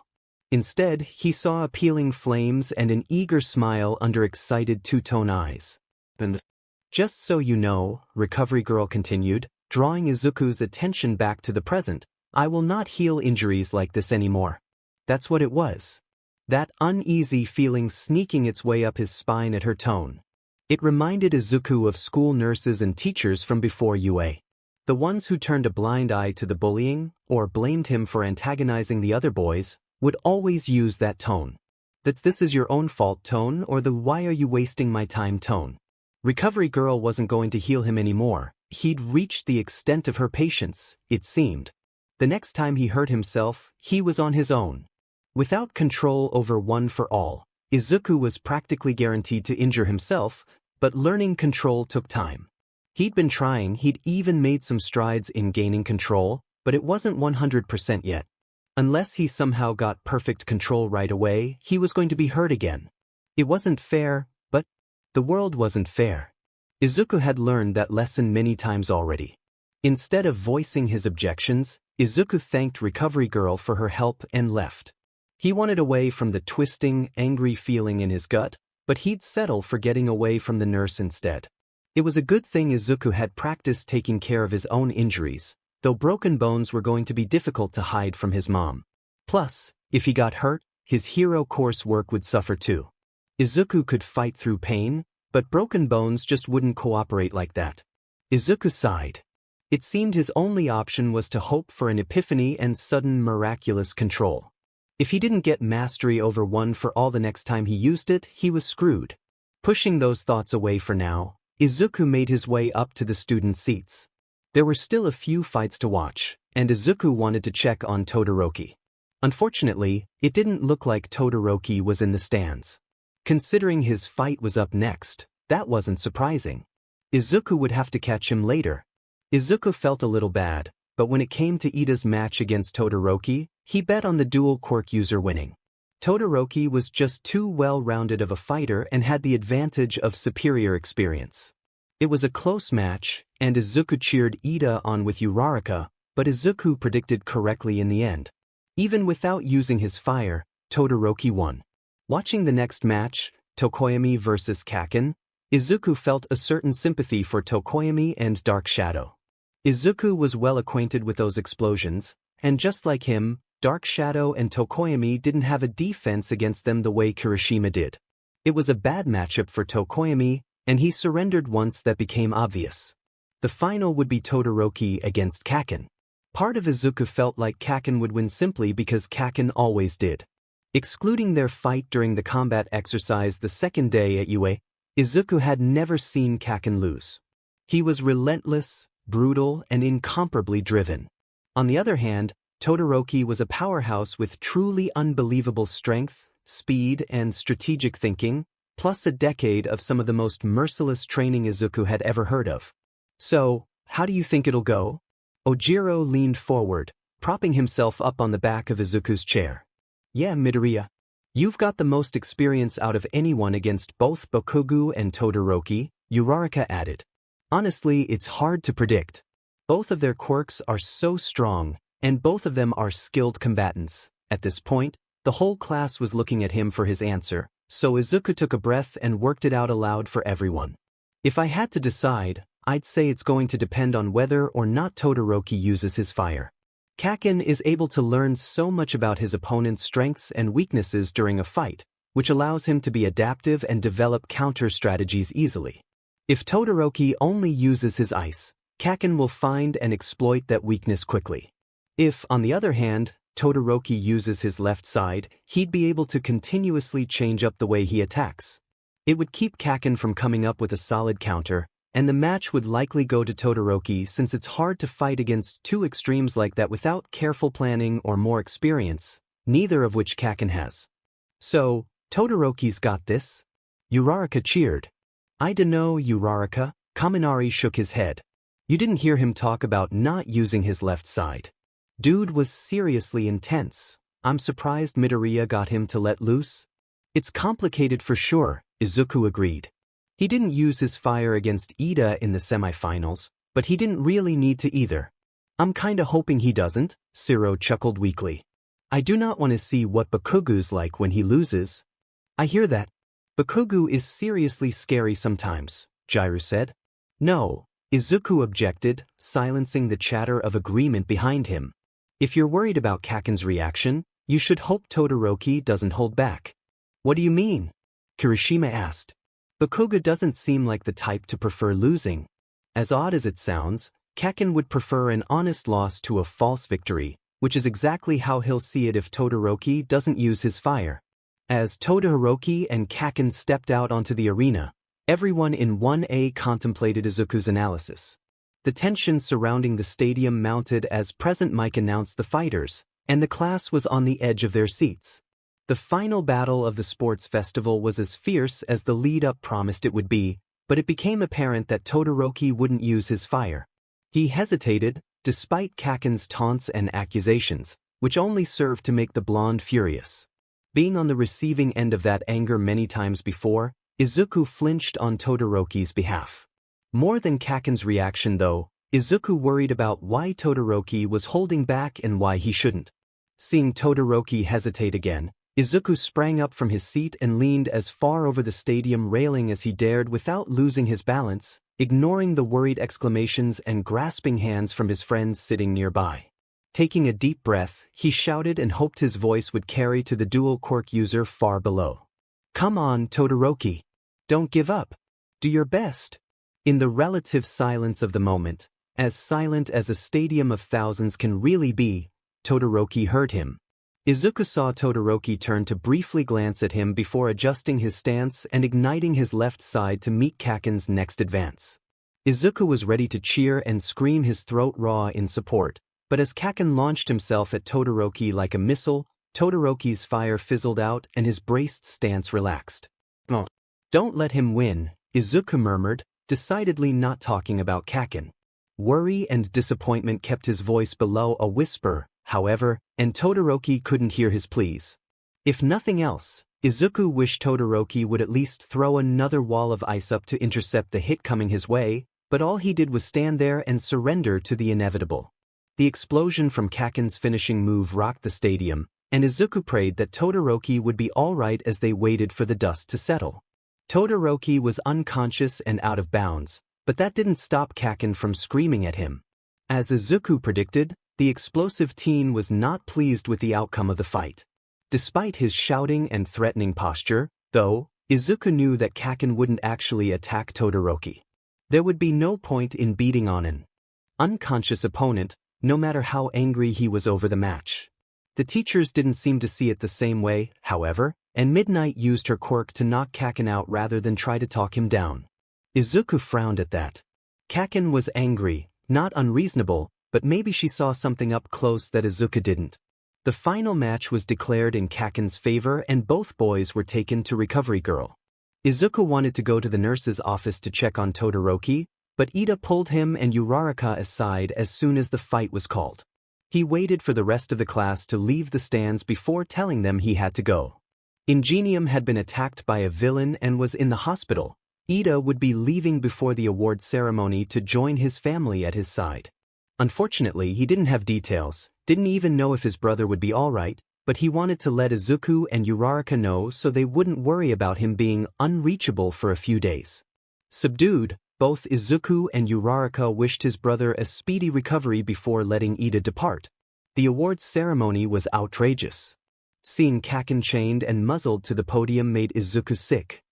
Instead, he saw appealing flames and an eager smile under excited two-tone eyes. And just so you know, Recovery Girl continued, drawing Izuku's attention back to the present, I will not heal injuries like this anymore. That's what it was. That uneasy feeling sneaking its way up his spine at her tone. It reminded Izuku of school nurses and teachers from before UA. The ones who turned a blind eye to the bullying, or blamed him for antagonizing the other boys, would always use that tone. That's this is your own fault tone or the why are you wasting my time tone. Recovery Girl wasn't going to heal him anymore. He'd reached the extent of her patience, it seemed. The next time he hurt himself, he was on his own. Without control over One for All, Izuku was practically guaranteed to injure himself, but learning control took time. He'd been trying, he'd even made some strides in gaining control, but it wasn't 100% yet. Unless he somehow got perfect control right away, he was going to be hurt again. It wasn't fair, but the world wasn't fair. Izuku had learned that lesson many times already. Instead of voicing his objections, Izuku thanked Recovery Girl for her help and left. He wanted away from the twisting, angry feeling in his gut, but he'd settle for getting away from the nurse instead. It was a good thing Izuku had practiced taking care of his own injuries, though broken bones were going to be difficult to hide from his mom. Plus, if he got hurt, his hero course work would suffer too. Izuku could fight through pain, but broken bones just wouldn't cooperate like that. Izuku sighed. It seemed his only option was to hope for an epiphany and sudden miraculous control. If he didn't get mastery over One for All the next time he used it, he was screwed. Pushing those thoughts away for now, Izuku made his way up to the student seats. There were still a few fights to watch, and Izuku wanted to check on Todoroki. Unfortunately, it didn't look like Todoroki was in the stands. Considering his fight was up next, that wasn't surprising. Izuku would have to catch him later. Izuku felt a little bad, but when it came to Ida's match against Todoroki, he bet on the dual quirk user winning. Todoroki was just too well-rounded of a fighter and had the advantage of superior experience. It was a close match, and Izuku cheered Ida on with Uraraka, but Izuku predicted correctly in the end. Even without using his fire, Todoroki won. Watching the next match, Tokoyami vs. Kaken, Izuku felt a certain sympathy for Tokoyami and Dark Shadow. Izuku was well acquainted with those explosions, and just like him, Dark Shadow and Tokoyami didn't have a defense against them the way Kirishima did. It was a bad matchup for Tokoyami, and he surrendered once that became obvious. The final would be Todoroki against Kaken. Part of Izuku felt like Kaken would win simply because Kaken always did. Excluding their fight during the combat exercise the second day at UA, Izuku had never seen Kaken lose. He was relentless, brutal, and incomparably driven. On the other hand, Todoroki was a powerhouse with truly unbelievable strength, speed, and strategic thinking, plus a decade of some of the most merciless training Izuku had ever heard of. So, how do you think it'll go? Ojiro leaned forward, propping himself up on the back of Izuku's chair. Yeah, Midoriya. You've got the most experience out of anyone against both Bokugu and Todoroki, Uraraka added. Honestly, it's hard to predict. Both of their quirks are so strong, and both of them are skilled combatants. At this point, the whole class was looking at him for his answer, so Izuku took a breath and worked it out aloud for everyone. If I had to decide, I'd say it's going to depend on whether or not Todoroki uses his fire. Kaken is able to learn so much about his opponent's strengths and weaknesses during a fight, which allows him to be adaptive and develop counter strategies easily. If Todoroki only uses his ice, Kaken will find and exploit that weakness quickly. If, on the other hand, Todoroki uses his left side, he'd be able to continuously change up the way he attacks. It would keep Kaken from coming up with a solid counter, and the match would likely go to Todoroki since it's hard to fight against two extremes like that without careful planning or more experience, neither of which Kaken has. So, Todoroki's got this? Uraraka cheered. I dunno, Uraraka. Kaminari shook his head. You didn't hear him talk about not using his left side. Dude was seriously intense. I'm surprised Midoriya got him to let loose. It's complicated for sure, Izuku agreed. He didn't use his fire against Ida in the semifinals, but he didn't really need to either. I'm kinda hoping he doesn't, Siro chuckled weakly. I do not want to see what Bakugu's like when he loses. I hear that. Bakugu is seriously scary sometimes, Jiru said. No, Izuku objected, silencing the chatter of agreement behind him. If you're worried about Kaken's reaction, you should hope Todoroki doesn't hold back. What do you mean? Kirishima asked. Bakugo doesn't seem like the type to prefer losing. As odd as it sounds, Kaken would prefer an honest loss to a false victory, which is exactly how he'll see it if Todoroki doesn't use his fire. As Todoroki and Kaken stepped out onto the arena, everyone in 1A contemplated Izuku's analysis. The tension surrounding the stadium mounted as Present Mike announced the fighters, and the class was on the edge of their seats. The final battle of the sports festival was as fierce as the lead-up promised it would be, but it became apparent that Todoroki wouldn't use his fire. He hesitated, despite Kaken's taunts and accusations, which only served to make the blonde furious. Being on the receiving end of that anger many times before, Izuku flinched on Todoroki's behalf. More than Kaken's reaction though, Izuku worried about why Todoroki was holding back and why he shouldn't. Seeing Todoroki hesitate again, Izuku sprang up from his seat and leaned as far over the stadium railing as he dared without losing his balance, ignoring the worried exclamations and grasping hands from his friends sitting nearby. Taking a deep breath, he shouted and hoped his voice would carry to the dual quirk user far below. Come on, Todoroki. Don't give up. Do your best. In the relative silence of the moment, as silent as a stadium of thousands can really be, Todoroki heard him. Izuku saw Todoroki turn to briefly glance at him before adjusting his stance and igniting his left side to meet Kaken's next advance. Izuku was ready to cheer and scream his throat raw in support, but as Kaken launched himself at Todoroki like a missile, Todoroki's fire fizzled out and his braced stance relaxed. Oh, don't let him win, Izuku murmured, decidedly not talking about Kaken. Worry and disappointment kept his voice below a whisper, however, and Todoroki couldn't hear his pleas. If nothing else, Izuku wished Todoroki would at least throw another wall of ice up to intercept the hit coming his way, but all he did was stand there and surrender to the inevitable. The explosion from Kaken's finishing move rocked the stadium, and Izuku prayed that Todoroki would be alright as they waited for the dust to settle. Todoroki was unconscious and out of bounds, but that didn't stop Kaken from screaming at him. As Izuku predicted, the explosive teen was not pleased with the outcome of the fight. Despite his shouting and threatening posture, though, Izuku knew that Kaken wouldn't actually attack Todoroki. There would be no point in beating on an unconscious opponent, no matter how angry he was over the match. The teachers didn't seem to see it the same way, however, and Midnight used her quirk to knock Kaken out rather than try to talk him down. Izuku frowned at that. Kaken was angry, not unreasonable, but maybe she saw something up close that Izuku didn't. The final match was declared in Kaken's favor and both boys were taken to Recovery Girl. Izuku wanted to go to the nurse's office to check on Todoroki, but Ida pulled him and Uraraka aside as soon as the fight was called. He waited for the rest of the class to leave the stands before telling them he had to go. Ingenium had been attacked by a villain and was in the hospital. Ida would be leaving before the award ceremony to join his family at his side. Unfortunately, he didn't have details, didn't even know if his brother would be alright, but he wanted to let Izuku and Uraraka know so they wouldn't worry about him being unreachable for a few days. Subdued, both Izuku and Uraraka wished his brother a speedy recovery before letting Ida depart. The awards ceremony was outrageous. Seeing Kaken chained and muzzled to the podium made Izuku sick.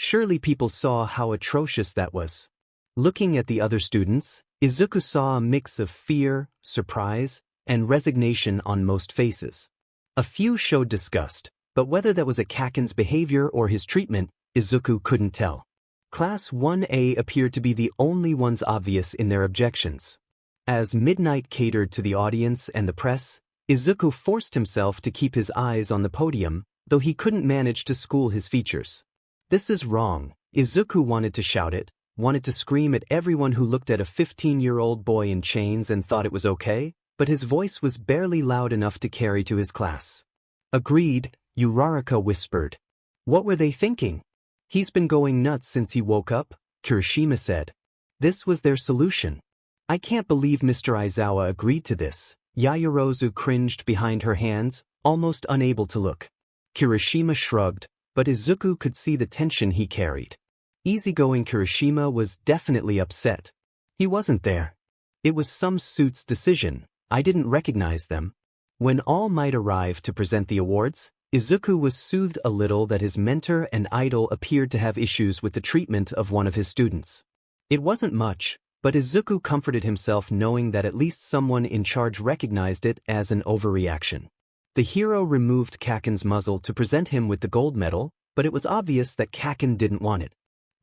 Surely people saw how atrocious that was. Looking at the other students, Izuku saw a mix of fear, surprise, and resignation on most faces. A few showed disgust, but whether that was Kaken's behavior or his treatment, Izuku couldn't tell. Class 1A appeared to be the only ones obvious in their objections. As midnight catered to the audience and the press, Izuku forced himself to keep his eyes on the podium, though he couldn't manage to school his features. This is wrong. Izuku wanted to shout it, wanted to scream at everyone who looked at a 15-year-old boy in chains and thought it was okay, but his voice was barely loud enough to carry to his class. Agreed, Uraraka whispered. What were they thinking? He's been going nuts since he woke up, Kirishima said. This was their solution. I can't believe Mr. Aizawa agreed to this. Yaoyorozu cringed behind her hands, almost unable to look. Kirishima shrugged, but Izuku could see the tension he carried. Easygoing Kirishima was definitely upset. He wasn't there. It was some suit's decision. I didn't recognize them. When All Might arrived to present the awards, Izuku was soothed a little that his mentor and idol appeared to have issues with the treatment of one of his students. It wasn't much, but Izuku comforted himself knowing that at least someone in charge recognized it as an overreaction. The hero removed Kaken's muzzle to present him with the gold medal, but it was obvious that Kaken didn't want it.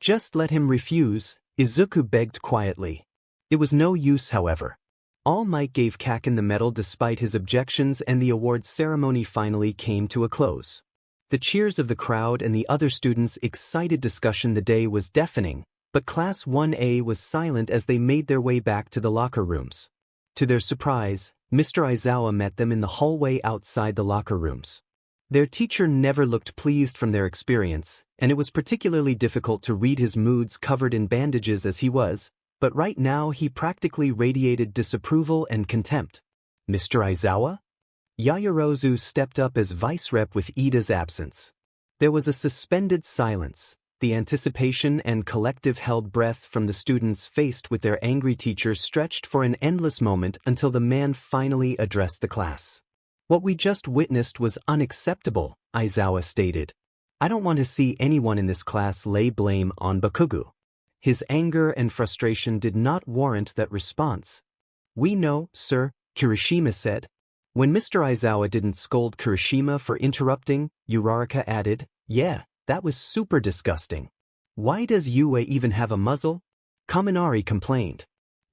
Just let him refuse, Izuku begged quietly. It was no use, however. All Might gave Kaken the medal despite his objections, and the awards ceremony finally came to a close. The cheers of the crowd and the other students' excited discussion the day was deafening, but Class 1A was silent as they made their way back to the locker rooms. To their surprise, Mr. Aizawa met them in the hallway outside the locker rooms. Their teacher never looked pleased from their experience, and it was particularly difficult to read his moods covered in bandages as he was, but right now he practically radiated disapproval and contempt. Mr. Aizawa? Yaoyorozu stepped up as vice rep with Ida's absence. There was a suspended silence, the anticipation and collective held breath from the students faced with their angry teacher stretched for an endless moment until the man finally addressed the class. What we just witnessed was unacceptable, Aizawa stated. I don't want to see anyone in this class lay blame on Bakugo. His anger and frustration did not warrant that response. We know, sir, Kirishima said. When Mr. Aizawa didn't scold Kirishima for interrupting, Uraraka added, yeah, that was super disgusting. Why does Yue even have a muzzle? Kaminari complained.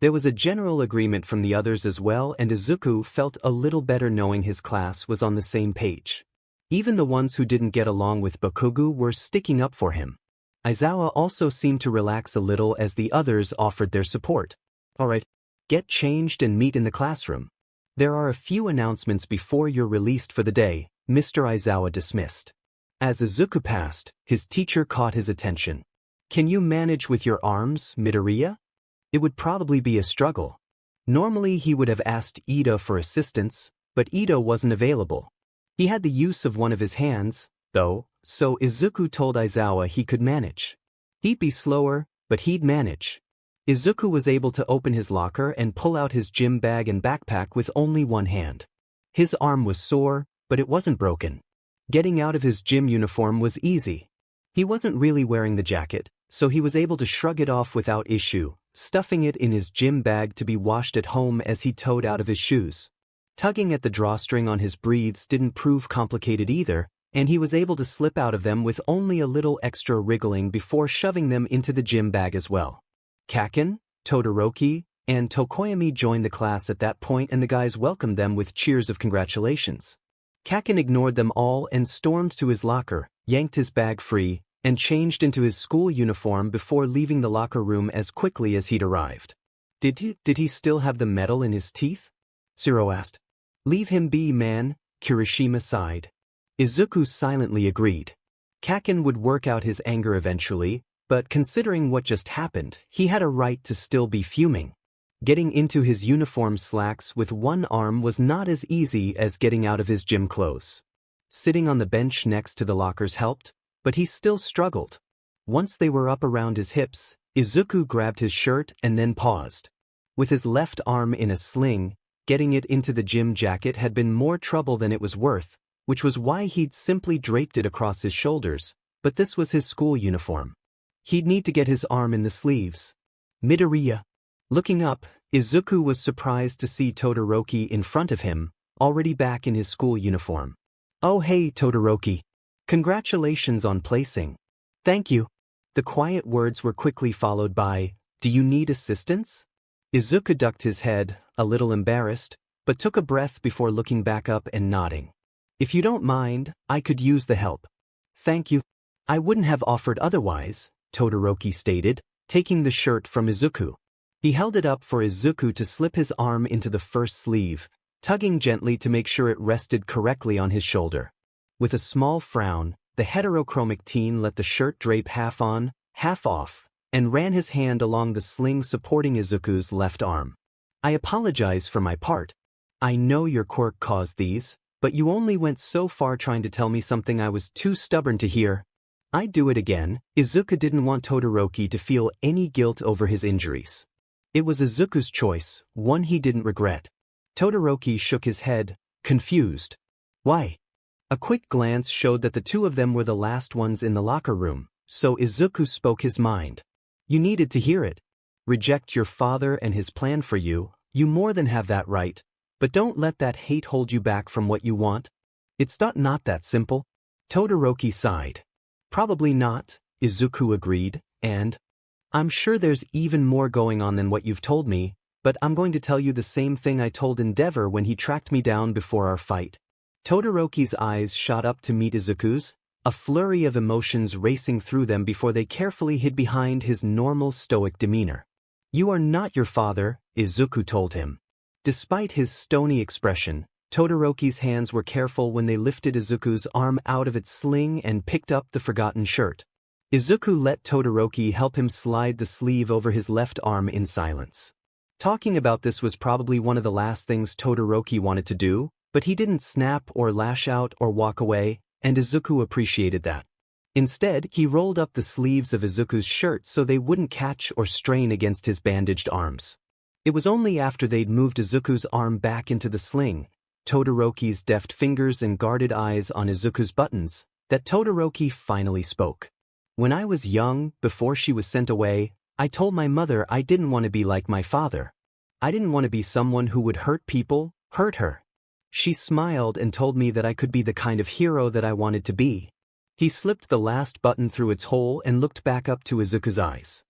There was a general agreement from the others as well, and Izuku felt a little better knowing his class was on the same page. Even the ones who didn't get along with Bakugo were sticking up for him. Aizawa also seemed to relax a little as the others offered their support. Alright, get changed and meet in the classroom. There are a few announcements before you're released for the day, Mr. Aizawa dismissed. As Izuku passed, his teacher caught his attention. Can you manage with your arms, Midoriya? It would probably be a struggle. Normally he would have asked Ida for assistance, but Ida wasn't available. He had the use of one of his hands, though, so Izuku told Aizawa he could manage. He'd be slower, but he'd manage. Izuku was able to open his locker and pull out his gym bag and backpack with only one hand. His arm was sore, but it wasn't broken. Getting out of his gym uniform was easy. He wasn't really wearing the jacket, so he was able to shrug it off without issue, stuffing it in his gym bag to be washed at home as he toed out of his shoes. Tugging at the drawstring on his breathes didn't prove complicated either, and he was able to slip out of them with only a little extra wriggling before shoving them into the gym bag as well. Kaken, Todoroki, and Tokoyami joined the class at that point, and the guys welcomed them with cheers of congratulations. Kaken ignored them all and stormed to his locker, yanked his bag free, and changed into his school uniform before leaving the locker room as quickly as he'd arrived. Did he still have the medal in his teeth? Zero asked. Leave him be, man, Kirishima sighed. Izuku silently agreed. Kaken would work out his anger eventually, but considering what just happened, he had a right to still be fuming. Getting into his uniform slacks with one arm was not as easy as getting out of his gym clothes. Sitting on the bench next to the lockers helped, but he still struggled. Once they were up around his hips, Izuku grabbed his shirt and then paused. With his left arm in a sling, getting it into the gym jacket had been more trouble than it was worth, which was why he'd simply draped it across his shoulders, but this was his school uniform. He'd need to get his arm in the sleeves. Midoriya. Looking up, Izuku was surprised to see Todoroki in front of him, already back in his school uniform. "Oh hey Todoroki. Congratulations on placing." "Thank you." The quiet words were quickly followed by, "Do you need assistance?" Izuku ducked his head, a little embarrassed, but took a breath before looking back up and nodding. "If you don't mind, I could use the help." "Thank you. I wouldn't have offered otherwise," Todoroki stated, taking the shirt from Izuku. He held it up for Izuku to slip his arm into the first sleeve, tugging gently to make sure it rested correctly on his shoulder. With a small frown, the heterochromic teen let the shirt drape half on, half off, and ran his hand along the sling supporting Izuku's left arm. "I apologize for my part. I know your quirk caused these, but you only went so far trying to tell me something I was too stubborn to hear." "I'd do it again." Izuku didn't want Todoroki to feel any guilt over his injuries. It was Izuku's choice, one he didn't regret. Todoroki shook his head, confused. "Why?" A quick glance showed that the two of them were the last ones in the locker room, so Izuku spoke his mind. "You needed to hear it. Reject your father and his plan for you, you more than have that right, but don't let that hate hold you back from what you want. It's not that simple." Todoroki sighed. "Probably not," Izuku agreed, "and I'm sure there's even more going on than what you've told me, but I'm going to tell you the same thing I told Endeavor when he tracked me down before our fight." Todoroki's eyes shot up to meet Izuku's, a flurry of emotions racing through them before they carefully hid behind his normal stoic demeanor. "You are not your father," Izuku told him. Despite his stony expression, Todoroki's hands were careful when they lifted Izuku's arm out of its sling and picked up the forgotten shirt. Izuku let Todoroki help him slide the sleeve over his left arm in silence. Talking about this was probably one of the last things Todoroki wanted to do, but he didn't snap or lash out or walk away, and Izuku appreciated that. Instead, he rolled up the sleeves of Izuku's shirt so they wouldn't catch or strain against his bandaged arms. It was only after they'd moved Izuku's arm back into the sling, Todoroki's deft fingers and guarded eyes on Izuku's buttons, that Todoroki finally spoke. "When I was young, before she was sent away, I told my mother I didn't want to be like my father. I didn't want to be someone who would hurt people, hurt her. She smiled and told me that I could be the kind of hero that I wanted to be." He slipped the last button through its hole and looked back up to Izuku's eyes.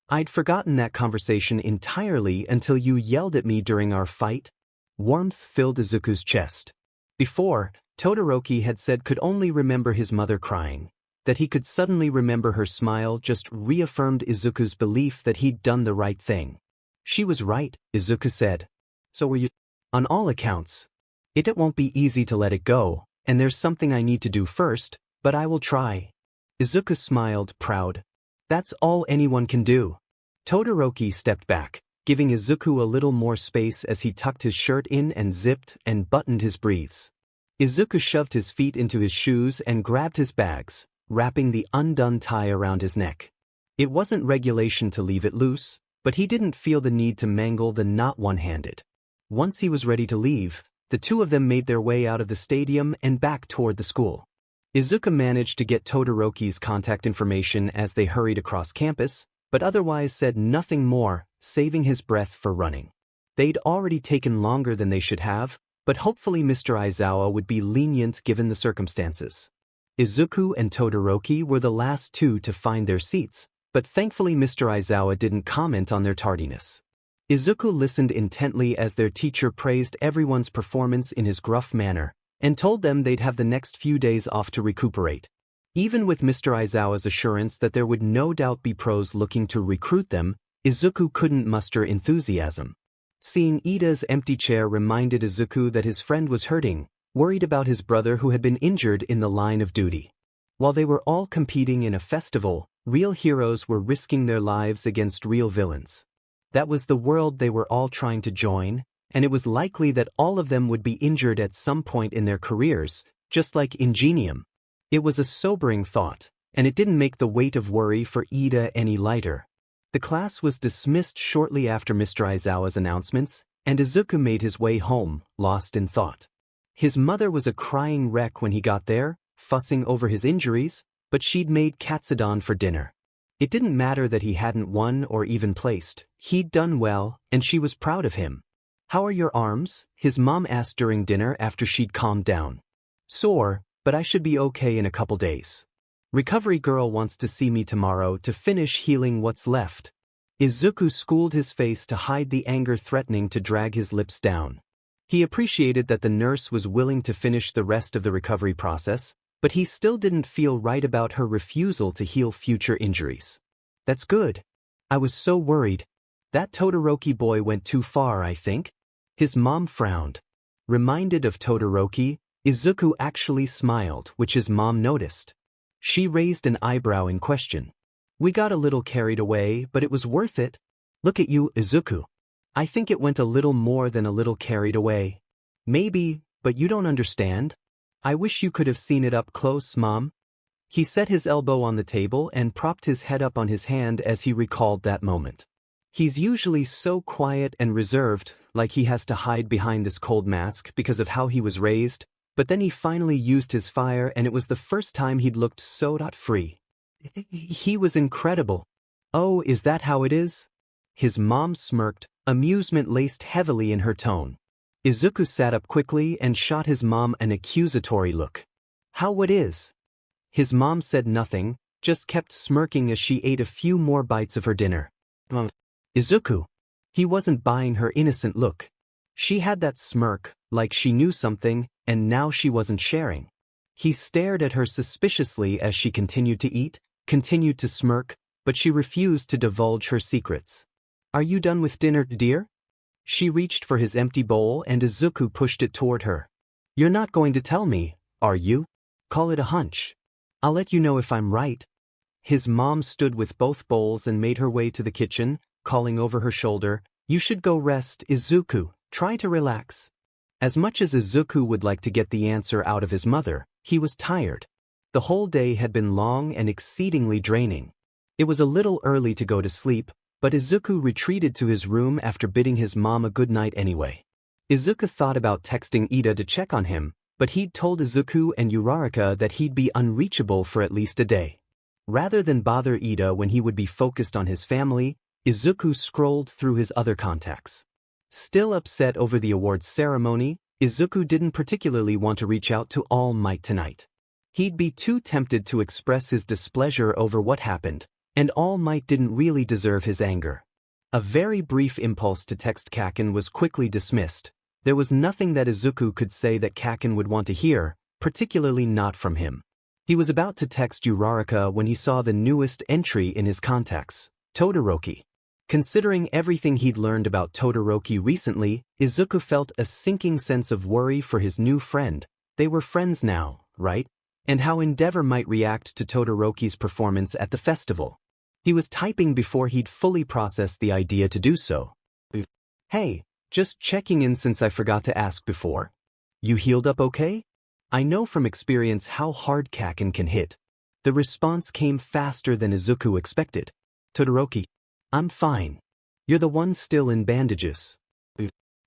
"I'd forgotten that conversation entirely until you yelled at me during our fight." Warmth filled Izuku's chest. Before, Todoroki had said could only remember his mother crying. That he could suddenly remember her smile just reaffirmed Izuku's belief that he'd done the right thing. "She was right," Izuku said. "So were you." "On all accounts. It won't be easy to let it go, and there's something I need to do first, but I will try." Izuku smiled, proud. "That's all anyone can do." Todoroki stepped back, giving Izuku a little more space as he tucked his shirt in and zipped and buttoned his briefs. Izuku shoved his feet into his shoes and grabbed his bags, wrapping the undone tie around his neck. It wasn't regulation to leave it loose, but he didn't feel the need to mangle the knot one-handed. Once he was ready to leave, the two of them made their way out of the stadium and back toward the school. Izuku managed to get Todoroki's contact information as they hurried across campus, but otherwise said nothing more, saving his breath for running. They'd already taken longer than they should have, but hopefully Mr. Aizawa would be lenient given the circumstances. Izuku and Todoroki were the last two to find their seats, but thankfully Mr. Aizawa didn't comment on their tardiness. Izuku listened intently as their teacher praised everyone's performance in his gruff manner, and told them they'd have the next few days off to recuperate. Even with Mr. Aizawa's assurance that there would no doubt be pros looking to recruit them, Izuku couldn't muster enthusiasm. Seeing Ida's empty chair reminded Izuku that his friend was hurting, worried about his brother who had been injured in the line of duty. While they were all competing in a festival, real heroes were risking their lives against real villains. That was the world they were all trying to join, and it was likely that all of them would be injured at some point in their careers, just like Ingenium. It was a sobering thought, and it didn't make the weight of worry for Ida any lighter. The class was dismissed shortly after Mr. Aizawa's announcements, and Izuku made his way home, lost in thought. His mother was a crying wreck when he got there, fussing over his injuries, but she'd made katsudon for dinner. It didn't matter that he hadn't won or even placed, he'd done well, and she was proud of him. "How are your arms?" his mom asked during dinner after she'd calmed down. "Sore, but I should be okay in a couple days. Recovery girl wants to see me tomorrow to finish healing what's left." Izuku schooled his face to hide the anger threatening to drag his lips down. He appreciated that the nurse was willing to finish the rest of the recovery process, but he still didn't feel right about her refusal to heal future injuries. "That's good. I was so worried. That Todoroki boy went too far, I think." His mom frowned. Reminded of Todoroki, Izuku actually smiled, which his mom noticed. She raised an eyebrow in question. "We got a little carried away, but it was worth it." "Look at you, Izuku. I think it went a little more than a little carried away." "Maybe, but you don't understand. I wish you could have seen it up close, Mom." He set his elbow on the table and propped his head up on his hand as he recalled that moment. He's usually so quiet and reserved, like he has to hide behind this cold mask because of how he was raised, but then he finally used his fire and it was the first time he'd looked so free. He was incredible. "Oh, is that how it is?" His mom smirked, amusement laced heavily in her tone. Izuku sat up quickly and shot his mom an accusatory look. "How what is?" His mom said nothing, just kept smirking as she ate a few more bites of her dinner. Izuku. He wasn't buying her innocent look. She had that smirk, like she knew something, and now she wasn't sharing. He stared at her suspiciously as she continued to eat, continued to smirk, but she refused to divulge her secrets. "Are you done with dinner, dear?" She reached for his empty bowl and Izuku pushed it toward her. "You're not going to tell me, are you? Call it a hunch. I'll let you know if I'm right." His mom stood with both bowls and made her way to the kitchen, calling over her shoulder, "You should go rest, Izuku. Try to relax." As much as Izuku would like to get the answer out of his mother, he was tired. The whole day had been long and exceedingly draining. It was a little early to go to sleep, but Izuku retreated to his room after bidding his mom a good night anyway. Izuku thought about texting Ida to check on him, but he'd told Izuku and Uraraka that he'd be unreachable for at least a day. Rather than bother Ida when he would be focused on his family, Izuku scrolled through his other contacts. Still upset over the awards ceremony, Izuku didn't particularly want to reach out to All Might tonight. He'd be too tempted to express his displeasure over what happened, and All Might didn't really deserve his anger. A very brief impulse to text Kaken was quickly dismissed. There was nothing that Izuku could say that Kaken would want to hear, particularly not from him. He was about to text Uraraka when he saw the newest entry in his contacts, Todoroki. Considering everything he'd learned about Todoroki recently, Izuku felt a sinking sense of worry for his new friend. They were friends now, right? And how Endeavor might react to Todoroki's performance at the festival. He was typing before he'd fully processed the idea to do so. "Hey, just checking in since I forgot to ask before. You healed up okay? I know from experience how hard Kaken can hit." The response came faster than Izuku expected. "Todoroki, I'm fine. You're the one still in bandages."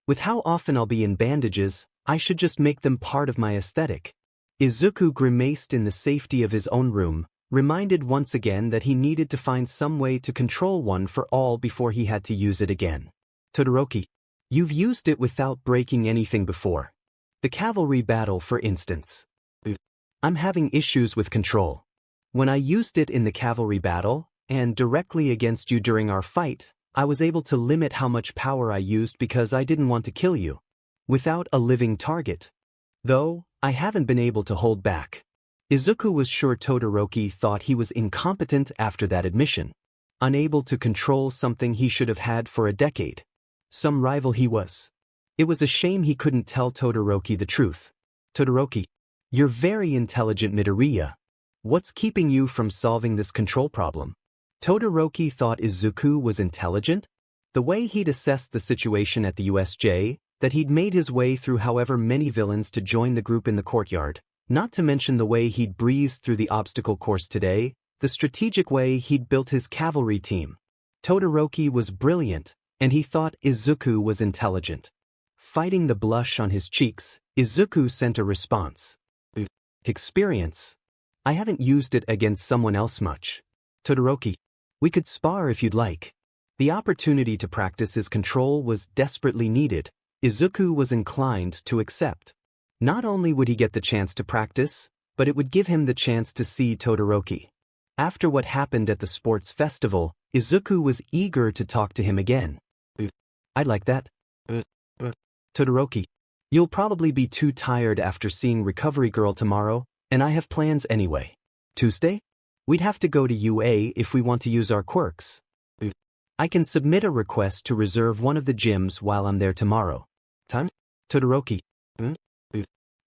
"With how often I'll be in bandages, I should just make them part of my aesthetic." Izuku grimaced in the safety of his own room, reminded once again that he needed to find some way to control one for all before he had to use it again. "Todoroki, you've used it without breaking anything before. The cavalry battle, for instance. I'm having issues with control. When I used it in the cavalry battle, and directly against you during our fight, I was able to limit how much power I used because I didn't want to kill you. Without a living target. Though, I haven't been able to hold back." Izuku was sure Todoroki thought he was incompetent after that admission. Unable to control something he should have had for a decade. Some rival he was. It was a shame he couldn't tell Todoroki the truth. "Todoroki, you're very intelligent, Midoriya. What's keeping you from solving this control problem?" Todoroki thought Izuku was intelligent? The way he'd assessed the situation at the USJ, that he'd made his way through however many villains to join the group in the courtyard, not to mention the way he'd breezed through the obstacle course today, the strategic way he'd built his cavalry team. Todoroki was brilliant, and he thought Izuku was intelligent. Fighting the blush on his cheeks, Izuku sent a response. "Experience. I haven't used it against someone else much. Todoroki, we could spar if you'd like. The opportunity to practice his control was desperately needed. Izuku was inclined to accept. Not only would he get the chance to practice, but it would give him the chance to see Todoroki. After what happened at the sports festival, Izuku was eager to talk to him again. I'd like that. Todoroki, you'll probably be too tired after seeing Recovery Girl tomorrow, and I have plans anyway. Tuesday? We'd have to go to UA if we want to use our quirks. I can submit a request to reserve one of the gyms while I'm there tomorrow. Time? Todoroki.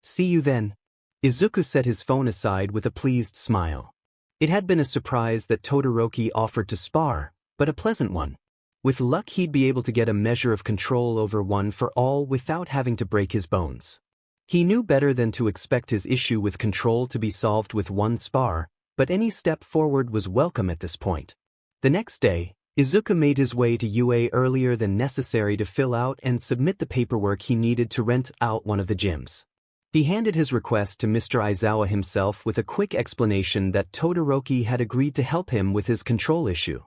See you then. Izuku set his phone aside with a pleased smile. It had been a surprise that Todoroki offered to spar, but a pleasant one. With luck he'd be able to get a measure of control over One for All without having to break his bones. He knew better than to expect his issue with control to be solved with one spar, but any step forward was welcome at this point. The next day, Izuku made his way to UA earlier than necessary to fill out and submit the paperwork he needed to rent out one of the gyms. He handed his request to Mr. Aizawa himself with a quick explanation that Todoroki had agreed to help him with his control issue.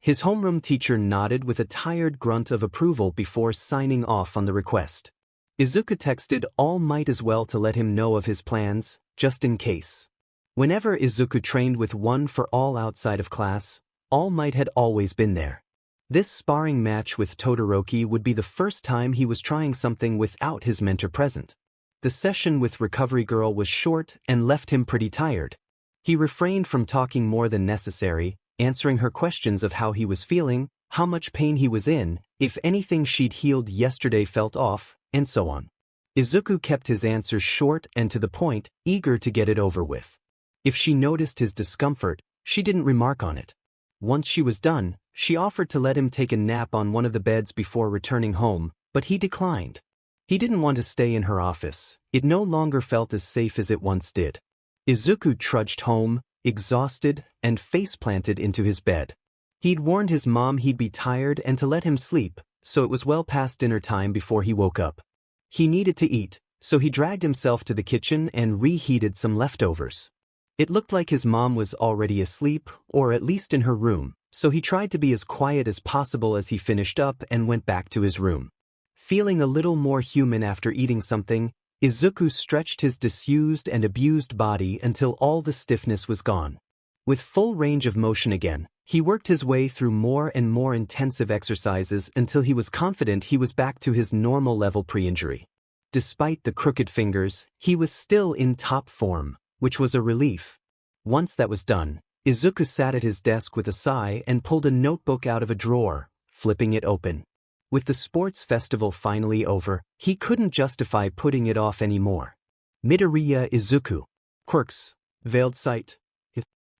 His homeroom teacher nodded with a tired grunt of approval before signing off on the request. Izuku texted All Might as well to let him know of his plans, just in case. Whenever Izuku trained with One for All outside of class, All Might had always been there. This sparring match with Todoroki would be the first time he was trying something without his mentor present. The session with Recovery Girl was short and left him pretty tired. He refrained from talking more than necessary, answering her questions of how he was feeling, how much pain he was in, if anything she'd healed yesterday felt off, and so on. Izuku kept his answers short and to the point, eager to get it over with. If she noticed his discomfort, she didn't remark on it. Once she was done, she offered to let him take a nap on one of the beds before returning home, but he declined. He didn't want to stay in her office. It no longer felt as safe as it once did. Izuku trudged home, exhausted, and face-planted into his bed. He'd warned his mom he'd be tired and to let him sleep, so it was well past dinner time before he woke up. He needed to eat, so he dragged himself to the kitchen and reheated some leftovers. It looked like his mom was already asleep, or at least in her room, so he tried to be as quiet as possible as he finished up and went back to his room. Feeling a little more human after eating something, Izuku stretched his disused and abused body until all the stiffness was gone. With full range of motion again, he worked his way through more and more intensive exercises until he was confident he was back to his normal level pre-injury. Despite the crooked fingers, he was still in top form, which was a relief. Once that was done, Izuku sat at his desk with a sigh and pulled a notebook out of a drawer, flipping it open. With the sports festival finally over, he couldn't justify putting it off anymore. Midoriya Izuku. Quirks. Veiled Sight.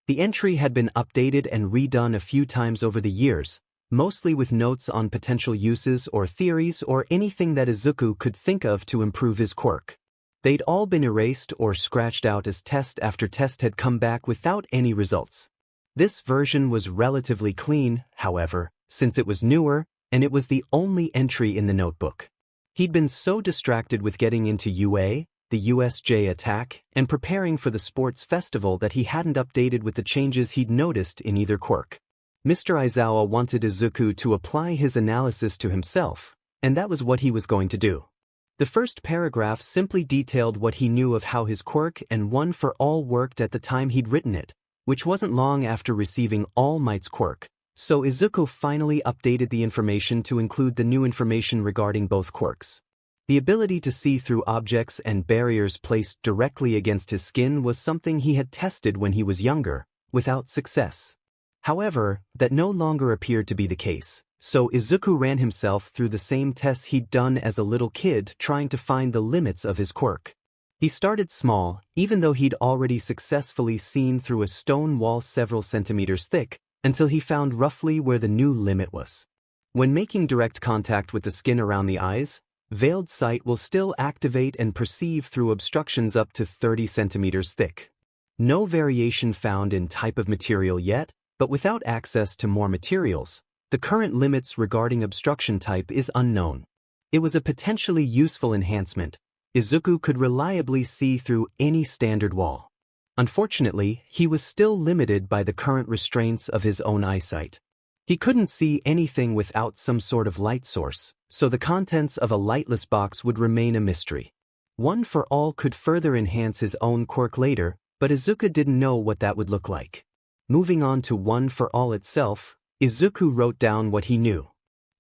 The entry had been updated and redone a few times over the years, mostly with notes on potential uses or theories or anything that Izuku could think of to improve his quirk. They'd all been erased or scratched out as test after test had come back without any results. This version was relatively clean, however, since it was newer, and it was the only entry in the notebook. He'd been so distracted with getting into UA, the USJ attack, and preparing for the sports festival that he hadn't updated with the changes he'd noticed in either quirk. Mr. Aizawa wanted Izuku to apply his analysis to himself, and that was what he was going to do. The first paragraph simply detailed what he knew of how his quirk and One for All worked at the time he'd written it, which wasn't long after receiving All Might's quirk. So Izuku finally updated the information to include the new information regarding both quirks. The ability to see through objects and barriers placed directly against his skin was something he had tested when he was younger, without success. However, that no longer appeared to be the case, so Izuku ran himself through the same tests he'd done as a little kid trying to find the limits of his quirk. He started small, even though he'd already successfully seen through a stone wall several centimeters thick, until he found roughly where the new limit was. When making direct contact with the skin around the eyes, Veiled Sight will still activate and perceive through obstructions up to 30 centimeters thick. No variation found in type of material yet, but without access to more materials, the current limits regarding obstruction type is unknown. It was a potentially useful enhancement. Izuku could reliably see through any standard wall. Unfortunately, he was still limited by the current restraints of his own eyesight. He couldn't see anything without some sort of light source, so the contents of a lightless box would remain a mystery. One for All could further enhance his own quirk later, but Izuku didn't know what that would look like. Moving on to One for All itself, Izuku wrote down what he knew.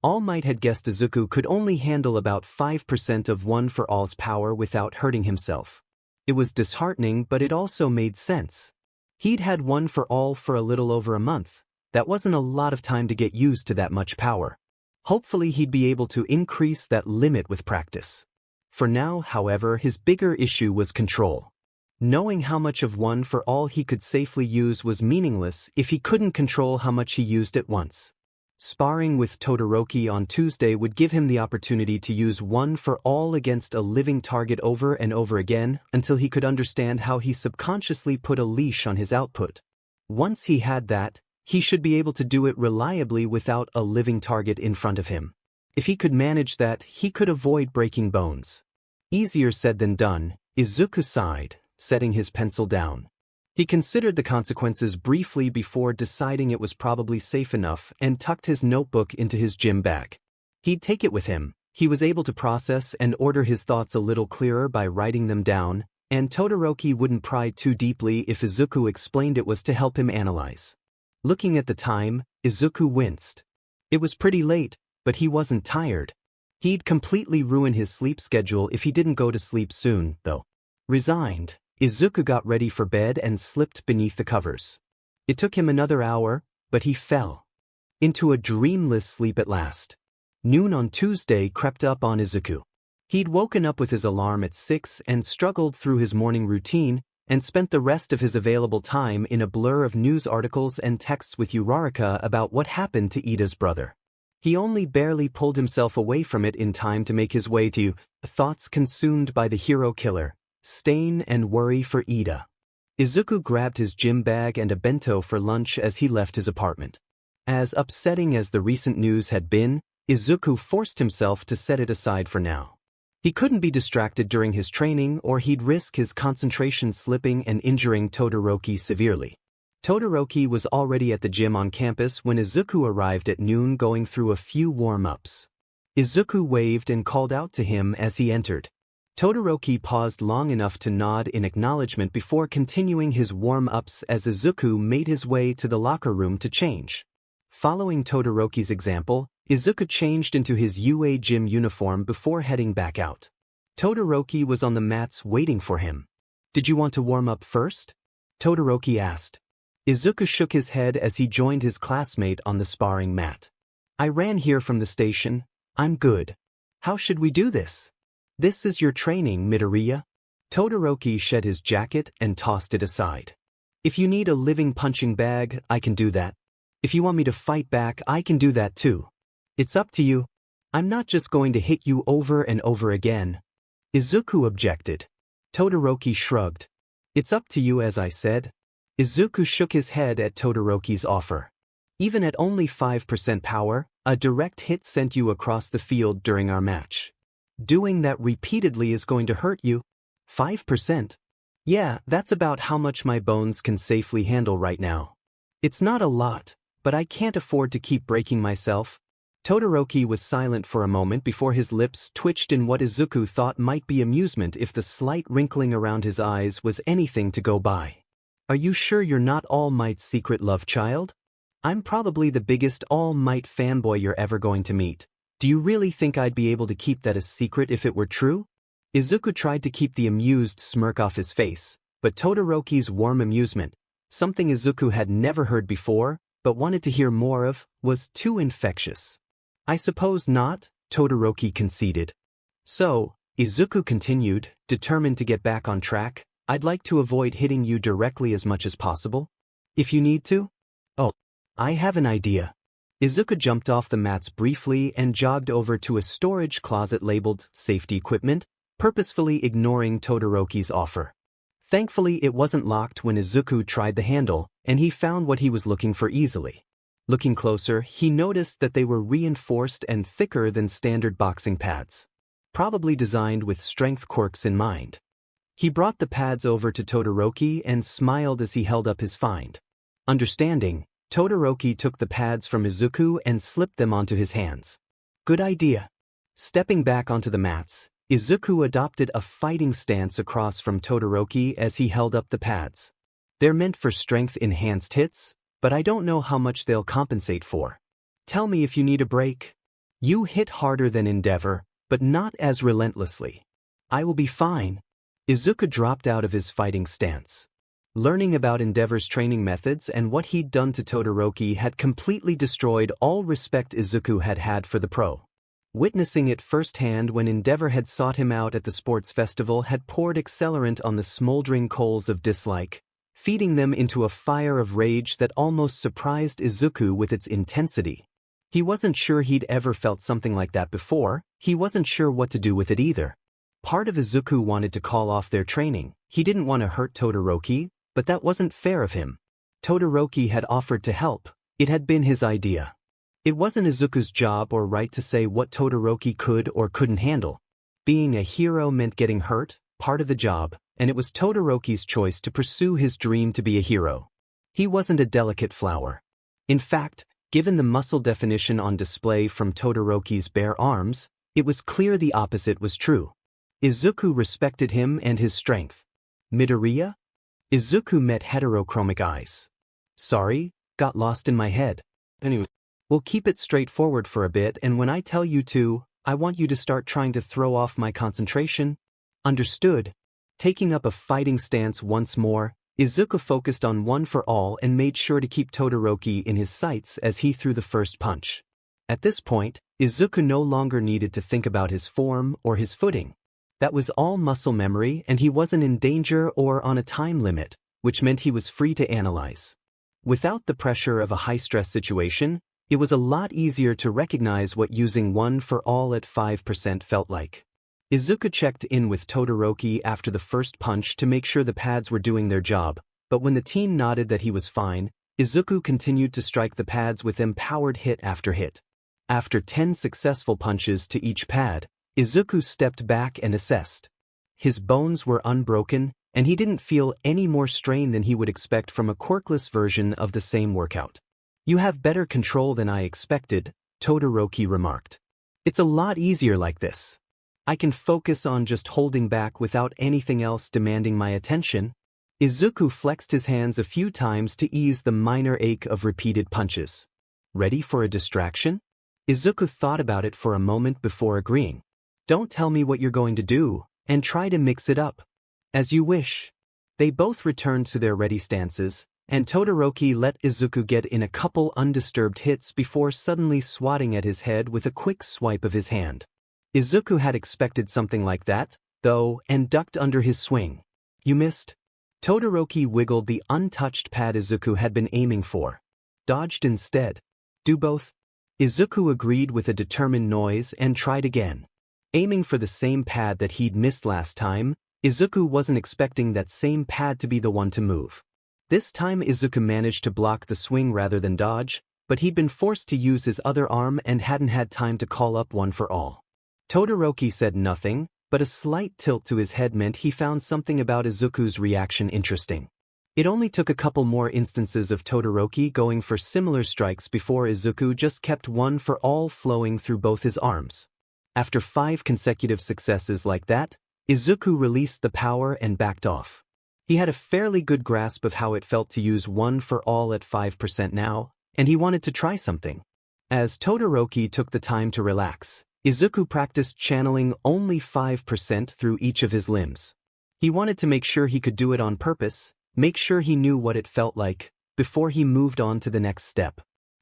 All Might had guessed Izuku could only handle about 5% of One for All's power without hurting himself. It was disheartening, but it also made sense. He'd had One for All for a little over a month. That wasn't a lot of time to get used to that much power. Hopefully he'd be able to increase that limit with practice. For now, however, his bigger issue was control. Knowing how much of One for All he could safely use was meaningless if he couldn't control how much he used at once. Sparring with Todoroki on Tuesday would give him the opportunity to use One for All against a living target over and over again until he could understand how he subconsciously put a leash on his output. Once he had that, he should be able to do it reliably without a living target in front of him. If he could manage that, he could avoid breaking bones. Easier said than done, Izuku sighed, setting his pencil down. He considered the consequences briefly before deciding it was probably safe enough and tucked his notebook into his gym bag. He'd take it with him. He was able to process and order his thoughts a little clearer by writing them down, and Todoroki wouldn't pry too deeply if Izuku explained it was to help him analyze. Looking at the time, Izuku winced. It was pretty late, but he wasn't tired. He'd completely ruin his sleep schedule if he didn't go to sleep soon, though. Resigned, Izuku got ready for bed and slipped beneath the covers. It took him another hour, but he fell into a dreamless sleep at last. Noon on Tuesday crept up on Izuku. He'd woken up with his alarm at 6 and struggled through his morning routine and spent the rest of his available time in a blur of news articles and texts with Uraraka about what happened to Ida's brother. He only barely pulled himself away from it in time to make his way to Thoughts Consumed by the Hero Killer, Stain and Worry for Ida. Izuku grabbed his gym bag and a bento for lunch as he left his apartment. As upsetting as the recent news had been, Izuku forced himself to set it aside for now. He couldn't be distracted during his training or he'd risk his concentration slipping and injuring Todoroki severely. Todoroki was already at the gym on campus when Izuku arrived at noon going through a few warm-ups. Izuku waved and called out to him as he entered. Todoroki paused long enough to nod in acknowledgement before continuing his warm-ups as Izuku made his way to the locker room to change. Following Todoroki's example, Izuku changed into his UA gym uniform before heading back out. Todoroki was on the mats waiting for him. "Did you want to warm up first?" Todoroki asked. Izuku shook his head as he joined his classmate on the sparring mat. "I ran here from the station. I'm good. How should we do this?" "This is your training, Midoriya." Todoroki shed his jacket and tossed it aside. "If you need a living punching bag, I can do that. If you want me to fight back, I can do that too. It's up to you. I'm not just going to hit you over and over again." Izuku objected. Todoroki shrugged. "It's up to you, as I said." Izuku shook his head at Todoroki's offer. "Even at only 5% power, a direct hit sent you across the field during our match. Doing that repeatedly is going to hurt you." 5%? "Yeah, that's about how much my bones can safely handle right now. It's not a lot, but I can't afford to keep breaking myself." Todoroki was silent for a moment before his lips twitched in what Izuku thought might be amusement if the slight wrinkling around his eyes was anything to go by. "Are you sure you're not All Might's secret love child? I'm probably the biggest All Might fanboy you're ever going to meet. Do you really think I'd be able to keep that a secret if it were true?" Izuku tried to keep the amused smirk off his face, but Todoroki's warm amusement, something Izuku had never heard before, but wanted to hear more of, was too infectious. "I suppose not," Todoroki conceded. "So," Izuku continued, determined to get back on track, "I'd like to avoid hitting you directly as much as possible. If you need to." "Oh, I have an idea." Izuku jumped off the mats briefly and jogged over to a storage closet labeled safety equipment, purposefully ignoring Todoroki's offer. Thankfully, it wasn't locked when Izuku tried the handle, and he found what he was looking for easily. Looking closer, he noticed that they were reinforced and thicker than standard boxing pads. Probably designed with strength quirks in mind. He brought the pads over to Todoroki and smiled as he held up his find. Understanding, Todoroki took the pads from Izuku and slipped them onto his hands. Good idea. Stepping back onto the mats, Izuku adopted a fighting stance across from Todoroki as he held up the pads. They're meant for strength-enhanced hits, but I don't know how much they'll compensate for. Tell me if you need a break. You hit harder than Endeavor, but not as relentlessly. I will be fine. Izuku dropped out of his fighting stance. Learning about Endeavor's training methods and what he'd done to Todoroki had completely destroyed all respect Izuku had had for the pro. Witnessing it firsthand when Endeavor had sought him out at the sports festival had poured accelerant on the smoldering coals of dislike, feeding them into a fire of rage that almost surprised Izuku with its intensity. He wasn't sure he'd ever felt something like that before, he wasn't sure what to do with it either. Part of Izuku wanted to call off their training, he didn't want to hurt Todoroki, but that wasn't fair of him. Todoroki had offered to help, it had been his idea. It wasn't Izuku's job or right to say what Todoroki could or couldn't handle. Being a hero meant getting hurt, part of the job, and it was Todoroki's choice to pursue his dream to be a hero. He wasn't a delicate flower. In fact, given the muscle definition on display from Todoroki's bare arms, it was clear the opposite was true. Izuku respected him and his strength. Midoriya? Izuku met heterochromic eyes. Sorry, got lost in my head. Anyway, we'll keep it straightforward for a bit, and when I tell you to, I want you to start trying to throw off my concentration. Understood? Taking up a fighting stance once more, Izuku focused on one for all and made sure to keep Todoroki in his sights as he threw the first punch. At this point, Izuku no longer needed to think about his form or his footing. That was all muscle memory, and he wasn't in danger or on a time limit, which meant he was free to analyze. Without the pressure of a high-stress situation, it was a lot easier to recognize what using one for all at 5% felt like. Izuku checked in with Todoroki after the first punch to make sure the pads were doing their job, but when the team nodded that he was fine, Izuku continued to strike the pads with empowered hit after hit. After 10 successful punches to each pad, Izuku stepped back and assessed. His bones were unbroken, and he didn't feel any more strain than he would expect from a quirkless version of the same workout. You have better control than I expected, Todoroki remarked. It's a lot easier like this. I can focus on just holding back without anything else demanding my attention. Izuku flexed his hands a few times to ease the minor ache of repeated punches. Ready for a distraction? Izuku thought about it for a moment before agreeing. Don't tell me what you're going to do, and try to mix it up. As you wish. They both returned to their ready stances, and Todoroki let Izuku get in a couple undisturbed hits before suddenly swatting at his head with a quick swipe of his hand. Izuku had expected something like that, though, and ducked under his swing. You missed? Todoroki wiggled the untouched pad Izuku had been aiming for. Dodged instead. Do both? Izuku agreed with a determined noise and tried again. Aiming for the same pad that he'd missed last time, Izuku wasn't expecting that same pad to be the one to move. This time Izuku managed to block the swing rather than dodge, but he'd been forced to use his other arm and hadn't had time to call up one for all. Todoroki said nothing, but a slight tilt to his head meant he found something about Izuku's reaction interesting. It only took a couple more instances of Todoroki going for similar strikes before Izuku just kept one for all flowing through both his arms. After 5 consecutive successes like that, Izuku released the power and backed off. He had a fairly good grasp of how it felt to use one for all at 5% now, and he wanted to try something. As Todoroki took the time to relax, Izuku practiced channeling only 5% through each of his limbs. He wanted to make sure he could do it on purpose, make sure he knew what it felt like, before he moved on to the next step.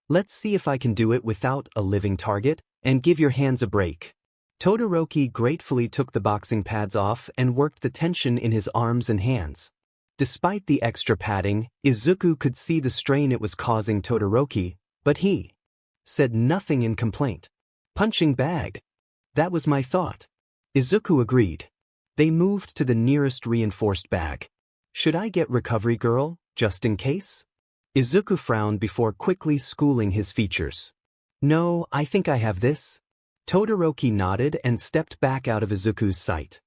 Let's see if I can do it without a living target, and give your hands a break. Todoroki gratefully took the boxing pads off and worked the tension in his arms and hands. Despite the extra padding, Izuku could see the strain it was causing Todoroki, but he said nothing in complaint. Punching bag. That was my thought. Izuku agreed. They moved to the nearest reinforced bag. Should I get Recovery Girl, just in case? Izuku frowned before quickly schooling his features. No, I think I have this. Todoroki nodded and stepped back out of Izuku's sight.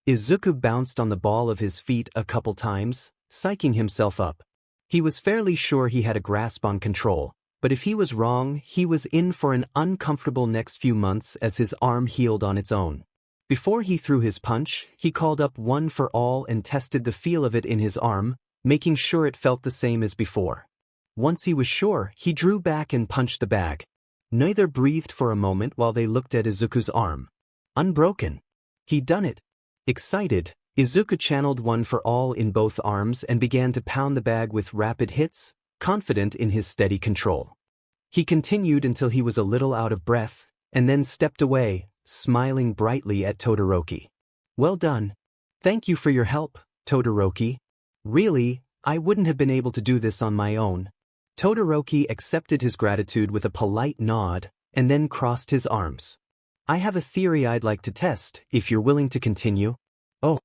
Izuku bounced on the ball of his feet a couple times, psyching himself up. He was fairly sure he had a grasp on control, but if he was wrong, he was in for an uncomfortable next few months as his arm healed on its own. Before he threw his punch, he called up One for All and tested the feel of it in his arm, making sure it felt the same as before. Once he was sure, he drew back and punched the bag. Neither breathed for a moment while they looked at Izuku's arm. Unbroken. He'd done it. Excited, Izuku channeled One for All in both arms and began to pound the bag with rapid hits, confident in his steady control. He continued until he was a little out of breath, and then stepped away, smiling brightly at Todoroki. Well done. Thank you for your help, Todoroki. Really, I wouldn't have been able to do this on my own. Todoroki accepted his gratitude with a polite nod, and then crossed his arms. I have a theory I'd like to test, if you're willing to continue. Oh.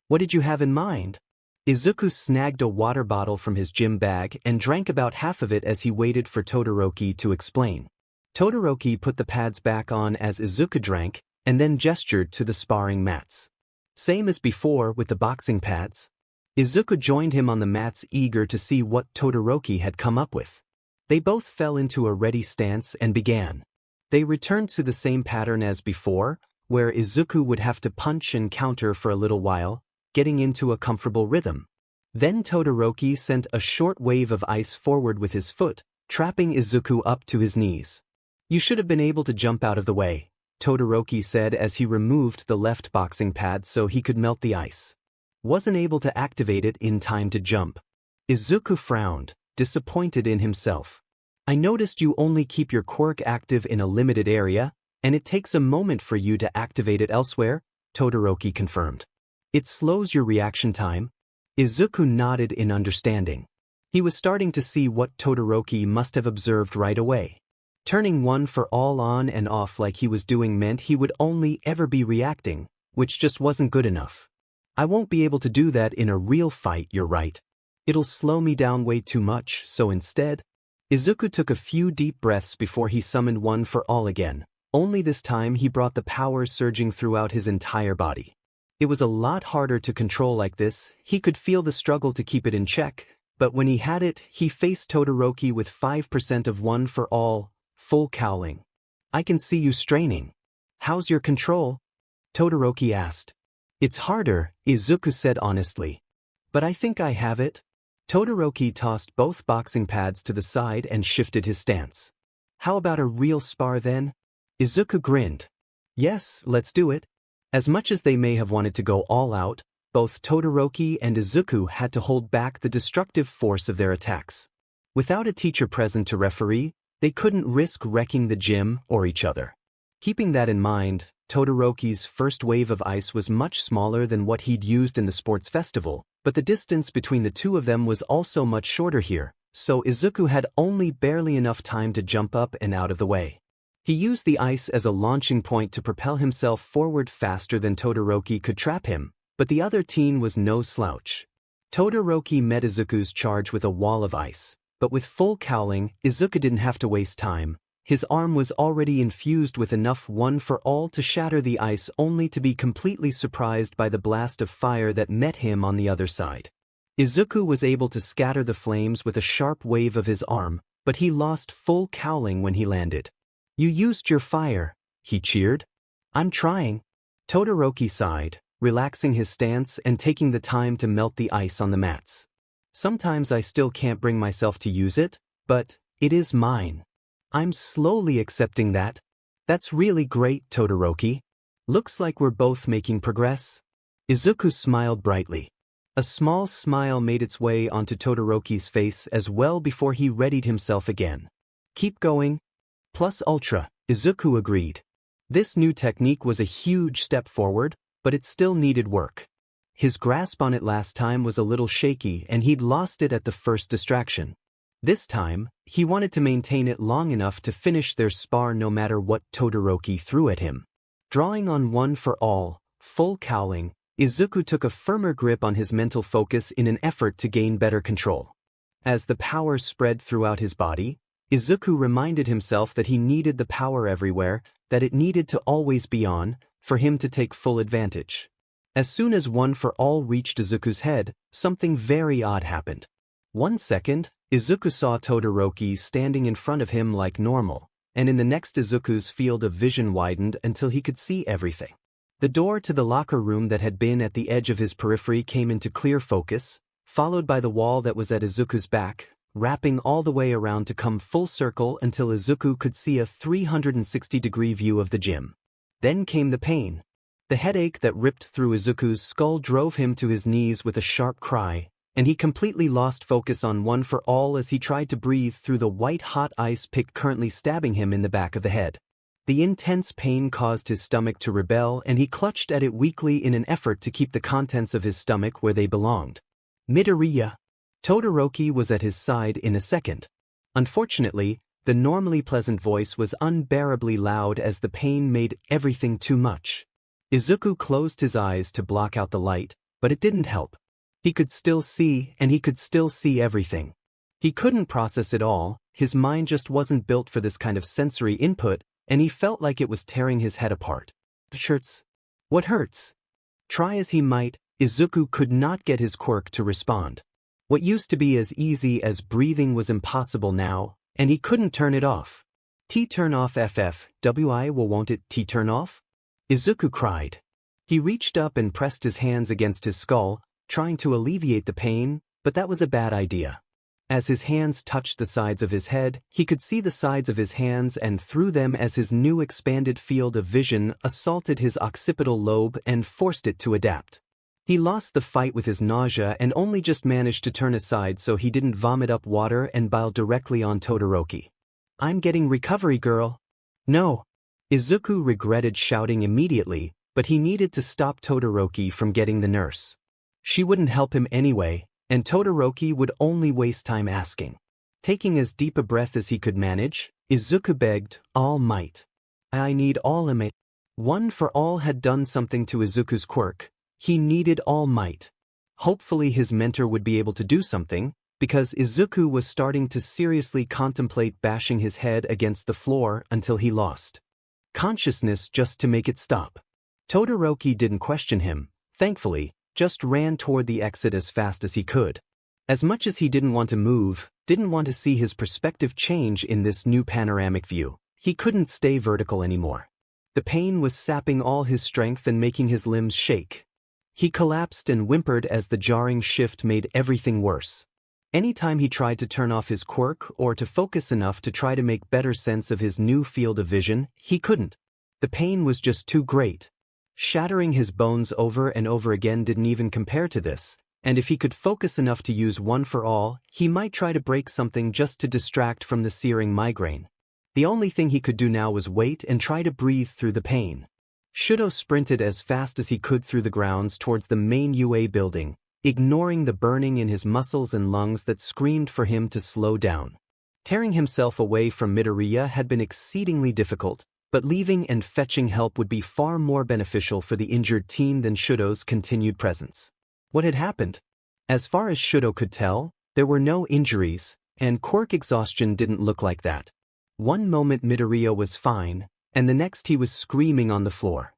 What did you have in mind? Izuku snagged a water bottle from his gym bag and drank about half of it as he waited for Todoroki to explain. Todoroki put the pads back on as Izuku drank, and then gestured to the sparring mats. Same as before with the boxing pads. Izuku joined him on the mats, eager to see what Todoroki had come up with. They both fell into a ready stance and began. They returned to the same pattern as before, where Izuku would have to punch and counter for a little while, getting into a comfortable rhythm. Then Todoroki sent a short wave of ice forward with his foot, trapping Izuku up to his knees. You should have been able to jump out of the way, Todoroki said as he removed the left boxing pad so he could melt the ice. Wasn't able to activate it in time to jump. Izuku frowned, disappointed in himself. I noticed you only keep your quirk active in a limited area, and it takes a moment for you to activate it elsewhere, Todoroki confirmed. It slows your reaction time. Izuku nodded in understanding. He was starting to see what Todoroki must have observed right away. Turning One for All on and off like he was doing meant he would only ever be reacting, which just wasn't good enough. I won't be able to do that in a real fight, you're right. It'll slow me down way too much, so instead, Izuku took a few deep breaths before he summoned One for All again, only this time he brought the power surging throughout his entire body. It was a lot harder to control like this, he could feel the struggle to keep it in check, but when he had it, he faced Todoroki with 5% of One for All, full cowling. I can see you straining. How's your control? Todoroki asked. It's harder, Izuku said honestly. But I think I have it. Todoroki tossed both boxing pads to the side and shifted his stance. How about a real spar then? Izuku grinned. Yes, let's do it. As much as they may have wanted to go all out, both Todoroki and Izuku had to hold back the destructive force of their attacks. Without a teacher present to referee, they couldn't risk wrecking the gym or each other. Keeping that in mind, Todoroki's first wave of ice was much smaller than what he'd used in the sports festival, but the distance between the two of them was also much shorter here, so Izuku had only barely enough time to jump up and out of the way. He used the ice as a launching point to propel himself forward faster than Todoroki could trap him, but the other teen was no slouch. Todoroki met Izuku's charge with a wall of ice, but with full cowling, Izuku didn't have to waste time. His arm was already infused with enough One for All to shatter the ice, only to be completely surprised by the blast of fire that met him on the other side. Izuku was able to scatter the flames with a sharp wave of his arm, but he lost full cowling when he landed. You used your fire, he cheered. I'm trying. Todoroki sighed, relaxing his stance and taking the time to melt the ice on the mats. Sometimes I still can't bring myself to use it, but it is mine. I'm slowly accepting that. That's really great, Todoroki. Looks like we're both making progress. Izuku smiled brightly. A small smile made its way onto Todoroki's face as well before he readied himself again. Keep going. Plus Ultra, Izuku agreed. This new technique was a huge step forward, but it still needed work. His grasp on it last time was a little shaky and he'd lost it at the first distraction. This time, he wanted to maintain it long enough to finish their spar no matter what Todoroki threw at him. Drawing on One for All, full cowling, Izuku took a firmer grip on his mental focus in an effort to gain better control. As the power spread throughout his body, Izuku reminded himself that he needed the power everywhere, that it needed to always be on, for him to take full advantage. As soon as One for All reached Izuku's head, something very odd happened. 1 second, Izuku saw Todoroki standing in front of him like normal, and in the next Izuku's field of vision widened until he could see everything. The door to the locker room that had been at the edge of his periphery came into clear focus, followed by the wall that was at Izuku's back, wrapping all the way around to come full circle until Izuku could see a 360-degree view of the gym. Then came the pain. The headache that ripped through Izuku's skull drove him to his knees with a sharp cry, and he completely lost focus on One for All as he tried to breathe through the white-hot ice pick currently stabbing him in the back of the head. The intense pain caused his stomach to rebel, and he clutched at it weakly in an effort to keep the contents of his stomach where they belonged. Midoriya. Todoroki was at his side in a second. Unfortunately, the normally pleasant voice was unbearably loud as the pain made everything too much. Izuku closed his eyes to block out the light, but it didn't help. He could still see, and he could still see everything. He couldn't process it all, his mind just wasn't built for this kind of sensory input, and he felt like it was tearing his head apart. Hurts. What hurts? Try as he might, Izuku could not get his quirk to respond. What used to be as easy as breathing was impossible now, and he couldn't turn it off. Turn off FFWI won't it turn off? Izuku cried. He reached up and pressed his hands against his skull, trying to alleviate the pain, but that was a bad idea. As his hands touched the sides of his head, he could see the sides of his hands and through them as his new expanded field of vision assaulted his occipital lobe and forced it to adapt. He lost the fight with his nausea and only just managed to turn aside so he didn't vomit up water and bile directly on Todoroki. I'm getting recovery, girl. No. Izuku regretted shouting immediately, but he needed to stop Todoroki from getting the nurse. She wouldn't help him anyway, and Todoroki would only waste time asking. Taking as deep a breath as he could manage, Izuku begged, All Might. I need All Might. One for All had done something to Izuku's quirk. He needed All Might. Hopefully his mentor would be able to do something, because Izuku was starting to seriously contemplate bashing his head against the floor until he lost consciousness just to make it stop. Todoroki didn't question him, thankfully, just ran toward the exit as fast as he could. As much as he didn't want to move, didn't want to see his perspective change in this new panoramic view, he couldn't stay vertical anymore. The pain was sapping all his strength and making his limbs shake. He collapsed and whimpered as the jarring shift made everything worse. Anytime he tried to turn off his quirk or to focus enough to try to make better sense of his new field of vision, he couldn't. The pain was just too great. Shattering his bones over and over again didn't even compare to this, and if he could focus enough to use One for All, he might try to break something just to distract from the searing migraine. The only thing he could do now was wait and try to breathe through the pain. Shudo sprinted as fast as he could through the grounds towards the main UA building, ignoring the burning in his muscles and lungs that screamed for him to slow down. Tearing himself away from Midoriya had been exceedingly difficult, but leaving and fetching help would be far more beneficial for the injured teen than Shudo's continued presence. What had happened? As far as Shudo could tell, there were no injuries, and quirk exhaustion didn't look like that. One moment Midoriya was fine, and the next he was screaming on the floor.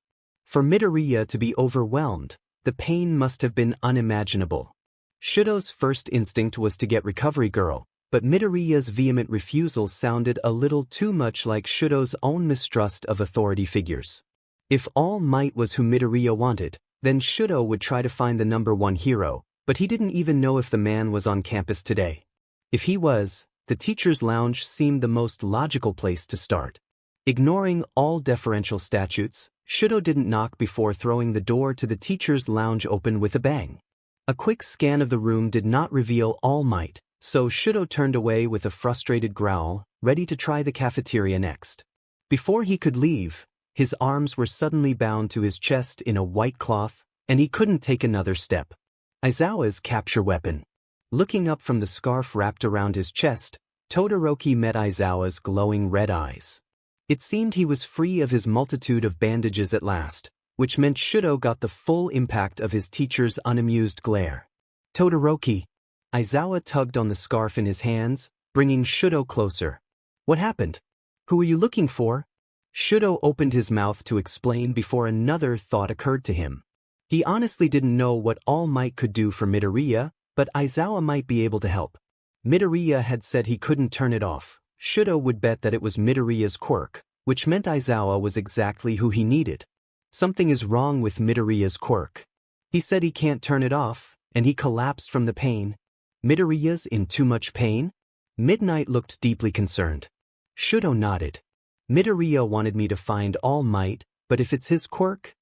For Midoriya to be overwhelmed, the pain must have been unimaginable. Shudo's first instinct was to get Recovery Girl, but Midoriya's vehement refusal sounded a little too much like Shudo's own mistrust of authority figures. If All Might was who Midoriya wanted, then Shudo would try to find the #1 hero, but he didn't even know if the man was on campus today. If he was, the teacher's lounge seemed the most logical place to start. Ignoring all deferential statutes, Shudo didn't knock before throwing the door to the teacher's lounge open with a bang. A quick scan of the room did not reveal All Might, so Shudo turned away with a frustrated growl, ready to try the cafeteria next. Before he could leave, his arms were suddenly bound to his chest in a white cloth, and he couldn't take another step. Aizawa's capture weapon. Looking up from the scarf wrapped around his chest, Todoroki met Aizawa's glowing red eyes. It seemed he was free of his multitude of bandages at last, which meant Shudo got the full impact of his teacher's unamused glare. Todoroki. Aizawa tugged on the scarf in his hands, bringing Shudo closer. What happened? Who are you looking for? Shudo opened his mouth to explain before another thought occurred to him. He honestly didn't know what All Might could do for Midoriya, but Aizawa might be able to help. Midoriya had said he couldn't turn it off. Shudo would bet that it was Midoriya's quirk, which meant Aizawa was exactly who he needed. Something is wrong with Midoriya's quirk. He said he can't turn it off, and he collapsed from the pain. Midoriya's in too much pain? Midnight looked deeply concerned. Shudo nodded. Midoriya wanted me to find All Might, but if it's his quirk?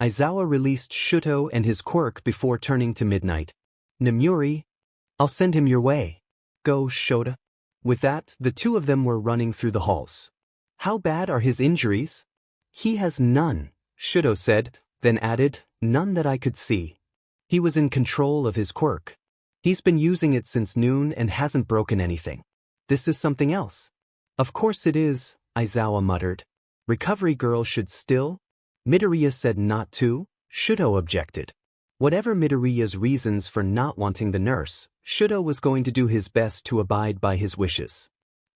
Aizawa released Shudo and his quirk before turning to Midnight. Namuri, I'll send him your way. Go, Shota. With that, the two of them were running through the halls. How bad are his injuries? He has none, Shudo said, then added, none that I could see. He was in control of his quirk. He's been using it since noon and hasn't broken anything. This is something else. Of course it is, Aizawa muttered. Recovery girl should still? Midoriya said not to, Shudo objected. Whatever Midoriya's reasons for not wanting the nurse, Shudo was going to do his best to abide by his wishes.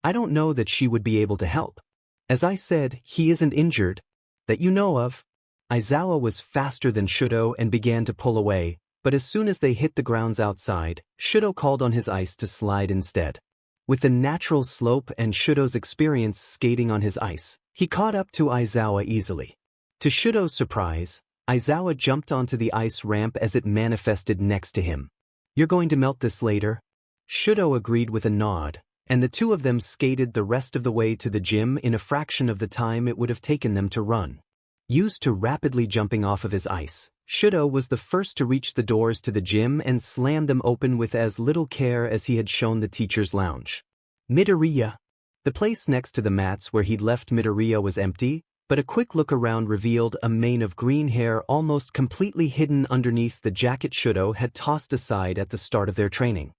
I don't know that she would be able to help. As I said, he isn't injured. That you know of. Aizawa was faster than Shudo and began to pull away, but as soon as they hit the grounds outside, Shudo called on his ice to slide instead. With the natural slope and Shudo's experience skating on his ice, he caught up to Aizawa easily. To Shudo's surprise, Aizawa jumped onto the ice ramp as it manifested next to him. You're going to melt this later? Shudo agreed with a nod, and the two of them skated the rest of the way to the gym in a fraction of the time it would have taken them to run. Used to rapidly jumping off of his ice, Shudo was the first to reach the doors to the gym and slammed them open with as little care as he had shown the teacher's lounge. Midoriya. The place next to the mats where he'd left Midoriya was empty, but a quick look around revealed a mane of green hair almost completely hidden underneath the jacket Shudo had tossed aside at the start of their training.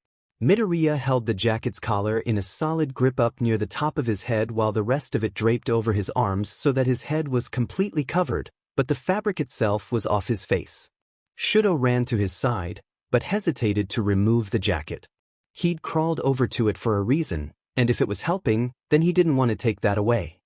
Midoriya held the jacket's collar in a solid grip up near the top of his head while the rest of it draped over his arms so that his head was completely covered, but the fabric itself was off his face. Shudo ran to his side, but hesitated to remove the jacket. He'd crawled over to it for a reason, and if it was helping, then he didn't want to take that away.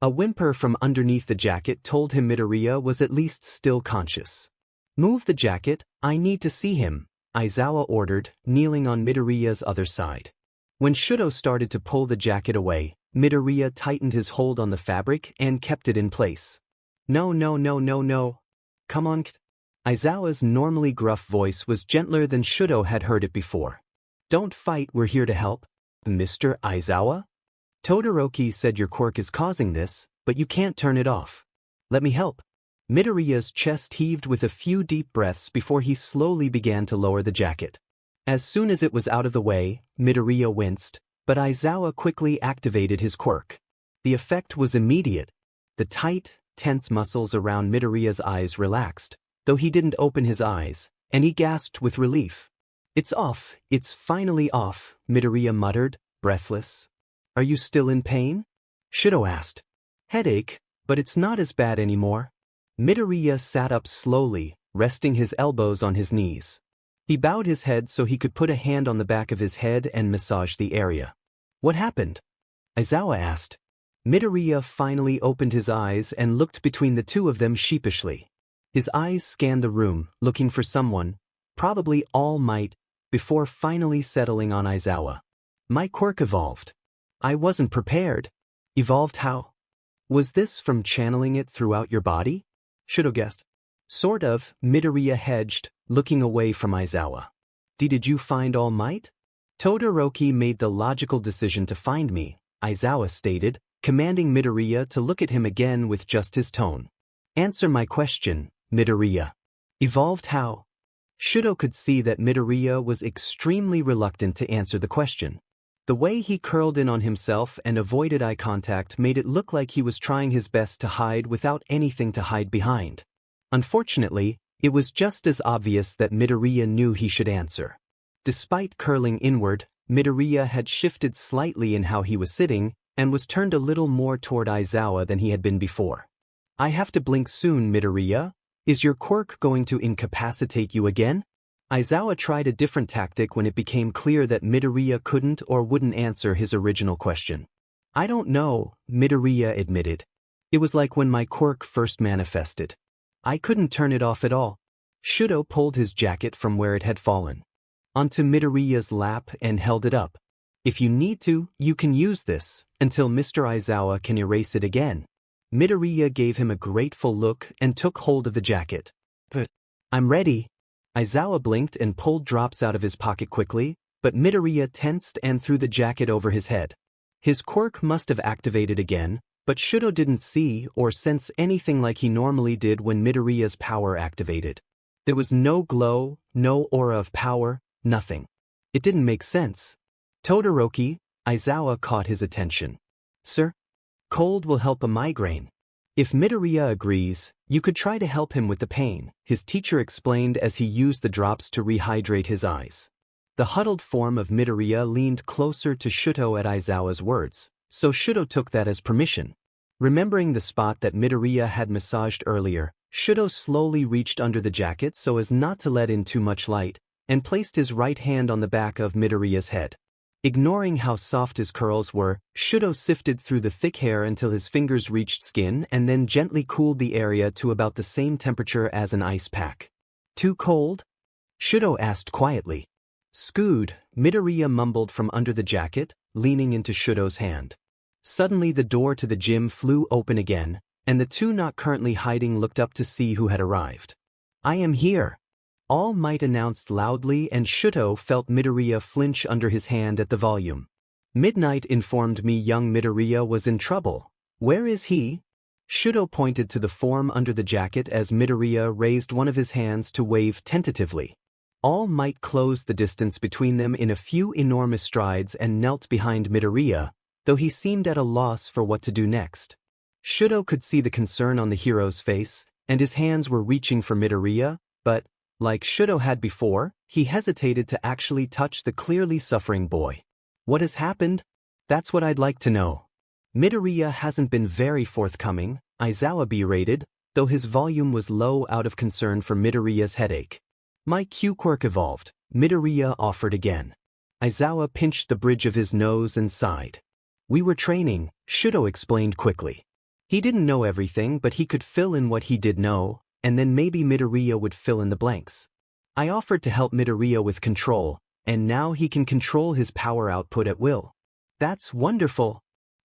A whimper from underneath the jacket told him Midoriya was at least still conscious. Move the jacket, I need to see him, Aizawa ordered, kneeling on Midoriya's other side. When Shudo started to pull the jacket away, Midoriya tightened his hold on the fabric and kept it in place. No. Come on. Aizawa's normally gruff voice was gentler than Shudo had heard it before. Don't fight, we're here to help. Mr. Aizawa? Todoroki said your quirk is causing this, but you can't turn it off. Let me help. Midoriya's chest heaved with a few deep breaths before he slowly began to lower the jacket. As soon as it was out of the way, Midoriya winced, but Aizawa quickly activated his quirk. The effect was immediate. The tight, tense muscles around Midoriya's eyes relaxed, though he didn't open his eyes, and he gasped with relief. It's off, it's finally off, Midoriya muttered, breathless. Are you still in pain? Shudo asked. Headache, but it's not as bad anymore. Midoriya sat up slowly, resting his elbows on his knees. He bowed his head so he could put a hand on the back of his head and massage the area. What happened? Aizawa asked. Midoriya finally opened his eyes and looked between the two of them sheepishly. His eyes scanned the room, looking for someone, probably All Might, before finally settling on Aizawa. My quirk evolved. I wasn't prepared. Evolved how? Was this from channeling it throughout your body? Shudo guessed. Sort of, Midoriya hedged, looking away from Aizawa. Did you find All Might? Todoroki made the logical decision to find me, Aizawa stated, commanding Midoriya to look at him again with just his tone. Answer my question, Midoriya. Evolved how? Shudo could see that Midoriya was extremely reluctant to answer the question. The way he curled in on himself and avoided eye contact made it look like he was trying his best to hide without anything to hide behind. Unfortunately, it was just as obvious that Midoriya knew he should answer. Despite curling inward, Midoriya had shifted slightly in how he was sitting and was turned a little more toward Aizawa than he had been before. I have to blink soon, Midoriya. Is your quirk going to incapacitate you again? Aizawa tried a different tactic when it became clear that Midoriya couldn't or wouldn't answer his original question. I don't know, Midoriya admitted. It was like when my quirk first manifested. I couldn't turn it off at all. Shudo pulled his jacket from where it had fallen onto Midoriya's lap and held it up. If you need to, you can use this until Mr. Aizawa can erase it again. Midoriya gave him a grateful look and took hold of the jacket. But I'm ready. Aizawa blinked and pulled drops out of his pocket quickly, but Midoriya tensed and threw the jacket over his head. His quirk must have activated again, but Shudo didn't see or sense anything like he normally did when Midoriya's power activated. There was no glow, no aura of power, nothing. It didn't make sense. Todoroki, Aizawa caught his attention. Sir? Cold will help a migraine. If Midoriya agrees, you could try to help him with the pain, his teacher explained as he used the drops to rehydrate his eyes. The huddled form of Midoriya leaned closer to Shudo at Aizawa's words, so Shudo took that as permission. Remembering the spot that Midoriya had massaged earlier, Shudo slowly reached under the jacket so as not to let in too much light, and placed his right hand on the back of Midoriya's head. Ignoring how soft his curls were, Shudo sifted through the thick hair until his fingers reached skin and then gently cooled the area to about the same temperature as an ice pack. Too cold? Shudo asked quietly. Scood, Midoriya mumbled from under the jacket, leaning into Shudo's hand. Suddenly the door to the gym flew open again, and the two not currently hiding looked up to see who had arrived. I am here. All Might announced loudly, and Shudo felt Midoriya flinch under his hand at the volume. Midnight informed me young Midoriya was in trouble. Where is he? Shudo pointed to the form under the jacket as Midoriya raised one of his hands to wave tentatively. All Might closed the distance between them in a few enormous strides and knelt behind Midoriya, though he seemed at a loss for what to do next. Shudo could see the concern on the hero's face, and his hands were reaching for Midoriya, but, like Shudo had before, he hesitated to actually touch the clearly suffering boy. What has happened? That's what I'd like to know. Midoriya hasn't been very forthcoming, Aizawa berated, though his volume was low out of concern for Midoriya's headache. My Q-quirk evolved, Midoriya offered again. Aizawa pinched the bridge of his nose and sighed. We were training, Shudo explained quickly. He didn't know everything, but he could fill in what he did know, and then maybe Midoriya would fill in the blanks. I offered to help Midoriya with control, and now he can control his power output at will. That's wonderful.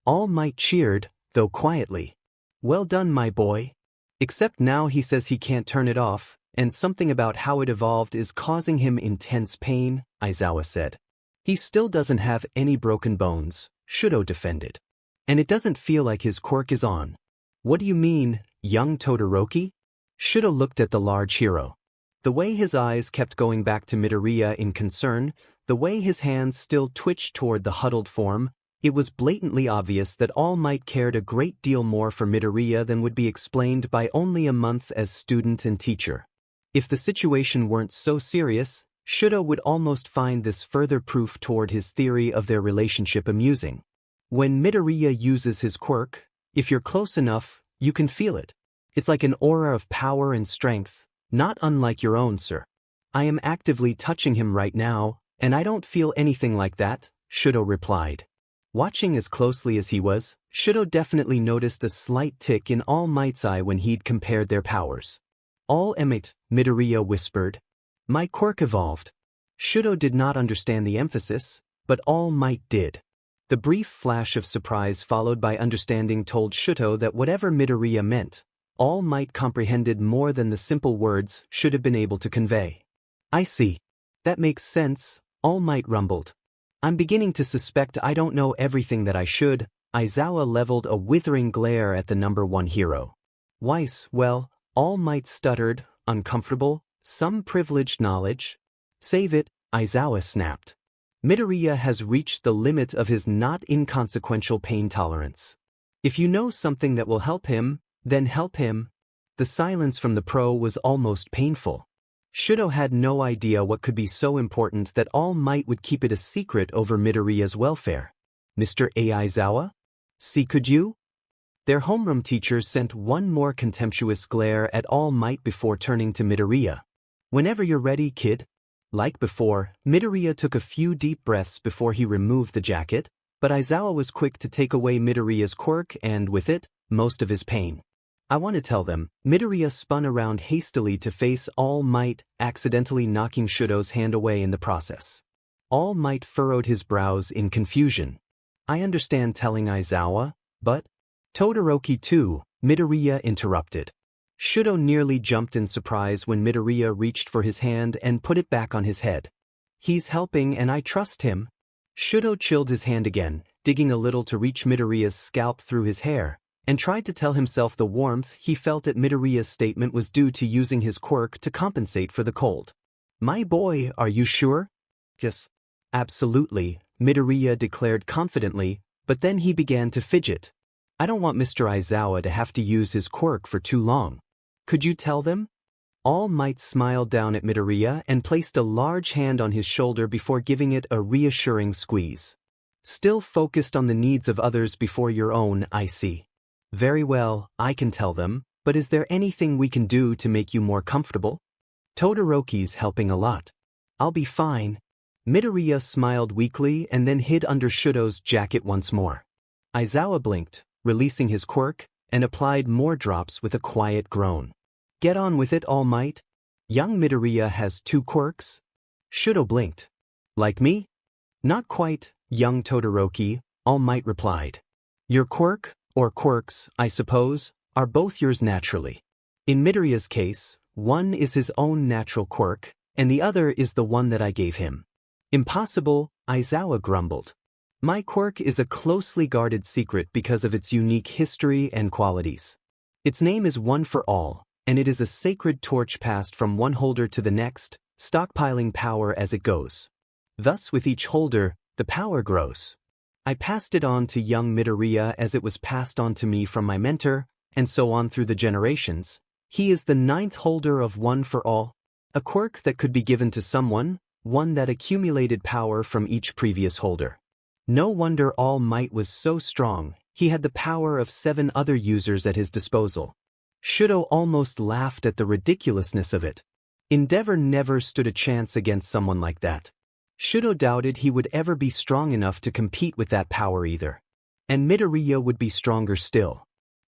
All Might cheered, though quietly. Well done, my boy. Except now he says he can't turn it off, and something about how it evolved is causing him intense pain, Aizawa said. He still doesn't have any broken bones, Shudo defended. And it doesn't feel like his quirk is on. What do you mean, young Todoroki? Shudo looked at the large hero. The way his eyes kept going back to Midoriya in concern, the way his hands still twitched toward the huddled form, it was blatantly obvious that All Might cared a great deal more for Midoriya than would be explained by only a month as student and teacher. If the situation weren't so serious, Shudo would almost find this further proof toward his theory of their relationship amusing. When Midoriya uses his quirk, if you're close enough, you can feel it. It's like an aura of power and strength, not unlike your own, sir. I am actively touching him right now, and I don't feel anything like that, Shudo replied. Watching as closely as he was, Shudo definitely noticed a slight tick in All Might's eye when he'd compared their powers. All Might, Midoriya whispered. My quirk evolved. Shudo did not understand the emphasis, but All Might did. The brief flash of surprise followed by understanding told Shudo that whatever Midoriya meant, All Might comprehended more than the simple words should have been able to convey. I see. That makes sense, All Might rumbled. I'm beginning to suspect I don't know everything that I should. Aizawa leveled a withering glare at the number one hero. Weiss, well, All Might stuttered, uncomfortable, some privileged knowledge. Save it, Aizawa snapped. Midoriya has reached the limit of his not inconsequential pain tolerance. If you know something that will help him, then help him. The silence from the pro was almost painful. Shudo had no idea what could be so important that All Might would keep it a secret over Midoriya's welfare. Mr. Aizawa? See, could you? Their homeroom teacher sent one more contemptuous glare at All Might before turning to Midoriya. Whenever you're ready, kid. Like before, Midoriya took a few deep breaths before he removed the jacket, but Aizawa was quick to take away Midoriya's quirk and, with it, most of his pain. I want to tell them. Midoriya spun around hastily to face All Might, accidentally knocking Shudo's hand away in the process. All Might furrowed his brows in confusion. I understand telling Aizawa, but… Todoroki too, Midoriya interrupted. Shudo nearly jumped in surprise when Midoriya reached for his hand and put it back on his head. He's helping and I trust him. Shudo chilled his hand again, digging a little to reach Midoriya's scalp through his hair, and tried to tell himself the warmth he felt at Midoriya's statement was due to using his quirk to compensate for the cold. My boy, are you sure? Yes. Absolutely, Midoriya declared confidently, but then he began to fidget. I don't want Mr. Aizawa to have to use his quirk for too long. Could you tell them? All Might smiled down at Midoriya and placed a large hand on his shoulder before giving it a reassuring squeeze. Still focused on the needs of others before your own, I see. Very well, I can tell them, but is there anything we can do to make you more comfortable? Todoroki's helping a lot. I'll be fine. Midoriya smiled weakly and then hid under Shudo's jacket once more. Aizawa blinked, releasing his quirk, and applied more drops with a quiet groan. Get on with it, All Might. Young Midoriya has 2 quirks? Shudo blinked. Like me? Not quite, young Todoroki, All Might replied. Your quirk, or quirks, I suppose, are both yours naturally. In Midoriya's case, one is his own natural quirk, and the other is the one that I gave him. Impossible, Aizawa grumbled. My quirk is a closely guarded secret because of its unique history and qualities. Its name is One for All, and it is a sacred torch passed from one holder to the next, stockpiling power as it goes. Thus with each holder, the power grows. I passed it on to young Midoriya as it was passed on to me from my mentor, and so on through the generations. He is the 9th holder of One for All, a quirk that could be given to someone, one that accumulated power from each previous holder. No wonder All Might was so strong, he had the power of 7 other users at his disposal. Shudo almost laughed at the ridiculousness of it. Endeavor never stood a chance against someone like that. Shudo doubted he would ever be strong enough to compete with that power either. And Midoriya would be stronger still.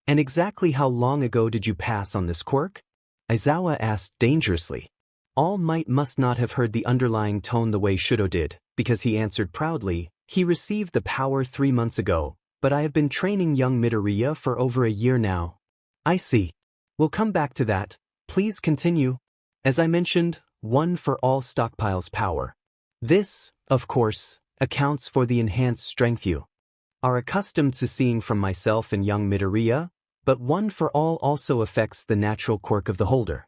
And exactly how long ago did you pass on this quirk? Aizawa asked dangerously. All Might must not have heard the underlying tone the way Shudo did, because he answered proudly, he received the power 3 months ago, but I have been training young Midoriya for over a year now. I see. We'll come back to that, please continue. As I mentioned, One for All stockpiles power. This, of course, accounts for the enhanced strength you are accustomed to seeing from myself and young Midoriya, but One for All also affects the natural quirk of the holder.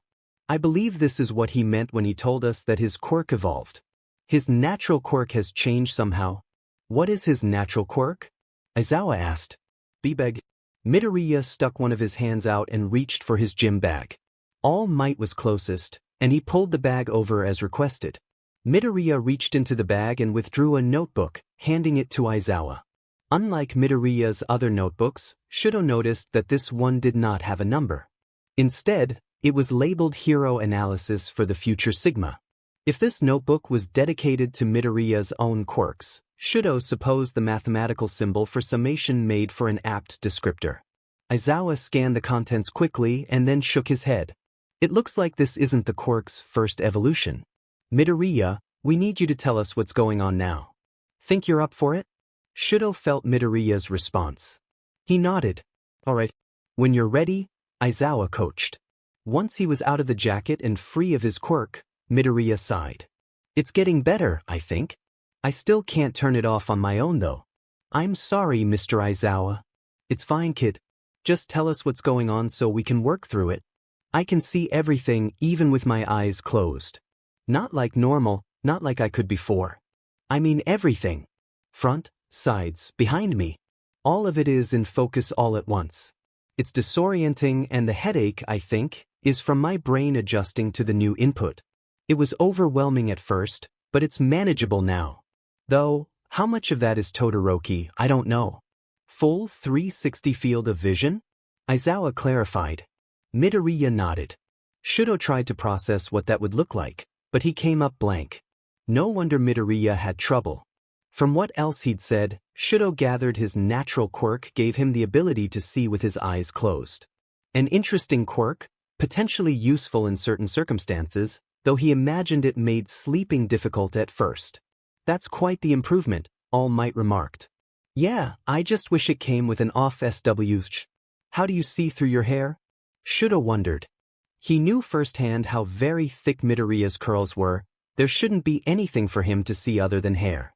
I believe this is what he meant when he told us that his quirk evolved. His natural quirk has changed somehow. What is his natural quirk? Aizawa asked. Bebeg. Midoriya stuck one of his hands out and reached for his gym bag. All Might was closest, and he pulled the bag over as requested. Midoriya reached into the bag and withdrew a notebook, handing it to Aizawa. Unlike Midoriya's other notebooks, Shudo noticed that this one did not have a number. Instead, it was labeled Hero Analysis for the Future Sigma. If this notebook was dedicated to Midoriya's own quirks, Shudo supposed the mathematical symbol for summation made for an apt descriptor. Aizawa scanned the contents quickly and then shook his head. It looks like this isn't the quirk's first evolution. Midoriya, we need you to tell us what's going on now. Think you're up for it? Shudo felt Midoriya's response. He nodded. All right. When you're ready, Aizawa coached. Once he was out of the jacket and free of his quirk, Midoriya sighed. It's getting better, I think. I still can't turn it off on my own though. I'm sorry, Mr. Aizawa. It's fine, kid. Just tell us what's going on so we can work through it. I can see everything even with my eyes closed. Not like normal, not like I could before. I mean everything. Front, sides, behind me. All of it is in focus all at once. It's disorienting and the headache, I think, is from my brain adjusting to the new input. It was overwhelming at first, but it's manageable now. Though, how much of that is Todoroki, I don't know. Full 360 field of vision? Aizawa clarified. Midoriya nodded. Shudo tried to process what that would look like, but he came up blank. No wonder Midoriya had trouble. From what else he'd said, Shudo gathered his natural quirk gave him the ability to see with his eyes closed. An interesting quirk, potentially useful in certain circumstances, though he imagined it made sleeping difficult at first. That's quite the improvement, All Might remarked. Yeah, I just wish it came with an off SW. How do you see through your hair? Shudo wondered. He knew firsthand how very thick Midoriya's curls were. There shouldn't be anything for him to see other than hair.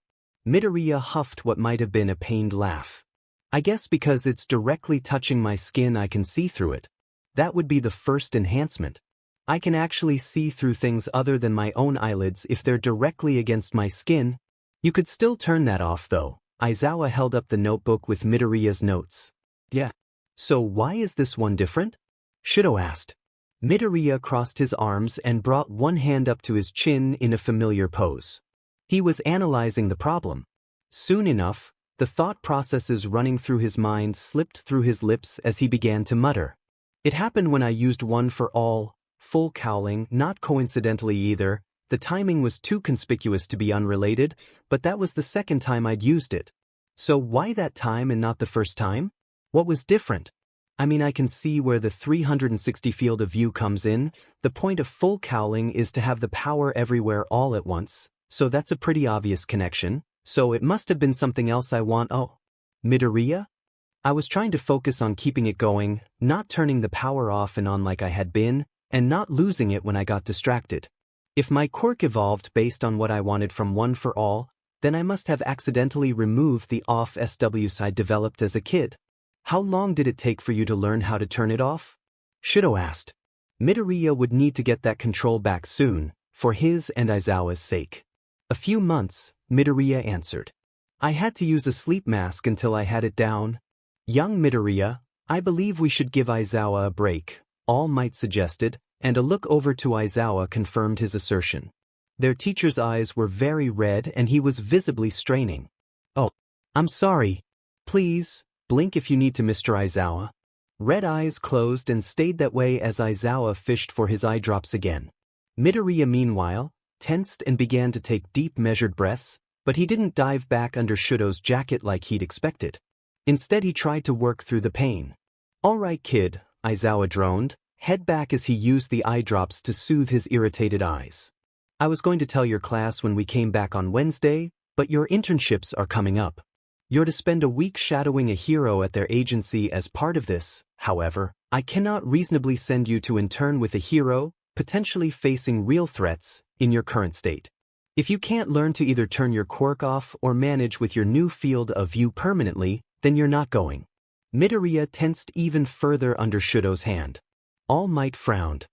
Midoriya huffed what might have been a pained laugh. I guess because it's directly touching my skin I can see through it. That would be the first enhancement. I can actually see through things other than my own eyelids if they're directly against my skin. You could still turn that off though. Aizawa held up the notebook with Midoriya's notes. Yeah. So why is this one different? Shudo asked. Midoriya crossed his arms and brought one hand up to his chin in a familiar pose. He was analyzing the problem. Soon enough, the thought processes running through his mind slipped through his lips as he began to mutter. It happened when I used one for all, full cowling, not coincidentally either. The timing was too conspicuous to be unrelated, but that was the second time I'd used it. So why that time and not the first time? What was different? I mean, I can see where the 360 field of view comes in. The point of full cowling is to have the power everywhere all at once, so that's a pretty obvious connection. So it must have been something else I want. Oh, Midoriya? I was trying to focus on keeping it going, not turning the power off and on like I had been, and not losing it when I got distracted. If my quirk evolved based on what I wanted from One for All, then I must have accidentally removed the off SW side developed as a kid. How long did it take for you to learn how to turn it off? Shudo asked. Midoriya would need to get that control back soon, for his and Aizawa's sake. A few months, Midoriya answered. I had to use a sleep mask until I had it down. Young Midoriya, I believe we should give Aizawa a break, All Might suggested, and a look over to Aizawa confirmed his assertion. Their teacher's eyes were very red and he was visibly straining. Oh, I'm sorry. Please, blink if you need to, Mr. Aizawa. Red eyes closed and stayed that way as Aizawa fished for his eye drops again. Midoriya meanwhile, tensed and began to take deep measured breaths, but he didn't dive back under Shudo's jacket like he'd expected. Instead he tried to work through the pain. All right, kid, Aizawa droned, head back as he used the eye drops to soothe his irritated eyes. I was going to tell your class when we came back on Wednesday, but your internships are coming up. You're to spend a week shadowing a hero at their agency as part of this. However, I cannot reasonably send you to intern with a hero, potentially facing real threats, in your current state. If you can't learn to either turn your quirk off or manage with your new field of view permanently, then you're not going. Midoriya tensed even further under Shudo's hand. All Might frowned.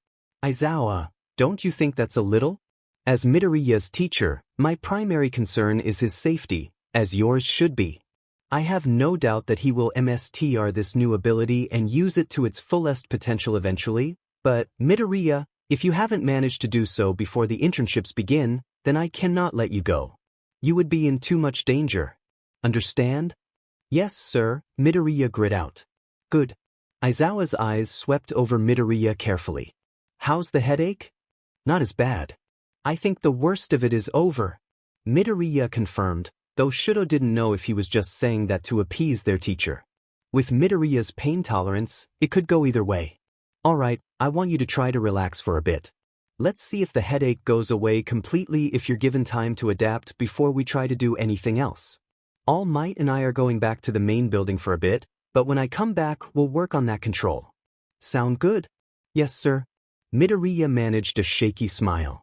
Aizawa, don't you think that's a little? As Midoriya's teacher, my primary concern is his safety, as yours should be. I have no doubt that he will MSTR this new ability and use it to its fullest potential eventually, but, Midoriya, if you haven't managed to do so before the internships begin, then I cannot let you go. You would be in too much danger. Understand? Yes, sir, Midoriya grit out. Good. Aizawa's eyes swept over Midoriya carefully. How's the headache? Not as bad. I think the worst of it is over. Midoriya confirmed, though Shudo didn't know if he was just saying that to appease their teacher. With Midoriya's pain tolerance, it could go either way. Alright, I want you to try to relax for a bit. Let's see if the headache goes away completely if you're given time to adapt before we try to do anything else. All Might and I are going back to the main building for a bit, but when I come back we'll work on that control. Sound good? Yes, sir. Midoriya managed a shaky smile.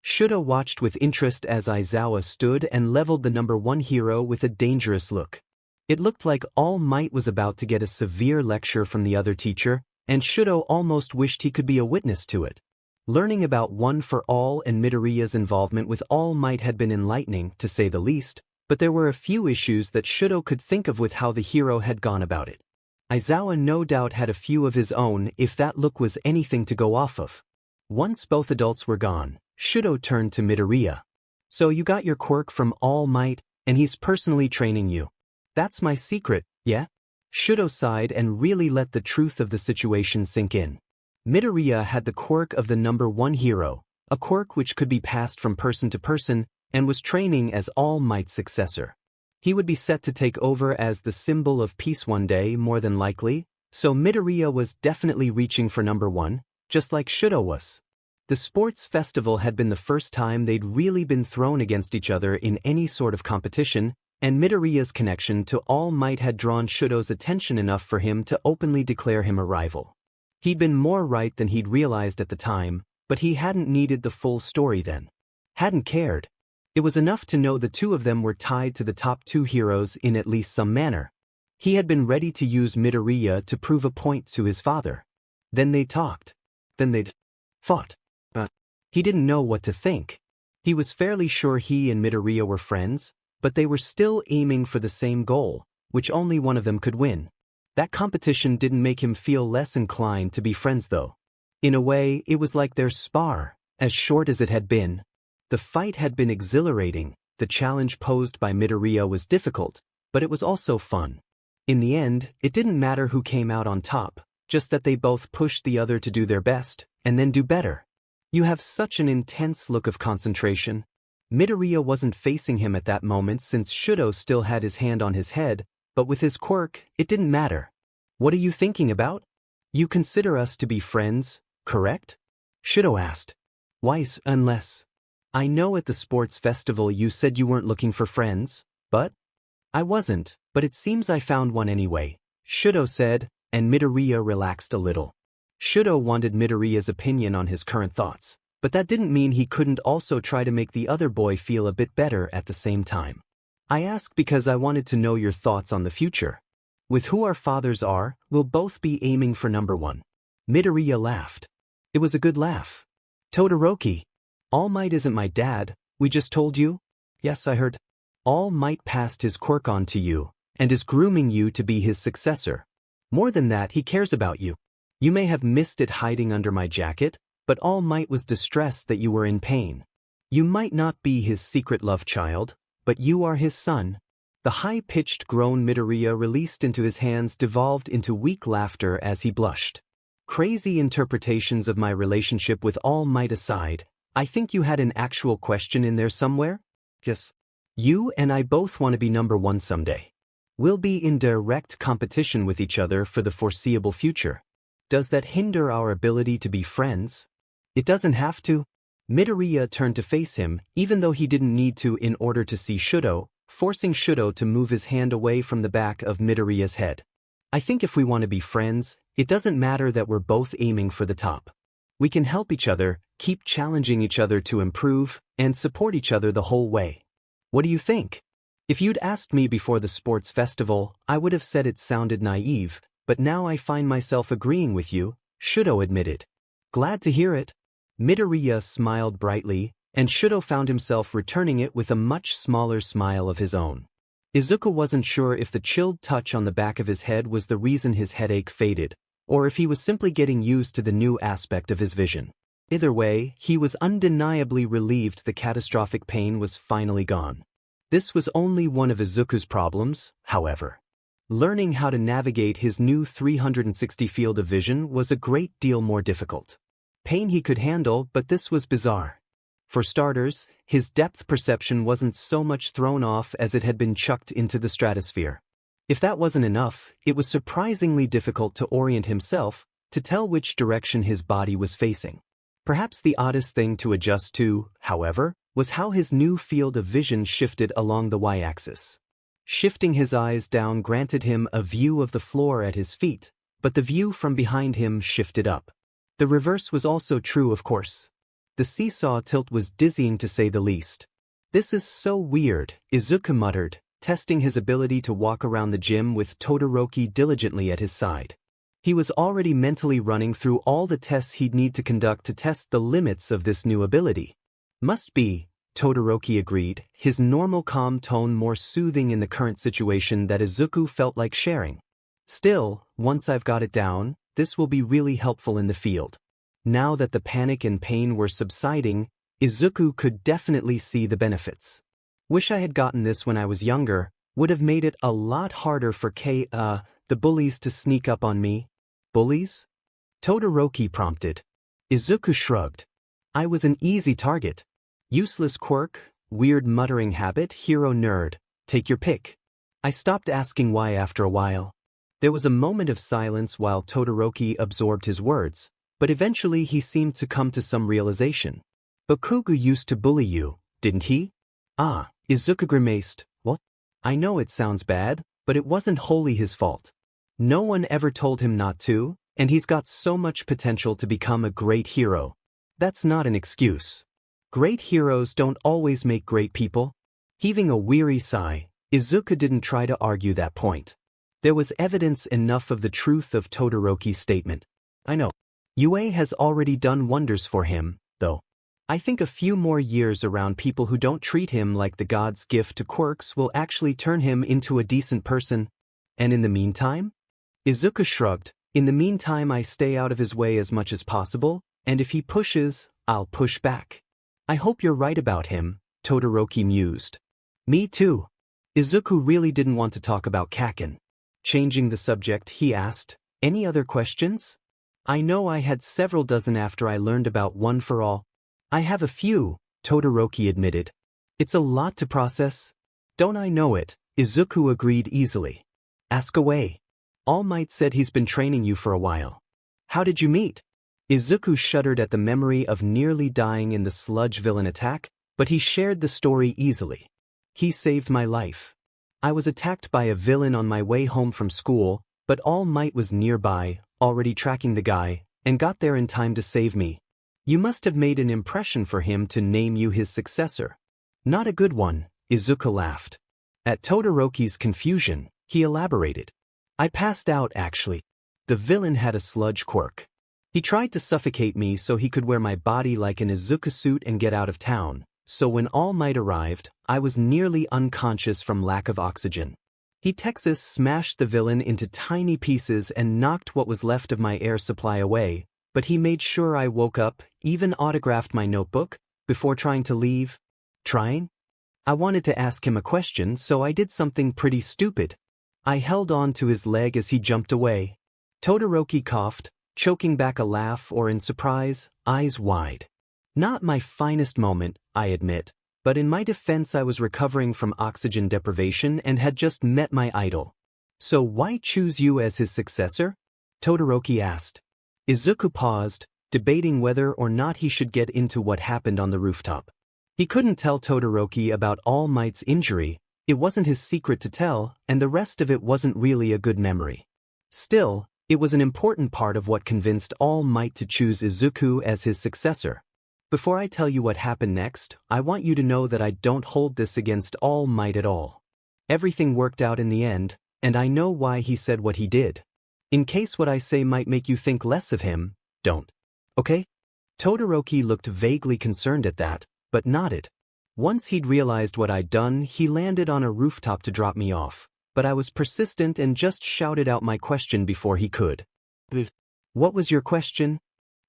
Shudo watched with interest as Aizawa stood and leveled the number 1 hero with a dangerous look. It looked like All Might was about to get a severe lecture from the other teacher, and Shudo almost wished he could be a witness to it. Learning about One for All and Midoriya's involvement with All Might had been enlightening, to say the least, but there were a few issues that Shudo could think of with how the hero had gone about it. Aizawa no doubt had a few of his own if that look was anything to go off of. Once both adults were gone, Shudo turned to Midoriya. So you got your quirk from All Might, and he's personally training you. That's my secret, yeah? Shudo sighed and really let the truth of the situation sink in. Midoriya had the quirk of the number 1 hero, a quirk which could be passed from person to person, and was training as All Might's successor. He would be set to take over as the symbol of peace one day, more than likely, So Midoriya was definitely reaching for number one, just like Shudo was. The sports festival had been the first time they'd really been thrown against each other in any sort of competition, and Midoriya's connection to All Might had drawn Shudo's attention enough for him to openly declare him a rival. He'd been more right than he'd realized at the time, but he hadn't needed the full story then. Hadn't cared. It was enough to know the two of them were tied to the top two heroes in at least some manner. He had been ready to use Midoriya to prove a point to his father. Then they talked. Then they'd fought. He didn't know what to think. He was fairly sure he and Midoriya were friends, but they were still aiming for the same goal, which only one of them could win. That competition didn't make him feel less inclined to be friends though. In a way, it was like their spar, as short as it had been. The fight had been exhilarating, the challenge posed by Midoriya was difficult, but it was also fun. In the end, it didn't matter who came out on top, just that they both pushed the other to do their best, and then do better. You have such an intense look of concentration. Midoriya wasn't facing him at that moment since Shudo still had his hand on his head, but with his quirk, it didn't matter. What are you thinking about? You consider us to be friends, correct? Shudo asked. Why, unless... I know at the sports festival you said you weren't looking for friends, but... I wasn't, but it seems I found one anyway, Shudo said, and Midoriya relaxed a little. Shudo wanted Midoriya's opinion on his current thoughts, but that didn't mean he couldn't also try to make the other boy feel a bit better at the same time. I ask because I wanted to know your thoughts on the future. With who our fathers are, we'll both be aiming for number one. Midoriya laughed. It was a good laugh. Todoroki. All Might isn't my dad, we just told you? Yes, I heard. All Might passed his quirk on to you, and is grooming you to be his successor. More than that, he cares about you. You may have missed it hiding under my jacket, but All Might was distressed that you were in pain. You might not be his secret love child, but you are his son. The high-pitched groan Midoriya released into his hands devolved into weak laughter as he blushed. Crazy interpretations of my relationship with All Might aside, I think you had an actual question in there somewhere? Yes. You and I both want to be number one someday. We'll be in direct competition with each other for the foreseeable future. Does that hinder our ability to be friends? It doesn't have to. Midoriya turned to face him, even though he didn't need to in order to see Shudo, forcing Shudo to move his hand away from the back of Midoriya's head. I think if we want to be friends, it doesn't matter that we're both aiming for the top. We can help each other, keep challenging each other to improve, and support each other the whole way. What do you think? If you'd asked me before the sports festival, I would have said it sounded naive, but now I find myself agreeing with you, Shudo admitted. Glad to hear it. Midoriya smiled brightly, and Shudo found himself returning it with a much smaller smile of his own. Izuku wasn't sure if the chilled touch on the back of his head was the reason his headache faded, or if he was simply getting used to the new aspect of his vision. Either way, he was undeniably relieved the catastrophic pain was finally gone. This was only one of Izuku's problems, however. Learning how to navigate his new 360 field of vision was a great deal more difficult. Pain he could handle, but this was bizarre. For starters, his depth perception wasn't so much thrown off as it had been chucked into the stratosphere. If that wasn't enough, it was surprisingly difficult to orient himself, to tell which direction his body was facing. Perhaps the oddest thing to adjust to, however, was how his new field of vision shifted along the y-axis. Shifting his eyes down granted him a view of the floor at his feet, but the view from behind him shifted up. The reverse was also true, of course. The seesaw tilt was dizzying to say the least. This is so weird, Izuku muttered, testing his ability to walk around the gym with Todoroki diligently at his side. He was already mentally running through all the tests he'd need to conduct to test the limits of this new ability. Must be, Todoroki agreed, his normal calm tone more soothing in the current situation that Izuku felt like sharing. Still, once I've got it down, this will be really helpful in the field. Now that the panic and pain were subsiding, Izuku could definitely see the benefits. Wish I had gotten this when I was younger, would have made it a lot harder for the bullies to sneak up on me. Bullies? Todoroki prompted. Izuku shrugged. I was an easy target. Useless quirk, weird muttering habit, hero nerd, take your pick. I stopped asking why after a while. There was a moment of silence while Todoroki absorbed his words, but eventually he seemed to come to some realization. Okugu used to bully you, didn't he? Ah, Izuku grimaced. What? I know it sounds bad, but it wasn't wholly his fault. No one ever told him not to, and he's got so much potential to become a great hero. That's not an excuse. Great heroes don't always make great people. Heaving a weary sigh, Izuku didn't try to argue that point. There was evidence enough of the truth of Todoroki's statement. I know. Yue has already done wonders for him, though. I think a few more years around people who don't treat him like the god's gift to quirks will actually turn him into a decent person. And in the meantime? Izuku shrugged. In the meantime, I stay out of his way as much as possible, and if he pushes, I'll push back. I hope you're right about him, Todoroki mused. Me too. Izuku really didn't want to talk about Kaken. Changing the subject, he asked, any other questions? I know I had several dozen after I learned about One for All. I have a few, Todoroki admitted. It's a lot to process. Don't I know it? Izuku agreed easily. Ask away. All Might said he's been training you for a while. How did you meet? Izuku shuddered at the memory of nearly dying in the sludge villain attack, but he shared the story easily. He saved my life. I was attacked by a villain on my way home from school, but All Might was nearby, already tracking the guy, and got there in time to save me. You must have made an impression for him to name you his successor. Not a good one, Izuku laughed. At Todoroki's confusion, he elaborated. I passed out actually. The villain had a sludge quirk. He tried to suffocate me so he could wear my body like an Izuku suit and get out of town, so when All Might arrived, I was nearly unconscious from lack of oxygen. He Texas smashed the villain into tiny pieces and knocked what was left of my air supply away, but he made sure I woke up, even autographed my notebook, before trying to leave. Trying? I wanted to ask him a question, so I did something pretty stupid. I held on to his leg as he jumped away. Todoroki coughed, choking back a laugh or in surprise, eyes wide. Not my finest moment, I admit, but in my defense I was recovering from oxygen deprivation and had just met my idol. So why choose you as his successor? Todoroki asked. Izuku paused, debating whether or not he should get into what happened on the rooftop. He couldn't tell Todoroki about All Might's injury. It wasn't his secret to tell, and the rest of it wasn't really a good memory. Still, it was an important part of what convinced All Might to choose Izuku as his successor. Before I tell you what happened next, I want you to know that I don't hold this against All Might at all. Everything worked out in the end, and I know why he said what he did. In case what I say might make you think less of him, don't. Okay? Todoroki looked vaguely concerned at that, but nodded. Once he'd realized what I'd done, he landed on a rooftop to drop me off, but I was persistent and just shouted out my question before he could. What was your question?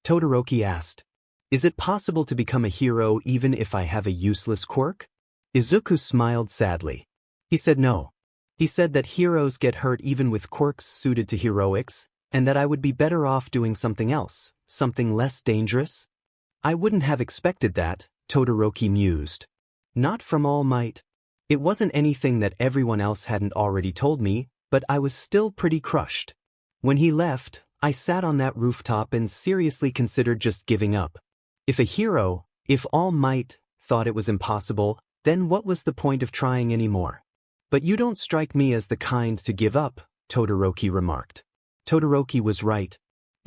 Todoroki asked. Is it possible to become a hero even if I have a useless quirk? Izuku smiled sadly. He said no. He said that heroes get hurt even with quirks suited to heroics, and that I would be better off doing something else, something less dangerous. I wouldn't have expected that, Todoroki mused. Not from All Might. It wasn't anything that everyone else hadn't already told me, but I was still pretty crushed. When he left, I sat on that rooftop and seriously considered just giving up. If All Might thought it was impossible, then what was the point of trying anymore? But you don't strike me as the kind to give up, Todoroki remarked. Todoroki was right.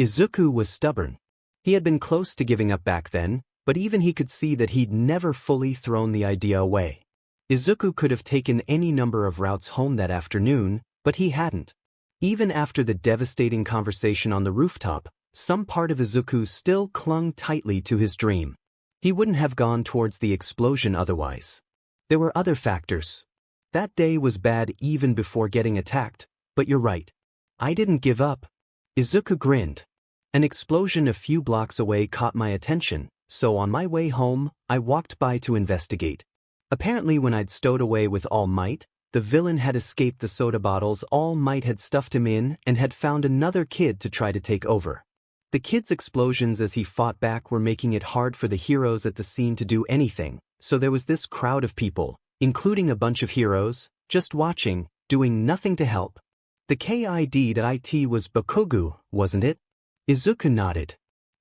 Izuku was stubborn. He had been close to giving up back then, but even he could see that he'd never fully thrown the idea away. Izuku could have taken any number of routes home that afternoon, but he hadn't. Even after the devastating conversation on the rooftop, some part of Izuku still clung tightly to his dream. He wouldn't have gone towards the explosion otherwise. There were other factors. That day was bad even before getting attacked, but you're right. I didn't give up. Izuku grinned. An explosion a few blocks away caught my attention, so on my way home, I walked by to investigate. Apparently when I'd stowed away with All Might, the villain had escaped the soda bottles All Might had stuffed him in and had found another kid to try to take over. The kid's explosions as he fought back were making it hard for the heroes at the scene to do anything, so there was this crowd of people, including a bunch of heroes, just watching, doing nothing to help. The kid was Bakugu, wasn't it? Izuku nodded.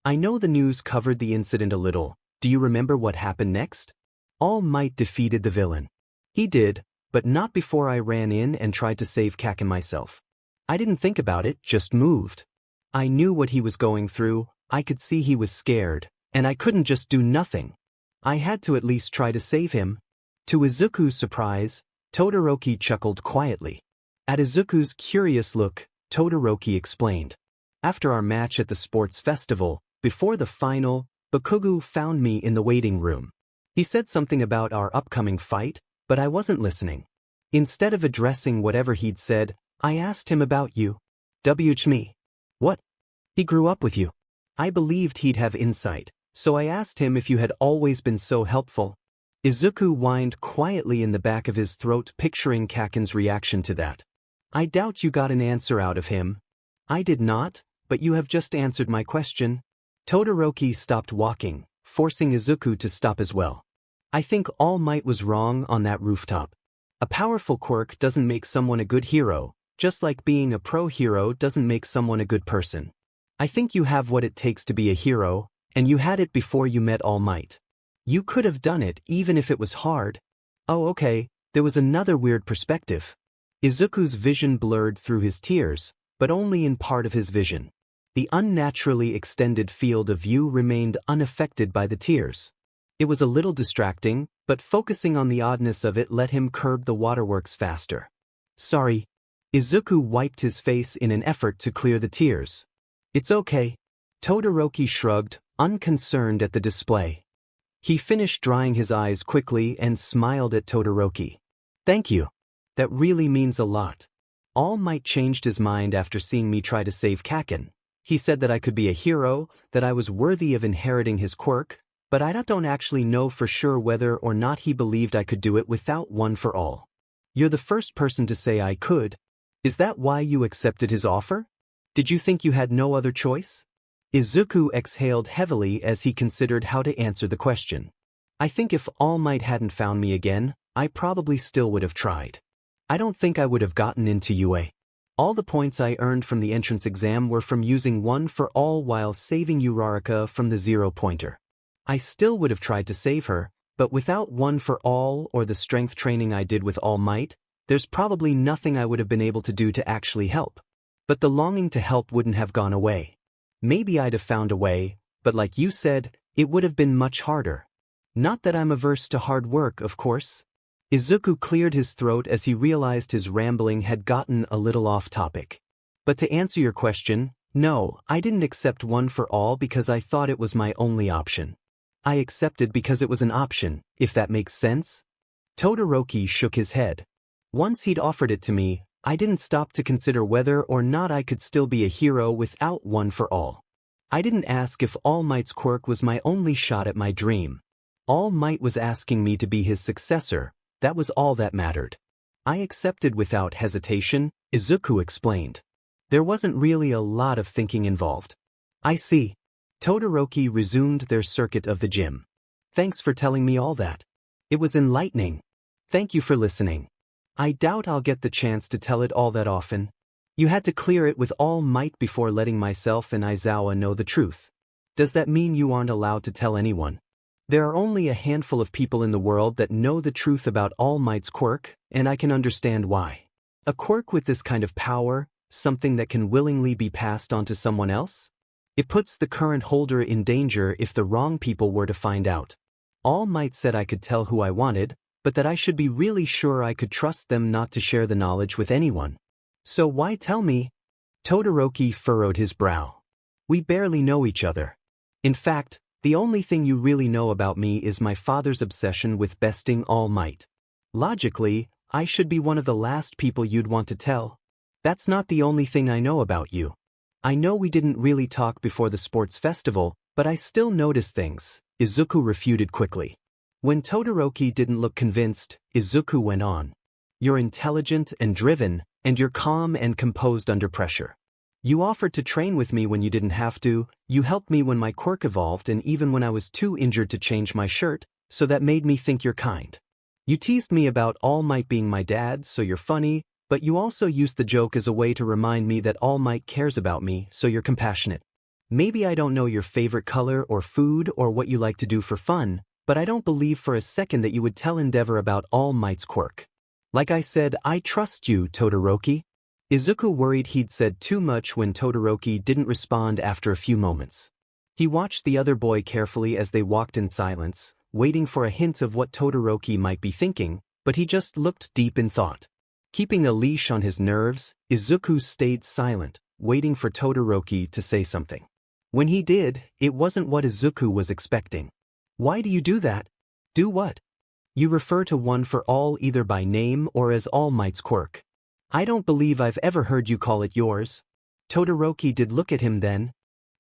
I know the news covered the incident a little. Do you remember what happened next? All Might defeated the villain. He did, but not before I ran in and tried to save Kaken myself. I didn't think about it, just moved. I knew what he was going through, I could see he was scared, and I couldn't just do nothing. I had to at least try to save him. To Izuku's surprise, Todoroki chuckled quietly. At Izuku's curious look, Todoroki explained. After our match at the sports festival, before the final, Bakugu found me in the waiting room. He said something about our upcoming fight, but I wasn't listening. Instead of addressing whatever he'd said, I asked him about you. Me. What? He grew up with you. I believed he'd have insight, so I asked him if you had always been so helpful. Izuku whined quietly in the back of his throat, picturing Kaken's reaction to that. I doubt you got an answer out of him. I did not, but you have just answered my question. Todoroki stopped walking, forcing Izuku to stop as well. I think All Might was wrong on that rooftop. A powerful quirk doesn't make someone a good hero, just like being a pro hero doesn't make someone a good person. I think you have what it takes to be a hero, and you had it before you met All Might. You could have done it even if it was hard. Oh okay, there was another weird perspective. Izuku's vision blurred through his tears, but only in part of his vision. The unnaturally extended field of view remained unaffected by the tears. It was a little distracting, but focusing on the oddness of it let him curb the waterworks faster. Sorry. Izuku wiped his face in an effort to clear the tears. It's okay. Todoroki shrugged, unconcerned at the display. He finished drying his eyes quickly and smiled at Todoroki. Thank you. That really means a lot. All Might changed his mind after seeing me try to save Kaken. He said that I could be a hero, that I was worthy of inheriting his quirk, but I don't actually know for sure whether or not he believed I could do it without one for all. You're the first person to say I could. Is that why you accepted his offer? Did you think you had no other choice? Izuku exhaled heavily as he considered how to answer the question. I think if All Might hadn't found me again, I probably still would have tried. I don't think I would have gotten into UA. All the points I earned from the entrance exam were from using one for all while saving Uraraka from the zero-pointer. I still would have tried to save her, but without one for all or the strength training I did with All Might, there's probably nothing I would have been able to do to actually help. But the longing to help wouldn't have gone away. Maybe I'd have found a way, but like you said, it would have been much harder. Not that I'm averse to hard work, of course. Izuku cleared his throat as he realized his rambling had gotten a little off topic. But to answer your question, no, I didn't accept one for all because I thought it was my only option. I accepted because it was an option, if that makes sense. Todoroki shook his head. Once he'd offered it to me, I didn't stop to consider whether or not I could still be a hero without one for all. I didn't ask if All Might's quirk was my only shot at my dream. All Might was asking me to be his successor. That was all that mattered. I accepted without hesitation, Izuku explained. There wasn't really a lot of thinking involved. I see. Todoroki resumed their circuit of the gym. Thanks for telling me all that. It was enlightening. Thank you for listening. I doubt I'll get the chance to tell it all that often. You had to clear it with All Might before letting myself and Aizawa know the truth. Does that mean you aren't allowed to tell anyone? There are only a handful of people in the world that know the truth about All Might's quirk, and I can understand why. A quirk with this kind of power, something that can willingly be passed on to someone else? It puts the current holder in danger if the wrong people were to find out. All Might said I could tell who I wanted, but that I should be really sure I could trust them not to share the knowledge with anyone. So why tell me? Todoroki furrowed his brow. We barely know each other. In fact, the only thing you really know about me is my father's obsession with besting All Might. Logically, I should be one of the last people you'd want to tell. That's not the only thing I know about you. I know we didn't really talk before the sports festival, but I still notice things, Izuku refuted quickly. When Todoroki didn't look convinced, Izuku went on. You're intelligent and driven, and you're calm and composed under pressure. You offered to train with me when you didn't have to, you helped me when my quirk evolved and even when I was too injured to change my shirt, so that made me think you're kind. You teased me about All Might being my dad, so you're funny, But you also used the joke as a way to remind me that All Might cares about me, so you're compassionate. Maybe I don't know your favorite color or food or what you like to do for fun, but I don't believe for a second that you would tell Endeavor about All Might's quirk. Like I said, I trust you, Todoroki. Izuku worried he'd said too much when Todoroki didn't respond after a few moments. He watched the other boy carefully as they walked in silence, waiting for a hint of what Todoroki might be thinking, but he just looked deep in thought. Keeping a leash on his nerves, Izuku stayed silent, waiting for Todoroki to say something. When he did, it wasn't what Izuku was expecting. Why do you do that? Do what? You refer to One for All either by name or as All Might's quirk. I don't believe I've ever heard you call it yours. Todoroki did look at him then,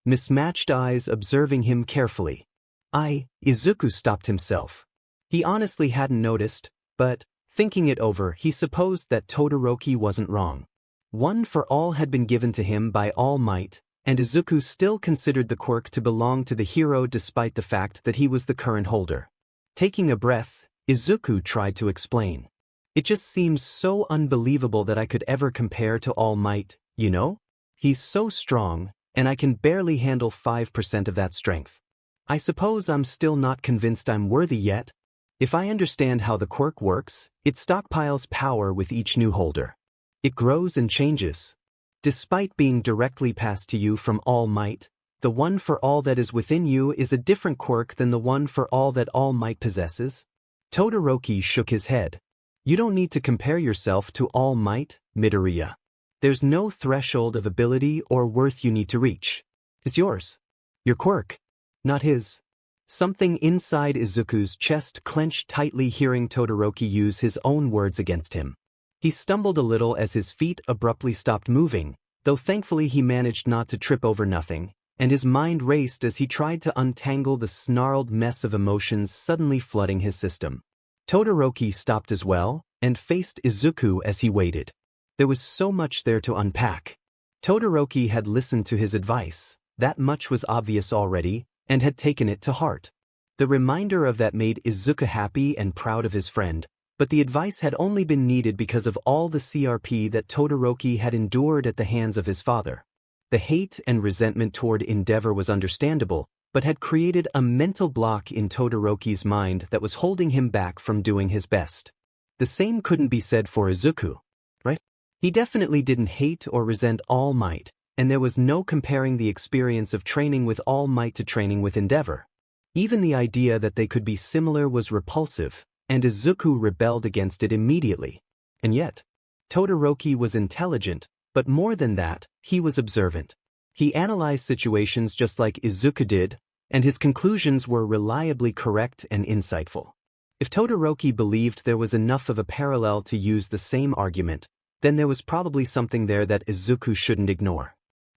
mismatched eyes observing him carefully. Izuku stopped himself. He honestly hadn't noticed, but, thinking it over, he supposed that Todoroki wasn't wrong. One for All had been given to him by All Might, and Izuku still considered the quirk to belong to the hero despite the fact that he was the current holder. Taking a breath, Izuku tried to explain. It just seems so unbelievable that I could ever compare to All Might, you know? He's so strong, and I can barely handle 5% of that strength. I suppose I'm still not convinced I'm worthy yet. If I understand how the quirk works, it stockpiles power with each new holder. It grows and changes. Despite being directly passed to you from All Might, the One for All that is within you is a different quirk than the One for All that All Might possesses. Todoroki shook his head. You don't need to compare yourself to All Might, Midoriya. There's no threshold of ability or worth you need to reach. It's yours. Your quirk. Not his. Something inside Izuku's chest clenched tightly hearing Todoroki use his own words against him. He stumbled a little as his feet abruptly stopped moving, though thankfully he managed not to trip over nothing, and his mind raced as he tried to untangle the snarled mess of emotions suddenly flooding his system. Todoroki stopped as well, and faced Izuku as he waited. There was so much there to unpack. Todoroki had listened to his advice, that much was obvious already, and had taken it to heart. The reminder of that made Izuku happy and proud of his friend, but the advice had only been needed because of all the CRP that Todoroki had endured at the hands of his father. The hate and resentment toward Endeavor was understandable, but had created a mental block in Todoroki's mind that was holding him back from doing his best. The same couldn't be said for Izuku, right? He definitely didn't hate or resent All Might, and there was no comparing the experience of training with All Might to training with Endeavor. Even the idea that they could be similar was repulsive, and Izuku rebelled against it immediately. And yet, Todoroki was intelligent, but more than that, he was observant. He analyzed situations just like Izuku did, and his conclusions were reliably correct and insightful. If Todoroki believed there was enough of a parallel to use the same argument, then there was probably something there that Izuku shouldn't ignore.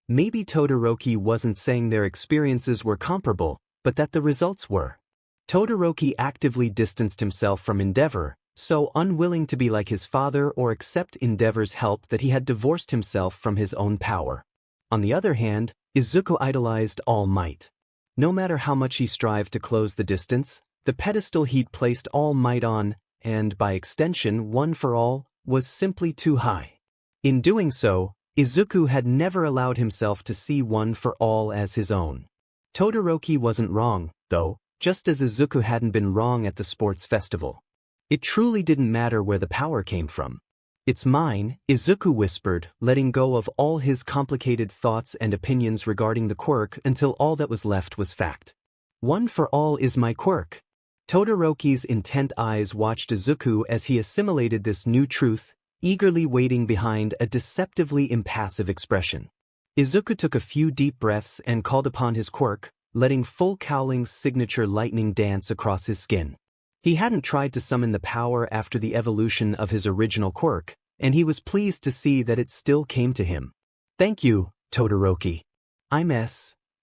Maybe Todoroki wasn't saying their experiences were comparable, but that the results were. Todoroki actively distanced himself from Endeavor, so unwilling to be like his father or accept Endeavor's help that he had divorced himself from his own power. On the other hand, Izuku idolized All Might. No matter how much he strived to close the distance, the pedestal he'd placed All Might on, and by extension One for All, was simply too high. In doing so, Izuku had never allowed himself to see One for All as his own. Todoroki wasn't wrong, though, just as Izuku hadn't been wrong at the sports festival. It truly didn't matter where the power came from. It's mine, Izuku whispered, letting go of all his complicated thoughts and opinions regarding the quirk until all that was left was fact. One for All is my quirk. Todoroki's intent eyes watched Izuku as he assimilated this new truth, eagerly waiting behind a deceptively impassive expression. Izuku took a few deep breaths and called upon his quirk, letting Full Cowling's signature lightning dance across his skin. He hadn't tried to summon the power after the evolution of his original quirk, and he was pleased to see that it still came to him. Thank you, Todoroki.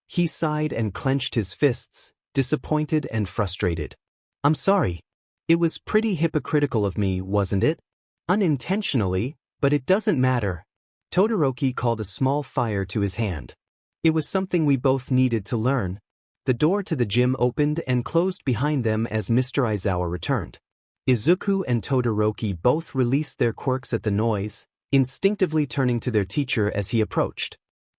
He sighed and clenched his fists, disappointed and frustrated. I'm sorry. It was pretty hypocritical of me, wasn't it? Unintentionally, but it doesn't matter. Todoroki called a small fire to his hand. It was something we both needed to learn. The door to the gym opened and closed behind them as Mr. Aizawa returned. Izuku and Todoroki both released their quirks at the noise, instinctively turning to their teacher as he approached.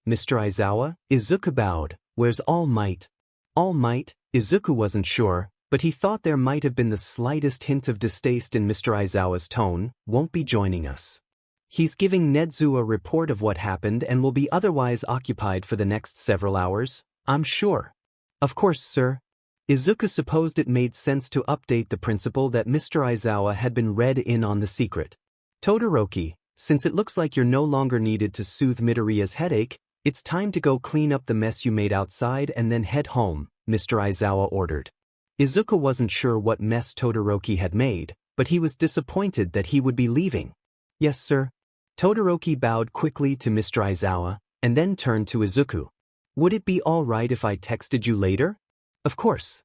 Mr. Aizawa, Izuku bowed. Where's All Might? All Might? Izuku wasn't sure, but he thought there might have been the slightest hint of distaste in Mr. Aizawa's tone. Won't be joining us. He's giving Nedzu a report of what happened and will be otherwise occupied for the next several hours, I'm sure. Of course, sir. Izuku supposed it made sense to update the principal that Mr. Aizawa had been read in on the secret. Todoroki, since it looks like you're no longer needed to soothe Midoriya's headache, it's time to go clean up the mess you made outside and then head home, Mr. Aizawa ordered. Izuku wasn't sure what mess Todoroki had made, but he was disappointed that he would be leaving. Yes, sir. Todoroki bowed quickly to Mr. Aizawa, and then turned to Izuku. Would it be all right if I texted you later? Of course.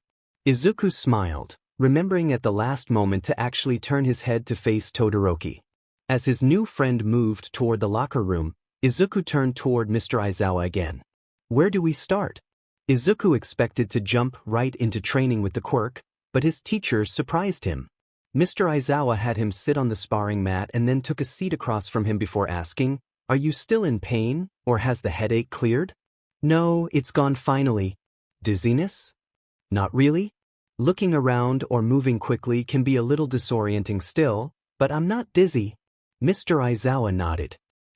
Izuku smiled, remembering at the last moment to actually turn his head to face Todoroki. As his new friend moved toward the locker room, Izuku turned toward Mr. Aizawa again. Where do we start? Izuku expected to jump right into training with the quirk, but his teacher surprised him. Mr. Aizawa had him sit on the sparring mat and then took a seat across from him before asking, Are you still in pain, or has the headache cleared? No, it's gone finally. Dizziness? Not really. Looking around or moving quickly can be a little disorienting still, but I'm not dizzy. Mr. Aizawa nodded.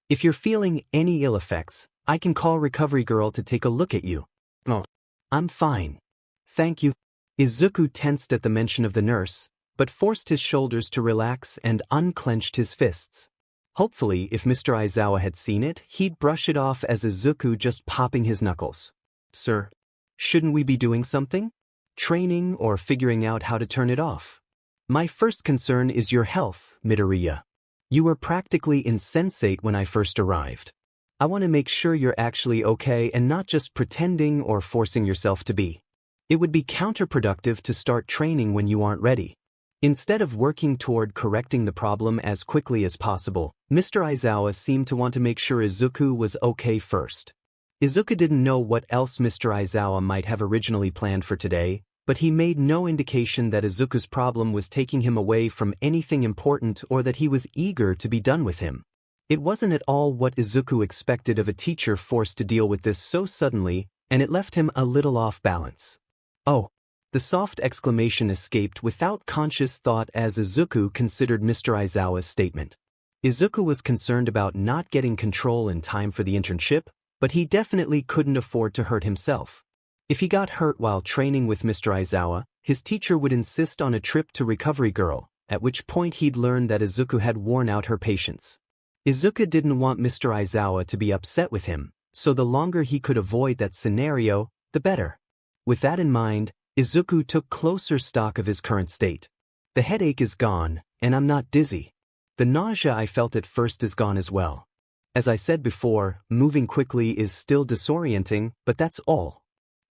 If you're feeling any ill effects, I can call Recovery Girl to take a look at you. Oh, I'm fine. Thank you. Izuku tensed at the mention of the nurse, but forced his shoulders to relax and unclenched his fists. Hopefully, if Mr. Aizawa had seen it, he'd brush it off as Izuku just popping his knuckles. Sir, shouldn't we be doing something? Training or figuring out how to turn it off? My first concern is your health, Midoriya. You were practically insensate when I first arrived. I want to make sure you're actually okay and not just pretending or forcing yourself to be. It would be counterproductive to start training when you aren't ready. Instead of working toward correcting the problem as quickly as possible, Mr. Aizawa seemed to want to make sure Izuku was okay first. Izuku didn't know what else Mr. Aizawa might have originally planned for today, but he made no indication that Izuku's problem was taking him away from anything important or that he was eager to be done with him. It wasn't at all what Izuku expected of a teacher forced to deal with this so suddenly, and it left him a little off balance. Oh. The soft exclamation escaped without conscious thought as Izuku considered Mr. Aizawa's statement. Izuku was concerned about not getting control in time for the internship, but he definitely couldn't afford to hurt himself. If he got hurt while training with Mr. Aizawa, his teacher would insist on a trip to Recovery Girl, at which point he'd learn that Izuku had worn out her patience. Izuku didn't want Mr. Aizawa to be upset with him, so the longer he could avoid that scenario, the better. With that in mind, Izuku took closer stock of his current state. The headache is gone, and I'm not dizzy. The nausea I felt at first is gone as well. As I said before, moving quickly is still disorienting, but that's all.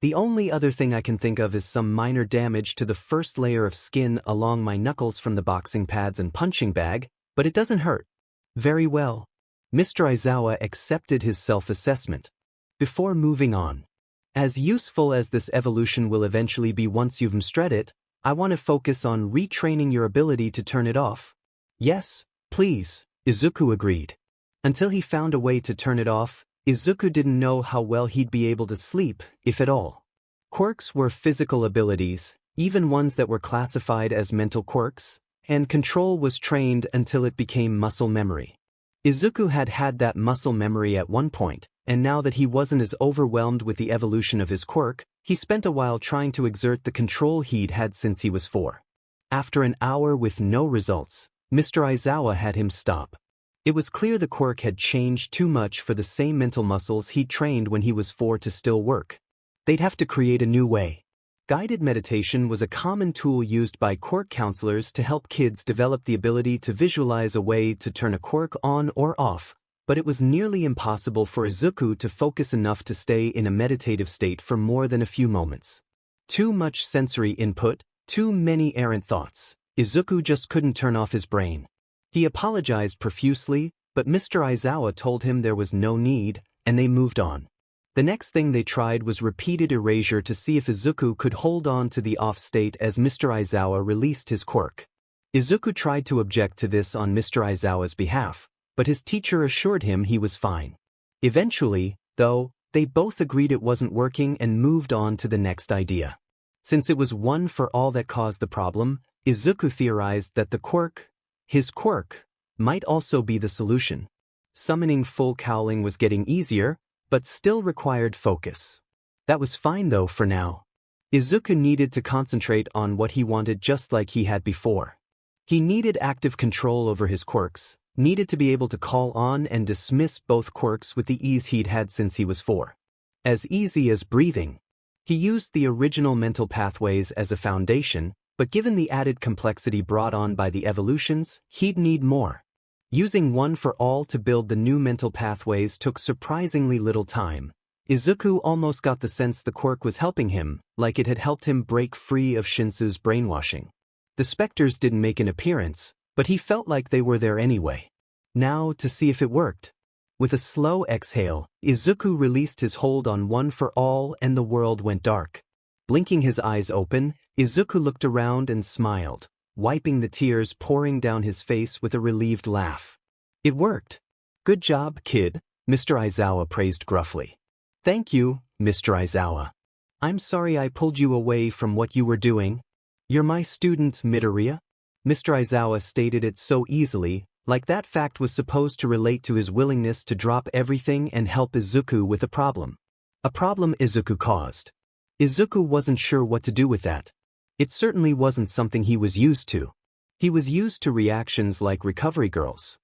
The only other thing I can think of is some minor damage to the first layer of skin along my knuckles from the boxing pads and punching bag, but it doesn't hurt. Very well. Mr. Aizawa accepted his self-assessment. Before moving on, as useful as this evolution will eventually be once you've mastered it, I want to focus on retraining your ability to turn it off. Yes, please, Izuku agreed. Until he found a way to turn it off, Izuku didn't know how well he'd be able to sleep, if at all. Quirks were physical abilities, even ones that were classified as mental quirks, and control was trained until it became muscle memory. Izuku had had that muscle memory at one point, and now that he wasn't as overwhelmed with the evolution of his quirk, he spent a while trying to exert the control he'd had since he was 4. After an hour with no results, Mr. Aizawa had him stop. It was clear the quirk had changed too much for the same mental muscles he'd trained when he was 4 to still work. They'd have to create a new way. Guided meditation was a common tool used by quirk counselors to help kids develop the ability to visualize a way to turn a quirk on or off, but it was nearly impossible for Izuku to focus enough to stay in a meditative state for more than a few moments. Too much sensory input, too many errant thoughts. Izuku just couldn't turn off his brain. He apologized profusely, but Mr. Aizawa told him there was no need, and they moved on. The next thing they tried was repeated erasure to see if Izuku could hold on to the off state as Mr. Aizawa released his quirk. Izuku tried to object to this on Mr. Aizawa's behalf, but his teacher assured him he was fine. Eventually, though, they both agreed it wasn't working and moved on to the next idea. Since it was one for all that caused the problem, Izuku theorized that his quirk, might also be the solution. Summoning full cowling was getting easier, but still required focus. That was fine though for now. Izuku needed to concentrate on what he wanted just like he had before. He needed active control over his quirks, needed to be able to call on and dismiss both quirks with the ease he'd had since he was 4. As easy as breathing. He used the original mental pathways as a foundation, but given the added complexity brought on by the evolutions, he'd need more. Using one for all to build the new mental pathways took surprisingly little time. Izuku almost got the sense the quirk was helping him, like it had helped him break free of Shinsu's brainwashing. The specters didn't make an appearance, but he felt like they were there anyway. Now to see if it worked. With a slow exhale, Izuku released his hold on one for all and the world went dark. Blinking his eyes open, Izuku looked around and smiled, wiping the tears pouring down his face with a relieved laugh. It worked. Good job, kid, Mr. Aizawa praised gruffly. Thank you, Mr. Aizawa. I'm sorry I pulled you away from what you were doing. You're my student, Midoriya? Mr. Aizawa stated it so easily, like that fact was supposed to relate to his willingness to drop everything and help Izuku with a problem. A problem Izuku caused. Izuku wasn't sure what to do with that. It certainly wasn't something he was used to. He was used to reactions like recovery girls.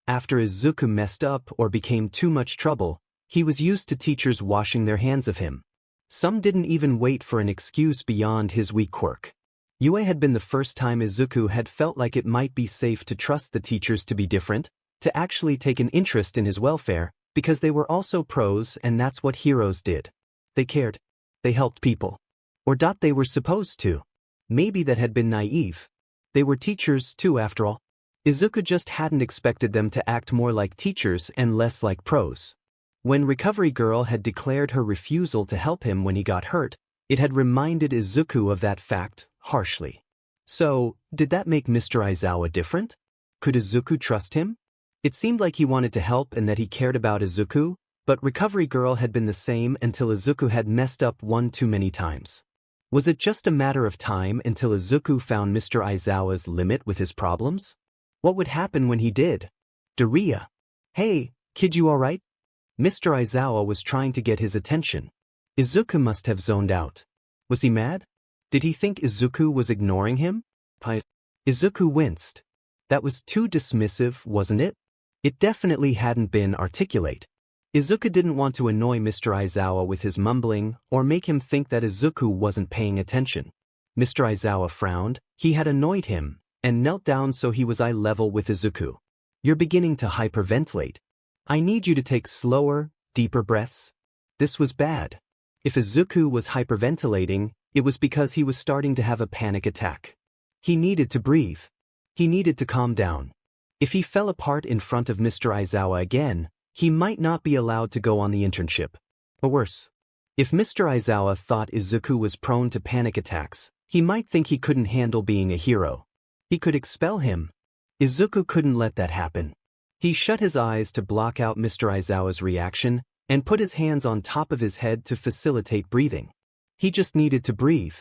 After Izuku messed up or became too much trouble, he was used to teachers washing their hands of him. Some didn't even wait for an excuse beyond his weak quirk. Yue had been the first time Izuku had felt like it might be safe to trust the teachers to be different, to actually take an interest in his welfare, because they were also pros and that's what heroes did. They cared. They helped people. Or they were supposed to. Maybe that had been naive. They were teachers too after all. Izuku just hadn't expected them to act more like teachers and less like pros. When Recovery Girl had declared her refusal to help him when he got hurt, it had reminded Izuku of that fact, harshly. So, did that make Mr. Aizawa different? Could Izuku trust him? It seemed like he wanted to help and that he cared about Izuku, but Recovery Girl had been the same until Izuku had messed up one too many times. Was it just a matter of time until Izuku found Mr. Aizawa's limit with his problems? What would happen when he did? Doriya. Hey, kid, you alright? Mr. Aizawa was trying to get his attention. Izuku must have zoned out. Was he mad? Did he think Izuku was ignoring him? Izuku winced. That was too dismissive, wasn't it? It definitely hadn't been articulate. Izuku didn't want to annoy Mr. Aizawa with his mumbling or make him think that Izuku wasn't paying attention. Mr. Aizawa frowned. He had annoyed him and knelt down so he was eye level with Izuku. You're beginning to hyperventilate. I need you to take slower, deeper breaths. This was bad. If Izuku was hyperventilating, it was because he was starting to have a panic attack. He needed to breathe. He needed to calm down. If he fell apart in front of Mr. Aizawa again, he might not be allowed to go on the internship. Or worse. If Mr. Aizawa thought Izuku was prone to panic attacks, he might think he couldn't handle being a hero. He could expel him. Izuku couldn't let that happen. He shut his eyes to block out Mr. Aizawa's reaction and put his hands on top of his head to facilitate breathing. He just needed to breathe.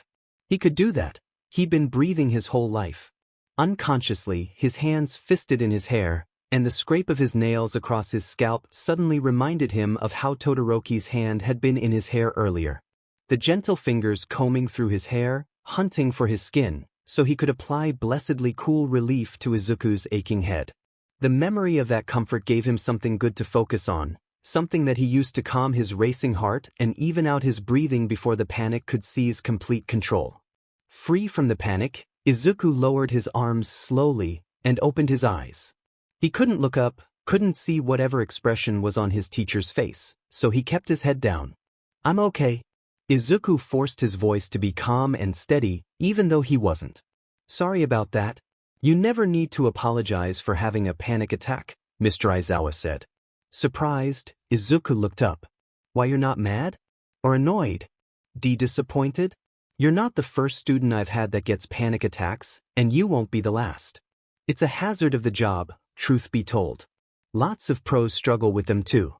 He could do that. He'd been breathing his whole life. Unconsciously, his hands fisted in his hair, and the scrape of his nails across his scalp suddenly reminded him of how Todoroki's hand had been in his hair earlier. The gentle fingers combing through his hair, hunting for his skin, so he could apply blessedly cool relief to Izuku's aching head. The memory of that comfort gave him something good to focus on, something that he used to calm his racing heart and even out his breathing before the panic could seize complete control. Free from the panic, Izuku lowered his arms slowly and opened his eyes. He couldn't look up, couldn't see whatever expression was on his teacher's face, so he kept his head down. I'm okay. Izuku forced his voice to be calm and steady, even though he wasn't. Sorry about that. You never need to apologize for having a panic attack, Mr. Aizawa said. Surprised, Izuku looked up. Why, you're not mad? Or annoyed? Disappointed? You're not the first student I've had that gets panic attacks, and you won't be the last. It's a hazard of the job, truth be told. Lots of pros struggle with them too.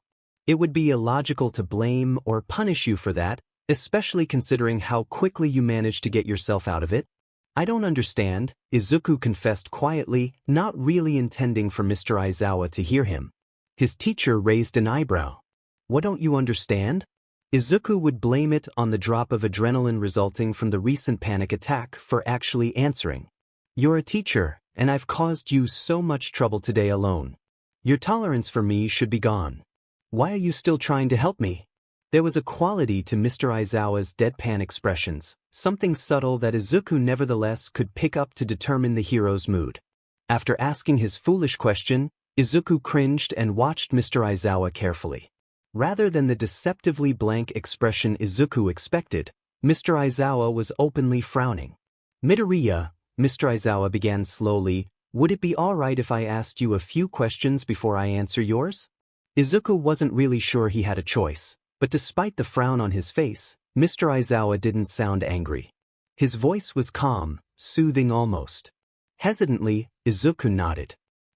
It would be illogical to blame or punish you for that, especially considering how quickly you managed to get yourself out of it. I don't understand, Izuku confessed quietly, not really intending for Mr. Aizawa to hear him. His teacher raised an eyebrow. What don't you understand? Izuku would blame it on the drop of adrenaline resulting from the recent panic attack for actually answering. You're a teacher, and I've caused you so much trouble today alone. Your tolerance for me should be gone. Why are you still trying to help me? There was a quality to Mr. Aizawa's deadpan expressions, something subtle that Izuku nevertheless could pick up to determine the hero's mood. After asking his foolish question, Izuku cringed and watched Mr. Aizawa carefully. Rather than the deceptively blank expression Izuku expected, Mr. Aizawa was openly frowning. Midoriya, Mr. Aizawa began slowly, would it be alright if I asked you a few questions before I answer yours? Izuku wasn't really sure he had a choice, but despite the frown on his face, Mr. Aizawa didn't sound angry. His voice was calm, soothing almost. Hesitantly, Izuku nodded.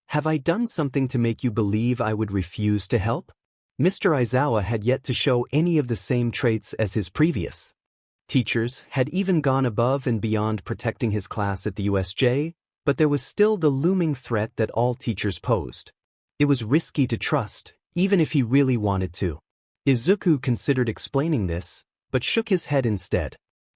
Have I done something to make you believe I would refuse to help? Mr. Aizawa had yet to show any of the same traits as his previous teachers, had even gone above and beyond protecting his class at the USJ, but there was still the looming threat that all teachers posed. It was risky to trust, even if he really wanted to. Izuku considered explaining this, but shook his head instead.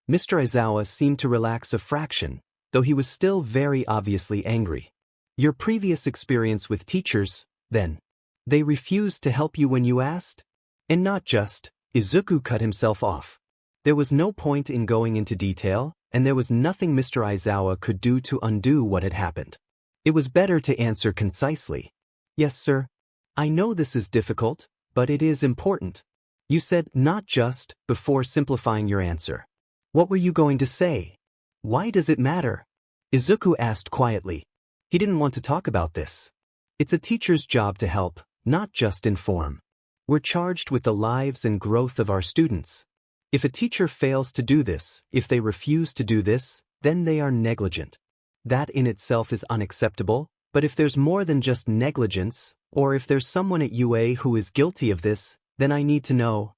Mr. Aizawa seemed to relax a fraction, though he was still very obviously angry. Your previous experience with teachers, then. They refused to help you when you asked? And not just, Izuku cut himself off. There was no point in going into detail, and there was nothing Mr. Aizawa could do to undo what had happened. It was better to answer concisely. Yes, sir. I know this is difficult, but it is important. You said not just before simplifying your answer. What were you going to say? Why does it matter? Izuku asked quietly. He didn't want to talk about this. It's a teacher's job to help, not just inform. We're charged with the lives and growth of our students. If a teacher fails to do this, if they refuse to do this, then they are negligent. That in itself is unacceptable, but if there's more than just negligence, or if there's someone at UA who is guilty of this, then I need to know.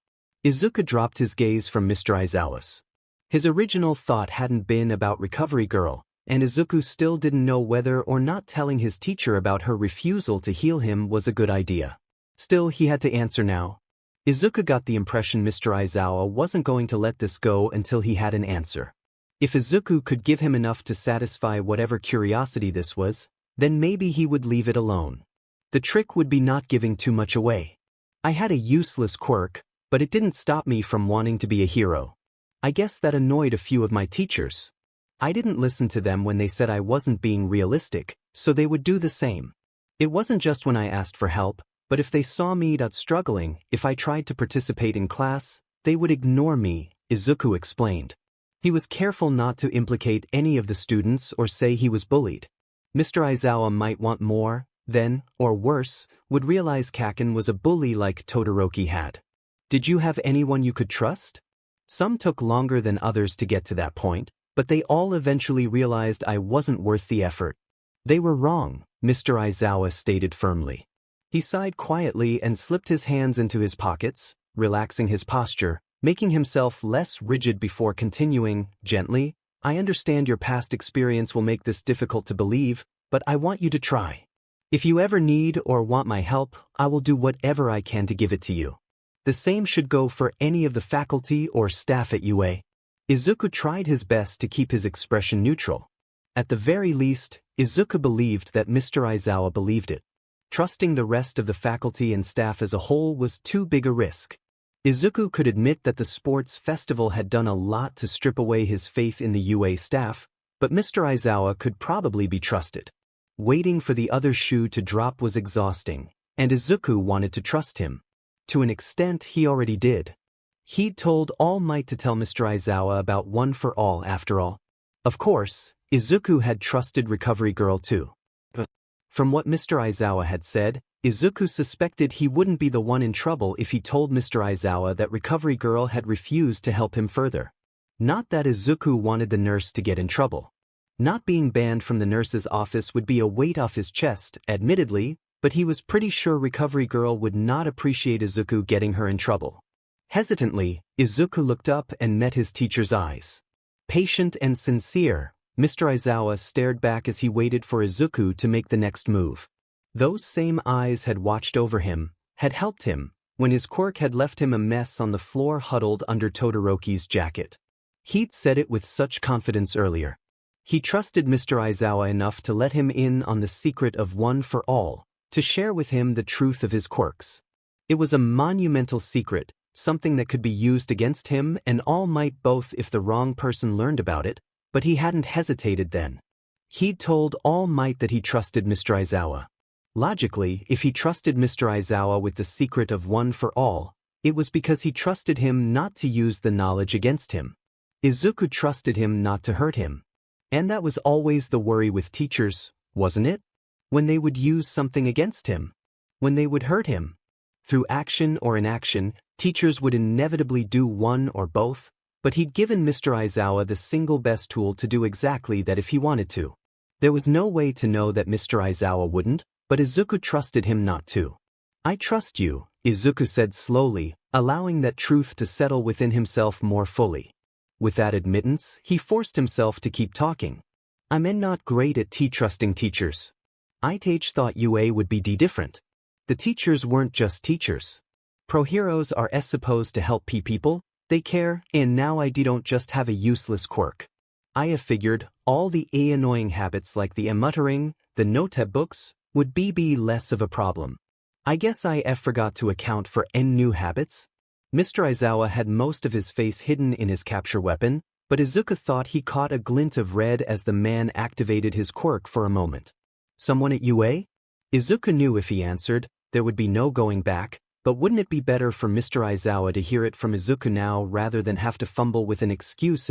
Izuku dropped his gaze from Mr. Aizawa's. His original thought hadn't been about Recovery Girl, and Izuku still didn't know whether or not telling his teacher about her refusal to heal him was a good idea. Still, he had to answer now. Izuku got the impression Mr. Aizawa wasn't going to let this go until he had an answer. If Izuku could give him enough to satisfy whatever curiosity this was, then maybe he would leave it alone. The trick would be not giving too much away. I had a useless quirk, but it didn't stop me from wanting to be a hero. I guess that annoyed a few of my teachers. I didn't listen to them when they said I wasn't being realistic, so they would do the same. It wasn't just when I asked for help, but if they saw me struggling, if I tried to participate in class, they would ignore me, Izuku explained. He was careful not to implicate any of the students or say he was bullied. Mr. Aizawa might want more, then, or worse, would realize Kaken was a bully like Todoroki had. Did you have anyone you could trust? Some took longer than others to get to that point, but they all eventually realized I wasn't worth the effort. They were wrong, Mr. Aizawa stated firmly. He sighed quietly and slipped his hands into his pockets, relaxing his posture, making himself less rigid before continuing, gently, I understand your past experience will make this difficult to believe, but I want you to try. If you ever need or want my help, I will do whatever I can to give it to you. The same should go for any of the faculty or staff at UA. Izuku tried his best to keep his expression neutral. At the very least, Izuku believed that Mr. Aizawa believed it. Trusting the rest of the faculty and staff as a whole was too big a risk. Izuku could admit that the sports festival had done a lot to strip away his faith in the UA staff, but Mr. Aizawa could probably be trusted. Waiting for the other shoe to drop was exhausting, and Izuku wanted to trust him. To an extent, he already did. He'd told All Might to tell Mr. Aizawa about One for All after all. Of course, Izuku had trusted Recovery Girl too. From what Mr. Aizawa had said, Izuku suspected he wouldn't be the one in trouble if he told Mr. Aizawa that Recovery Girl had refused to help him further. Not that Izuku wanted the nurse to get in trouble. Not being banned from the nurse's office would be a weight off his chest, admittedly, but he was pretty sure Recovery Girl would not appreciate Izuku getting her in trouble. Hesitantly, Izuku looked up and met his teacher's eyes. Patient and sincere, Mr. Aizawa stared back as he waited for Izuku to make the next move. Those same eyes had watched over him, had helped him, when his quirk had left him a mess on the floor huddled under Todoroki's jacket. He'd said it with such confidence earlier. He trusted Mr. Aizawa enough to let him in on the secret of One for All, to share with him the truth of his quirks. It was a monumental secret, something that could be used against him and All Might both if the wrong person learned about it, but he hadn't hesitated then. He'd told All Might that he trusted Mr. Aizawa. Logically, if he trusted Mr. Aizawa with the secret of One for All, it was because he trusted him not to use the knowledge against him. Izuku trusted him not to hurt him. And that was always the worry with teachers, wasn't it? When they would use something against him. When they would hurt him. Through action or inaction, teachers would inevitably do one or both, but he'd given Mr. Aizawa the single best tool to do exactly that if he wanted to. There was no way to know that Mr. Aizawa wouldn't, but Izuku trusted him not to. I trust you, Izuku said slowly, allowing that truth to settle within himself more fully. With that admittance, he forced himself to keep talking. I'm not great at trusting teachers. I thought UA would be different. The teachers weren't just teachers. Pro heroes are supposed to help people, they care, and now I don't just have a useless quirk. I have figured all the annoying habits like the muttering, the noteb books, would be less of a problem. I guess I forgot to account for new habits. Mr. Aizawa had most of his face hidden in his capture weapon, but Izuku thought he caught a glint of red as the man activated his quirk for a moment. Someone at UA? Izuku knew if he answered, there would be no going back, but wouldn't it be better for Mr. Aizawa to hear it from Izuku now rather than have to fumble with an excuse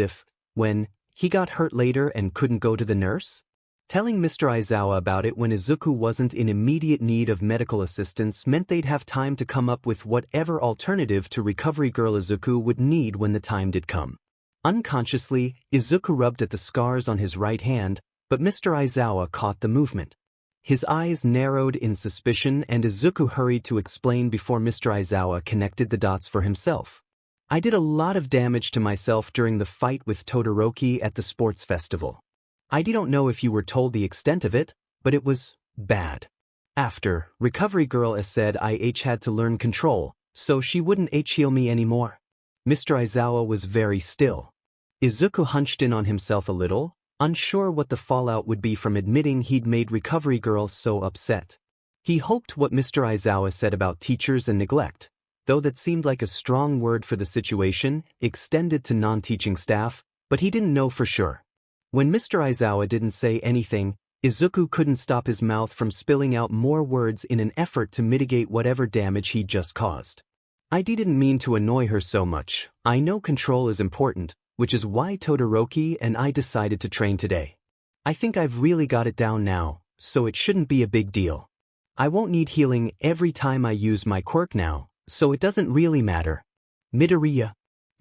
when he got hurt later and couldn't go to the nurse? Telling Mr. Aizawa about it when Izuku wasn't in immediate need of medical assistance meant they'd have time to come up with whatever alternative to Recovery Girl Izuku would need when the time did come. Unconsciously, Izuku rubbed at the scars on his right hand, but Mr. Aizawa caught the movement. His eyes narrowed in suspicion and Izuku hurried to explain before Mr. Aizawa connected the dots for himself. I did a lot of damage to myself during the fight with Todoroki at the sports festival. I don't know if you were told the extent of it, but it was bad. After, Recovery Girl said I had to learn control, so she wouldn't heal me anymore. Mr. Aizawa was very still. Izuku hunched in on himself a little, unsure what the fallout would be from admitting he'd made Recovery Girl so upset. He hoped what Mr. Aizawa said about teachers and neglect, though that seemed like a strong word for the situation, extended to non-teaching staff, but he didn't know for sure. When Mr. Aizawa didn't say anything, Izuku couldn't stop his mouth from spilling out more words in an effort to mitigate whatever damage he'd just caused. I didn't mean to annoy her so much. I know control is important, which is why Todoroki and I decided to train today. I think I've really got it down now, so it shouldn't be a big deal. I won't need healing every time I use my quirk now, so it doesn't really matter. Midoriya.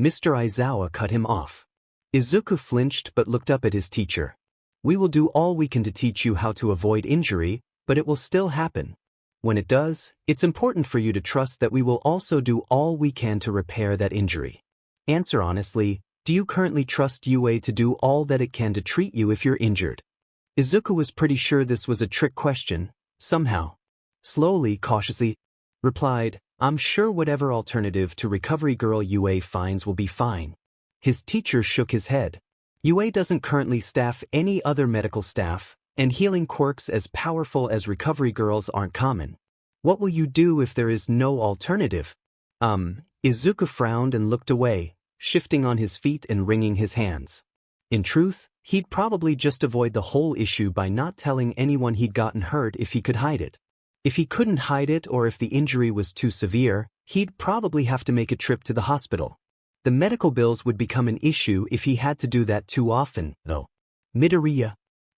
Mr. Aizawa cut him off. Izuku flinched but looked up at his teacher. We will do all we can to teach you how to avoid injury, but it will still happen. When it does, it's important for you to trust that we will also do all we can to repair that injury. Answer honestly, do you currently trust UA to do all that it can to treat you if you're injured? Izuku was pretty sure this was a trick question, somehow. Slowly, cautiously, replied, I'm sure whatever alternative to Recovery Girl UA finds will be fine. His teacher shook his head. UA doesn't currently staff any other medical staff, and healing quirks as powerful as Recovery Girls aren't common. What will you do if there is no alternative? Izuku frowned and looked away, shifting on his feet and wringing his hands. In truth, he'd probably just avoid the whole issue by not telling anyone he'd gotten hurt if he could hide it. If he couldn't hide it or if the injury was too severe, he'd probably have to make a trip to the hospital. The medical bills would become an issue if he had to do that too often, though. Midoriya.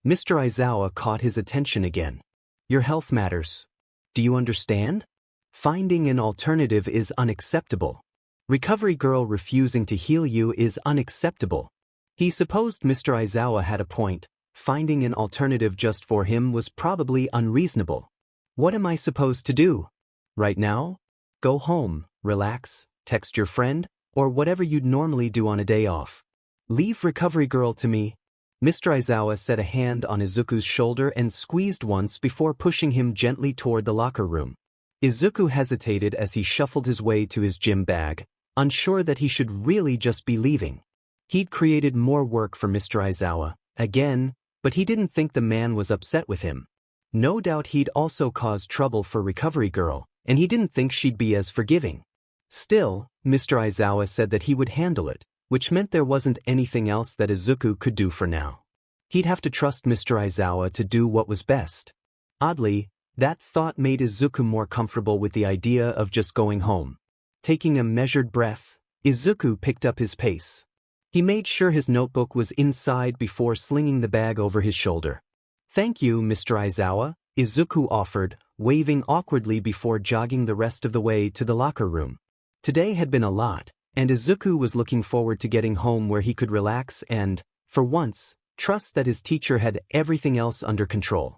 Mr. Aizawa caught his attention again. Your health matters. Do you understand? Finding an alternative is unacceptable. Recovery Girl refusing to heal you is unacceptable. He supposed Mr. Aizawa had a point. Finding an alternative just for him was probably unreasonable. What am I supposed to do? Right now? Go home, relax, text your friend, or whatever you'd normally do on a day off. Leave recovery girl to me. Mr. Aizawa set a hand on Izuku's shoulder and squeezed once before pushing him gently toward the locker room. Izuku hesitated as he shuffled his way to his gym bag, unsure that he should really just be leaving. He'd created more work for Mr. Aizawa, again, but he didn't think the man was upset with him. No doubt he'd also caused trouble for recovery girl, and he didn't think she'd be as forgiving. Still, Mr. Aizawa said that he would handle it, which meant there wasn't anything else that Izuku could do for now. He'd have to trust Mr. Aizawa to do what was best. Oddly, that thought made Izuku more comfortable with the idea of just going home. Taking a measured breath, Izuku picked up his pace. He made sure his notebook was inside before slinging the bag over his shoulder. Thank you, Mr. Aizawa, Izuku offered, waving awkwardly before jogging the rest of the way to the locker room. Today had been a lot, and Izuku was looking forward to getting home where he could relax and, for once, trust that his teacher had everything else under control.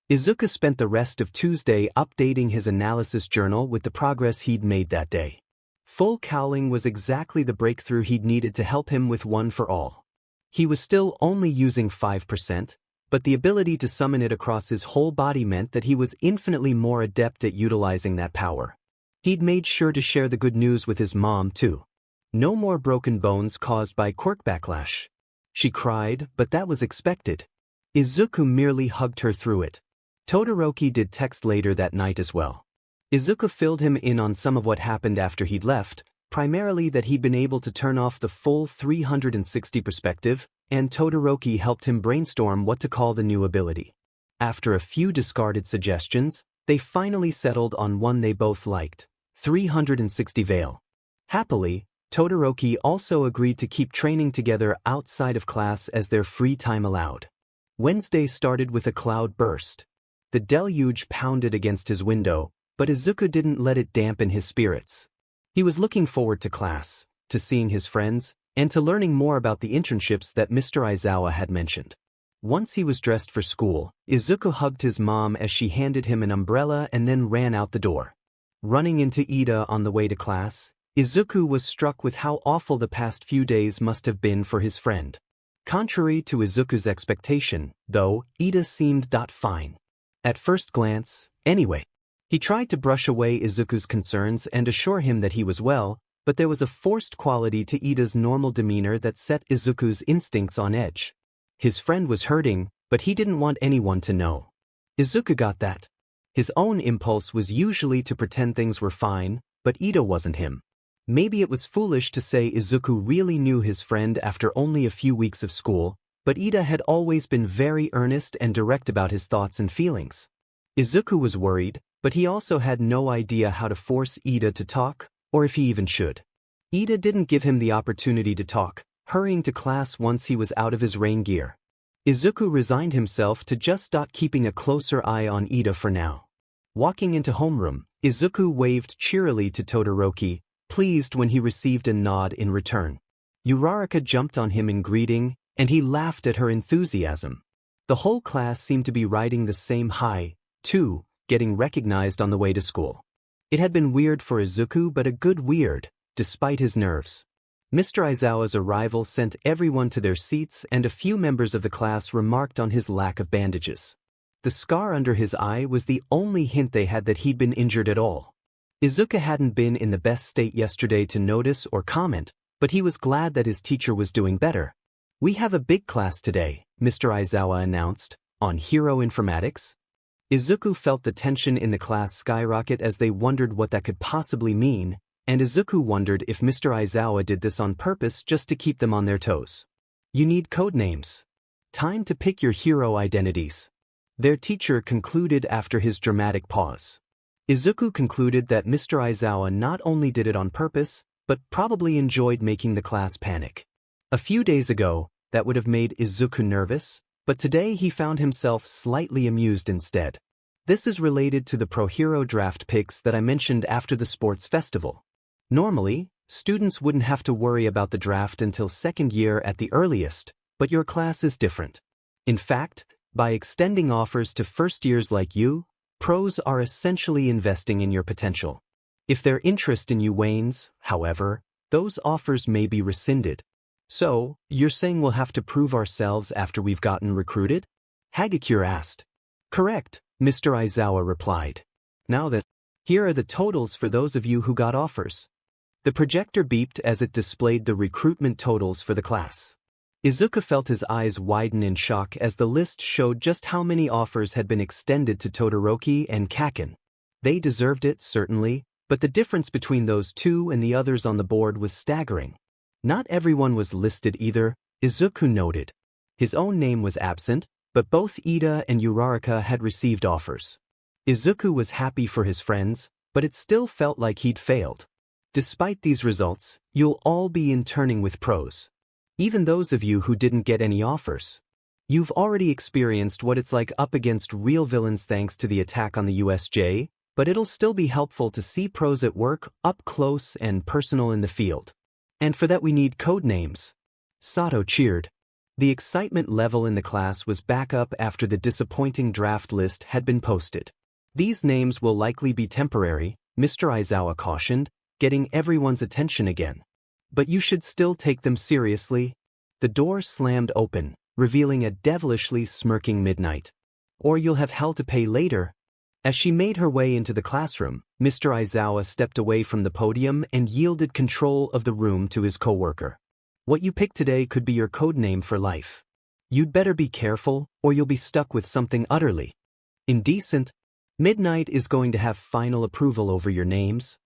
Izuku spent the rest of Tuesday updating his analysis journal with the progress he'd made that day. Full cowling was exactly the breakthrough he'd needed to help him with One for All. He was still only using 5%, but the ability to summon it across his whole body meant that he was infinitely more adept at utilizing that power. He'd made sure to share the good news with his mom, too. No more broken bones caused by quirk backlash. She cried, but that was expected. Izuku merely hugged her through it. Todoroki did text later that night as well. Izuku filled him in on some of what happened after he'd left, primarily that he'd been able to turn off the full 360 perspective, and Todoroki helped him brainstorm what to call the new ability. After a few discarded suggestions, they finally settled on one they both liked, 360 Veil. Happily, Todoroki also agreed to keep training together outside of class as their free time allowed. Wednesday started with a cloud burst. The deluge pounded against his window, but Izuku didn't let it dampen his spirits. He was looking forward to class, to seeing his friends, and to learning more about the internships that Mr. Aizawa had mentioned. Once he was dressed for school, Izuku hugged his mom as she handed him an umbrella and then ran out the door. Running into Ida on the way to class, Izuku was struck with how awful the past few days must have been for his friend. Contrary to Izuku's expectation, though, Ida seemed fine. At first glance, anyway. He tried to brush away Izuku's concerns and assure him that he was well, but there was a forced quality to Ida's normal demeanor that set Izuku's instincts on edge. His friend was hurting, but he didn't want anyone to know. Izuku got that. His own impulse was usually to pretend things were fine, but Ida wasn't him. Maybe it was foolish to say Izuku really knew his friend after only a few weeks of school, but Ida had always been very earnest and direct about his thoughts and feelings. Izuku was worried, but he also had no idea how to force Ida to talk, or if he even should. Ida didn't give him the opportunity to talk, hurrying to class once he was out of his rain gear. Izuku resigned himself to just keeping a closer eye on Ida for now. Walking into homeroom, Izuku waved cheerily to Todoroki, pleased when he received a nod in return. Uraraka jumped on him in greeting, and he laughed at her enthusiasm. The whole class seemed to be riding the same high, too, getting recognized on the way to school. It had been weird for Izuku, but a good weird, despite his nerves. Mr. Aizawa's arrival sent everyone to their seats, and a few members of the class remarked on his lack of bandages. The scar under his eye was the only hint they had that he'd been injured at all. Izuku hadn't been in the best state yesterday to notice or comment, but he was glad that his teacher was doing better. "We have a big class today," Mr. Aizawa announced, "on Hero Informatics." Izuku felt the tension in the class skyrocket as they wondered what that could possibly mean, and Izuku wondered if Mr. Aizawa did this on purpose just to keep them on their toes. "You need code names. Time to pick your hero identities," their teacher concluded after his dramatic pause. Izuku concluded that Mr. Aizawa not only did it on purpose, but probably enjoyed making the class panic. A few days ago, that would have made Izuku nervous, but today he found himself slightly amused instead. This is related to the Pro Hero draft picks that I mentioned after the sports festival. Normally, students wouldn't have to worry about the draft until second year at the earliest, but your class is different. In fact, by extending offers to first years like you, Pros are essentially investing in your potential. If their interest in you wanes, however, those offers may be rescinded. So, you're saying we'll have to prove ourselves after we've gotten recruited? Hagakure asked. Correct, Mr. Aizawa replied. Now that, here are the totals for those of you who got offers. The projector beeped as it displayed the recruitment totals for the class. Izuku felt his eyes widen in shock as the list showed just how many offers had been extended to Todoroki and Kaken. They deserved it, certainly, but the difference between those two and the others on the board was staggering. Not everyone was listed either, Izuku noted. His own name was absent, but both Ida and Uraraka had received offers. Izuku was happy for his friends, but it still felt like he'd failed. Despite these results, you'll all be interning with pros. Even those of you who didn't get any offers. You've already experienced what it's like up against real villains thanks to the attack on the USJ, but it'll still be helpful to see pros at work, up close and personal in the field. And for that we need code names. Sato cheered. The excitement level in the class was back up after the disappointing draft list had been posted. These names will likely be temporary, Mr. Aizawa cautioned, getting everyone's attention again. But you should still take them seriously. The door slammed open, revealing a devilishly smirking Midnight. Or you'll have hell to pay later. As she made her way into the classroom, Mr. Aizawa stepped away from the podium and yielded control of the room to his coworker. What you pick today could be your code name for life. You'd better be careful, or you'll be stuck with something utterly indecent. Midnight is going to have final approval over your names,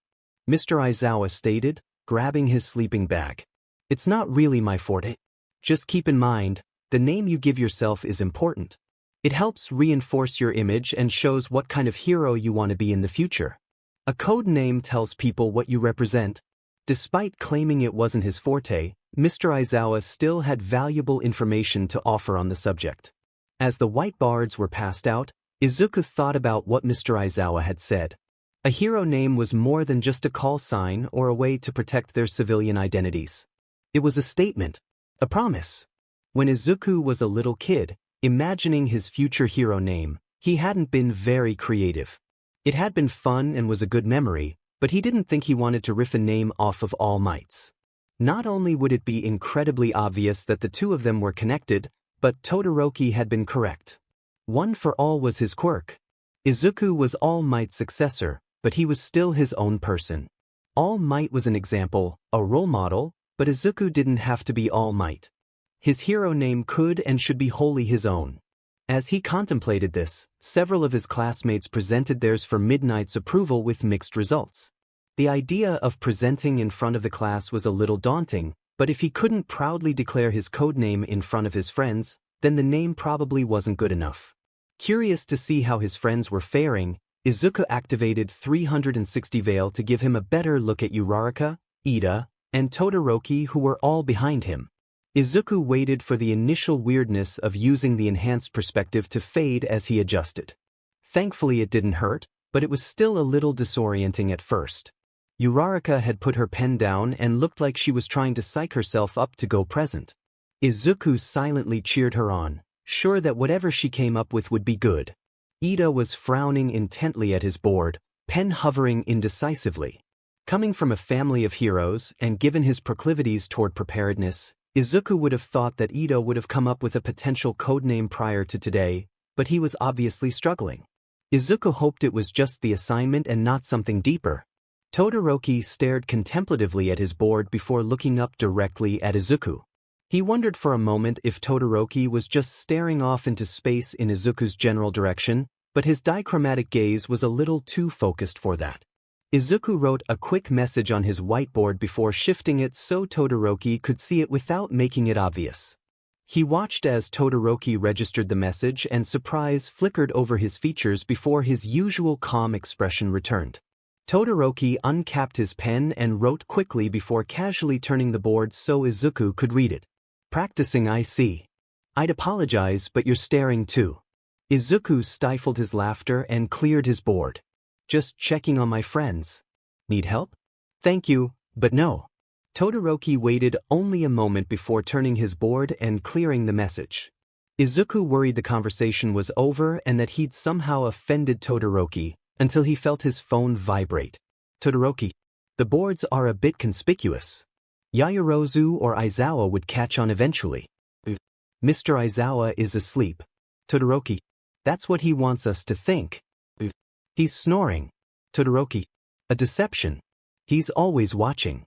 Mr. Aizawa stated, grabbing his sleeping bag. It's not really my forte. Just keep in mind, the name you give yourself is important. It helps reinforce your image and shows what kind of hero you want to be in the future. A code name tells people what you represent. Despite claiming it wasn't his forte, Mr. Aizawa still had valuable information to offer on the subject. As the white bards were passed out, Izuku thought about what Mr. Aizawa had said. A hero name was more than just a call sign or a way to protect their civilian identities. It was a statement, a promise. When Izuku was a little kid, imagining his future hero name, he hadn't been very creative. It had been fun and was a good memory, but he didn't think he wanted to riff a name off of All Mights. Not only would it be incredibly obvious that the two of them were connected, but Todoroki had been correct. One for All was his quirk. Izuku was All Might's successor, but he was still his own person. All Might was an example, a role model, but Izuku didn't have to be All Might. His hero name could and should be wholly his own. As he contemplated this, several of his classmates presented theirs for Midnight's approval with mixed results. The idea of presenting in front of the class was a little daunting, but if he couldn't proudly declare his codename in front of his friends, then the name probably wasn't good enough. Curious to see how his friends were faring, Izuku activated 360 Veil to give him a better look at Uraraka, Ida, and Todoroki, who were all behind him. Izuku waited for the initial weirdness of using the enhanced perspective to fade as he adjusted. Thankfully it didn't hurt, but it was still a little disorienting at first. Uraraka had put her pen down and looked like she was trying to psych herself up to go present. Izuku silently cheered her on, sure that whatever she came up with would be good. Ida was frowning intently at his board, pen hovering indecisively. Coming from a family of heroes and given his proclivities toward preparedness, Izuku would have thought that Ida would have come up with a potential codename prior to today, but he was obviously struggling. Izuku hoped it was just the assignment and not something deeper. Todoroki stared contemplatively at his board before looking up directly at Izuku. He wondered for a moment if Todoroki was just staring off into space in Izuku's general direction, but his dichromatic gaze was a little too focused for that. Izuku wrote a quick message on his whiteboard before shifting it so Todoroki could see it without making it obvious. He watched as Todoroki registered the message and surprise flickered over his features before his usual calm expression returned. Todoroki uncapped his pen and wrote quickly before casually turning the board so Izuku could read it. Practicing, I see. I'd apologize, but you're staring too. Izuku stifled his laughter and cleared his board. Just checking on my friends. Need help? Thank you, but no. Todoroki waited only a moment before turning his board and clearing the message. Izuku worried the conversation was over and that he'd somehow offended Todoroki, until he felt his phone vibrate. Todoroki. The boards are a bit conspicuous. Yaoyorozu or Aizawa would catch on eventually. Mr. Aizawa is asleep. Todoroki. That's what he wants us to think. He's snoring. Todoroki. A deception. He's always watching.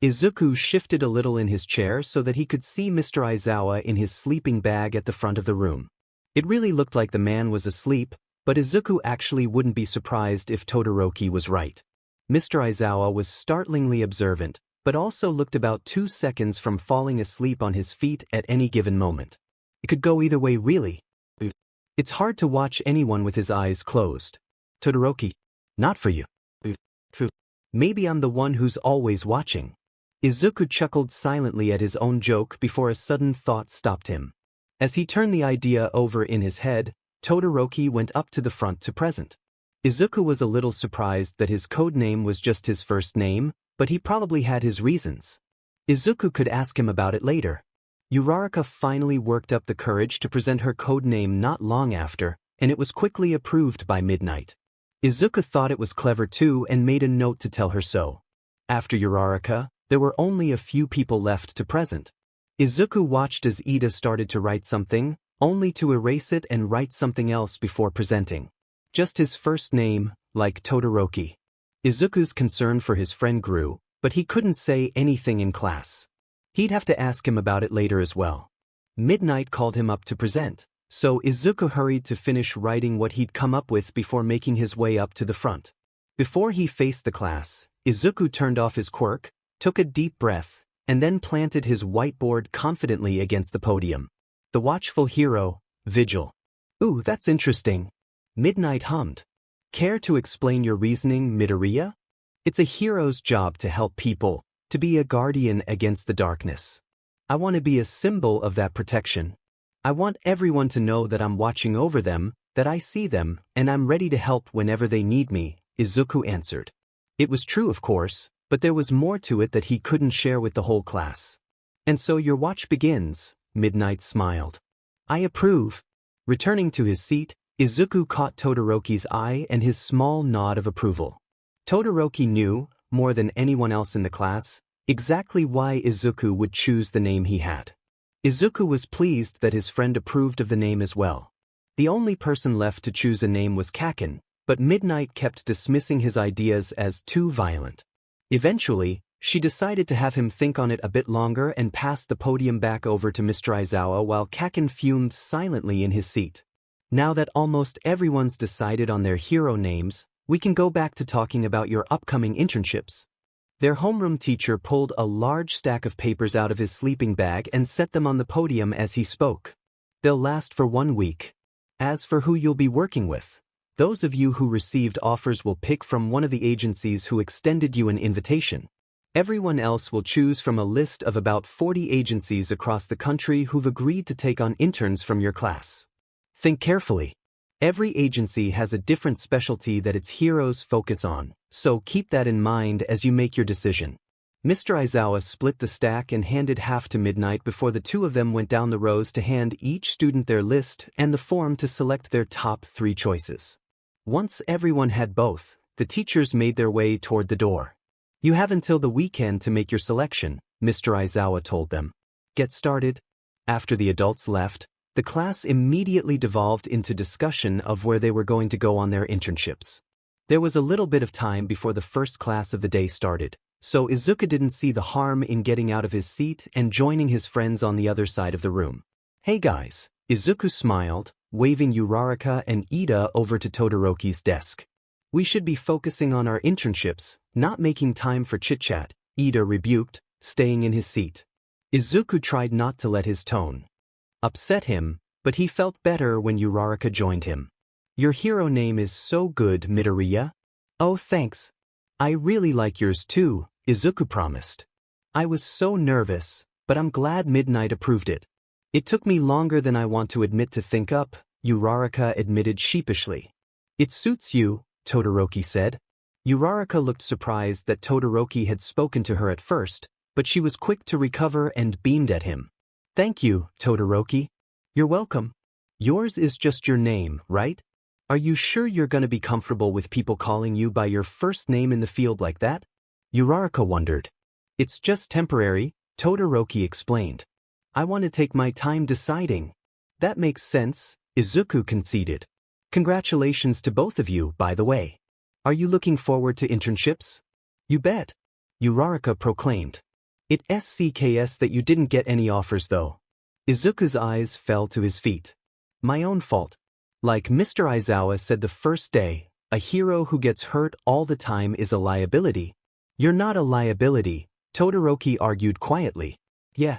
Izuku shifted a little in his chair so that he could see Mr. Aizawa in his sleeping bag at the front of the room. It really looked like the man was asleep, but Izuku actually wouldn't be surprised if Todoroki was right. Mr. Aizawa was startlingly observant, but also looked about 2 seconds from falling asleep on his feet at any given moment. It could go either way really. It's hard to watch anyone with his eyes closed. Todoroki. Not for you. Maybe I'm the one who's always watching. Izuku chuckled silently at his own joke before a sudden thought stopped him. As he turned the idea over in his head, Todoroki went up to the front to present. Izuku was a little surprised that his code name was just his first name, but he probably had his reasons. Izuku could ask him about it later. Uraraka finally worked up the courage to present her code name not long after, and it was quickly approved by midnight. Izuku thought it was clever too and made a note to tell her so. After Uraraka, there were only a few people left to present. Izuku watched as Ida started to write something, only to erase it and write something else before presenting. Just his first name, like Todoroki. Izuku's concern for his friend grew, but he couldn't say anything in class. He'd have to ask him about it later as well. Midnight called him up to present, so Izuku hurried to finish writing what he'd come up with before making his way up to the front. Before he faced the class, Izuku turned off his quirk, took a deep breath, and then planted his whiteboard confidently against the podium. The watchful hero, Vigil. Ooh, that's interesting. Midnight hummed. Care to explain your reasoning, Midoriya? It's a hero's job to help people, to be a guardian against the darkness. I want to be a symbol of that protection. I want everyone to know that I'm watching over them, that I see them, and I'm ready to help whenever they need me, Izuku answered. It was true, of course, but there was more to it that he couldn't share with the whole class. And so your watch begins, Midnight smiled. I approve. Returning to his seat, Izuku caught Todoroki's eye and his small nod of approval. Todoroki knew, more than anyone else in the class, exactly why Izuku would choose the name he had. Izuku was pleased that his friend approved of the name as well. The only person left to choose a name was Kaken, but Midnight kept dismissing his ideas as too violent. Eventually, she decided to have him think on it a bit longer and passed the podium back over to Mr. Aizawa while Kaken fumed silently in his seat. Now that almost everyone's decided on their hero names, we can go back to talking about your upcoming internships. Their homeroom teacher pulled a large stack of papers out of his sleeping bag and set them on the podium as he spoke. They'll last for 1 week. As for who you'll be working with, those of you who received offers will pick from one of the agencies who extended you an invitation. Everyone else will choose from a list of about 40 agencies across the country who've agreed to take on interns from your class. Think carefully. Every agency has a different specialty that its heroes focus on, so keep that in mind as you make your decision. Mr. Aizawa split the stack and handed half to Midnight before the two of them went down the rows to hand each student their list and the form to select their top 3 choices. Once everyone had both, the teachers made their way toward the door. You have until the weekend to make your selection, Mr. Aizawa told them. Get started. After the adults left, the class immediately devolved into discussion of where they were going to go on their internships. There was a little bit of time before the first class of the day started, so Izuku didn't see the harm in getting out of his seat and joining his friends on the other side of the room. Hey guys, Izuku smiled, waving Uraraka and Ida over to Todoroki's desk. We should be focusing on our internships, not making time for chit-chat, Ida rebuked, staying in his seat. Izuku tried not to let his tone upset him, but he felt better when Uraraka joined him. Your hero name is so good, Midoriya. Oh thanks. I really like yours too, Izuku promised. I was so nervous, but I'm glad Midnight approved it. It took me longer than I want to admit to think up, Uraraka admitted sheepishly. It suits you, Todoroki said. Uraraka looked surprised that Todoroki had spoken to her at first, but she was quick to recover and beamed at him. Thank you, Todoroki. You're welcome. Yours is just your name, right? Are you sure you're gonna be comfortable with people calling you by your first name in the field like that? Uraraka wondered. It's just temporary, Todoroki explained. I want to take my time deciding. That makes sense, Izuku conceded. Congratulations to both of you, by the way. Are you looking forward to internships? You bet, Uraraka proclaimed. It SCKS that you didn't get any offers though. Izuku's eyes fell to his feet. My own fault. Like Mr. Aizawa said the first day, a hero who gets hurt all the time is a liability. You're not a liability, Todoroki argued quietly. Yeah.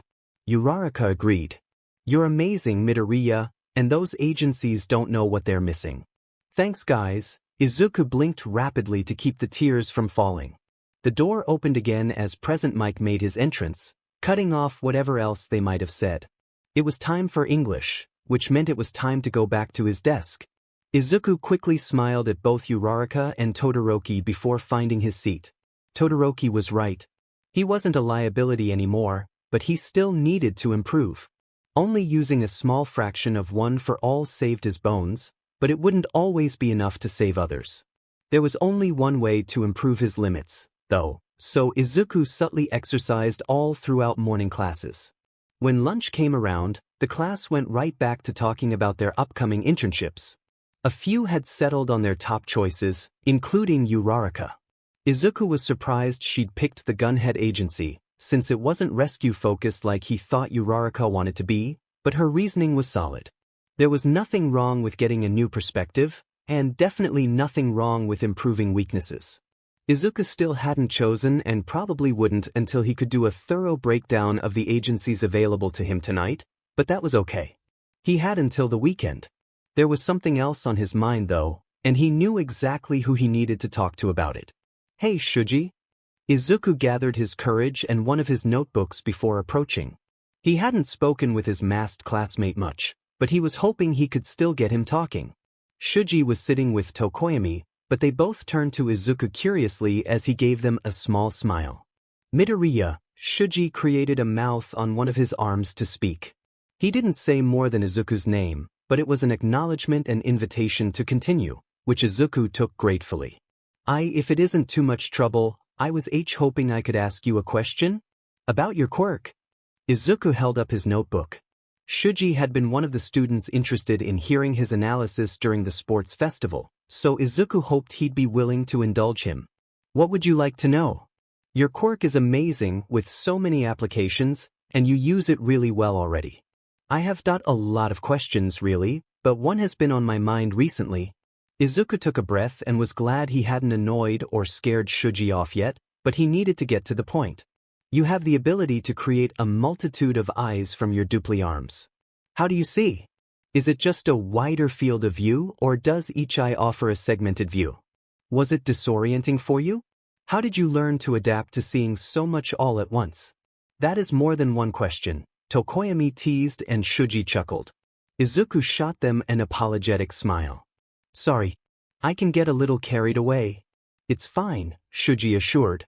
Uraraka agreed. You're amazing, Midoriya, and those agencies don't know what they're missing. Thanks guys, Izuku blinked rapidly to keep the tears from falling. The door opened again as Present Mike made his entrance, cutting off whatever else they might have said. It was time for English, which meant it was time to go back to his desk. Izuku quickly smiled at both Uraraka and Todoroki before finding his seat. Todoroki was right. He wasn't a liability anymore, but he still needed to improve. Only using a small fraction of one for all saved his bones, but it wouldn't always be enough to save others. There was only one way to improve his limits, though, so Izuku subtly exercised all throughout morning classes. When lunch came around, the class went right back to talking about their upcoming internships. A few had settled on their top choices, including Uraraka. Izuku was surprised she'd picked the Gunhead Agency, since it wasn't rescue-focused like he thought Uraraka wanted to be, but her reasoning was solid. There was nothing wrong with getting a new perspective, and definitely nothing wrong with improving weaknesses. Izuku still hadn't chosen and probably wouldn't until he could do a thorough breakdown of the agencies available to him tonight, but that was okay. He had until the weekend. There was something else on his mind though, and he knew exactly who he needed to talk to about it. Hey Shuji. Izuku gathered his courage and one of his notebooks before approaching. He hadn't spoken with his masked classmate much, but he was hoping he could still get him talking. Shuji was sitting with Tokoyami, but they both turned to Izuku curiously as he gave them a small smile. Midoriya, Shuji created a mouth on one of his arms to speak. He didn't say more than Izuku's name, but it was an acknowledgement and invitation to continue, which Izuku took gratefully. If it isn't too much trouble, I was hoping I could ask you a question? About your quirk. Izuku held up his notebook. Shuji had been one of the students interested in hearing his analysis during the sports festival, so Izuku hoped he'd be willing to indulge him. What would you like to know? Your quirk is amazing with so many applications, and you use it really well already. I have got a lot of questions really, but one has been on my mind recently. Izuku took a breath and was glad he hadn't annoyed or scared Shuji off yet, but he needed to get to the point. You have the ability to create a multitude of eyes from your dupli arms. How do you see? Is it just a wider field of view or does each eye offer a segmented view? Was it disorienting for you? How did you learn to adapt to seeing so much all at once? That is more than one question, Tokoyami teased and Shuji chuckled. Izuku shot them an apologetic smile. Sorry, I can get a little carried away. It's fine, Shuji assured.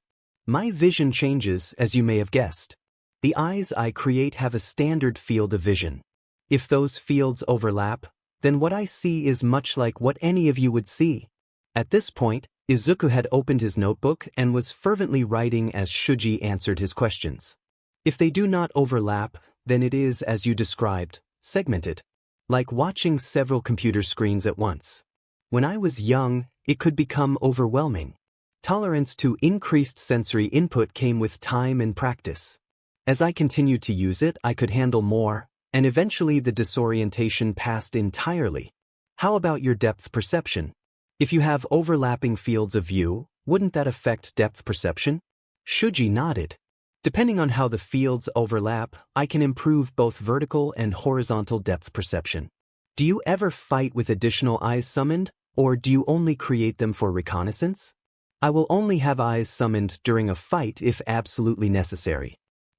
My vision changes, as you may have guessed. The eyes I create have a standard field of vision. If those fields overlap, then what I see is much like what any of you would see. At this point, Izuku had opened his notebook and was fervently writing as Shuji answered his questions. If they do not overlap, then it is, as you described, segmented. Like watching several computer screens at once. When I was young, it could become overwhelming. Tolerance to increased sensory input came with time and practice. As I continued to use it, I could handle more, and eventually the disorientation passed entirely. How about your depth perception? If you have overlapping fields of view, wouldn't that affect depth perception? Shuji nodded. Depending on how the fields overlap, I can improve both vertical and horizontal depth perception. Do you ever fight with additional eyes summoned, or do you only create them for reconnaissance? I will only have eyes summoned during a fight if absolutely necessary.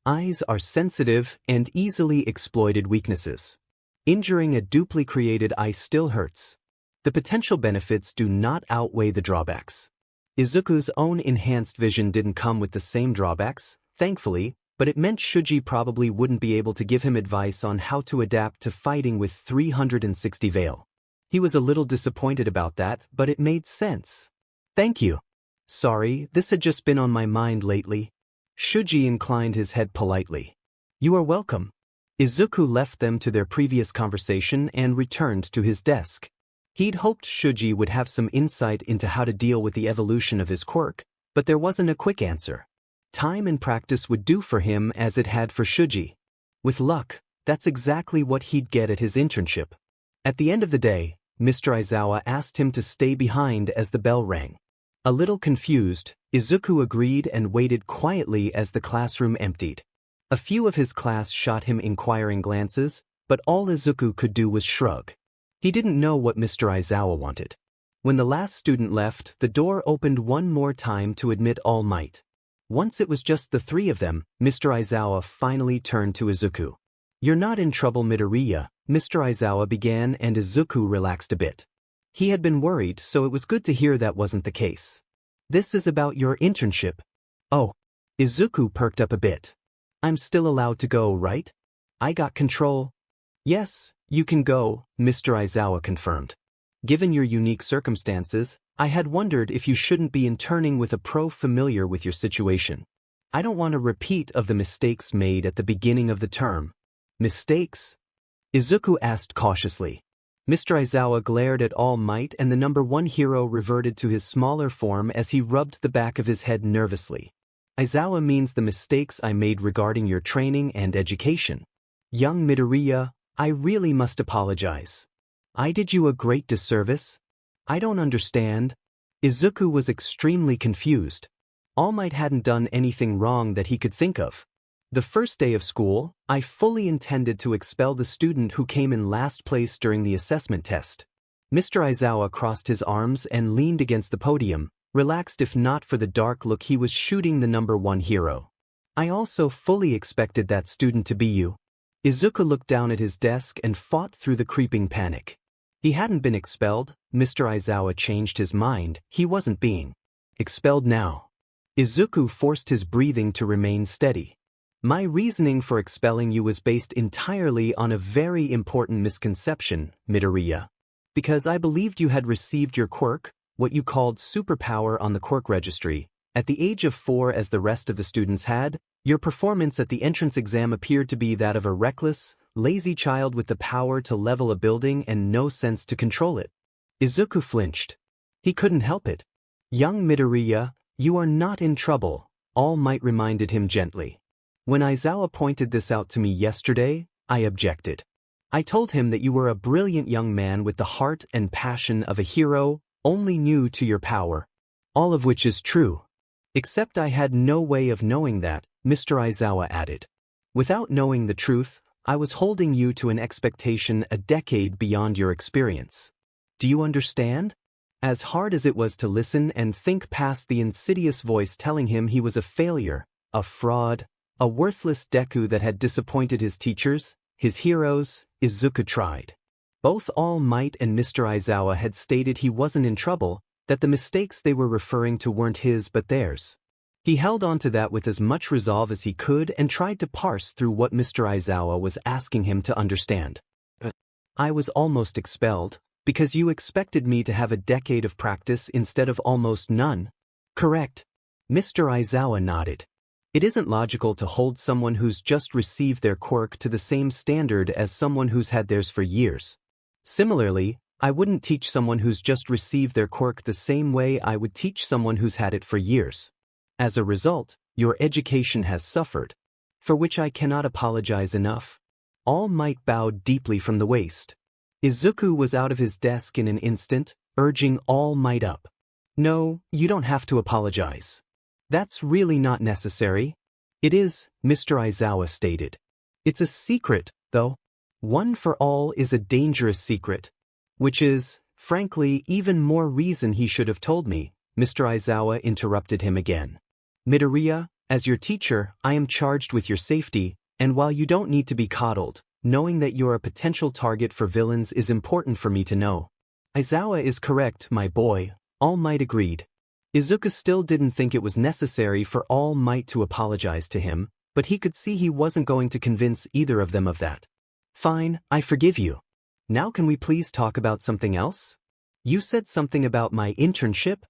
Eyes are sensitive and easily exploited weaknesses. Injuring a dupli created eye still hurts. The potential benefits do not outweigh the drawbacks. Izuku's own enhanced vision didn't come with the same drawbacks, thankfully, but it meant Shuji probably wouldn't be able to give him advice on how to adapt to fighting with 360 Veil. He was a little disappointed about that, but it made sense. Thank you. Sorry, this had just been on my mind lately. Shuji inclined his head politely. You are welcome. Izuku left them to their previous conversation and returned to his desk. He'd hoped Shuji would have some insight into how to deal with the evolution of his quirk, but there wasn't a quick answer. Time and practice would do for him as it had for Shuji. With luck, that's exactly what he'd get at his internship. At the end of the day, Mr. Aizawa asked him to stay behind as the bell rang. A little confused, Izuku agreed and waited quietly as the classroom emptied. A few of his class shot him inquiring glances, but all Izuku could do was shrug. He didn't know what Mr. Aizawa wanted. When the last student left, the door opened one more time to admit All Might. Once it was just the three of them, Mr. Aizawa finally turned to Izuku. You're not in trouble, Midoriya, Mr. Aizawa began, and Izuku relaxed a bit. He had been worried, so it was good to hear that wasn't the case. This is about your internship. Oh. Izuku perked up a bit. I'm still allowed to go, right? I got control. Yes, you can go, Mr. Aizawa confirmed. Given your unique circumstances, I had wondered if you shouldn't be interning with a pro familiar with your situation. I don't want a repeat of the mistakes made at the beginning of the term. Mistakes? Izuku asked cautiously. Mr. Aizawa glared at All Might, and the number one hero reverted to his smaller form as he rubbed the back of his head nervously. Aizawa means the mistakes I made regarding your training and education. Young Midoriya, I really must apologize. I did you a great disservice? I don't understand. Izuku was extremely confused. All Might hadn't done anything wrong that he could think of. The first day of school, I fully intended to expel the student who came in last place during the assessment test. Mr. Aizawa crossed his arms and leaned against the podium, relaxed if not for the dark look he was shooting the number one hero. I also fully expected that student to be you. Izuku looked down at his desk and fought through the creeping panic. He hadn't been expelled. Mr. Aizawa changed his mind. He wasn't being expelled now. Izuku forced his breathing to remain steady. My reasoning for expelling you was based entirely on a very important misconception, Midoriya. Because I believed you had received your quirk, what you called superpower, on the quirk registry. At the age of 4, as the rest of the students had, your performance at the entrance exam appeared to be that of a reckless, lazy child with the power to level a building and no sense to control it. Izuku flinched. He couldn't help it. Young Midoriya, you are not in trouble, All Might reminded him gently. When Aizawa pointed this out to me yesterday, I objected. I told him that you were a brilliant young man with the heart and passion of a hero, only new to your power. All of which is true. Except I had no way of knowing that, Mr. Aizawa added. Without knowing the truth, I was holding you to an expectation a decade beyond your experience. Do you understand? As hard as it was to listen and think past the insidious voice telling him he was a failure, a fraud, a worthless Deku that had disappointed his teachers, his heroes, Izuku tried. Both All Might and Mr. Aizawa had stated he wasn't in trouble, that the mistakes they were referring to weren't his but theirs. He held on to that with as much resolve as he could and tried to parse through what Mr. Aizawa was asking him to understand. I was almost expelled, because you expected me to have a decade of practice instead of almost none. Correct. Mr. Aizawa nodded. It isn't logical to hold someone who's just received their quirk to the same standard as someone who's had theirs for years. Similarly, I wouldn't teach someone who's just received their quirk the same way I would teach someone who's had it for years. As a result, your education has suffered, for which I cannot apologize enough. All Might bowed deeply from the waist. Izuku was out of his desk in an instant, urging All Might up. No, you don't have to apologize. That's really not necessary. It is, Mr. Aizawa stated. It's a secret, though. One for all is a dangerous secret. Which is, frankly, even more reason he should have told me, Mr. Aizawa interrupted him again. Midoriya, as your teacher, I am charged with your safety, and while you don't need to be coddled, knowing that you're a potential target for villains is important for me to know. Aizawa is correct, my boy, All Might agreed. Izuku still didn't think it was necessary for All Might to apologize to him, but he could see he wasn't going to convince either of them of that. Fine, I forgive you. Now can we please talk about something else? You said something about my internship?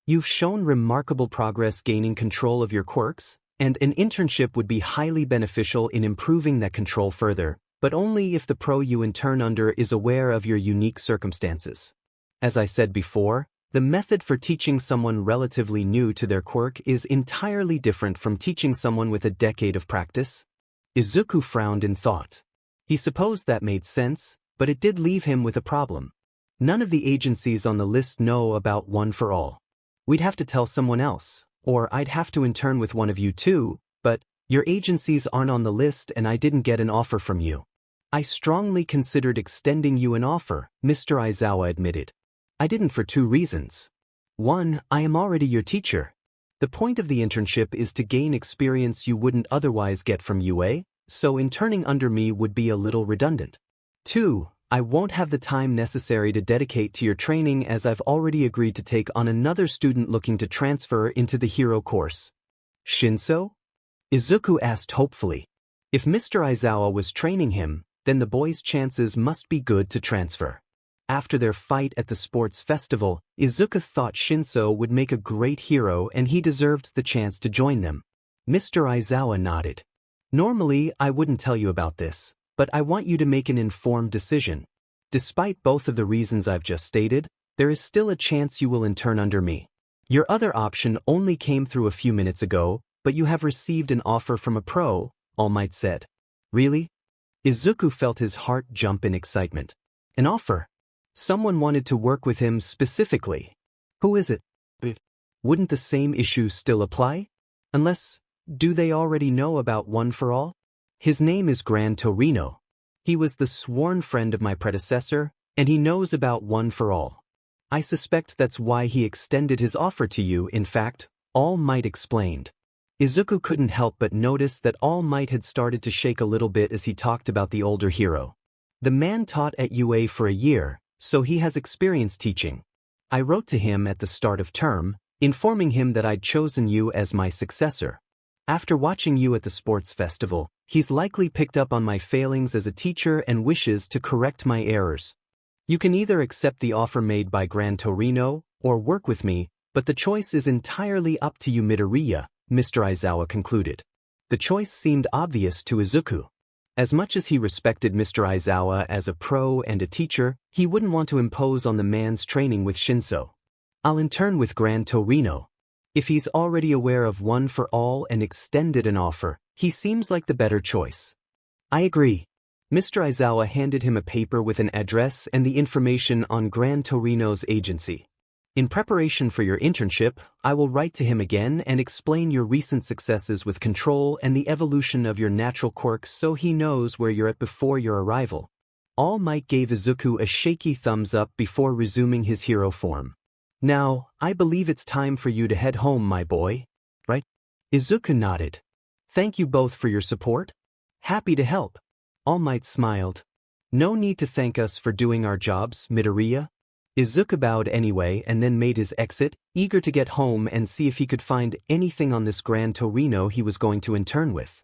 You've shown remarkable progress gaining control of your quirks, and an internship would be highly beneficial in improving that control further, but only if the pro you intern under is aware of your unique circumstances. As I said before, the method for teaching someone relatively new to their quirk is entirely different from teaching someone with a decade of practice. Izuku frowned in thought. He supposed that made sense, but it did leave him with a problem. None of the agencies on the list know about One for All. We'd have to tell someone else, or I'd have to intern with one of you too, but your agencies aren't on the list and I didn't get an offer from you. I strongly considered extending you an offer, Mr. Aizawa admitted. I didn't for two reasons. One, I am already your teacher. The point of the internship is to gain experience you wouldn't otherwise get from UA, so interning under me would be a little redundant. Two, I won't have the time necessary to dedicate to your training as I've already agreed to take on another student looking to transfer into the hero course. Shinso? Izuku asked hopefully. If Mr. Aizawa was training him, then the boy's chances must be good to transfer. After their fight at the sports festival, Izuku thought Shinso would make a great hero and he deserved the chance to join them. Mr. Aizawa nodded. Normally, I wouldn't tell you about this, but I want you to make an informed decision. Despite both of the reasons I've just stated, there is still a chance you will intern under me. Your other option only came through a few minutes ago, but you have received an offer from a pro, All Might said. Really? Izuku felt his heart jump in excitement. An offer? Someone wanted to work with him specifically. Who is it? Wouldn't the same issue still apply? Unless, do they already know about One for All? His name is Gran Torino. He was the sworn friend of my predecessor, and he knows about One for All. I suspect that's why he extended his offer to you. In fact, All Might explained. Izuku couldn't help but notice that All Might had started to shake a little bit as he talked about the older hero. The man taught at UA for a year, so he has experience teaching. I wrote to him at the start of term, informing him that I'd chosen you as my successor. After watching you at the sports festival, he's likely picked up on my failings as a teacher and wishes to correct my errors. You can either accept the offer made by Gran Torino, or work with me, but the choice is entirely up to you, Midoriya, Mr. Aizawa concluded. The choice seemed obvious to Izuku. As much as he respected Mr. Aizawa as a pro and a teacher, he wouldn't want to impose on the man's training with Shinso. I'll intern with Gran Torino. If he's already aware of One for All and extended an offer, he seems like the better choice. I agree. Mr. Aizawa handed him a paper with an address and the information on Gran Torino's agency. In preparation for your internship, I will write to him again and explain your recent successes with control and the evolution of your natural quirks so he knows where you're at before your arrival. All Might gave Izuku a shaky thumbs up before resuming his hero form. Now, I believe it's time for you to head home, my boy. Right? Izuku nodded. Thank you both for your support. Happy to help. All Might smiled. No need to thank us for doing our jobs, Midoriya. Izuku bowed anyway and then made his exit, eager to get home and see if he could find anything on this Gran Torino he was going to intern with.